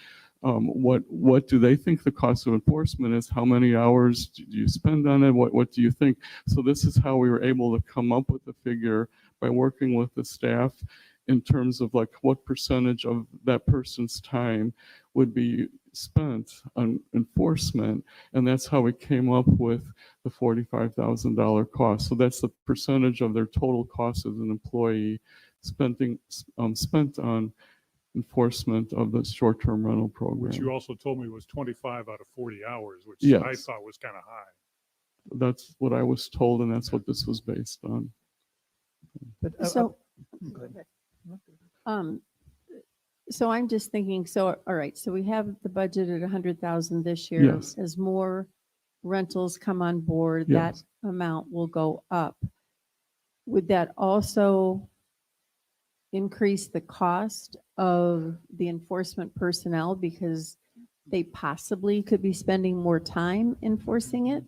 what do they think the cost of enforcement is? How many hours do you spend on it? What do you think? So this is how we were able to come up with the figure by working with the staff in terms of like what percentage of that person's time would be spent on enforcement. And that's how we came up with the $45,000 cost. So that's the percentage of their total cost as an employee spent on enforcement of the short-term rental program. Which you also told me was 25 out of 40 hours, which Yes. I thought was kind of high. That's what I was told, and that's what this was based on. But, So, go ahead. so I'm just thinking, so, all right, so we have the budget at 100,000 this year. Yes. As more rentals come on board, Yes. that amount will go up. Would that also increase the cost of the enforcement personnel because they possibly could be spending more time enforcing it?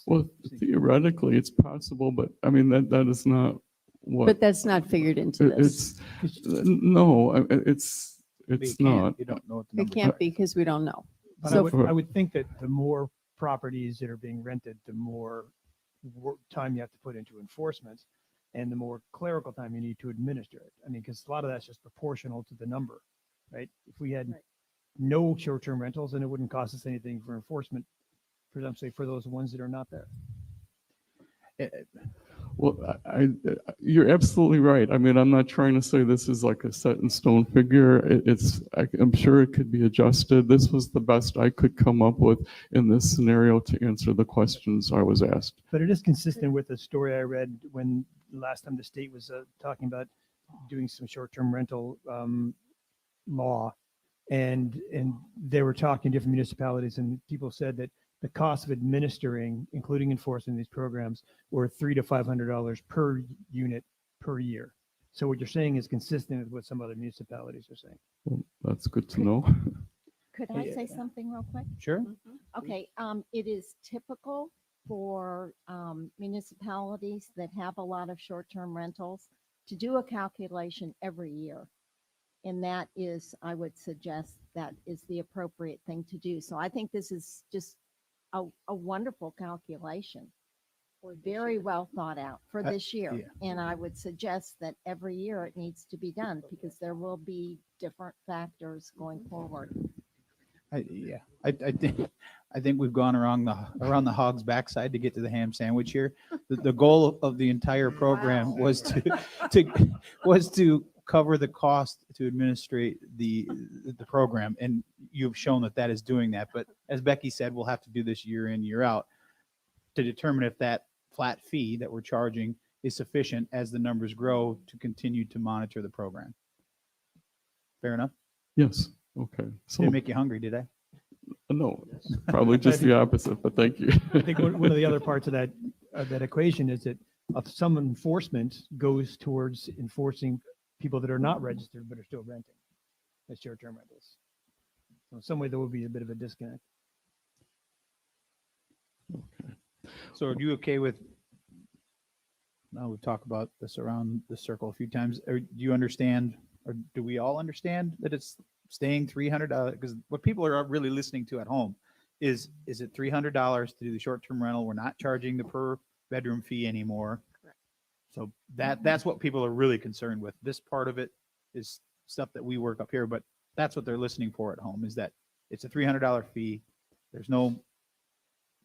Well, theoretically, it's possible, but I mean, that is not what. But that's not figured into this. No, it's not. You don't know what the It numbers can't are. be because we don't know. But So I would think that the more properties that are being rented, the more time you have to put into enforcement and the more clerical time you need to administer it. I mean, because a lot of that's just proportional to the number, right? If we had no short-term rentals, then it wouldn't cost us anything for enforcement, presumptively for those ones that are not there. Well, you're absolutely right. I mean, I'm not trying to say this is like a set in stone figure. I'm sure it could be adjusted. This was the best I could come up with in this scenario to answer the questions I was asked. But it is consistent with the story I read when last time the state was talking about doing some short-term rental law, and they were talking to different municipalities, and people said that the cost of administering, including enforcing these programs, were $300 to $500 per unit per year. So what you're saying is consistent with what some other municipalities are saying. Well, that's good to know. Could I say something real quick? Sure. Okay, it is typical for municipalities that have a lot of short-term rentals to do a calculation every year. And that is, I would suggest that is the appropriate thing to do. So I think this is just a wonderful calculation. Very well thought out for this year. yeah. And I would suggest that every year it needs to be done because there will be different factors going forward. I think we've gone around the hog's backside to get to the ham sandwich here. The goal of the entire program was to cover the cost to administrate the program, and you've shown that is doing that. But as Becky said, we'll have to do this year in, year out to determine if that flat fee that we're charging is sufficient as the numbers grow to continue to monitor the program. Fair enough? Yes. Okay. So Didn't make you hungry, did I? no, probably just the opposite, but thank you. I think one of the other parts of that equation is that some enforcement goes towards enforcing people that are not registered but are still renting as short-term rentals. So in some way, there will be a bit of a disconnect. Okay. So are you okay with, now we've talked about this around the circle a few times, or do you understand, or do we all understand that it's staying $300? Because what people are really listening to at home is it $300 to do the short-term rental? We're not charging the per bedroom fee anymore. Correct. So that's what people are really concerned with. This part of it is stuff that we work up here, but that's what they're listening for at home, is that it's a $300 fee. There's no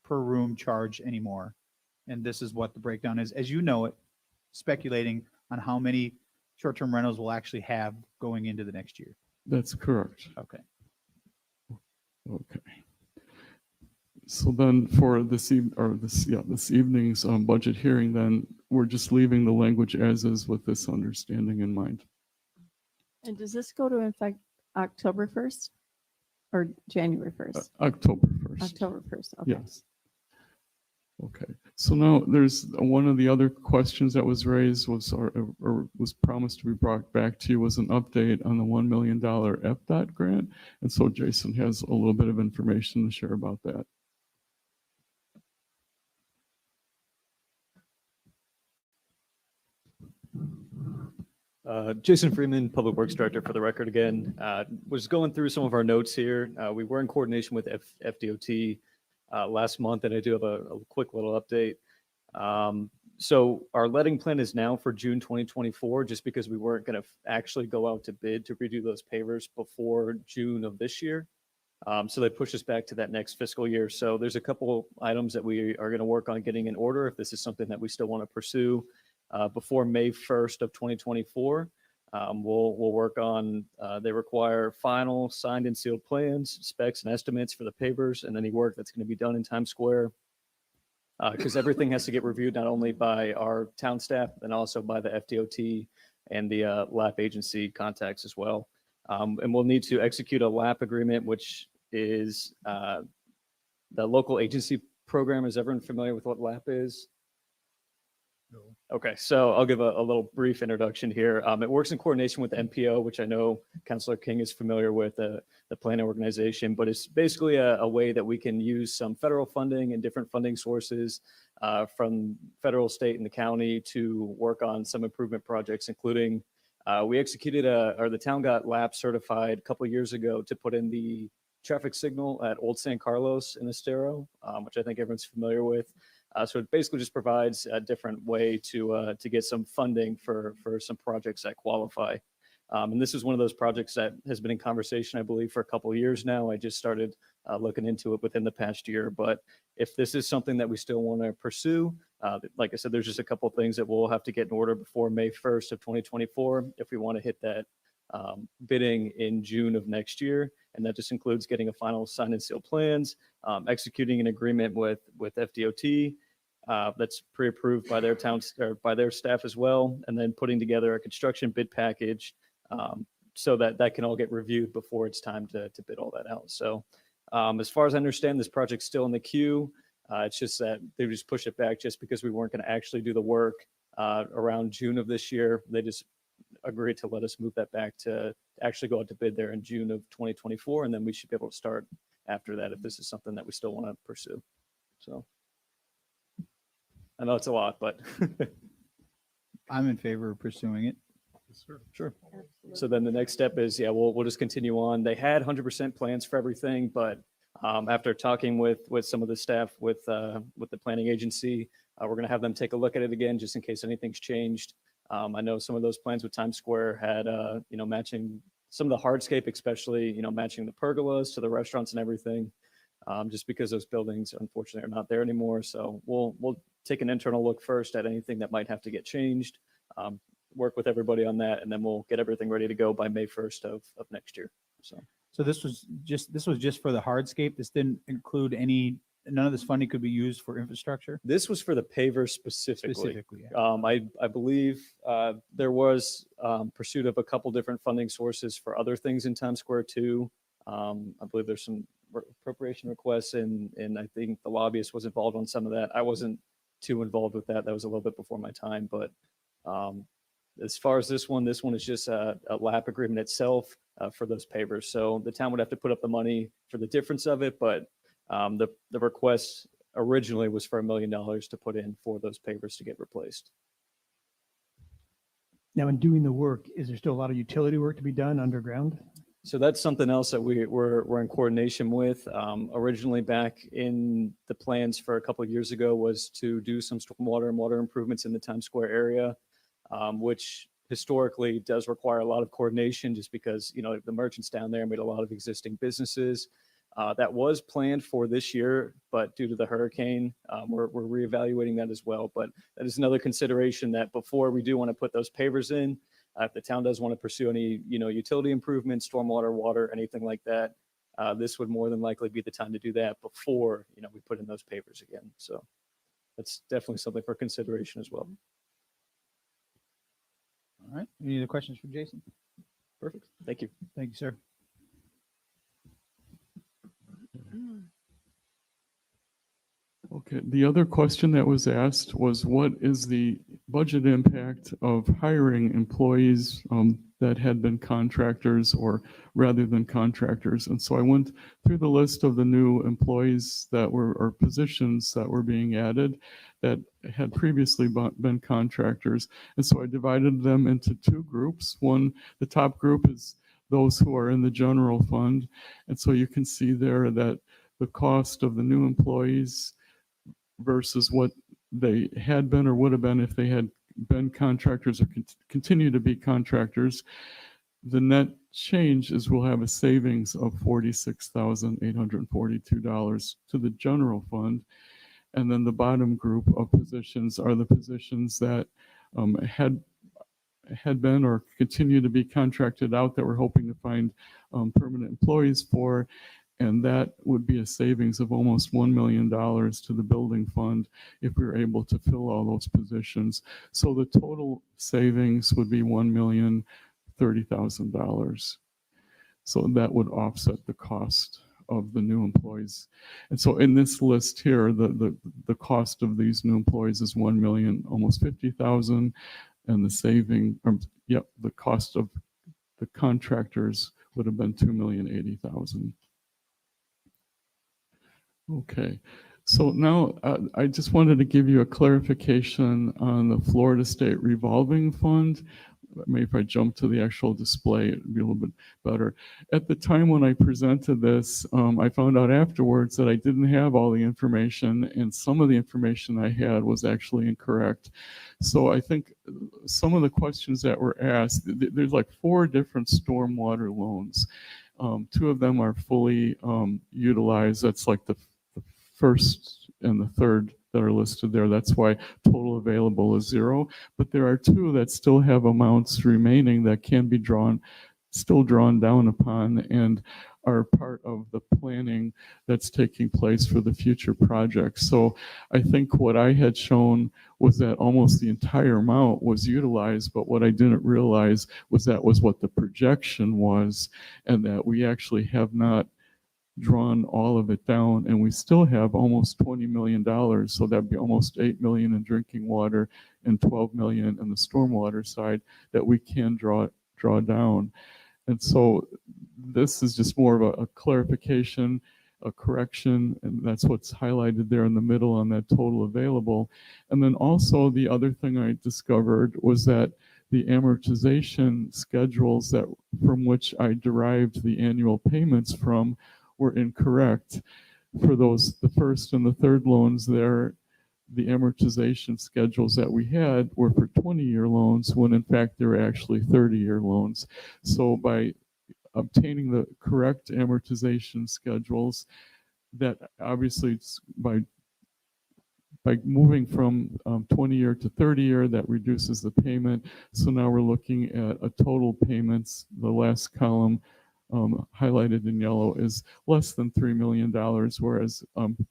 per room charge anymore. And this is what the breakdown is, as you know it, speculating on how many short-term rentals we'll actually have going into the next year. That's correct. Okay. Okay. So then for this evening's budget hearing, then we're just leaving the language as is with this understanding in mind. And does this go to effect October 1st or January 1st? October 1st. October 1st, okay. Yes. Okay. So now there's one of the other questions that was raised or was promised to be brought back to you was an update on the $1 million FDOT grant. And so Jason has a little bit of information to share about that. Jason Freeman, Public Works Director for the record again. Was going through some of our notes here. We were in coordination with FDOT last month, and I do have a quick little update. So our letting plan is now for June 2024, just because we weren't going to actually go out to bid to redo those pavers before June of this year. So they pushed us back to that next fiscal year. So there's a couple items that we are going to work on getting in order if this is something that we still want to pursue before May 1st of 2024. We'll work on, they require final signed and sealed plans, specs and estimates for the pavers and any work that's going to be done in Times Square. Because everything has to get reviewed not only by our town staff, and also by the FDOT and the LAP agency contacts as well. And we'll need to execute a LAP agreement, which is the local agency program. Is everyone familiar with what LAP is? No. Okay, so I'll give a little brief introduction here. It works in coordination with MPO, which I know Councilor King is familiar with, the planning organization, but it's basically a way that we can use some federal funding and different funding sources from federal, state, and the county to work on some improvement projects, including we executed or the town got LAP certified a couple of years ago to put in the traffic signal at Old San Carlos in Estero, which I think everyone's familiar with. So it basically just provides a different way to get some funding for some projects that qualify. And this is one of those projects that has been in conversation, I believe, for a couple of years now. I just started looking into it within the past year. But if this is something that we still want to pursue, like I said, there's just a couple of things that we'll have to get in order before May 1st of 2024 if we want to hit that bidding in June of next year. And that just includes getting a final signed and sealed plans, executing an agreement with FDOT that's pre-approved by their towns or by their staff as well, and then putting together a construction bid package so that can all get reviewed before it's time to bid all that out. So as far as I understand, this project's still in the queue. It's just that they just push it back just because we weren't going to actually do the work around June of this year. They just agreed to let us move that back to actually go out to bid there in June of 2024, and then we should be able to start after that if this is something that we still want to pursue. So I know it's a lot, but I'm in favor of pursuing it. Sure. So then the next step is, yeah, we'll just continue on. They had 100% plans for everything, but after talking with some of the staff with the planning agency, we're going to have them take a look at it again, just in case anything's changed. I know some of those plans with Times Square had, matching some of the hardscape, especially, matching the pergolas to the restaurants and everything, just because those buildings, unfortunately, are not there anymore. So we'll take an internal look first at anything that might have to get changed, work with everybody on that, and then we'll get everything ready to go by May 1st of next year. So this was just for the hardscape. This didn't include none of this funding could be used for infrastructure. This was for the pavers specifically. Specifically, yeah. I believe there was pursuit of a couple different funding sources for other things in Times Square too. I believe there's some appropriation requests, and I think the lobbyist was involved on some of that. I wasn't too involved with that. That was a little bit before my time. But as far as this one is just a LAP agreement itself for those pavers. So the town would have to put up the money for the difference of it, but the request originally was for $1 million to put in for those pavers to get replaced. Now, in doing the work, is there still a lot of utility work to be done underground? So that's something else that we're in coordination with. Originally, back in the plans for a couple of years ago, was to do some stormwater and water improvements in the Times Square area, which historically does require a lot of coordination, just because the merchants down there made a lot of existing businesses. That was planned for this year, but due to the hurricane, we're reevaluating that as well. But that is another consideration, that before we do want to put those pavers in, if the town does want to pursue any, utility improvements, stormwater, water, anything like that, this would more than likely be the time to do that before, we put in those pavers again. So that's definitely something for consideration as well. All right. Any other questions for Jason? Perfect. Thank you. Thank you, sir. Okay, the other question that was asked was, what is the budget impact of hiring employees that had been contractors or rather than contractors. And so I went through the list of the new employees that were, or positions that were being added that had previously been contractors. And so I divided them into two groups. One, the top group is those who are in the general fund. And so you can see there that the cost of the new employees versus what they had been or would have been if they had been contractors or continue to be contractors, the net change is we'll have a savings of $46,842 to the general fund. And then the bottom group of positions are the positions that had been or continue to be contracted out that we're hoping to find permanent employees for. And that would be a savings of almost $1 million to the building fund if we were able to fill all those positions. So the total savings would be $1,030,000. So that would offset the cost of the new employees. And so in this list here, the cost of these new employees is almost $50,000, and the saving, the cost of the contractors would have been $2,080,000. Okay, so now I just wanted to give you a clarification on the Florida State Revolving Fund. Maybe if I jump to the actual display, it'd be a little bit better. At the time when I presented this, I found out afterwards that I didn't have all the information, and some of the information I had was actually incorrect. So I think some of the questions that were asked, there's like 4 different stormwater loans. 2 of them are fully utilized. That's like the first and the third that are listed there. That's why total available is 0. But there are 2 that still have amounts remaining that can be still drawn down upon and are part of the planning that's taking place for the future projects. So I think what I had shown was that almost the entire amount was utilized, but what I didn't realize was that was what the projection was, and that we actually have not drawn all of it down, and we still have almost $20 million. So that'd be almost $8 million in drinking water and $12 million in the stormwater side that we can draw down. And so this is just more of a clarification, a correction, and that's what's highlighted there in the middle on that total available. And then also the other thing I discovered was that the amortization schedules from which I derived the annual payments from were incorrect. For the first and the third loans there, the amortization schedules that we had were for 20-year loans, when in fact they were actually 30-year loans. So by obtaining the correct amortization schedules, that obviously it's by moving from 20-year to 30-year, that reduces the payment. So now we're looking at a total payments, the last column highlighted in yellow, is less than $3 million, whereas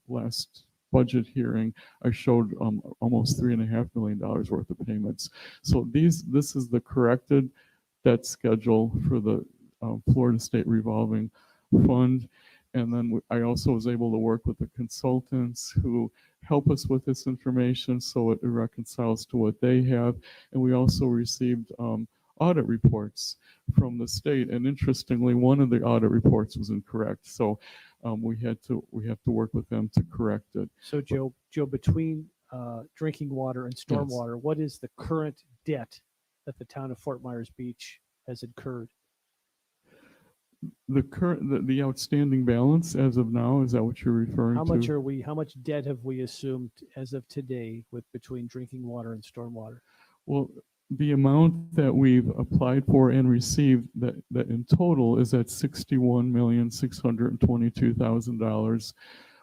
last budget hearing I showed almost $3.5 million worth of payments. So this is the corrected debt schedule for the Florida State Revolving Fund. And then I also was able to work with the consultants who help us with this information so it reconciles to what they have. And we also received audit reports from the state, and interestingly, one of the audit reports was incorrect. So we have to work with them to correct it. So Joe, between drinking water and stormwater, what is the current debt that the town of Fort Myers Beach has incurred? The outstanding balance as of now, is that what you're referring to? How much debt have we assumed as of today between drinking water and stormwater? Well, the amount that we've applied for and received that in total is at $61,622,000.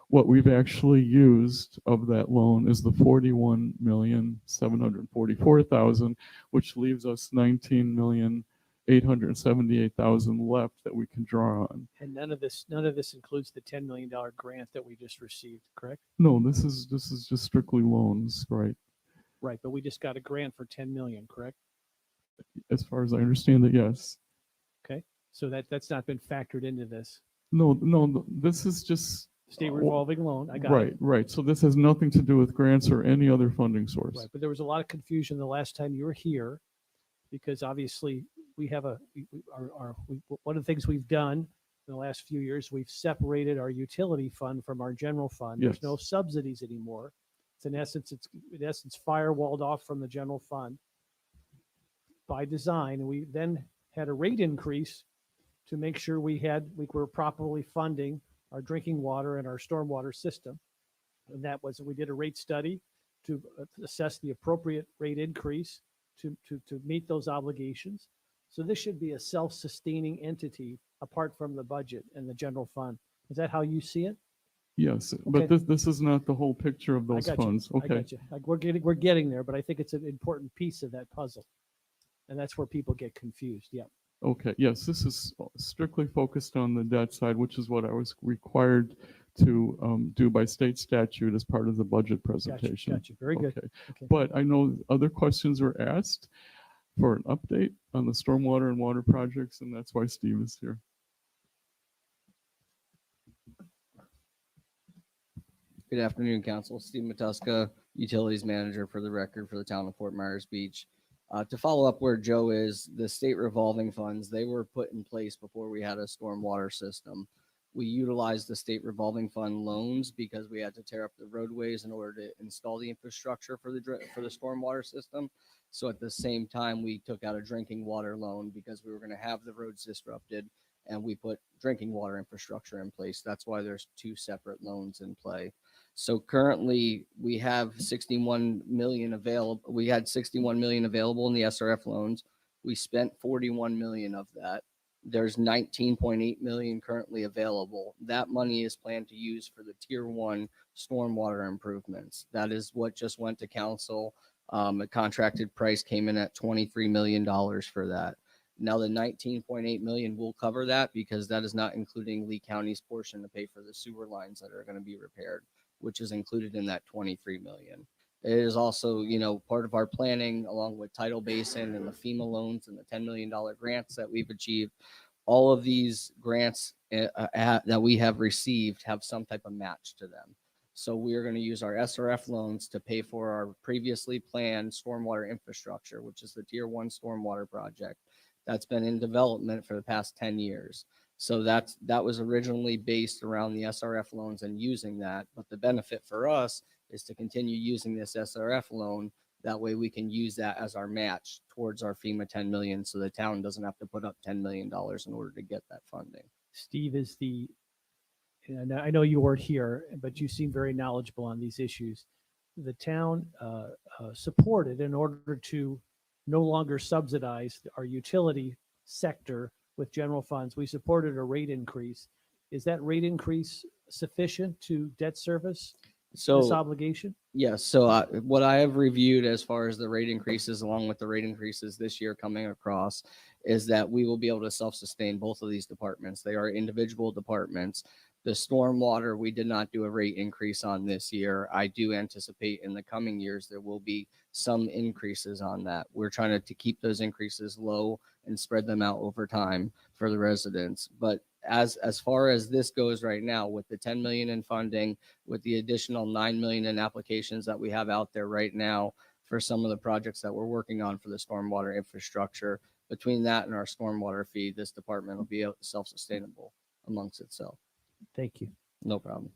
What we've actually used of that loan is the $41,744,000, which leaves us $19,878,000 left that we can draw on. And none of this includes the $10 million grant that we just received, correct? No, this is just strictly loans, right? Right, but we just got a grant for 10 million, correct? As far as I understand it, yes. Okay, so that's not been factored into this. No, this is just state revolving loan. I got it. Right. So this has nothing to do with grants or any other funding source. Right, but there was a lot of confusion the last time you were here, because obviously we have one of the things we've done in the last few years, we've separated our utility fund from our general fund. There's no Yes. subsidies anymore. It's in essence firewalled off from the general fund by design. And we then had a rate increase to make sure we were properly funding our drinking water and our stormwater system. And that was, we did a rate study to assess the appropriate rate increase to meet those obligations. So this should be a self-sustaining entity apart from the budget and the general fund. Is that how you see it? Yes, but Okay. this is not the whole picture of I those got you. funds. I Okay. got you. Like we're getting there, but I think it's an important piece of that puzzle. And that's where people get confused. Yeah. Okay, yes, this is strictly focused on the debt side, which is what I was required to do by state statute as part of the budget presentation. Gotcha. Very good. Okay. Okay. But I know other questions were asked for an update on the stormwater and water projects, and that's why Steve is here. Good afternoon, Council. Steve Matuska, Utilities Manager for the record for the town of Fort Myers Beach. To follow up where Joe is, the state revolving funds, they were put in place before we had a stormwater system. We utilized the state revolving fund loans because we had to tear up the roadways in order to install the infrastructure for the stormwater system. So at the same time, we took out a drinking water loan because we were going to have the roads disrupted, and we put drinking water infrastructure in place. That's why there's two separate loans in play. So currently we have 61 million available. We had 61 million available in the SRF loans. We spent 41 million of that. There's 19.8 million currently available. That money is planned to use for the tier 1 stormwater improvements. That is what just went to council. A contracted price came in at $23 million for that. Now the 19.8 million will cover that because that is not including Lee County's portion to pay for the sewer lines that are going to be repaired, which is included in that 23 million. It is also, part of our planning along with Tidal Basin and the FEMA loans and the $10 million grants that we've achieved. All of these grants that we have received have some type of match to them. So we are going to use our SRF loans to pay for our previously planned stormwater infrastructure, which is the tier 1 stormwater project that's been in development for the past 10 years. So that was originally based around the SRF loans and using that. But the benefit for us is to continue using this SRF loan. That way we can use that as our match towards our FEMA 10 million. So the town doesn't have to put up $10 million in order to get that funding. Steve is and I know you weren't here, but you seem very knowledgeable on these issues. The town supported in order to no longer subsidize our utility sector with general funds. We supported a rate increase. Is that rate increase sufficient to debt service this obligation? Yes. So what I have reviewed as far as the rate increases, along with the rate increases this year coming across, is that we will be able to self-sustain both of these departments. They are individual departments. The stormwater, we did not do a rate increase on this year. I do anticipate in the coming years there will be some increases on that. We're trying to keep those increases low and spread them out over time for the residents. But as far as this goes right now, with the 10 million in funding, with the additional 9 million in applications that we have out there right now for some of the projects that we're working on for the stormwater infrastructure, between that and our stormwater fee, this department will be self-sustainable amongst itself. Thank you. No problem.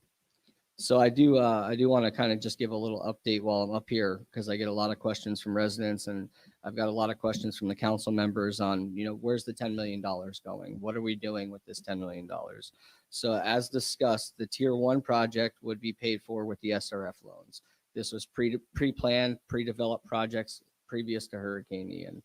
So I do want to kind of just give a little update while I'm up here because I get a lot of questions from residents and I've got a lot of questions from the council members on, where's the $10 million going? What are we doing with this $10 million? So as discussed, the tier 1 project would be paid for with the SRF loans. This was pre-planned, pre-developed projects previous to Hurricane Ian.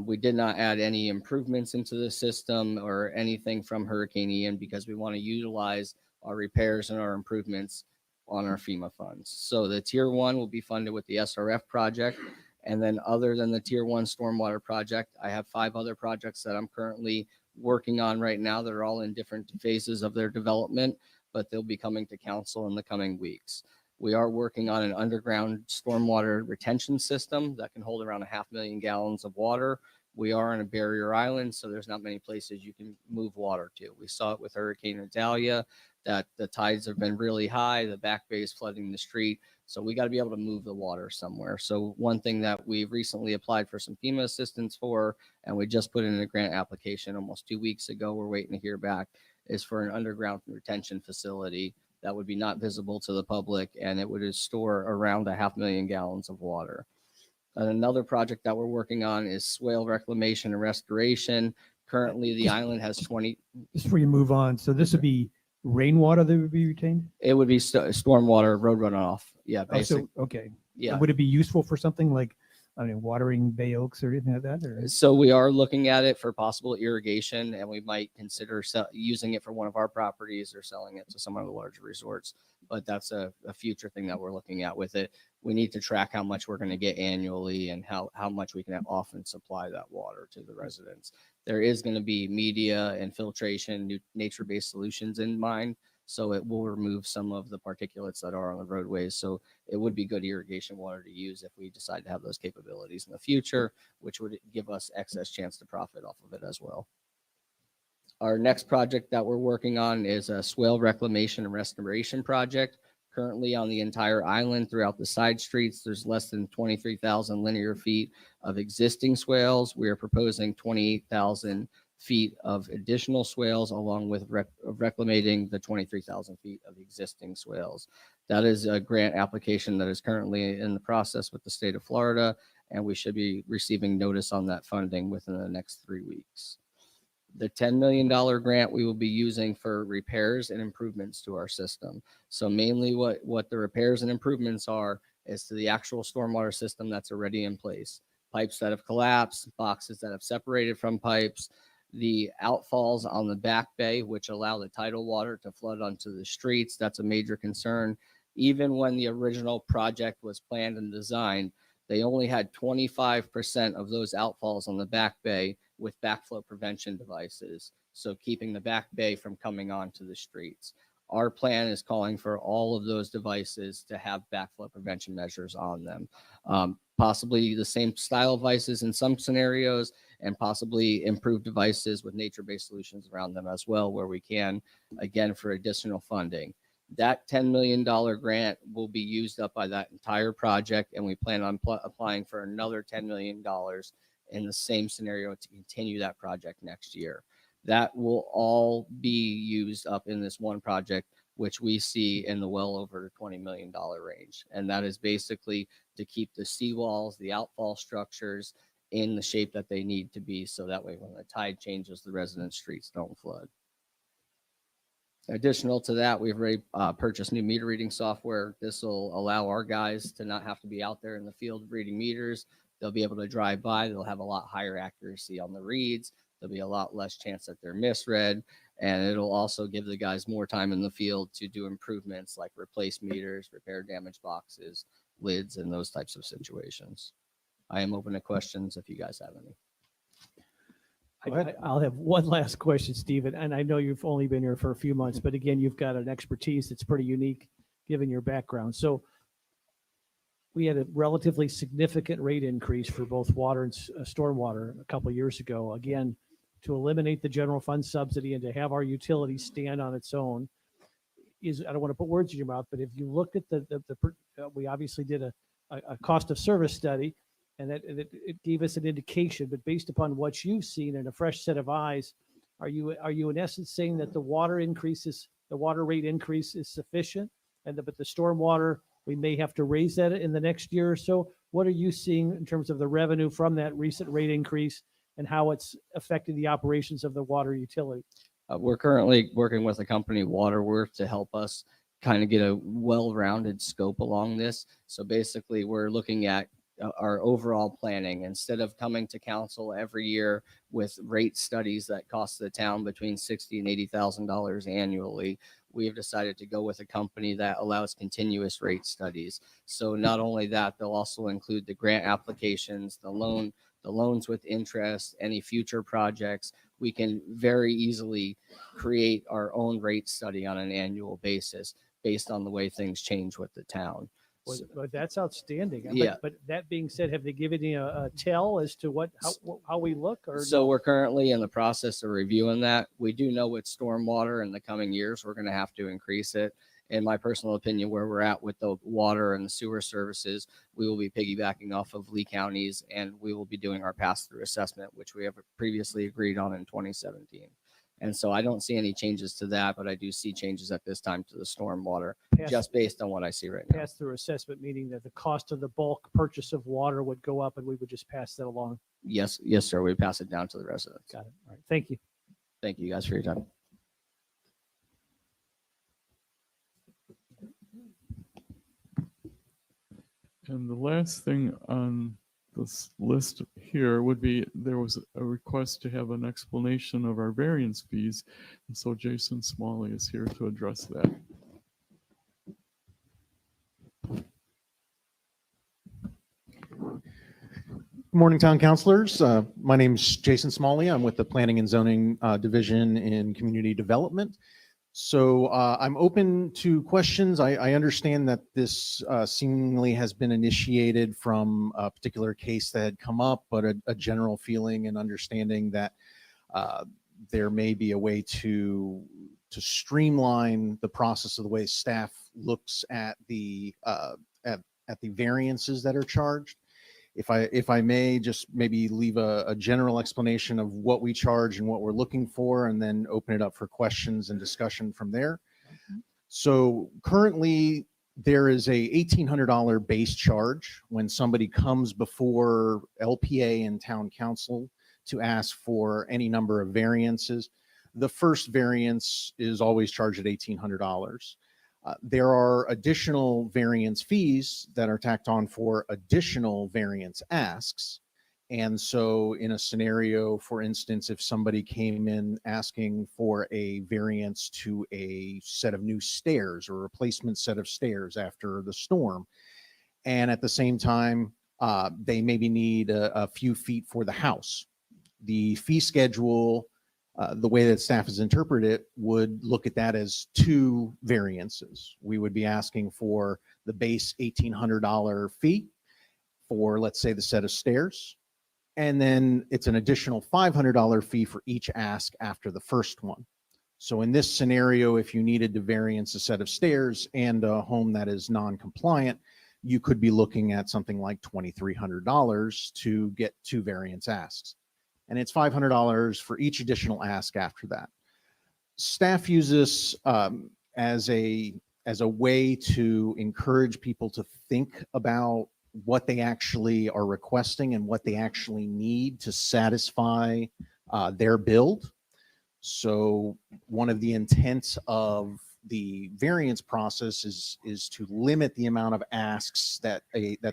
We did not add any improvements into the system or anything from Hurricane Ian because we want to utilize our repairs and our improvements on our FEMA funds. So the tier 1 will be funded with the SRF project. And then other than the tier 1 stormwater project, I have 5 other projects that I'm currently working on right now that are all in different phases of their development, but they'll be coming to council in the coming weeks. We are working on an underground stormwater retention system that can hold around 500,000 gallons of water. We are on a barrier island, so there's not many places you can move water to. We saw it with Hurricane Idalia, that the tides have been really high, the back bay is flooding the street. So we got to be able to move the water somewhere. So one thing that we've recently applied for some FEMA assistance for, and we just put in a grant application almost 2 weeks ago, we're waiting to hear back, is for an underground retention facility that would be not visible to the public, and it would store around 500,000 gallons of water. And another project that we're working on is swale reclamation and restoration. Currently, the island has 20. Just before you move on, so this would be rainwater that would be retained? It would be stormwater, road runoff. Yeah, Oh, so, basically. okay. Yeah. Would it be useful for something like, I mean, watering Bay Oaks or anything like that? Or? So we are looking at it for possible irrigation, and we might consider using it for one of our properties or selling it to some of the larger resorts. But that's a future thing that we're looking at with it. We need to track how much we're going to get annually and how much we can often supply that water to the residents. There is going to be media and filtration, new nature-based solutions in mind. So it will remove some of the particulates that are on the roadways. So it would be good irrigation water to use if we decide to have those capabilities in the future, which would give us excess chance to profit off of it as well. Our next project that we're working on is a swale reclamation and restoration project. Currently on the entire island throughout the side streets, there's less than 23,000 linear feet of existing swales. We are proposing 28,000 feet of additional swales along with reclamating the 23,000 feet of existing swales. That is a grant application that is currently in the process with the state of Florida, and we should be receiving notice on that funding within the next 3 weeks. The $10 million grant we will be using for repairs and improvements to our system. So mainly what the repairs and improvements are is to the actual stormwater system that's already in place. Pipes that have collapsed, boxes that have separated from pipes, the outfalls on the back bay, which allow the tidal water to flood onto the streets. That's a major concern. Even when the original project was planned and designed, they only had 25% of those outfalls on the back bay with backflow prevention devices. So keeping the back bay from coming onto the streets. Our plan is calling for all of those devices to have backflow prevention measures on them. Possibly the same style devices in some scenarios, and possibly improved devices with nature-based solutions around them as well, where we can, again, for additional funding. That $10 million grant will be used up by that entire project, and we plan on applying for another $10 million in the same scenario to continue that project next year. That will all be used up in this one project, which we see in the well over $20 million range. And that is basically to keep the seawalls, the outfall structures in the shape that they need to be. So that way, when the tide changes, the resident streets don't flood. Additional to that, we've already purchased new meter reading software. This will allow our guys to not have to be out there in the field reading meters. They'll be able to drive by. They'll have a lot higher accuracy on the reads. There'll be a lot less chance that they're misread. And it'll also give the guys more time in the field to do improvements like replace meters, repair damaged boxes, lids, and those types of situations. I am open to questions if you guys have any. I'll have one last question, Stephen, and I know you've only been here for a few months, but again, you've got an expertise that's pretty unique given your background. So we had a relatively significant rate increase for both water and stormwater a couple of years ago. Again, to eliminate the general fund subsidy and to have our utility stand on its own is, I don't want to put words in your mouth, but if you looked at we obviously did a cost of service study, and it gave us an indication, but based upon what you've seen and a fresh set of eyes, are you in essence saying that the water rate increase is sufficient, but the stormwater, we may have to raise that in the next year or so? What are you seeing in terms of the revenue from that recent rate increase and how it's affecting the operations of the water utility? We're currently working with a company, Waterworth, to help us kind of get a well-rounded scope along this. So basically, we're looking at our overall planning. Instead of coming to council every year with rate studies that cost the town between $60,000 and $80,000 annually, we have decided to go with a company that allows continuous rate studies. So not only that, they'll also include the grant applications, the loans with interest, any future projects. We can very easily create our own rate study on an annual basis based on the way things change with the town. But that's outstanding. Yeah. But that being said, have they given you a tell as to how we look? Or so we're currently in the process of reviewing that. We do know with stormwater in the coming years, we're going to have to increase it. in my personal opinion, where we're at with the water and the sewer services, we will be piggybacking off of Lee counties, and we will be doing our pass-through assessment, which we have previously agreed on in 2017. And so I don't see any changes to that, but I do see changes at this time to the stormwater, just based on what I see right now. Pass-through assessment, meaning that the cost of the bulk purchase of water would go up and we would just pass that along. Yes, yes, sir. We pass it down to the residents. Got it. All right. Thank you. Thank you guys for your time. And the last thing on this list here would be, there was a request to have an explanation of our variance fees. And so Jason Smalley is here to address that. Good morning, town councilors. My name's Jason Smalley. I'm with the Planning and Zoning Division in Community Development. So I'm open to questions. I understand that this seemingly has been initiated from a particular case that had come up, but a general feeling and understanding that there may be a way to streamline the process of the way staff looks at the variances that are charged. If I may just maybe leave a general explanation of what we charge and what we're looking for, and then open it up for questions and discussion from there. So currently there is a $1,800 base charge when somebody comes before LPA and town council to ask for any number of variances. The first variance is always charged at $1,800. There are additional variance fees that are tacked on for additional variance asks. And so in a scenario, for instance, if somebody came in asking for a variance to a set of new stairs or a replacement set of stairs after the storm, and at the same time, they maybe need a few feet for the house, the fee schedule, the way that staff has interpreted it, would look at that as two variances. We would be asking for the base $1,800 fee for, let's say, the set of stairs. And then it's an additional $500 fee for each ask after the first one. So in this scenario, if you needed to variance a set of stairs and a home that is non-compliant, you could be looking at something like $2,300 to get two variance asks. And it's $500 for each additional ask after that. Staff use this as a way to encourage people to think about what they actually are requesting and what they actually need to satisfy their build. So one of the intents of the variance process is to limit the amount of asks that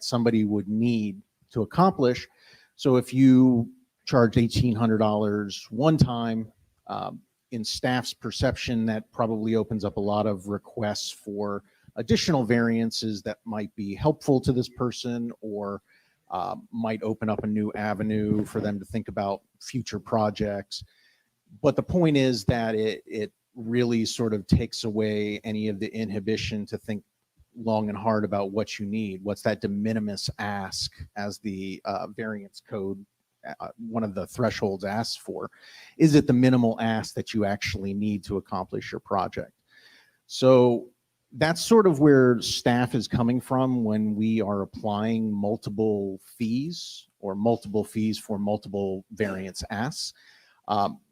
somebody would need to accomplish. So if you charge $1,800 one time, in staff's perception, that probably opens up a lot of requests for additional variances that might be helpful to this person, or might open up a new avenue for them to think about future projects. But the point is that it really sort of takes away any of the inhibition to think long and hard about what you need. What's that de minimis ask, as the variance code, one of the thresholds asks for? Is it the minimal ask that you actually need to accomplish your project? So that's sort of where staff is coming from when we are applying multiple fees, or multiple fees for multiple variance asks.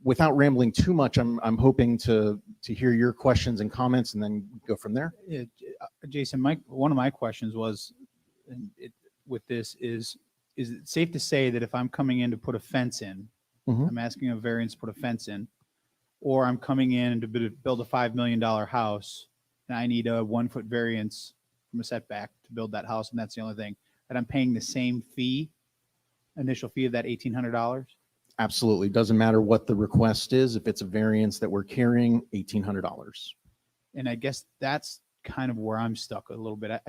Without rambling too much, I'm hoping to hear your questions and comments, and then go from there. Yeah, Jason, one of my questions was, with this is it safe to say that if I'm coming in to put a fence in, I'm asking a variance to put a fence in, or I'm coming in to build a $5 million house, and I need a 1 foot variance from a setback to build that house, and that's the only thing, that I'm paying the same fee, initial fee of that $1,800? Absolutely. Doesn't matter what the request is. If it's a variance that we're carrying, $1,800. And I guess that's kind of where I'm stuck a little bit.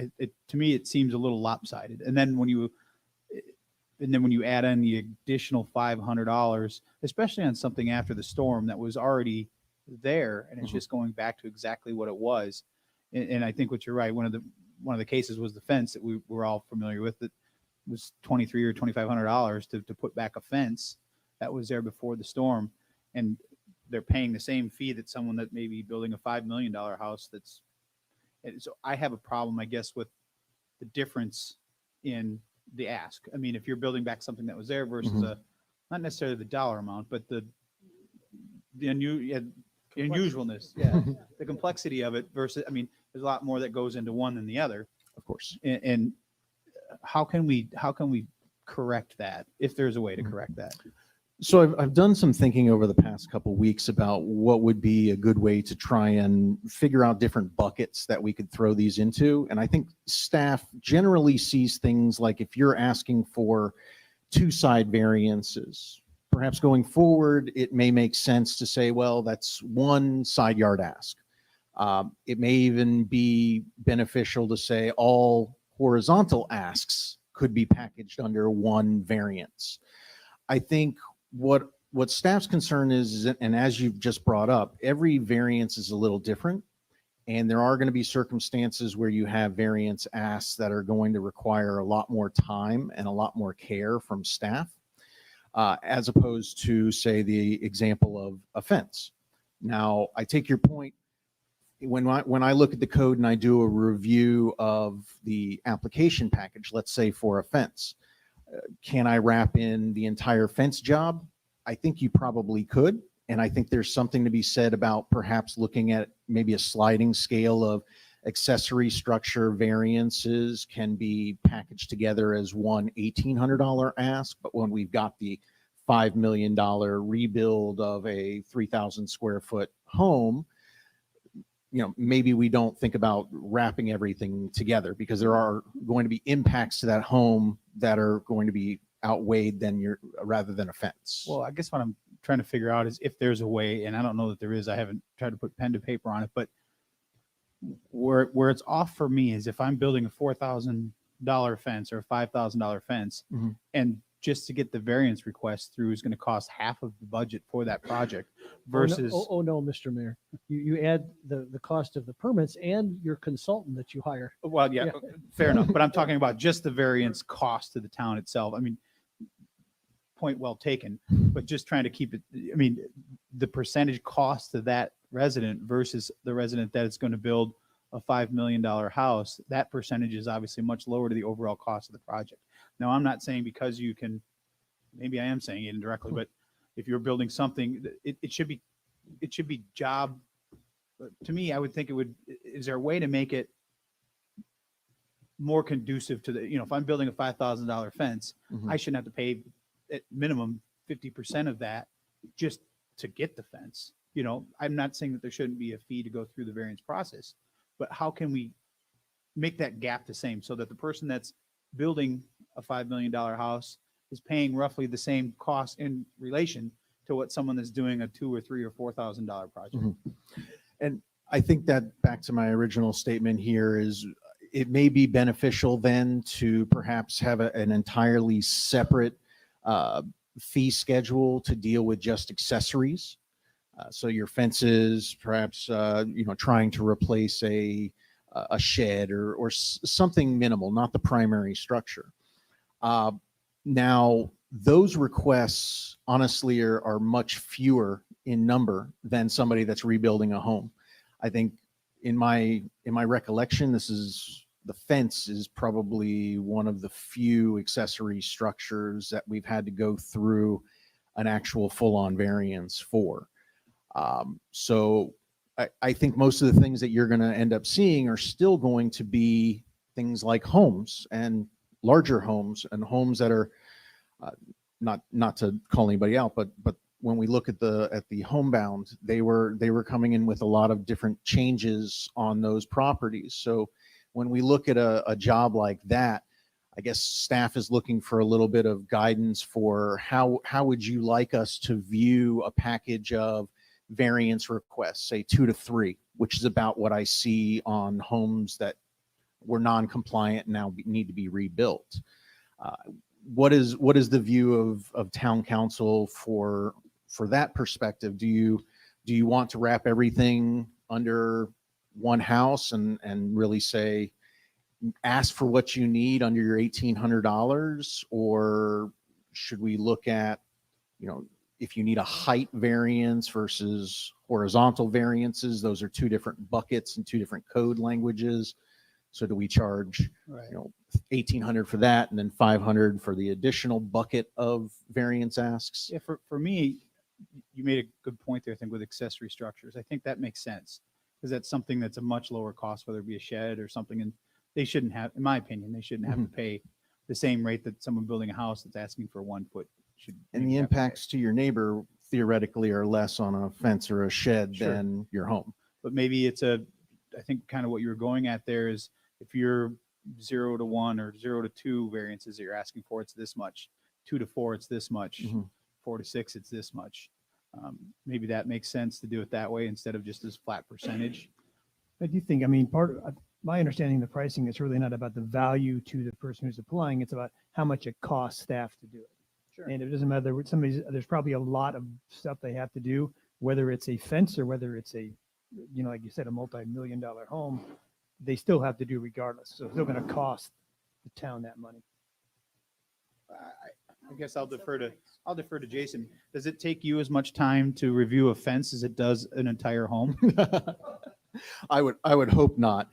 To me, it seems a little lopsided. And then when you add in the additional $500, especially on something after the storm that was already there, and it's just going back to exactly what it was. And I think what you're right. One of the cases was the fence that we were all familiar with. That was $2,300 or $2,500 to put back a fence that was there before the storm, and they're paying the same fee that someone that may be building a $5 million house that's And so I have a problem, I guess, with the difference in the ask. I mean, if you're building back something that was there versus Mhm. not necessarily the dollar amount, but the unusualness, the complexity of it versus, I mean, there's a lot more that goes into one than the other. Of course. And how can we correct that, if there's a way to correct that? So I've done some thinking over the past couple weeks about what would be a good way to try and figure out different buckets that we could throw these into. And I think staff generally sees things like if you're asking for two side variances, perhaps going forward, it may make sense to say, well, that's one side yard ask. It may even be beneficial to say all horizontal asks could be packaged under one variance. I think what staff's concern is, and as you've just brought up, every variance is a little different. And there are going to be circumstances where you have variance asks that are going to require a lot more time and a lot more care from staff, as opposed to, say, the example of a fence. Now, I take your point. When I look at the code and I do a review of the application package, let's say for a fence, can I wrap in the entire fence job? I think you probably could. And I think there's something to be said about perhaps looking at maybe a sliding scale of accessory structure variances can be packaged together as one $1,800 ask. But when we've got the $5 million rebuild of a 3,000 square foot home, maybe we don't think about wrapping everything together, because there are going to be impacts to that home that are going to be outweighed rather than a fence. Well, I guess what I'm trying to figure out is if there's a way, and I don't know that there is, I haven't tried to put pen to paper on it, but where it's off for me is if I'm building a $4,000 fence or a $5,000 fence, Mhm. and just to get the variance request through is going to cost half of the budget for that project versus. Oh, no, Mr. Mayor, you add the cost of the permits and your consultant that you hire. Well, yeah, fair enough. But I'm talking about just the variance cost to the town itself. I mean, point well taken, but just trying to keep it, I mean, the percentage cost to that resident versus the resident that is going to build a $5 million house, that percentage is obviously much lower to the overall cost of the project. Now, I'm not saying because you can, maybe I am saying it indirectly, but if you're building something, it should be job. To me, I would think is there a way to make it more conducive to the, if I'm building a $5,000 fence, Mhm. I shouldn't have to pay at minimum 50% of that just to get the fence. I'm not saying that there shouldn't be a fee to go through the variance process, but how can we make that gap the same so that the person that's building a $5 million house is paying roughly the same cost in relation to what someone that's doing a $2,000 or $3,000 or $4,000 project? Mhm. And I think that back to my original statement here is it may be beneficial then to perhaps have an entirely separate fee schedule to deal with just accessories. So your fences, perhaps, trying to replace a shed or something minimal, not the primary structure. Now, those requests honestly are much fewer in number than somebody that's rebuilding a home. I think in my recollection, the fence is probably one of the few accessory structures that we've had to go through an actual full-on variance for. So I think most of the things that you're going to end up seeing are still going to be things like homes and larger homes and homes that are not to call anybody out, but when we look at the homebound, they were coming in with a lot of different changes on those properties. So when we look at a job like that, I guess staff is looking for a little bit of guidance for how would you like us to view a package of variance requests, say 2 to 3, which is about what I see on homes that were non-compliant and now need to be rebuilt. What is the view of town council for that perspective? Do you want to wrap everything under one house and really say, ask for what you need under your $1,800, or should we look at, if you need a height variance versus horizontal variances, those are two different buckets and two different code languages. So do we charge, Right. 1,800 for that and then 500 for the additional bucket of variance asks? Yeah, for me, you made a good point there, I think, with accessory structures. I think that makes sense because that's something that's a much lower cost, whether it be a shed or something. And they shouldn't have, in my opinion, they shouldn't have to pay the same rate that someone building a house that's asking for 1 foot should. And maybe the have to pay. impacts to your neighbor theoretically are less on a fence or a shed Sure. than your home. But maybe it's I think kind of what you were going at there is if you're 0 to 1 or 0 to 2 variances that you're asking for, it's this much. 2 to 4, it's this much. 4 to 6, it's this much. Maybe that makes sense to do it that way instead of just this flat percentage. I do think, I mean, my understanding of the pricing is really not about the value to the person who's applying. It's about how much it costs staff to do it. Sure. And it doesn't matter, there's probably a lot of stuff they have to do, whether it's a fence or whether it's a, like you said, a multi-million-dollar home, they still have to do regardless. So it's still going to cost the town that money. I guess I'll defer to Jason. Does it take you as much time to review a fence as it does an entire home? I would hope not.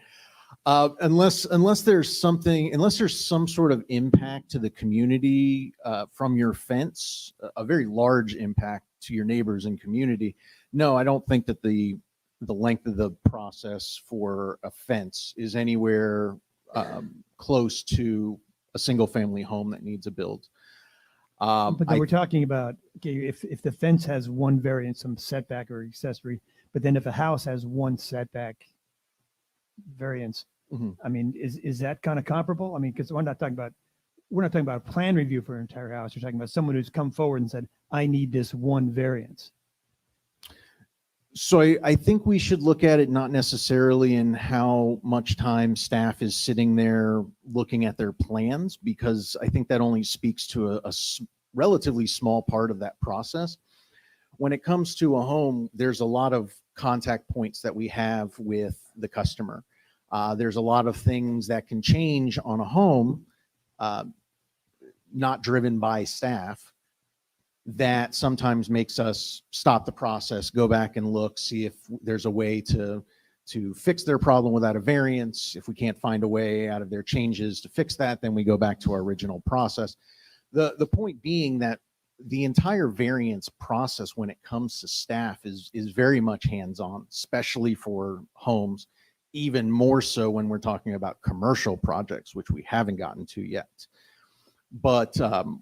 Unless there's some sort of impact to the community from your fence, a very large impact to your neighbors and community. No, I don't think that the length of the process for a fence is anywhere close to a single family home that needs a build. But then we're talking about, okay, if the fence has one variance, some setback or accessory, but then if a house has one setback variance, I mean, is that kind of comparable? I mean, because we're not talking about a plan review for an entire house. We're talking about someone who's come forward and said, I need this one variance. So I think we should look at it not necessarily in how much time staff is sitting there looking at their plans, because I think that only speaks to a relatively small part of that process. When it comes to a home, there's a lot of contact points that we have with the customer. There's a lot of things that can change on a home, not driven by staff, that sometimes makes us stop the process, go back and look, see if there's a way to fix their problem without a variance. If we can't find a way out of their changes to fix that, then we go back to our original process. The point being that the entire variance process when it comes to staff is very much hands-on, especially for homes, even more so when we're talking about commercial projects, which we haven't gotten to yet. But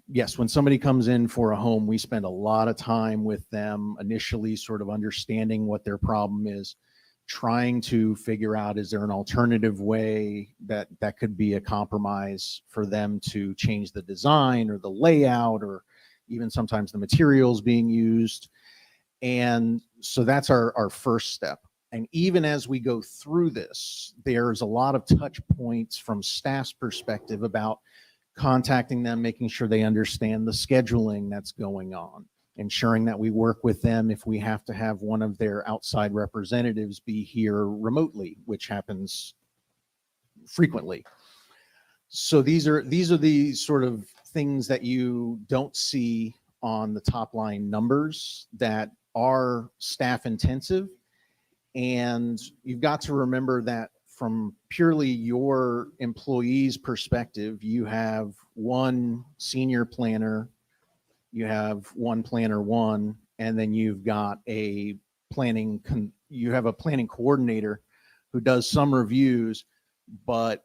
yes, when somebody comes in for a home, we spend a lot of time with them initially sort of understanding what their problem is, trying to figure out, is there an alternative way that could be a compromise for them to change the design or the layout or even sometimes the materials being used. And so that's our first step. And even as we go through this, there's a lot of touch points from staff's perspective about contacting them, making sure they understand the scheduling that's going on, ensuring that we work with them if we have to have one of their outside representatives be here remotely, which happens frequently. So these are the sort of things that you don't see on the top line numbers that are staff intensive. And you've got to remember that from purely your employees' perspective, you have one senior planner, you have one planner one, and then you've got a planning coordinator who does some reviews, but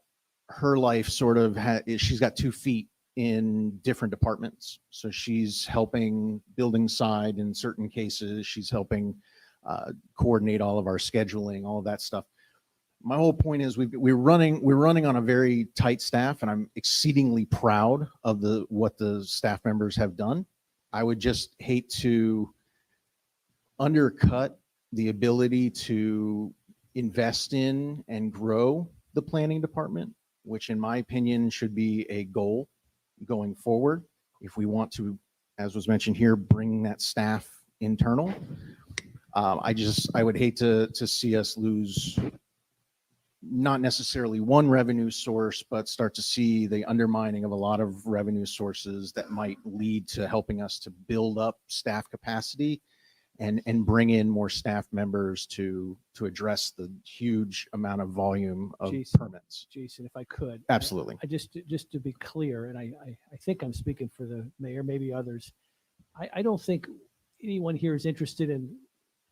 her life sort of she's got 2 feet in different departments. So she's helping building side in certain cases, she's helping coordinate all of our scheduling, all of that stuff. My whole point is we're running on a very tight staff, and I'm exceedingly proud of what the staff members have done. I would just hate to undercut the ability to invest in and grow the planning department, which in my opinion should be a goal going forward. If we want to, as was mentioned here, bring that staff internal, I would hate to see us lose not necessarily one revenue source, but start to see the undermining of a lot of revenue sources that might lead to helping us to build up staff capacity and bring in more staff members to address the huge amount of volume of permits. Jason, if I could. Absolutely. I just to be clear, and I think I'm speaking for the mayor, maybe others. I don't think anyone here is interested in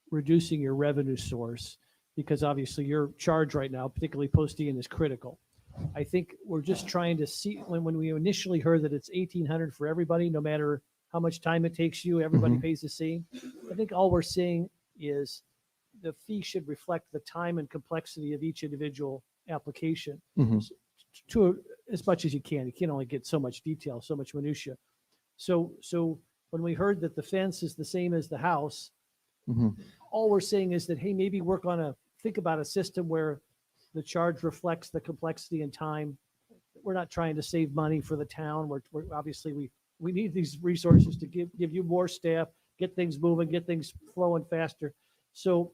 reducing your revenue source because obviously your charge right now, particularly post-Ian, is critical. I think we're just trying to see when we initially heard that it's 1,800 for everybody, no matter how much time it takes you, everybody Mhm. pays the same. I think all we're seeing is the fee should reflect the time and complexity of each individual application Mhm. to as much as you can. You can only get so much detail, so much minutia. So when we heard that the fence is the same as the house, Mhm. all we're saying is that, hey, maybe think about a system where the charge reflects the complexity and time. We're not trying to save money for the town. We're obviously we need these resources to give you more staff, get things moving, get things flowing faster. So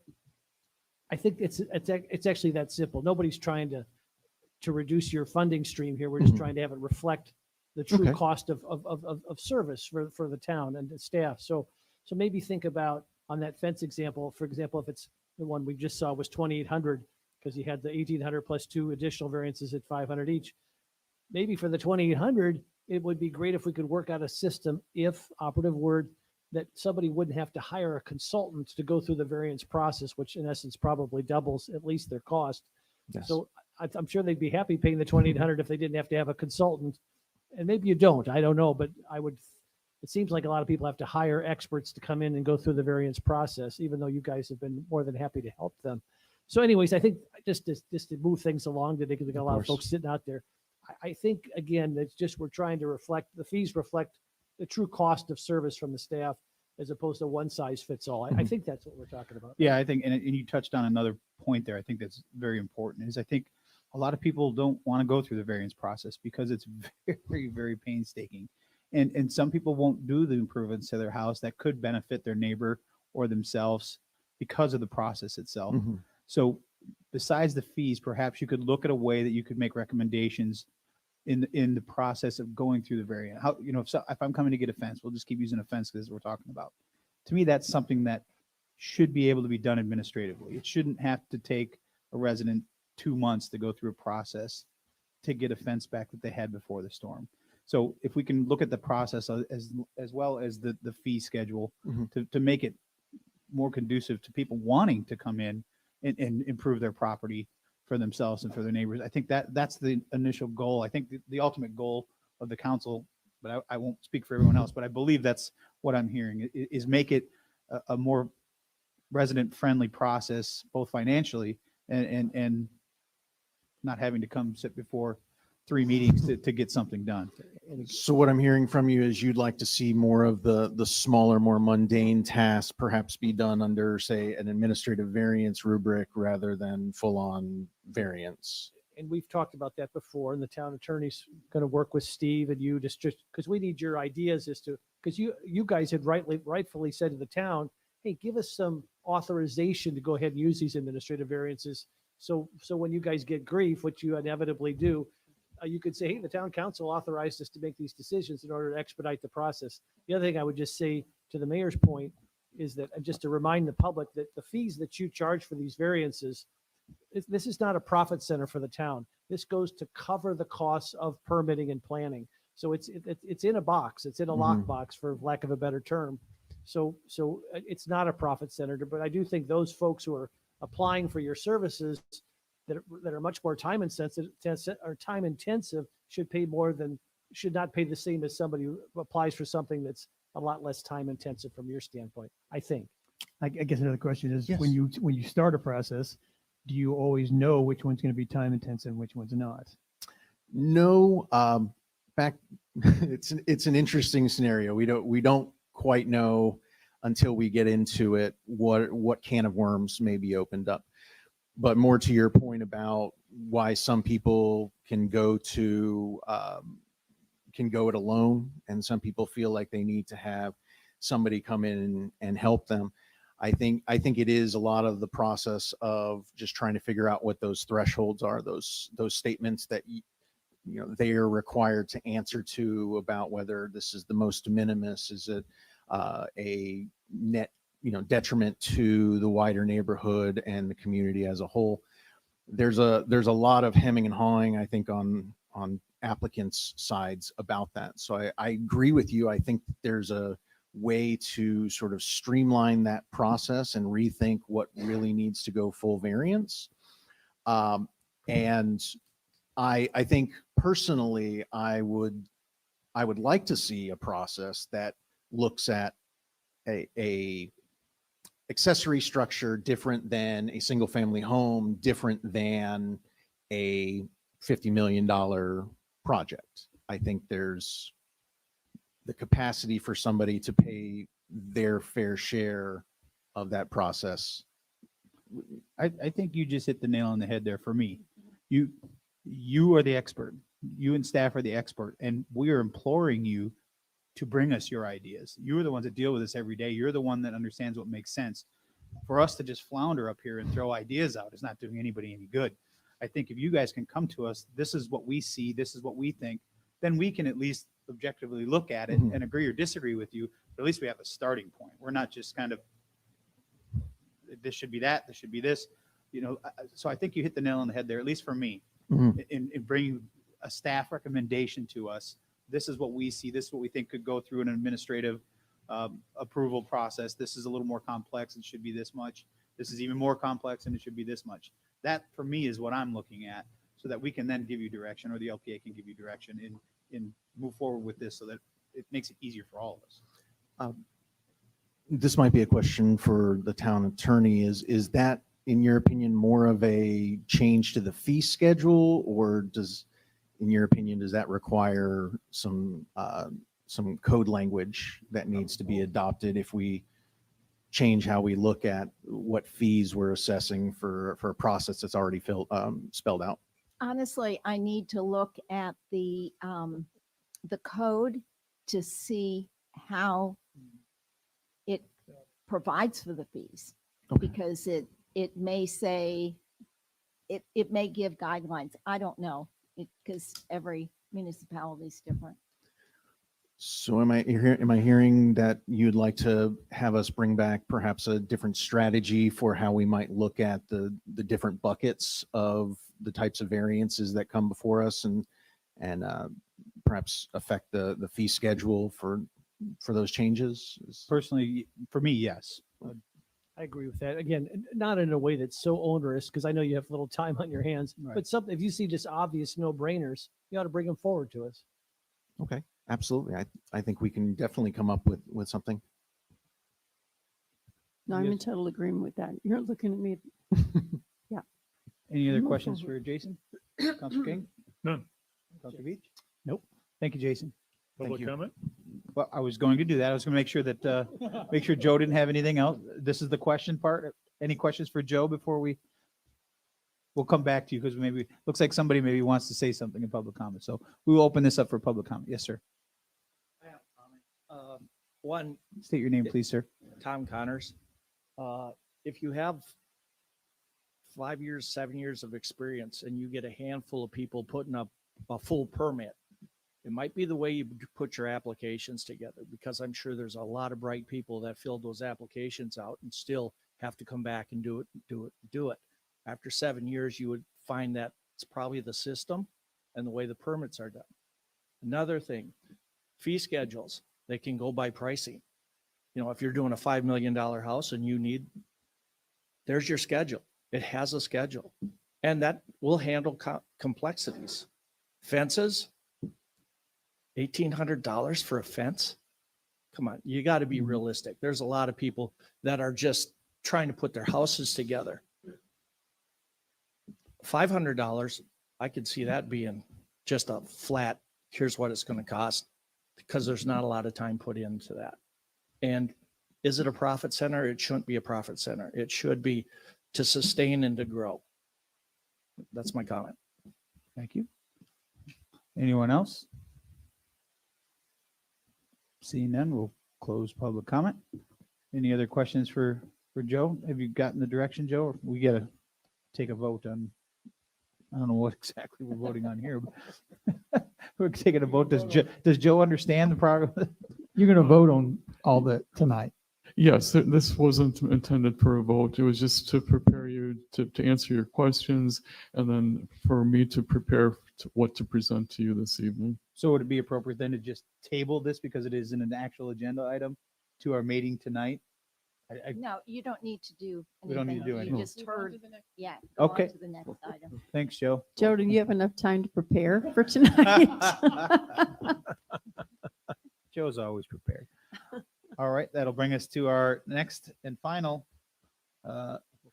I think it's actually that simple. Nobody's trying to reduce your funding stream here. We're just Mhm. trying to have it reflect the true Okay. cost of service for the town and the staff. So maybe think about on that fence example, for example, if it's the one we just saw was 2,800 because you had the 1,800 plus 2 additional variances at 500 each. Maybe for the 2,800, it would be great if we could work out a system, if operative word, that somebody wouldn't have to hire a consultant to go through the variance process, which in essence probably doubles at least their cost. Yes. So I'm sure they'd be happy paying the 2,800 if they didn't have to have a consultant. And maybe you don't, I don't know, but it seems like a lot of people have to hire experts to come in and go through the variance process, even though you guys have been more than happy to help them. So anyways, I think just to move things along today, because we got a lot of folks sitting out there. I think, again, it's just we're trying to the fees reflect the true cost of service from the staff as opposed to one size fits all. I think that's what we're talking about. Yeah, I think, and you touched on another point there. I think that's very important. Is I think a lot of people don't want to go through the variance process because it's very, very painstaking, and some people won't do the improvements to their house that could benefit their neighbor or themselves because of the process itself. Mhm. So, besides the fees, perhaps you could look at a way that you could make recommendations in the process of going through the variant. How, if I'm coming to get a fence, we'll just keep using a fence because we're talking about. To me, that's something that should be able to be done administratively. It shouldn't have to take a resident 2 months to go through a process to get a fence back that they had before the storm. So if we can look at the process as well as the fee schedule Mhm. to make it more conducive to people wanting to come in and improve their property for themselves and for their neighbors. I think that's the initial goal. I think the ultimate goal of the council, but I won't speak for everyone else, but I believe that's what I'm hearing is make it a more resident friendly process, both financially and not having to come sit before 3 meetings to get something done. So what I'm hearing from you is you'd like to see more of the smaller, more mundane tasks perhaps be done under, say, an administrative variance rubric rather than full-on variance. And we've talked about that before, and the town attorney's going to work with Steve and you just because we need your ideas as to, because you guys had rightfully said to the town, hey, give us some authorization to go ahead and use these administrative variances. So when you guys get grief, which you inevitably do, you could say, hey, the town council authorized us to make these decisions in order to expedite the process. The other thing I would just say to the mayor's point is that, just to remind the public that the fees that you charge for these variances, this is not a profit center for the town. This goes to cover the costs of permitting and planning. So it's in a box. It's in a lockbox, for lack of a better term. So it's not a profit center, but I do think those folks who are applying for your services that are much more time intensive should not pay the same as somebody who applies for something that's a lot less time intensive from your standpoint, I think. I guess another question is, Yes. when you start a process, do you always know which one's going to be time intensive and which one's not? No, it's an interesting scenario. We don't quite know until we get into it what can of worms may be opened up. But more to your point about why some people can go it alone, and some people feel like they need to have somebody come in and help them. I think it is a lot of the process of just trying to figure out what those thresholds are, those statements that they are required to answer to about whether this is the most de minimis, is it a net detriment to the wider neighborhood and the community as a whole. There's a lot of hemming and hawing, I think, on applicants' sides about that. So I agree with you. I think there's a way to sort of streamline that process and rethink what really needs to go full variance. And I think personally, I would like to see a process that looks at a accessory structure different than a single family home, different than a $50 million project. I think there's the capacity for somebody to pay their fair share of that process. I think you just hit the nail on the head there for me. You are the expert. You and staff are the expert, and we are imploring you to bring us your ideas. You are the ones that deal with this every day. You're the one that understands what makes sense. For us to just flounder up here and throw ideas out is not doing anybody any good. I think if you guys can come to us, this is what we see, this is what we think, then we can at least objectively look at it and agree or disagree with you. But at least we have a starting point. We're not just kind of, this should be that, this should be this. So I think you hit the nail on the head there, at least for me, in bringing a staff recommendation to us. This is what we see. This is what we think could go through an administrative approval process. This is a little more complex and should be this much. This is even more complex and it should be this much. That for me is what I'm looking at, so that we can then give you direction, or the LPA can give you direction and move forward with this, so that it makes it easier for all of us. This might be a question for the town attorney. Is that, in your opinion, more of a change to the fee schedule, or in your opinion, does that require some code language that needs to be adopted if we change how we look at what fees we're assessing for a process that's already spelled out? Honestly, I need to look at the code to see how it provides for the fees, because it may say, it may give guidelines. I don't know, because every municipality is different. So am I hearing that you'd like to have us bring back perhaps a different strategy for how we might look at the different buckets of the types of variances that come before us, and perhaps affect the fee schedule for those changes? Personally, for me, yes. I agree with that. Again, not in a way that's so onerous, because I know you have little time on your hands, but something, if you see just obvious no-brainers, you ought to bring them forward to us. Okay, absolutely. I think we can definitely come up with something. No, I'm in total agreement with that. You're looking at me. Yeah. Any other Move questions forward. for Jason? Councilor King? None. Councilor Beach? Nope. Thank you, Jason. Public comment? Well, I was going to do that. I was going to make sure that, make sure Joe didn't have anything else. This is the question part. Any questions for Joe before we'll come back to you, because maybe, looks like somebody maybe wants to say something in public comment. So we will open this up for public comment. Yes, sir. One, State your name, please, sir. Tom Connors. If you have 5 years, 7 years of experience and you get a handful of people putting up a full permit, it might be the way you put your applications together, because I'm sure there's a lot of bright people that filled those applications out and still have to come back and do it. After 7 years, you would find that it's probably the system and the way the permits are done. Another thing, fee schedules, they can go by pricing. If you're doing a $5 million house and there's your schedule. It has a schedule, and that will handle complexities. Fences, $1,800 for a fence. Come on, you got to be realistic. There's a lot of people that are just trying to put their houses together. $500, I could see that being just a flat, here's what it's going to cost, because there's not a lot of time put into that. And is it a profit center? It shouldn't be a profit center. It should be to sustain and to grow. That's my comment. Thank you. Anyone else? Seeing none, we'll close public comment. Any other questions for For Joe, have you gotten the direction, Joe? Or we gotta take a vote on, I don't know what exactly we're voting on here. But we're taking a vote. Does Joe understand the progress? You're going to vote on all that tonight. Yes, this wasn't intended for a vote. It was just to prepare you to answer your questions and then for me to prepare what to present to you this evening. So would it be appropriate then to just table this because it isn't an actual agenda item to our meeting tonight? No, you don't need to do We don't need to do You anything. just heard, yeah. go on Okay. To the next item. Thanks, Joe. Joe, do you have enough time to prepare for tonight? Joe's always prepared. All right, that'll bring us to our next and final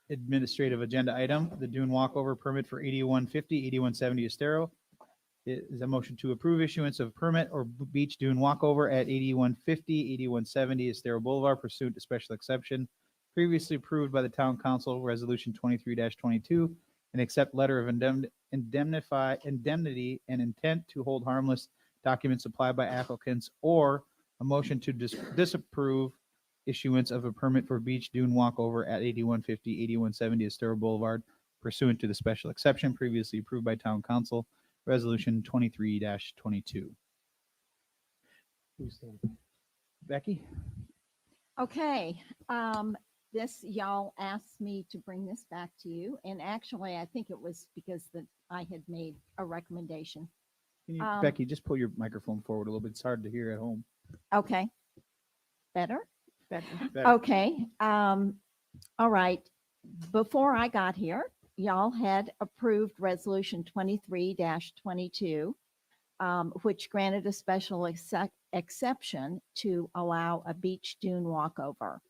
administrative agenda item, the Dune Walkover Permit for 8150, 8170 Estero. Is a motion to approve issuance of permit or beach dune walkover at 8150, 8170 Estero Boulevard pursuant to special exception previously approved by the Town Council, Resolution 23-22, and accept letter of indemnity and intent to hold harmless documents supplied by applicants, or a motion to disapprove issuance of a permit for beach dune walkover at 8150, 8170 Estero Boulevard pursuant to the special exception previously approved by Town Council, Resolution 23-22. Becky? Okay, this, y'all asked me to bring this back to you, and actually, I think it was because that I had made a recommendation. Can you, Becky, just pull your microphone forward a little bit. It's hard to hear at home. Okay. Better? Better. Okay, all right. Before I got here, y'all had approved Resolution 23-22, which granted a special exception to allow a beach dune walkover.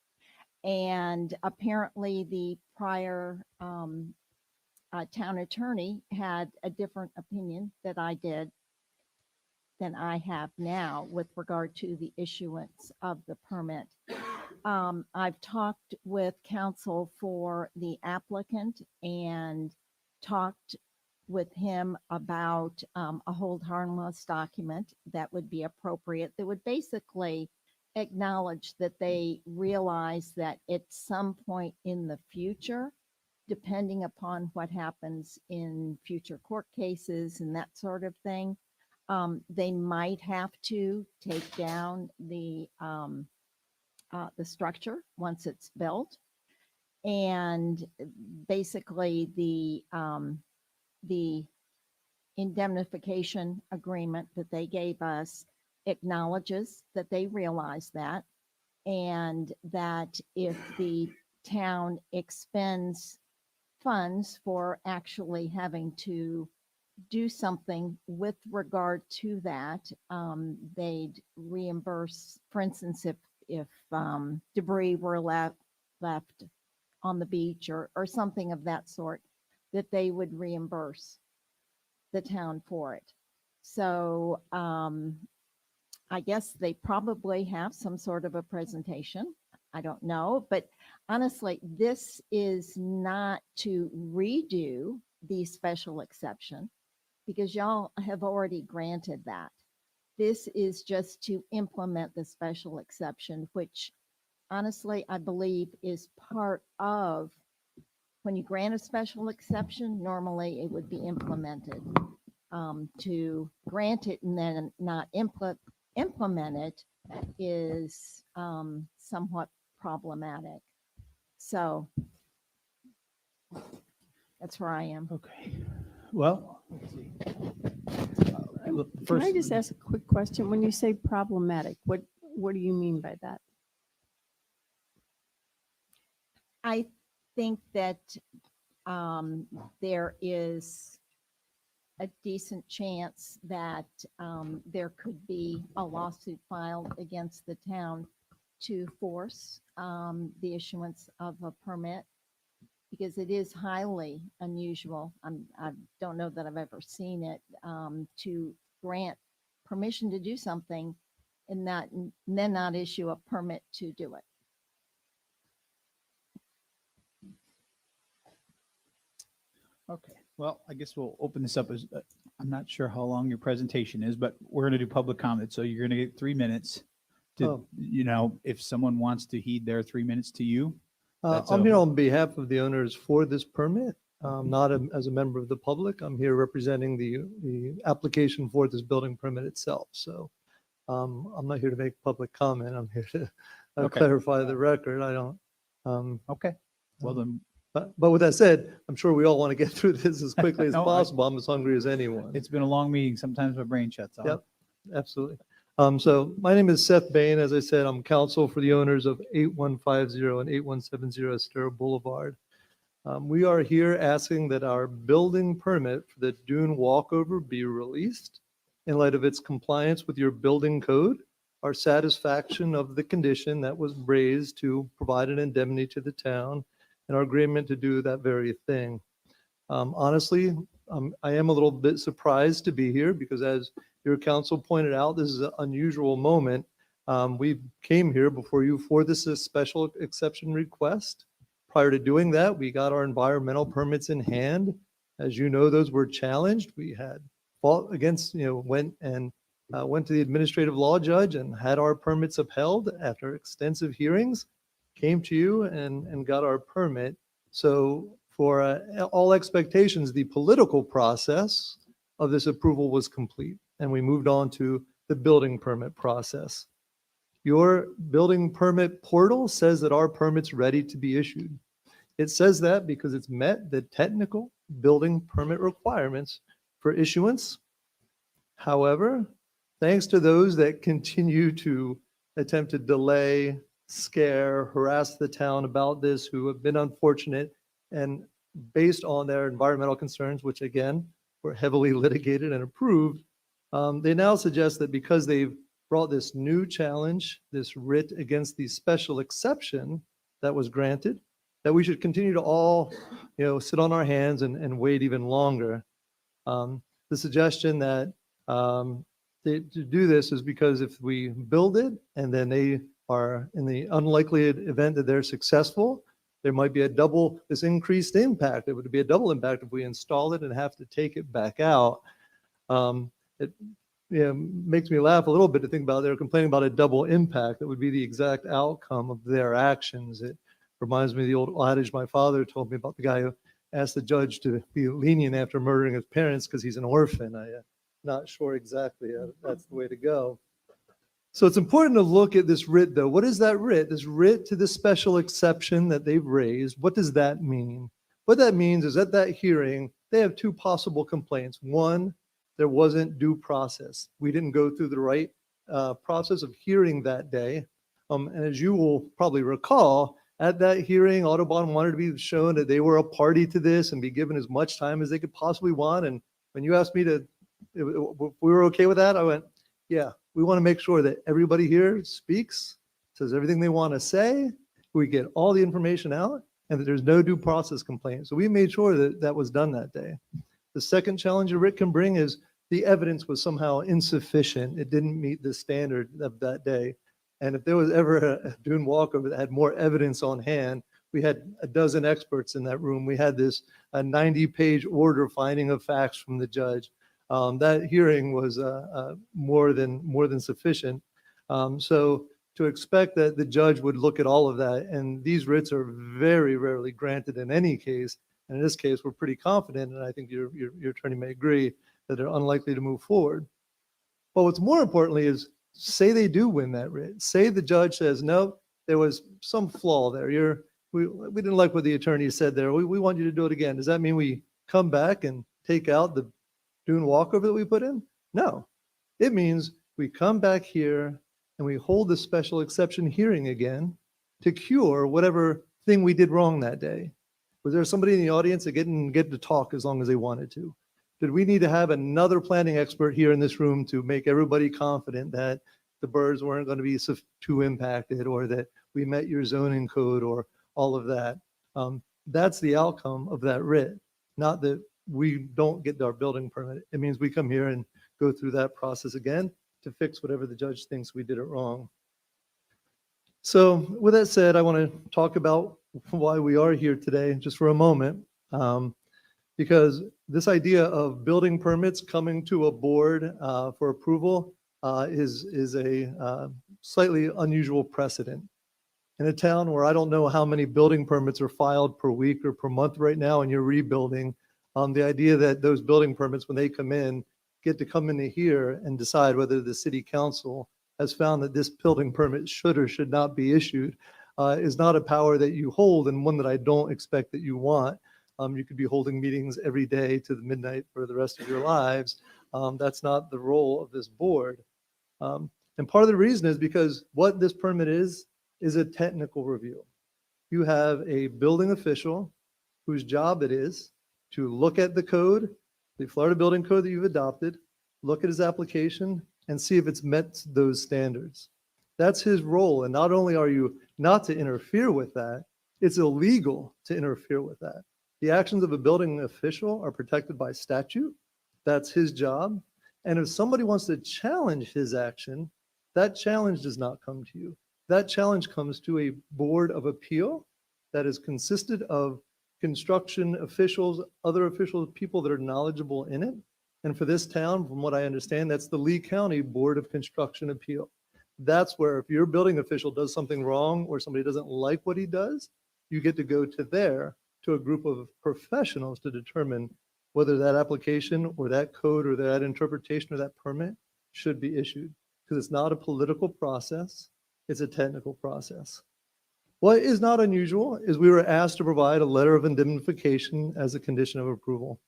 And apparently the prior town attorney had a different opinion than I have now with regard to the issuance of the permit. I've talked with counsel for the applicant and talked with him about a hold harmless document that would be appropriate, that would basically acknowledge that they realize that at some point in the future, depending upon what happens in future court cases and that sort of thing, they might have to take down the structure once it's built. And basically the indemnification agreement that they gave us acknowledges that they realize that, and that if the town expends funds for actually having to do something with regard to that, they'd reimburse. For instance, if debris were left on the beach or something of that sort, that they would reimburse the town for it. So I guess they probably have some sort of a presentation. I don't know, but honestly, this is not to redo the special exception because y'all have already granted that. This is just to implement the special exception, which honestly, I believe is part of when you grant a special exception, normally it would be implemented. To grant it and then not implement it is somewhat problematic. So that's where I am. Okay. Well, let's see. Can I just ask a quick question? When you say problematic, what do you mean by that? I think that there is a decent chance that there could be a lawsuit filed against the town to force the issuance of a permit, because it is highly unusual. I don't know that I've ever seen it, to grant permission to do something and then not issue a permit to do it. Okay, well, I guess we'll open this up as, I'm not sure how long your presentation is, but we're going to do public comment. So you're going to get 3 minutes to, Oh. you know, if someone wants to heed their 3 minutes to you, That's I'm a- here on behalf of the owners for this permit, not as a member of the public. I'm here representing the application for this building permit itself. So I'm not here to make public comment. I'm here to Okay. clarify the record. I don't. Okay. Well, then, But with that said, I'm sure we all want to get through this as quickly as No, possible. I'm as hungry as anyone. it's been a long meeting. Sometimes my brain shuts off. Yep, absolutely. So my name is Seth Bain. As I said, I'm counsel for the owners of 8150 and 8170 Estero Boulevard. We are here asking that our building permit for the dune walkover be released in light of its compliance with your building code, our satisfaction of the condition that was raised to provide an indemnity to the town, and our agreement to do that very thing. Honestly, I am a little bit surprised to be here because as your counsel pointed out, this is an unusual moment. We came here before you for this special exception request. Prior to doing that, we got our environmental permits in hand. As you know, those were challenged. We had fought against, went to the administrative law judge and had our permits upheld after extensive hearings, came to you and got our permit. So for all expectations, the political process of this approval was complete, and we moved on to the building permit process. Your building permit portal says that our permit's ready to be issued. It says that because it's met the technical building permit requirements for issuance. However, thanks to those that continue to attempt to delay, scare, harass the town about this, who have been unfortunate, and based on their environmental concerns, which again, were heavily litigated and approved, they now suggest that because they've brought this new challenge, this writ against the special exception that was granted, that we should continue to all, sit on our hands and wait even longer. The suggestion that to do this is because if we build it and then they are in the unlikely event that they're successful, there might be this increased impact. It would be a double impact if we install it and have to take it back out. It makes me laugh a little bit to think about they're complaining about a double impact. That would be the exact outcome of their actions. It reminds me of the old adage my father told me about the guy who asked the judge to be lenient after murdering his parents because he's an orphan. I'm not sure exactly that's the way to go. So it's important to look at this writ, though. What is that writ? This writ to the special exception that they've raised. What does that mean? What that means is at that hearing, they have two possible complaints. One, there wasn't due process. We didn't go through the right process of hearing that day. And as you will probably recall, at that hearing, Audubon wanted to be shown that they were a party to this and be given as much time as they could possibly want. And when you asked me if we were okay with that, I went, yeah, we want to make sure that everybody here speaks, says everything they want to say, we get all the information out, and that there's no due process complaint. So we made sure that that was done that day. The second challenge a writ can bring is the evidence was somehow insufficient. It didn't meet the standard of that day. And if there was ever a dune walkover that had more evidence on hand, we had a dozen experts in that room. We had this 90-page order finding of facts from the judge. That hearing was more than sufficient. So to expect that the judge would look at all of that, and these writs are very rarely granted in any case. And in this case, we're pretty confident, and I think your attorney may agree, that they're unlikely to move forward. But what's more importantly is, say they do win that writ. Say the judge says, no, there was some flaw there. We didn't like what the attorney said there. We want you to do it again. Does that mean we come back and take out the dune walkover that we put in? No. It means we come back here and we hold the special exception hearing again to cure whatever thing we did wrong that day. Was there somebody in the audience that didn't get to talk as long as they wanted to? Did we need to have another planning expert here in this room to make everybody confident that the birds weren't going to be too impacted, or that we met your zoning code, or all of that? That's the outcome of that writ, not that we don't get our building permit. It means we come here and go through that process again to fix whatever the judge thinks we did it wrong. So with that said, I want to talk about why we are here today just for a moment. Because this idea of building permits coming to a board for approval is a slightly unusual precedent. in a town where I don't know how many building permits are filed per week or per month right now, and you're rebuilding, the idea that those building permits, when they come in, get to come into here and decide whether the city council has found that this building permit should or should not be issued, is not a power that you hold, and one that I don't expect that you want. You could be holding meetings every day to the midnight for the rest of your lives. That's not the role of this board. And part of the reason is because what this permit is a technical review. You have a building official whose job it is to look at the code, the Florida Building Code that you've adopted, look at his application, and see if it's met those standards. That's his role. And not only are you not to interfere with that, it's illegal to interfere with that. The actions of a building official are protected by statute. That's his job. And if somebody wants to challenge his action, that challenge does not come to you. That challenge comes to a board of appeal that is consisted of construction officials, other officials, people that are knowledgeable in it. And for this town, from what I understand, that's the Lee County Board of Construction Appeal. That's where if your building official does something wrong or somebody doesn't like what he does, you get to go to a group of professionals to determine whether that application or that code or that interpretation or that permit should be issued. Because it's not a political process, it's a technical process. What is not unusual is we were asked to provide a letter of indemnification as a condition of approval.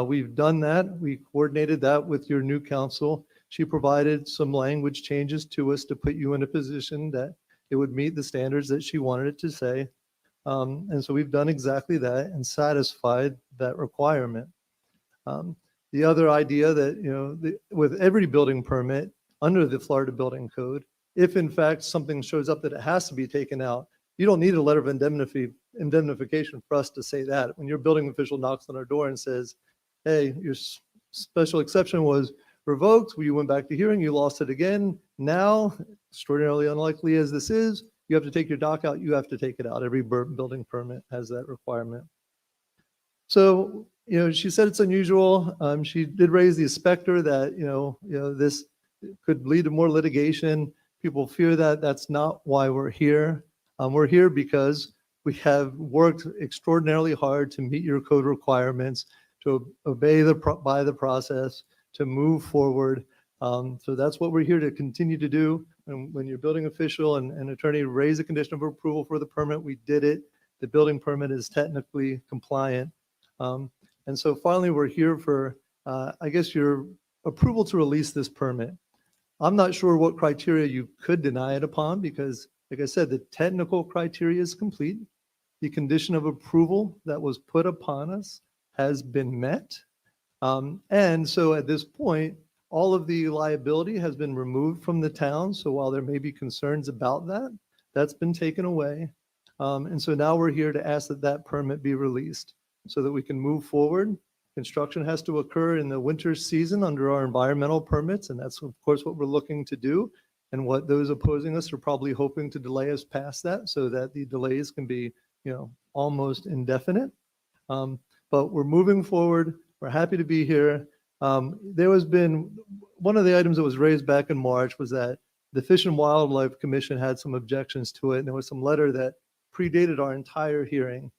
We've done that. We coordinated that with your new council. She provided some language changes to us to put you in a position that it would meet the standards that she wanted it to say. And so we've done exactly that and satisfied that requirement. The other idea that, with every building permit under the Florida Building Code, if in fact something shows up that it has to be taken out, you don't need a letter of indemnification for us to say that. When your building official knocks on our door and says, hey, your special exception was revoked, you went back to hearing, you lost it again. Now, extraordinarily unlikely as this is, you have to take your dock out, you have to take it out. Every building permit has that requirement. So, she said it's unusual. She did raise the specter that, this could lead to more litigation. People fear that. That's not why we're here. We're here because we have worked extraordinarily hard to meet your code requirements, to obey by the process, to move forward. So that's what we're here to continue to do. And when your building official and attorney raise a condition of approval for the permit, we did it. The building permit is technically compliant. And so finally, we're here for, I guess, your approval to release this permit. I'm not sure what criteria you could deny it upon because, like I said, the technical criteria is complete. The condition of approval that was put upon us has been met. And so at this point, all of the liability has been removed from the town. So while there may be concerns about that, that's been taken away. And so now we're here to ask that that permit be released so that we can move forward. Construction has to occur in the winter season under our environmental permits. And that's, of course, what we're looking to do. And what those opposing us are probably hoping to delay us past that so that the delays can be, almost indefinite. But we're moving forward. We're happy to be here. There has been, one of the items that was raised back in March was that the Fish and Wildlife Commission had some objections to it. And there was some letter that predated our entire hearing.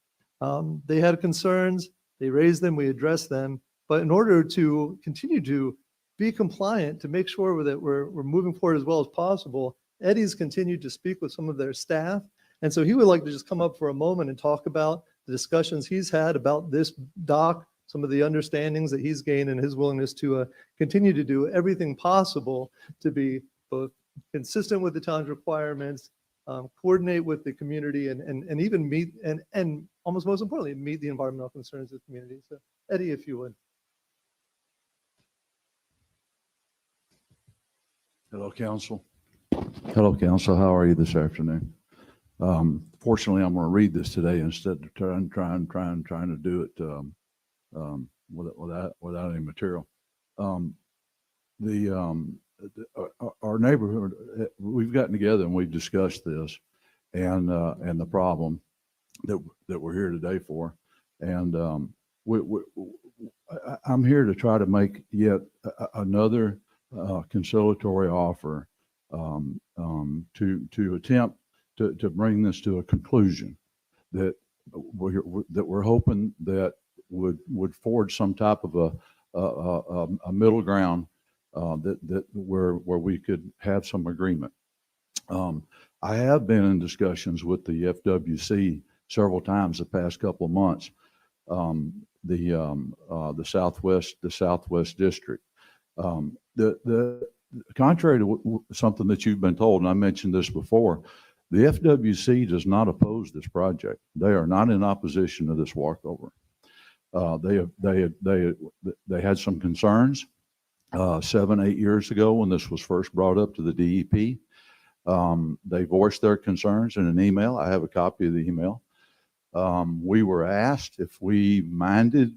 They had concerns, they raised them, we addressed them. But in order to continue to be compliant, to make sure that we're moving forward as well as possible, Eddie's continued to speak with some of their staff. And so he would like to just come up for a moment and talk about the discussions he's had about this dock, some of the understandings that he's gained and his willingness to continue to do everything possible to be both consistent with the town's requirements, coordinate with the community, and even meet, and almost most importantly, meet the environmental concerns of the community. So Eddie, if you would. Hello, Council. Hello, Council. How are you this afternoon? Fortunately, I'm going to read this today instead of trying to do it without any material. Our neighborhood, we've gotten together and we've discussed this and the problem that we're here today for. And I'm here to try to make yet another conciliatory offer to attempt to bring this to a conclusion that we're hoping that would forge some type of a middle ground that where we could have some agreement. I have been in discussions with the FWC several times the past couple of months. The Southwest District. The contrary to something that you've been told, and I mentioned this before, the FWC does not oppose this project. They are not in opposition to this walkover. They had some concerns 7-8 years ago when this was first brought up to the DEP. They voiced their concerns in an email. I have a copy of the email. We were asked if we minded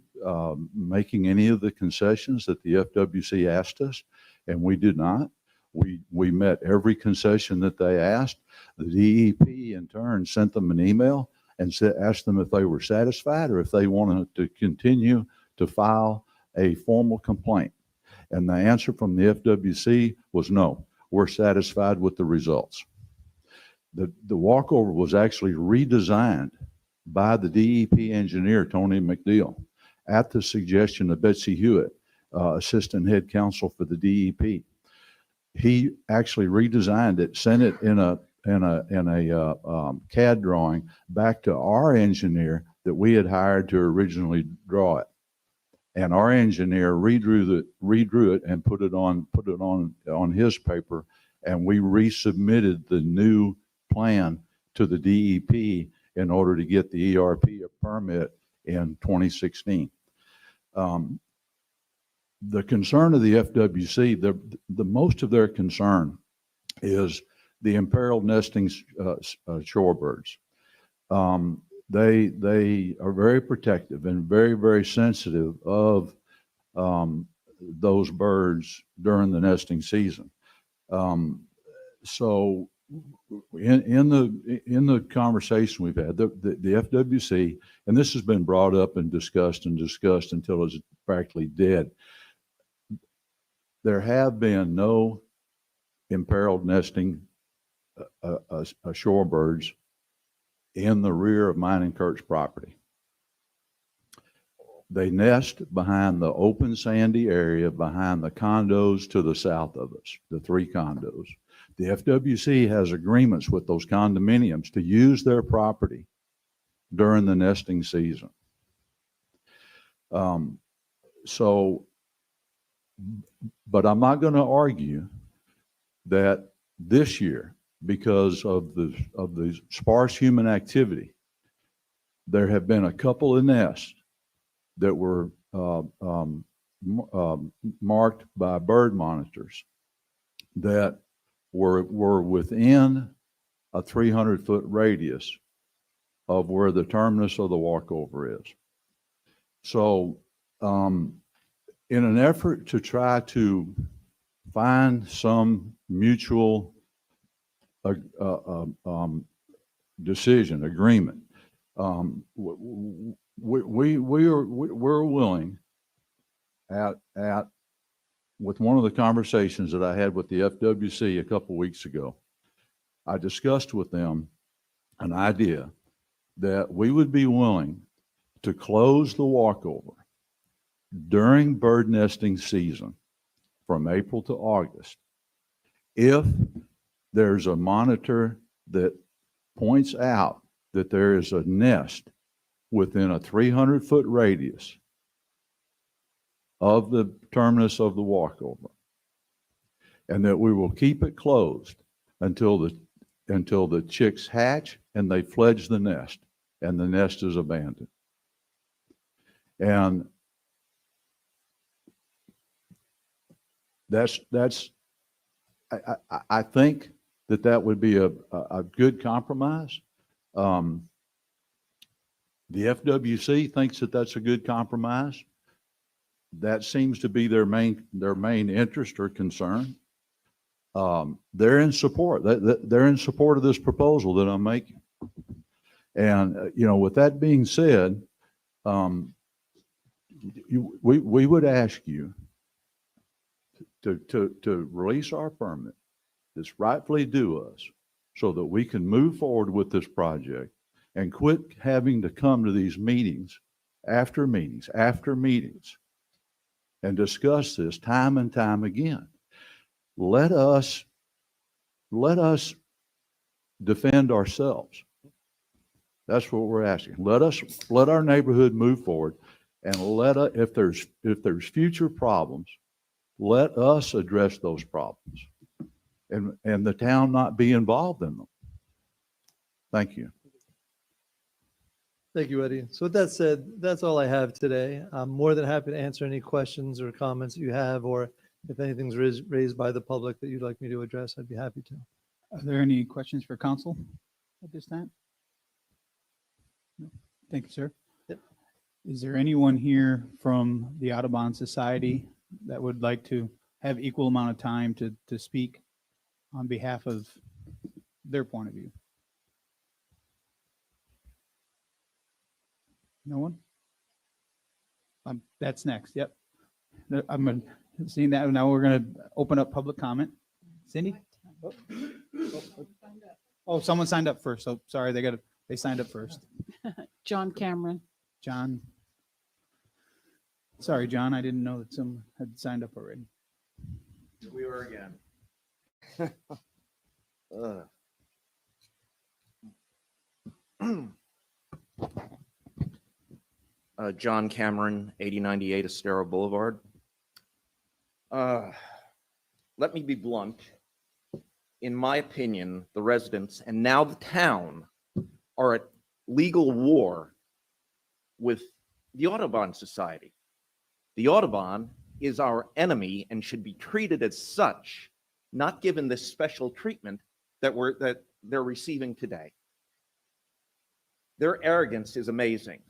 making any of the concessions that the FWC asked us, and we did not. We met every concession that they asked. The DEP in turn sent them an email and asked them if they were satisfied or if they wanted to continue to file a formal complaint. And the answer from the FWC was no, we're satisfied with the results. The walkover was actually redesigned by the DEP engineer, Tony McNeil, at the suggestion of Betsy Hewitt, assistant head counsel for the DEP. He actually redesigned it, sent it in a CAD drawing back to our engineer that we had hired to originally draw it. And our engineer redrew it and put it on his paper, and we resubmitted the new plan to the DEP in order to get the ERP permit in 2016. The concern of the FWC, the most of their concern is the imperiled nesting shorebirds. They are very protective and very, very sensitive of those birds during the nesting season. So in the conversation we've had, the FWC, and this has been brought up and discussed until it's practically dead. There have been no imperiled nesting shorebirds in the rear of mine and Kurt's property. They nest behind the open sandy area behind the condos to the south of us, the 3 condos. The FWC has agreements with those condominiums to use their property during the nesting season. But I'm not going to argue that this year, because of the sparse human activity, there have been a couple of nests that were marked by bird monitors that were within a 300-foot radius of where the terminus of the walkover is. So in an effort to try to find some mutual decision, agreement, we're willing with one of the conversations that I had with the FWC a couple weeks ago, I discussed with them an idea that we would be willing to close the walkover during bird nesting season from April to August if there's a monitor that points out that there is a nest within a 300-foot radius of the terminus of the walkover, and that we will keep it closed until the chicks hatch and they fledge the nest and the nest is abandoned. And I think that would be a good compromise. The FWC thinks that that's a good compromise. That seems to be their main interest or concern. They're in support. They're in support of this proposal that I'm making. And with that being said, we would ask you to release our permit that's rightfully due us so that we can move forward with this project and quit having to come to these meetings after meetings after meetings and discuss this time and time again. Let us defend ourselves. That's what we're asking. Let our neighborhood move forward, and if there's future problems, let us address those problems, and the town not be involved in them. Thank you. Thank you, Eddie. So with that said, that's all I have today. I'm more than happy to answer any questions or comments you have, or if anything's raised by the public that you'd like me to address, I'd be happy to. Are there any questions for council at this time? No. Thank you, sir. Yep. Is there anyone here from the Audubon Society that would like to have equal amount of time to speak on behalf of their point of view? No one? That's next. Yep. I'm seeing that. Now we're going to open up public comment. Cindy? Oh, someone signed up first. So sorry, they signed up first. John Cameron. John. Sorry, John. I didn't know that someone had signed up already. Here we are again. John Cameron, 8098 Estero Boulevard. Let me be blunt. In my opinion, the residents and now the town are at legal war with the Audubon Society. The Audubon is our enemy and should be treated as such, not given this special treatment that they're receiving today. Their arrogance is amazing.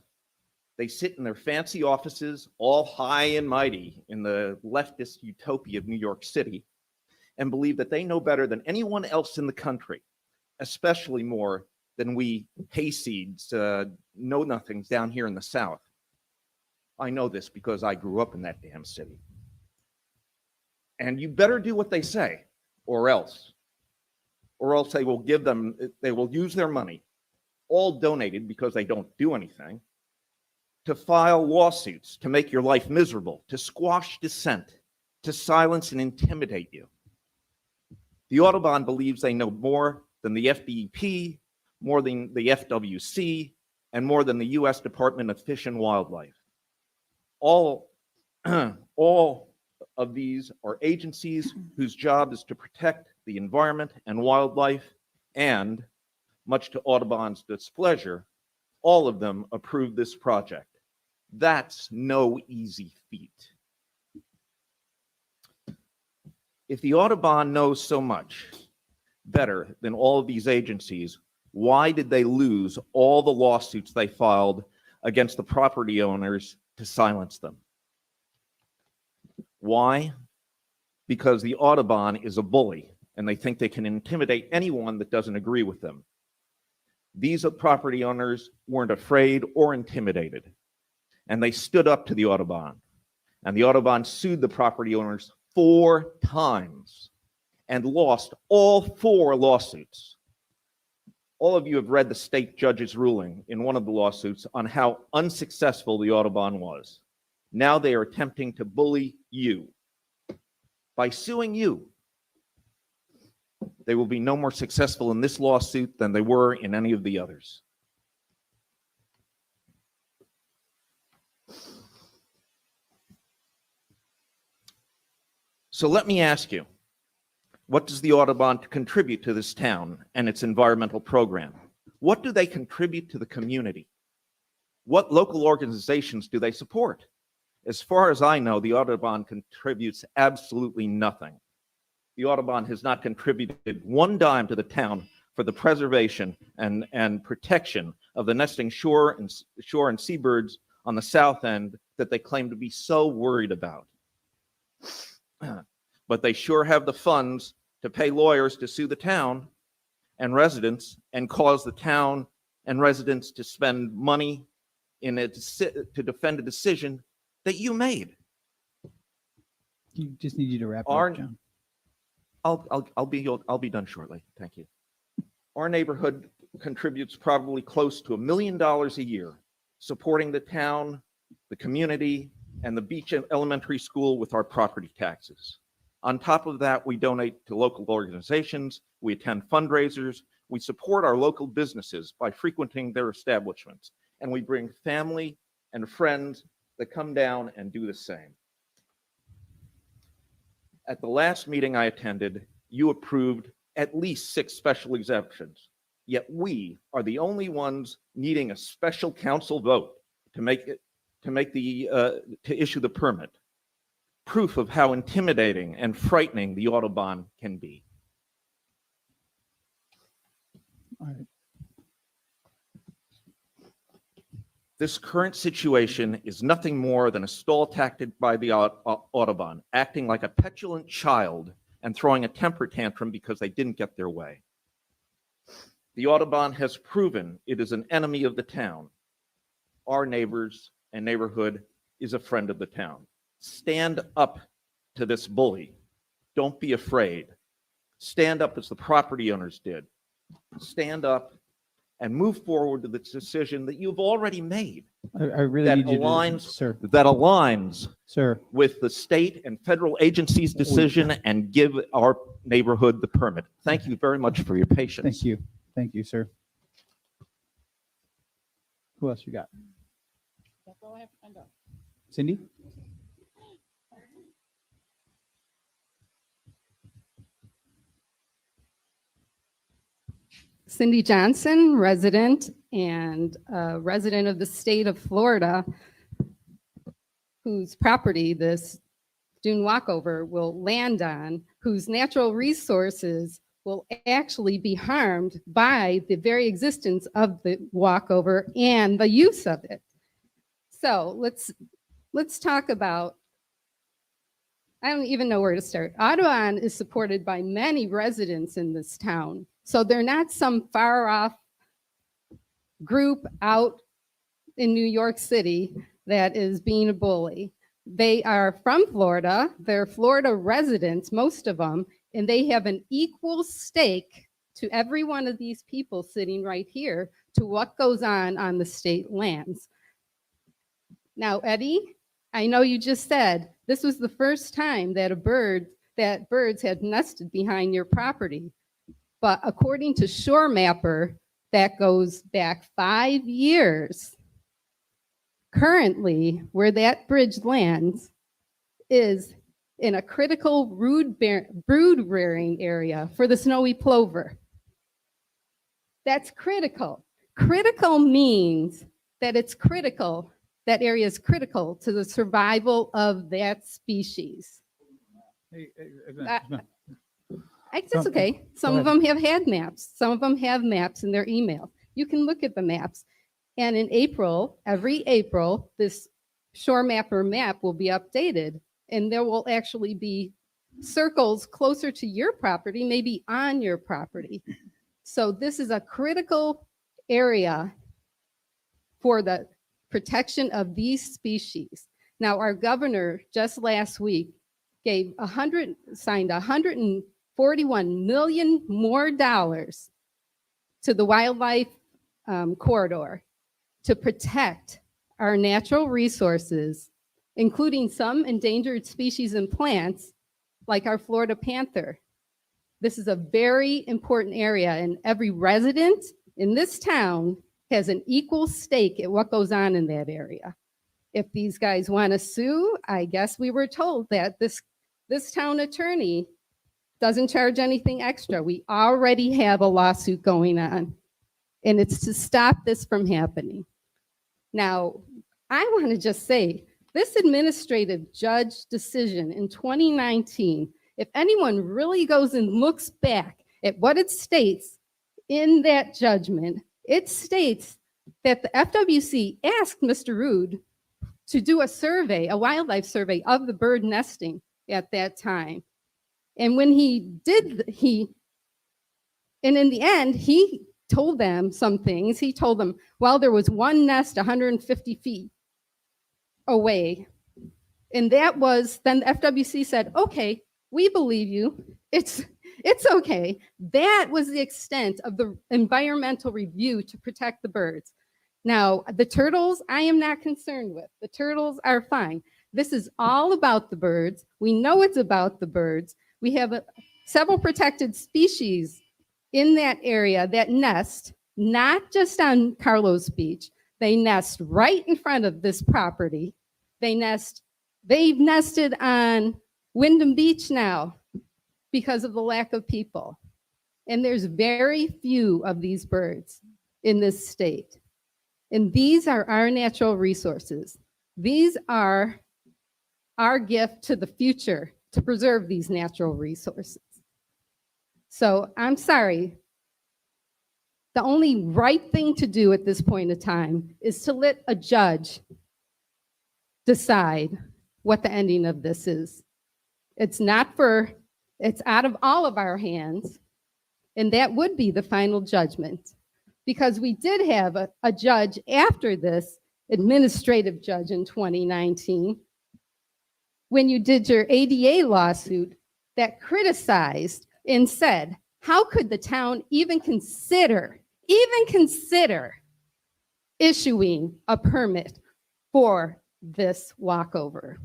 They sit in their fancy offices, all high and mighty in the leftist utopia of New York City, and believe that they know better than anyone else in the country, especially more than we hayseeds, know-nothings down here in the South. I know this because I grew up in that damn city. And you better do what they say, or else they will use their money, all donated because they don't do anything, to file lawsuits, to make your life miserable, to squash dissent, to silence and intimidate you. The Audubon believes they know more than the FDEP, more than the FWC, and more than the U.S. Department of Fish and Wildlife. All of these are agencies whose job is to protect the environment and wildlife, and, much to Audubon's displeasure, all of them approved this project. That's no easy feat. If the Audubon knows so much better than all of these agencies, why did they lose all the lawsuits they filed against the property owners to silence them? Why? Because the Audubon is a bully and they think they can intimidate anyone that doesn't agree with them. These property owners weren't afraid or intimidated, and they stood up to the Audubon. And the Audubon sued the property owners 4 times and lost all 4 lawsuits. All of you have read the state judge's ruling in one of the lawsuits on how unsuccessful the Audubon was. Now they are attempting to bully you. By suing you, they will be no more successful in this lawsuit than they were in any of the others. So let me ask you, what does the Audubon contribute to this town and its environmental program? What do they contribute to the community? What local organizations do they support? As far as I know, the Audubon contributes absolutely nothing. The Audubon has not contributed 1 dime to the town for the preservation and protection of the nesting shore and seabirds on the south end that they claim to be so worried about. But they sure have the funds to pay lawyers to sue the town and residents and cause the town and residents to spend money to defend a decision that you made. You just need you to wrap up, John. I'll be done shortly. Thank you. Our neighborhood contributes probably close to $1 million a year, supporting the town, the community, and the Beach Elementary School with our property taxes. On top of that, we donate to local organizations, we attend fundraisers, we support our local businesses by frequenting their establishments, and we bring family and friends that come down and do the same. At the last meeting I attended, you approved at least 6 special exemptions, yet we are the only ones needing a special council vote to issue the permit. Proof of how intimidating and frightening the Autobahn can be. All right. This current situation is nothing more than a stall tactic by the Autobahn, acting like a petulant child and throwing a temper tantrum because they didn't get their way. The Autobahn has proven it is an enemy of the town. Our neighbors and neighborhood is a friend of the town. Stand up to this bully. Don't be afraid. Stand up as the property owners did. Stand up and move forward to the decision that you've already made. I really that need you to, aligns, sir. that aligns Sir. with the state and federal agencies' decision and give our neighborhood the permit. Thank you very much for your patience. Thank you. Thank you, sir. Who else you got? That's all I have to find out. Cindy? Cindy Johnson, resident and resident of the state of Florida, whose property this dune walkover will land on, whose natural resources will actually be harmed by the very existence of the walkover and the use of it. So let's talk about, I don't even know where to start. Audubon is supported by many residents in this town. So they're not some far off group out in New York City that is being a bully. They are from Florida. They're Florida residents, most of them, and they have an equal stake to every one of these people sitting right here to what goes on the state lands. Now, Eddie, I know you just said this was the first time that birds had nested behind your property. But according to Shore Mapper, that goes back 5 years. Currently, where that bridge lands is in a critical brood rearing area for the snowy plover. That's critical. Critical means that it's critical, that area is critical to the survival of that species. It's okay. Some of them have had maps. Some of them have maps in their email. You can look at the maps. And in April, every April, this Shore Mapper map will be updated. And there will actually be circles closer to your property, maybe on your property. So this is a critical area for the protection of these species. Now, our governor just last week signed $141 million more to the wildlife corridor to protect our natural resources, including some endangered species and plants like our Florida panther. This is a very important area, and every resident in this town has an equal stake at what goes on in that area. If these guys want to sue, I guess we were told that this town attorney doesn't charge anything extra. We already have a lawsuit going on, and it's to stop this from happening. Now, I want to just say, this administrative judge decision in 2019, if anyone really goes and looks back at what it states in that judgment, it states that the FWC asked Mr. Rood to do a survey, a wildlife survey of the bird nesting at that time. And when he did, and in the end, he told them some things. He told them, well, there was one nest 150 feet away. And that was, then the FWC said, okay, we believe you. It's It's okay. That was the extent of the environmental review to protect the birds. Now, the turtles, I am not concerned with. The turtles are fine. This is all about the birds. We know it's about the birds. We have several protected species in that area that nest, not just on Carlos Beach. They nest right in front of this property. They've nested on Wyndham Beach now because of the lack of people. And there's very few of these birds in this state. And these are our natural resources. These are our gift to the future to preserve these natural resources. So I'm sorry. The only right thing to do at this point in time is to let a judge decide what the ending of this is. It's out of all of our hands, and that would be the final judgment. Because we did have a judge after this, administrative judge in 2019, when you did your ADA lawsuit, that criticized and said, how could the town even consider issuing a permit for this walkover?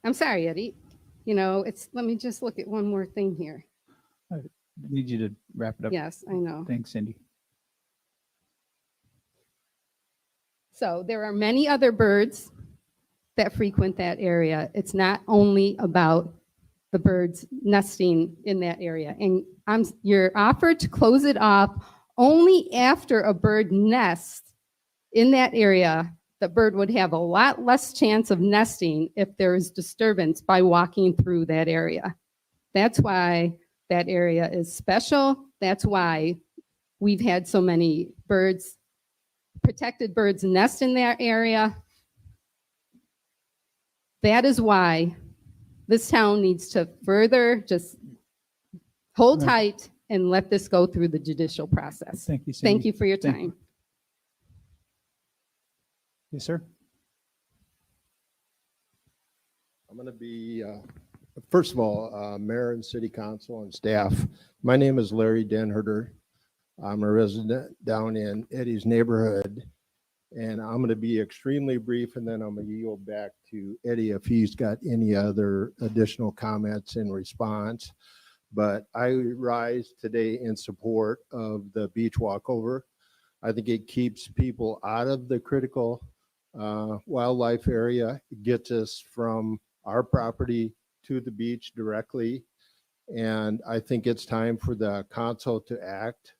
I'm sorry, Eddie. Let me just look at one more thing here. I need you to wrap it up. Yes, I know. Thanks, Cindy. So there are many other birds that frequent that area. It's not only about the birds nesting in that area. And you're offered to close it off only after a bird nests in that area. The bird would have a lot less chance of nesting if there is disturbance by walking through that area. That's why that area is special. That's why we've had so many birds, protected birds nest in that area. That is why this town needs to further just hold tight and let this go through the judicial process. Thank you, Cindy. Thank you for your Thank you. time. Yes, sir. I'm going to be, first of all, Mayor and City Council and staff. My name is Larry Denherter. I'm a resident down in Eddie's neighborhood, and I'm going to be extremely brief, and then I'm going to yield back to Eddie if he's got any other additional comments in response. But I rise today in support of the beach walkover. I think it keeps people out of the critical wildlife area. It gets us from our property to the beach directly. And I think it's time for the council to act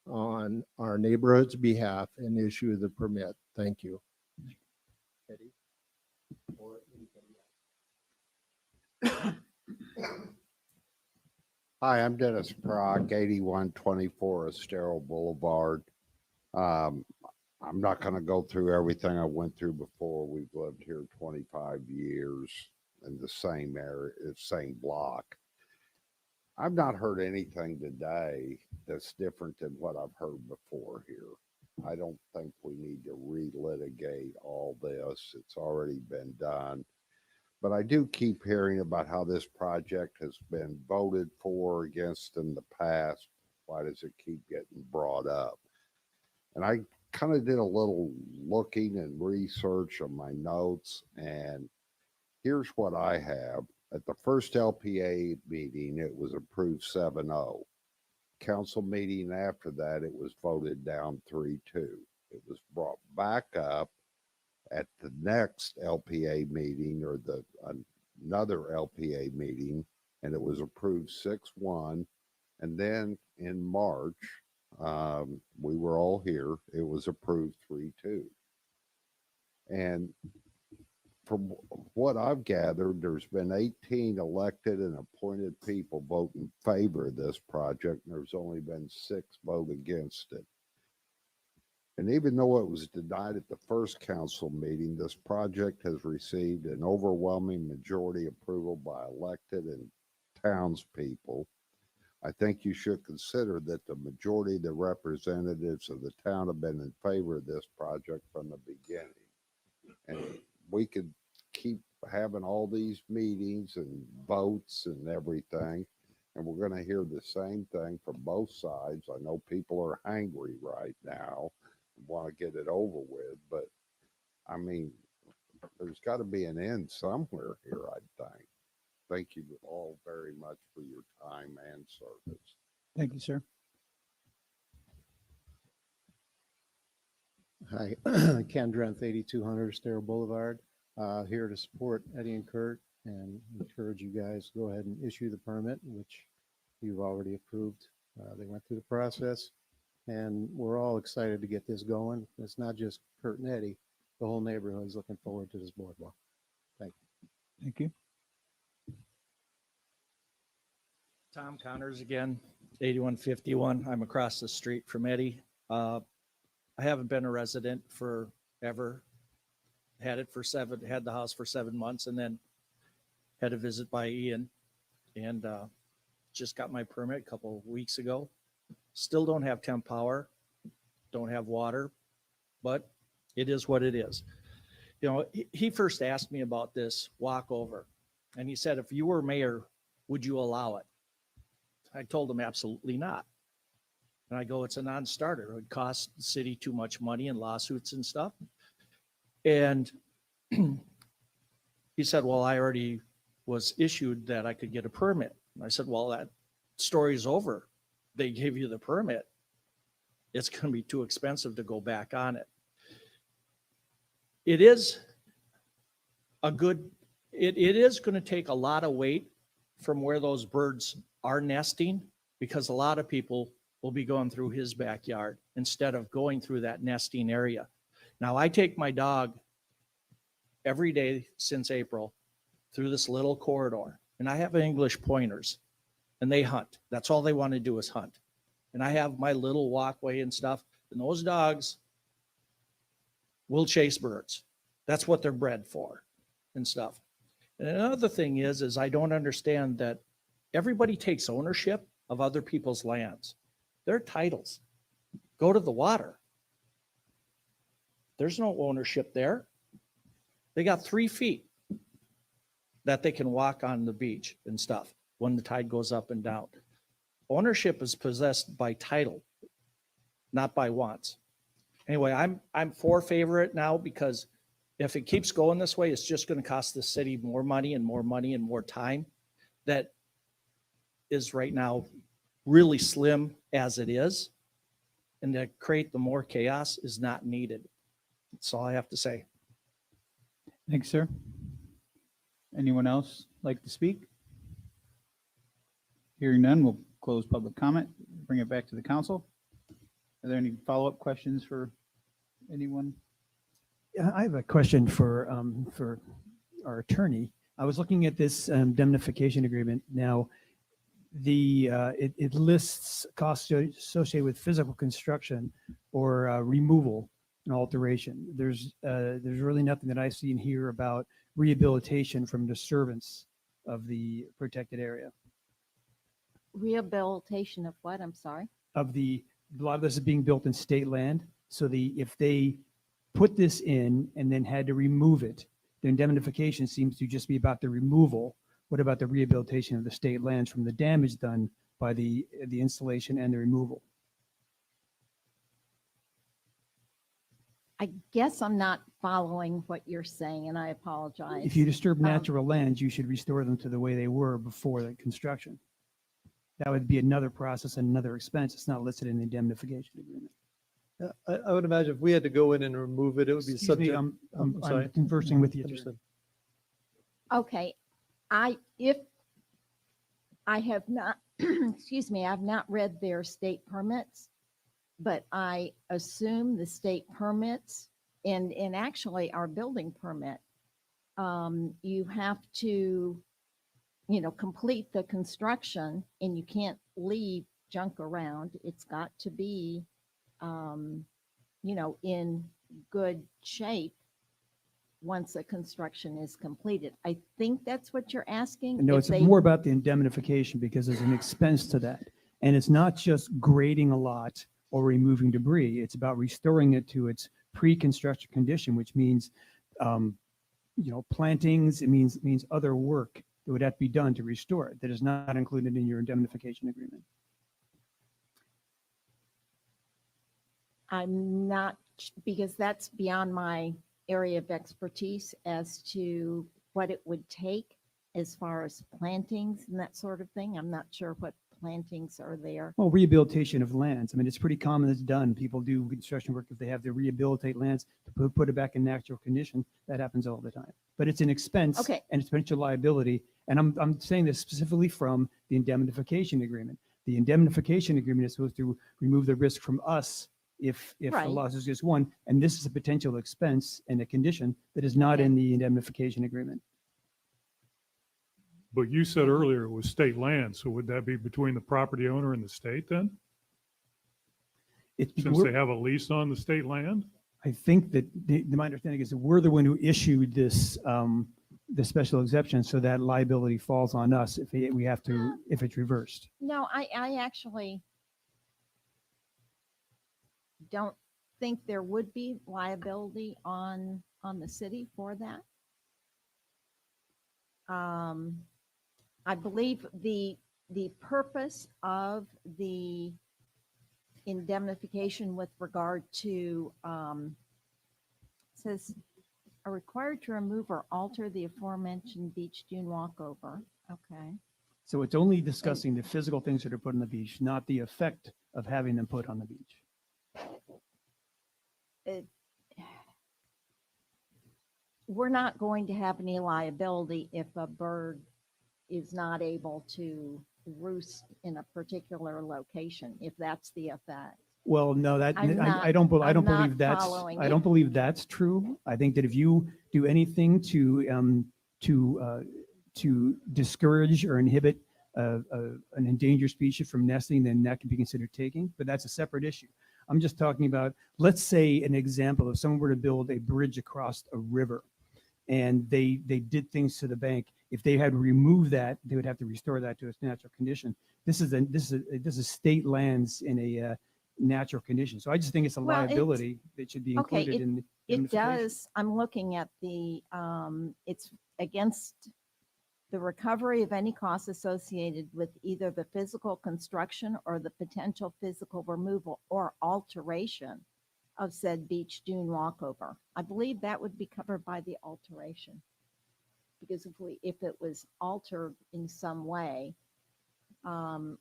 on our neighborhood's behalf and issue the permit. Thank you. Eddie? Or anybody else? Hi, I'm Dennis Prock, 8124 Estero Boulevard. I'm not going to go through everything I went through before. We've lived here 25 years in the same area, same block. I've not heard anything today that's different than what I've heard before here. I don't think we need to relitigate all this. It's already been done. But I do keep hearing about how this project has been voted for, against in the past. Why does it keep getting brought up? And I kind of did a little looking and research on my notes, and here's what I have. At the first LPA meeting, it was approved 7-0. Council meeting after that, it was voted down 3-2. It was brought back up at the next LPA meeting, or another LPA meeting, and it was approved 6-1. And then in March, we were all here, it was approved 3-2. And from what I've gathered, there's been 18 elected and appointed people vote in favor of this project, and there's only been 6 vote against it. And even though it was denied at the first council meeting, this project has received an overwhelming majority approval by elected and townspeople. I think you should consider that the majority of the representatives of the town have been in favor of this project from the beginning. And we could keep having all these meetings and votes and everything. And we're gonna hear the same thing from both sides. I know people are angry right now, want to get it over with, but I mean, there's got to be an end somewhere here, I think. Thank you all very much for your time and service. Thank you, sir. Hi, Ken Drenth, 8200 Estero Boulevard, here to support Eddie and Kurt and encourage you guys to go ahead and issue the permit, which you've already approved. They went through the process, and we're all excited to get this going. It's not just Kurt and Eddie. The whole neighborhood is looking forward to this boardwalk. Thank you. Thank you. Tom Connors again, 8151. I'm across the street from Eddie. I haven't been a resident forever. Had the house for 7 months, and then had a visit by Ian, and just got my permit a couple of weeks ago. Still don't have temp power, don't have water, but it is what it is. You know, he first asked me about this walkover, and he said, if you were mayor, would you allow it? I told him absolutely not. And I go, it's a non-starter. It would cost the city too much money and lawsuits and stuff. And he said, well, I already was issued that I could get a permit. And I said, well, that story's over. They gave you the permit. It's going to be too expensive to go back on it. It is it is going to take a lot of weight from where those birds are nesting, because a lot of people will be going through his backyard instead of going through that nesting area. Now, I take my dog every day since April through this little corridor, and I have English pointers, and they hunt. That's all they want to do is hunt. And I have my little walkway and stuff, and those dogs will chase birds. That's what they're bred for and stuff. And another thing is I don't understand that everybody takes ownership of other people's lands. Their titles go to the water. There's no ownership there. They got 3 feet that they can walk on the beach and stuff when the tide goes up and down. Ownership is possessed by title, not by wants. Anyway, I'm for favorite now, because if it keeps going this way, it's just going to cost the city more money and more time that is right now really slim as it is. And to create the more chaos is not needed. That's all I have to say. Thanks, sir. Anyone else like to speak? Hearing none, we'll close public comment, bring it back to the council. Are there any follow-up questions for anyone? Yeah, I have a question for our attorney. I was looking at this indemnification agreement. Now, it lists costs associated with physical construction or removal and alteration. There's really nothing that I see in here about rehabilitation from disturbance of the protected area. Rehabilitation of what? I'm sorry. A lot of this is being built in state land. So if they put this in and then had to remove it, the indemnification seems to just be about the removal. What about the rehabilitation of the state lands from the damage done by the installation and the removal? I guess I'm not following what you're saying, and I apologize. If you disturb natural lands, you should restore them to the way they were before the construction. That would be another process and another expense. It's not listed in the indemnification agreement. I would imagine if we had to go in and remove it, it would be Excuse me, subject. I'm sorry. conversing with you. Understood. Okay, if I have not, excuse me, I've not read their state permits, but I assume the state permits and actually our building permit, you have to, complete the construction, and you can't leave junk around. It's got to be, in good shape once the construction is completed. I think that's what you're asking. No, If it's they- more about the indemnification because there's an expense to that. And it's not just grading a lot or removing debris. It's about restoring it to its pre-construction condition, which means plantings, it means other work that would have to be done to restore it that is not included in your indemnification agreement. I'm not, because that's beyond my area of expertise as to what it would take as far as plantings and that sort of thing. I'm not sure what plantings are there. Well, rehabilitation of lands. I mean, it's pretty common. It's done. People do construction work if they have to rehabilitate lands to put it back in natural condition. That happens all the time. But it's an expense Okay. and it's potential liability. And I'm saying this specifically from the indemnification agreement. The indemnification agreement is supposed to remove the risk from us if the Right. loss is just one. And this is a potential expense and a condition that is not in the indemnification agreement. But you said earlier it was state land, so would that be between the property owner and the state then? It's Since they have a lease on the state land? I think that my understanding is that we're the one who issued this, the special exception, so that liability falls on us if we have to, if it's reversed. No, I actually don't think there would be liability on the city for that. I believe the purpose of the indemnification with regard to says are required to remove or alter the aforementioned beach dune walkover. Okay. So it's only discussing the physical things that are put on the beach, not the effect of having them put on the beach. We're not going to have any liability if a bird is not able to roost in a particular location, if that's the effect. Well, no, that I'm not- I don't I'm not believe that's following I you. don't believe that's true. I think that if you do anything to discourage or inhibit an endangered species from nesting, then that can be considered taking. But that's a separate issue. I'm just talking about, let's say, an example of someone were to build a bridge across a river, and they did things to the bank. If they had to remove that, they would have to restore that to its natural condition. This is state lands in a natural condition. So I just think it's a Well, liability that should be Okay, included in the it indemnification. does. I'm looking at the, it's against the recovery of any costs associated with either the physical construction or the potential physical removal or alteration of said beach dune walkover. I believe that would be covered by the alteration. Because if it was altered in some way,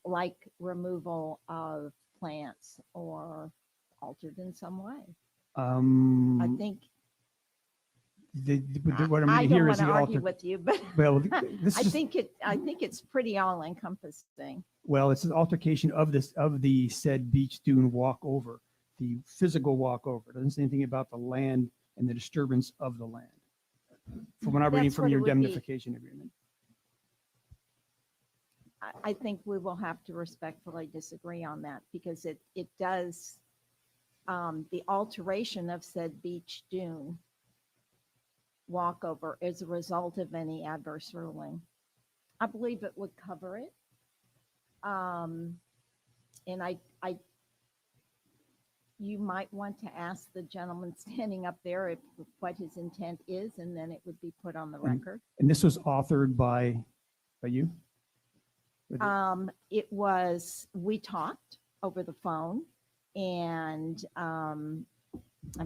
like removal of plants or altered in some way. I think what I'm I going to don't hear want is to the argue alter. with you, but Well, this I is think it's pretty all encompassing. well, it's an altercation of the said beach dune walkover, the physical walkover. It doesn't say anything about the land and the disturbance of the land. From what I'm reading That's from what your it would be. indemnification agreement. I think we will have to respectfully disagree on that because it does, the alteration of said beach dune walkover as a result of any adverse ruling. I believe it would cover it. And you might want to ask the gentleman standing up there what his intent is, and then it would be put on the record. And this was authored by you? We talked over the phone, and I'm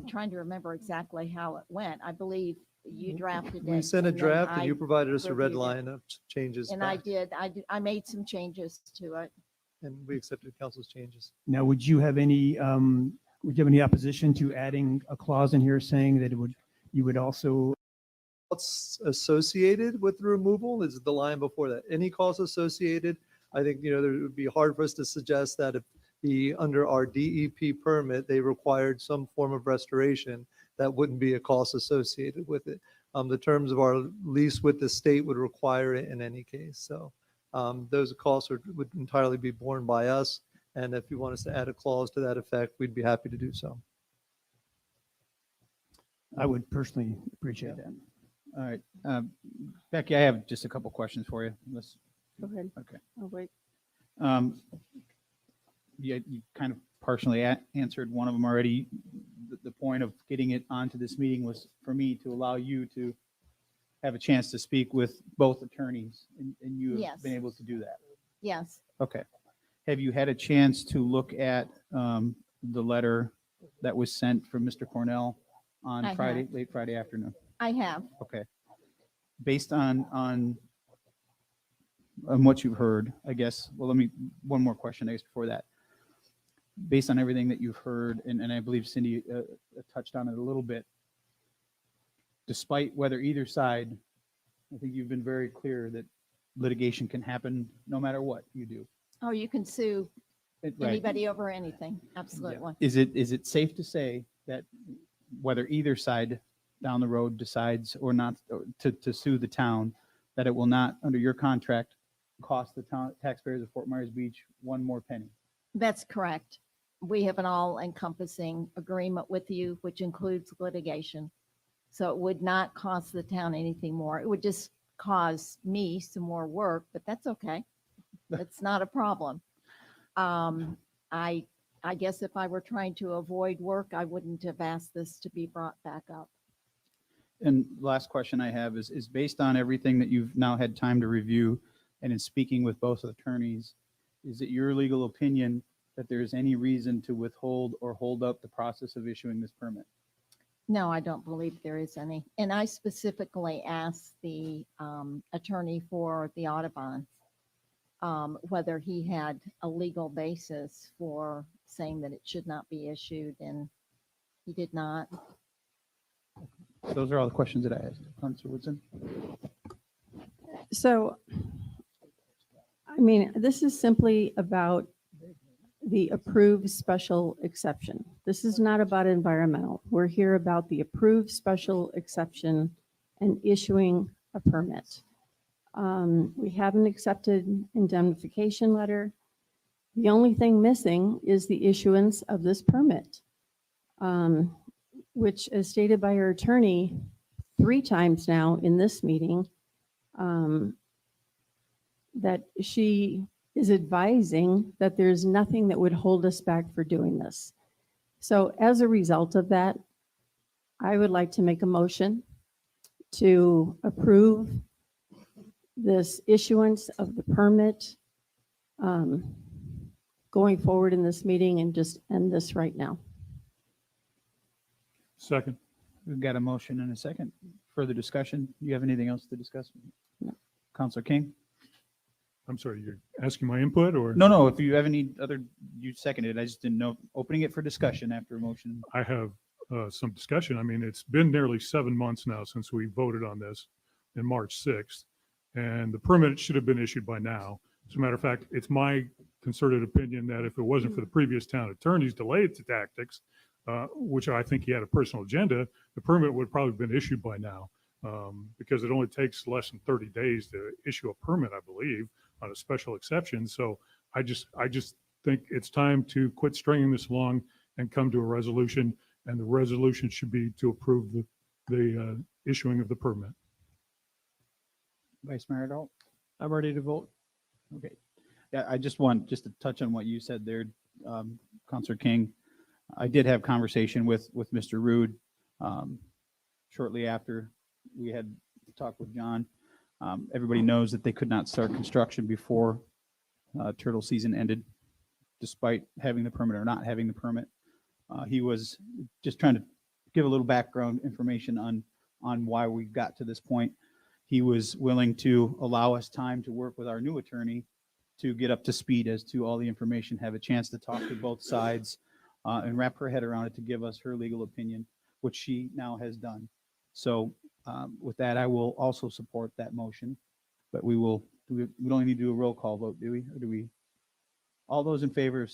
trying to remember exactly how it went. I believe you drafted it. We sent a and then draft and I you provided us a red reviewed it. line of changes. And back, I made some changes to it. And we accepted council's changes. Now, would you have any opposition to adding a clause in here saying that you would also What's associated with the removal is the line before that. Any costs associated, I think, there would be hard for us to suggest that if under our DEP permit, they required some form of restoration, that wouldn't be a cost associated with it. The terms of our lease with the state would require it in any case. So those costs would entirely be borne by us. And if you want us to add a clause to that effect, we'd be happy to do so. I would personally appreciate that. All right. Becky, I have just a couple questions for you. Go ahead. Okay. Oh, wait. You kind of partially answered one of them already. The point of getting it onto this meeting was for me to allow you to have a chance to speak with both attorneys, and you have Yes. been able to do that. Yes, Okay. Have you had a chance to look at the letter that was sent from Mr. Cornell on I Friday, have. late Friday afternoon? I have. Okay. Based on what you've heard, I guess, well, one more question, I guess, before that. Based on everything that you've heard, and I believe Cindy touched on it a little bit, despite whether either side, I think you've been very clear that litigation can happen no matter what you do. Oh, you can sue Right. anybody over anything. Absolutely. Is it safe to say that whether either side down the road decides or not to sue the town, that it will not, under your contract, cost the town taxpayers of Fort Myers Beach one more penny? That's correct. We have an all-encompassing agreement with you, which includes litigation. So it would not cost the town anything more. It would just cause me some more work, but that's okay. It's not a problem. I guess if I were trying to avoid work, I wouldn't have asked this to be brought back up. And last question I have is based on everything that you've now had time to review and in speaking with both attorneys, is it your legal opinion that there's any reason to withhold or hold up the process of issuing this permit? No, I don't believe there is any. And I specifically asked the attorney for the Audubon whether he had a legal basis for saying that it should not be issued, and he did not. Those are all the questions that I asked. Councilor Woodson? So, I mean, this is simply about the approved special exception. This is not about environmental. We're here about the approved special exception and issuing a permit. We have an accepted indemnification letter. The only thing missing is the issuance of this permit, which, as stated by our attorney 3 times now in this meeting, that she is advising that there's nothing that would hold us back for doing this. So as a result of that, I would like to make a motion to approve this issuance of the permit going forward in this meeting and just end this right now. Second. We've got a motion and a second. Further discussion? You have anything else to discuss? No. Councilor King? I'm sorry, you're asking my input or? No, if you have any other, you seconded. I just didn't know, opening it for discussion after a motion. I have some discussion. I mean, it's been nearly 7 months now since we voted on this in March 6th, and the permit should have been issued by now. As a matter of fact, it's my concerted opinion that if it wasn't for the previous town attorney's delayed tactics, which I think he had a personal agenda, the permit would have probably been issued by now, because it only takes less than 30 days to issue a permit, I believe, on a special exception. So I just think it's time to quit stringing this along and come to a resolution, and the resolution should be to approve the issuing of the permit. Vice Mayor Adult? I'm ready to vote. Okay. Yeah, I just want to touch on what you said there, Councilor King. I did have conversation with Mr. Rude shortly after we had talked with John. Everybody knows that they could not start construction before turtle season ended, despite having the permit or not having the permit. He was just trying to give a little background information on why we got to this point. He was willing to allow us time to work with our new attorney to get up to speed as to all the information, have a chance to talk to both sides, and wrap her head around it to give us her legal opinion, which she now has done. So with that, I will also support that motion, but we don't need to do a roll call vote, do we? Or do we? All those in favor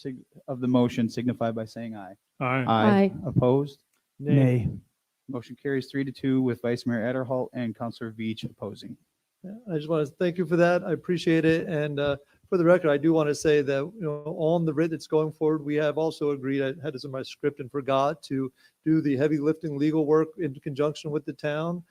of the motion signify by saying aye. Aye. Aye. Opposed? Nay. Motion carries 3-2 with Vice Mayor Adderholt and Councilor Veach opposing. Yeah, I just want to thank you for that. I appreciate it. And for the record, I do want to say that, on the writ that's going forward, we have also agreed, I had this in my script and forgot, to do the heavy lifting legal work in conjunction with the town.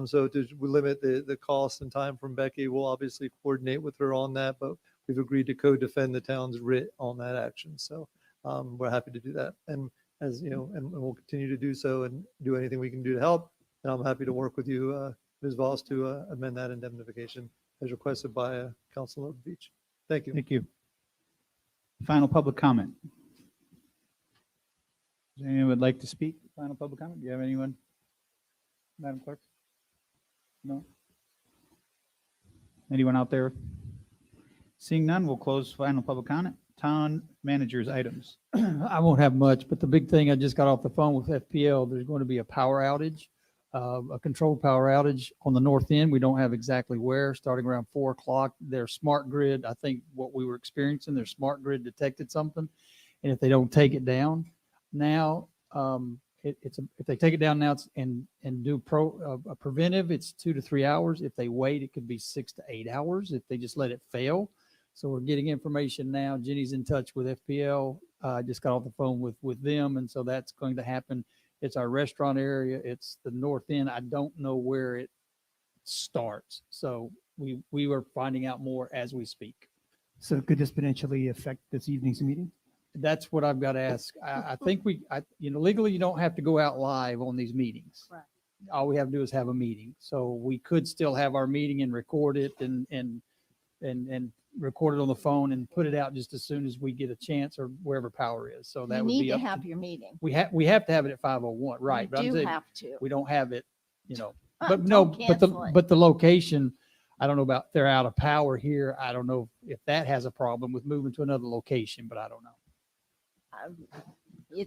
So to limit the cost and time from Becky, we'll obviously coordinate with her on that, but we've agreed to co-defend the town's writ on that action. So we're happy to do that. And as you know, and we'll continue to do so and do anything we can do to help. And I'm happy to work with you Ms. Voss to amend that indemnification as requested by Councilor Beach. Thank you. Thank you. Final public comment. Does anyone would like to speak? Final public comment? Do you have anyone, Madam Clerk? No? Anyone out there? Seeing none, we'll close final public comment. Town managers items. I won't have much, but the big thing, I just got off the phone with FPL. There's going to be a power outage, a controlled power outage on the north end. We don't have exactly where, starting around 4 o'clock. Their smart grid, I think what we were experiencing, their smart grid detected something. And if they don't take it down now, if they take it down now and do a preventive, it's 2 to 3 hours. If they wait, it could be 6 to 8 hours if they just let it fail. So we're getting information now. Jenny's in touch with FPL. I just got off the phone with them, and so that's going to happen. It's our restaurant area. It's the north end. I don't know where it starts. So we were finding out more as we speak. So could this potentially affect this evening's meeting? That's what I've got to ask. I think legally you don't have to go out live on these meetings. Right. All we have to do is have a meeting. So we could still have our meeting and record it and record it on the phone and put it out just as soon as we get a chance or wherever power is. So that You would be need to up have your meeting. we have to have it at 5:01, right? You But I'm do saying have to. we don't have it, but Don't no, cancel it. but the location, I don't know about, they're out of power here. I don't know if that has a problem with moving to another location, but I don't know.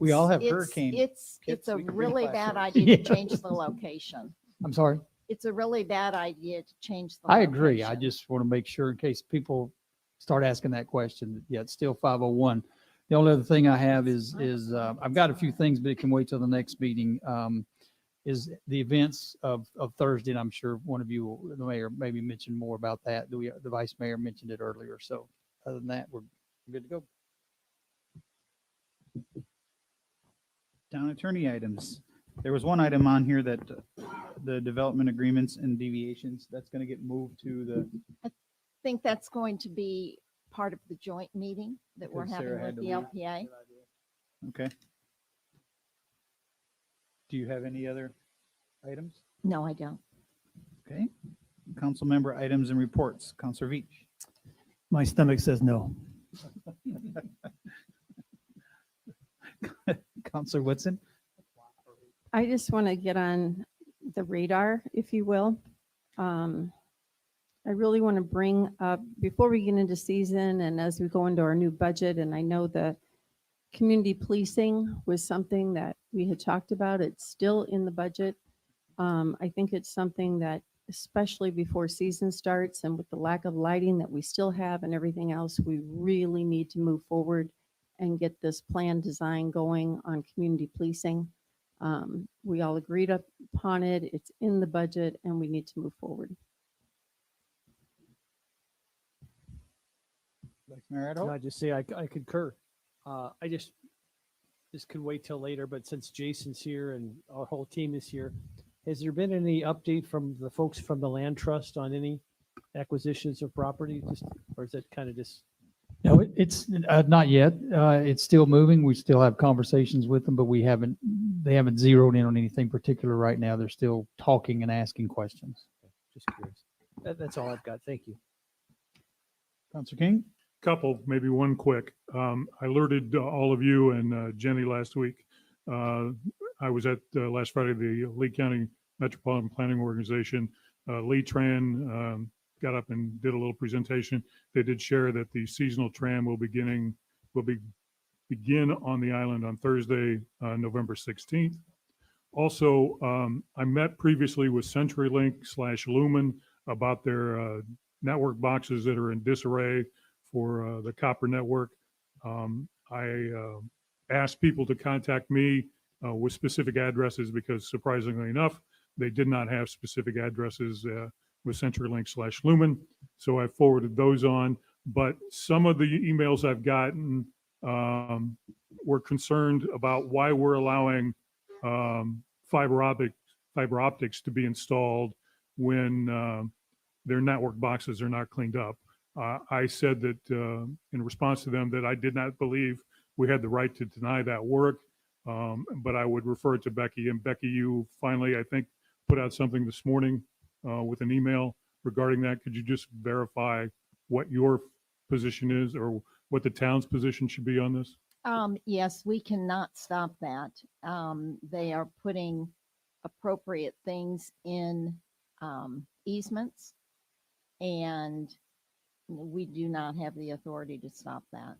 We all have It's- hurricane It's kits a we can bring really flashlights. bad idea to Yeah. change the location. I'm sorry. It's a really bad idea to change the I agree. I location. just want to make sure in case people start asking that question. Yeah, it's still 5:01. The only other thing I have is I've got a few things, but it can wait till the next meeting. Is the events of Thursday, and I'm sure one of you, the mayor, maybe mentioned more about that. The vice mayor mentioned it earlier. So other than that, we're good to go. Town attorney items. There was one item on here that the development agreements and deviations, that's going to get moved to the, I think that's going to be part of the joint meeting that we're Because having Sarah had with to the leave. LPA. okay. Do you have any other items? No, I don't. Okay. Council member items and reports. Councilor Veach. My stomach says no. Councilor Whitson. I just want to get on the radar, if you will. I really want to bring up, before we get into season and as we go into our new budget, and I know the community policing was something that we had talked about. It's still in the budget. I think it's something that, especially before season starts and with the lack of lighting that we still have and everything else, we really need to move forward and get this plan design going on community policing. We all agreed upon it. It's in the budget and we need to move forward. Vice Mayor Idaho. I just say I concur. I just could wait till later, but since Jason's here and our whole team is here, has there been any update from the folks from the land trust on any acquisitions of property? Or is it kind of just? No, it's not yet. It's still moving. We still have conversations with them, but they haven't zeroed in on anything particular right now. They're still talking and asking questions. Just curious. That's all I've got. Thank you. Councilor King. Couple, maybe one quick. I alerted all of you and Jenny last week. I was at last Friday, the Lee County Metropolitan Planning Organization. Lee Tran got up and did a little presentation. They did share that the seasonal tram will begin on the island on Thursday, November 16th. Also, I met previously with CenturyLink/Lumen about their network boxes that are in disarray for the copper network. I asked people to contact me with specific addresses because surprisingly enough, they did not have specific addresses with CenturyLink/Lumen. So I forwarded those on, but some of the emails I've gotten were concerned about why we're allowing fiber optics to be installed when their network boxes are not cleaned up. I said that in response to them that I did not believe we had the right to deny that work, but I would refer it to Becky. And Becky, you finally, I think, put out something this morning with an email regarding that. Could you just verify what your position is or what the town's position should be on this? Yes, we cannot stop that. They are putting appropriate things in, easements, and we do not have the authority to stop that.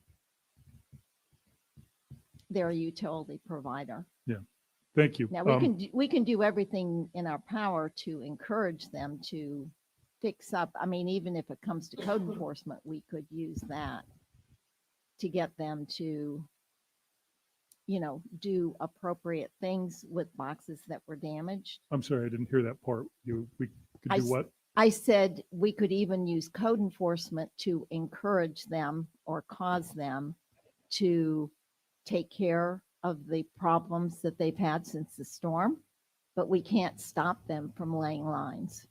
They're a utility provider. Yeah, thank you. Now, we can do everything in our power to encourage them to fix up. I mean, even if it comes to code enforcement, we could use that to get them to, you know, do appropriate things with boxes that were damaged. I'm sorry, I didn't hear that part. We could do what? I said we could even use code enforcement to encourage them or cause them to take care of the problems that they've had since the storm, but we can't stop them from laying lines.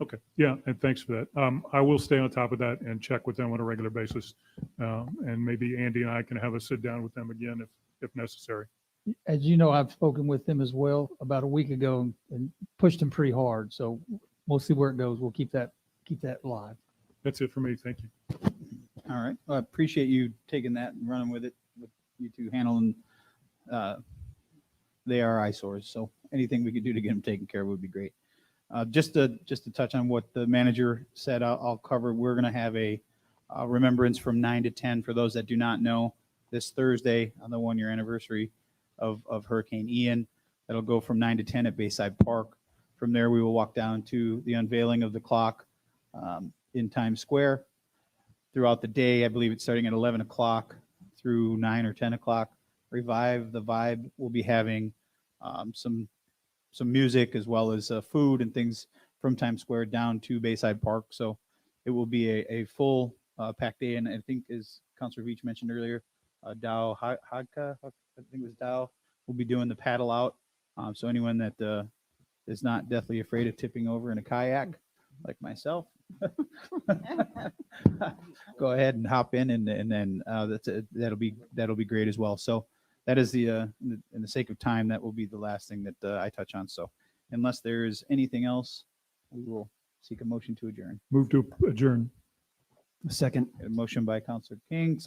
Okay, yeah, and thanks for that. I will stay on top of that and check with them on a regular basis. And maybe Andy and I can have a sit down with them again if necessary. As you know, I've spoken with them as well about a week ago and pushed them pretty hard. So we'll see where it goes. We'll keep that live. That's it for me. Thank you. All right. Well, I appreciate you taking that and running with it, with you two handling. They are eyesores, so anything we could do to get them taken care of would be great. Just to touch on what the manager said, I'll cover. We're going to have a remembrance from 9 to 10 for those that do not know. This Thursday on the 1-year anniversary of Hurricane Ian. That'll go from 9 to 10 at Bayside Park. From there, we will walk down to the unveiling of the clock in Times Square. Throughout the day, I believe it's starting at 11 o'clock through 9 or 10 o'clock. Revive the Vibe will be having some music as well as food and things from Times Square down to Bayside Park. So it will be a full packed day. And I think, as Councilor Veach mentioned earlier, Dow Hodka, I think it was Dow, will be doing the paddle out. So anyone that is not deathly afraid of tipping over in a kayak, like myself, go ahead and hop in, and then that'll be great as well. So that is in the sake of time, that will be the last thing that I touch on. So unless there is anything else, we will seek a motion to adjourn. Move to adjourn. Second. A motion by Councilor King,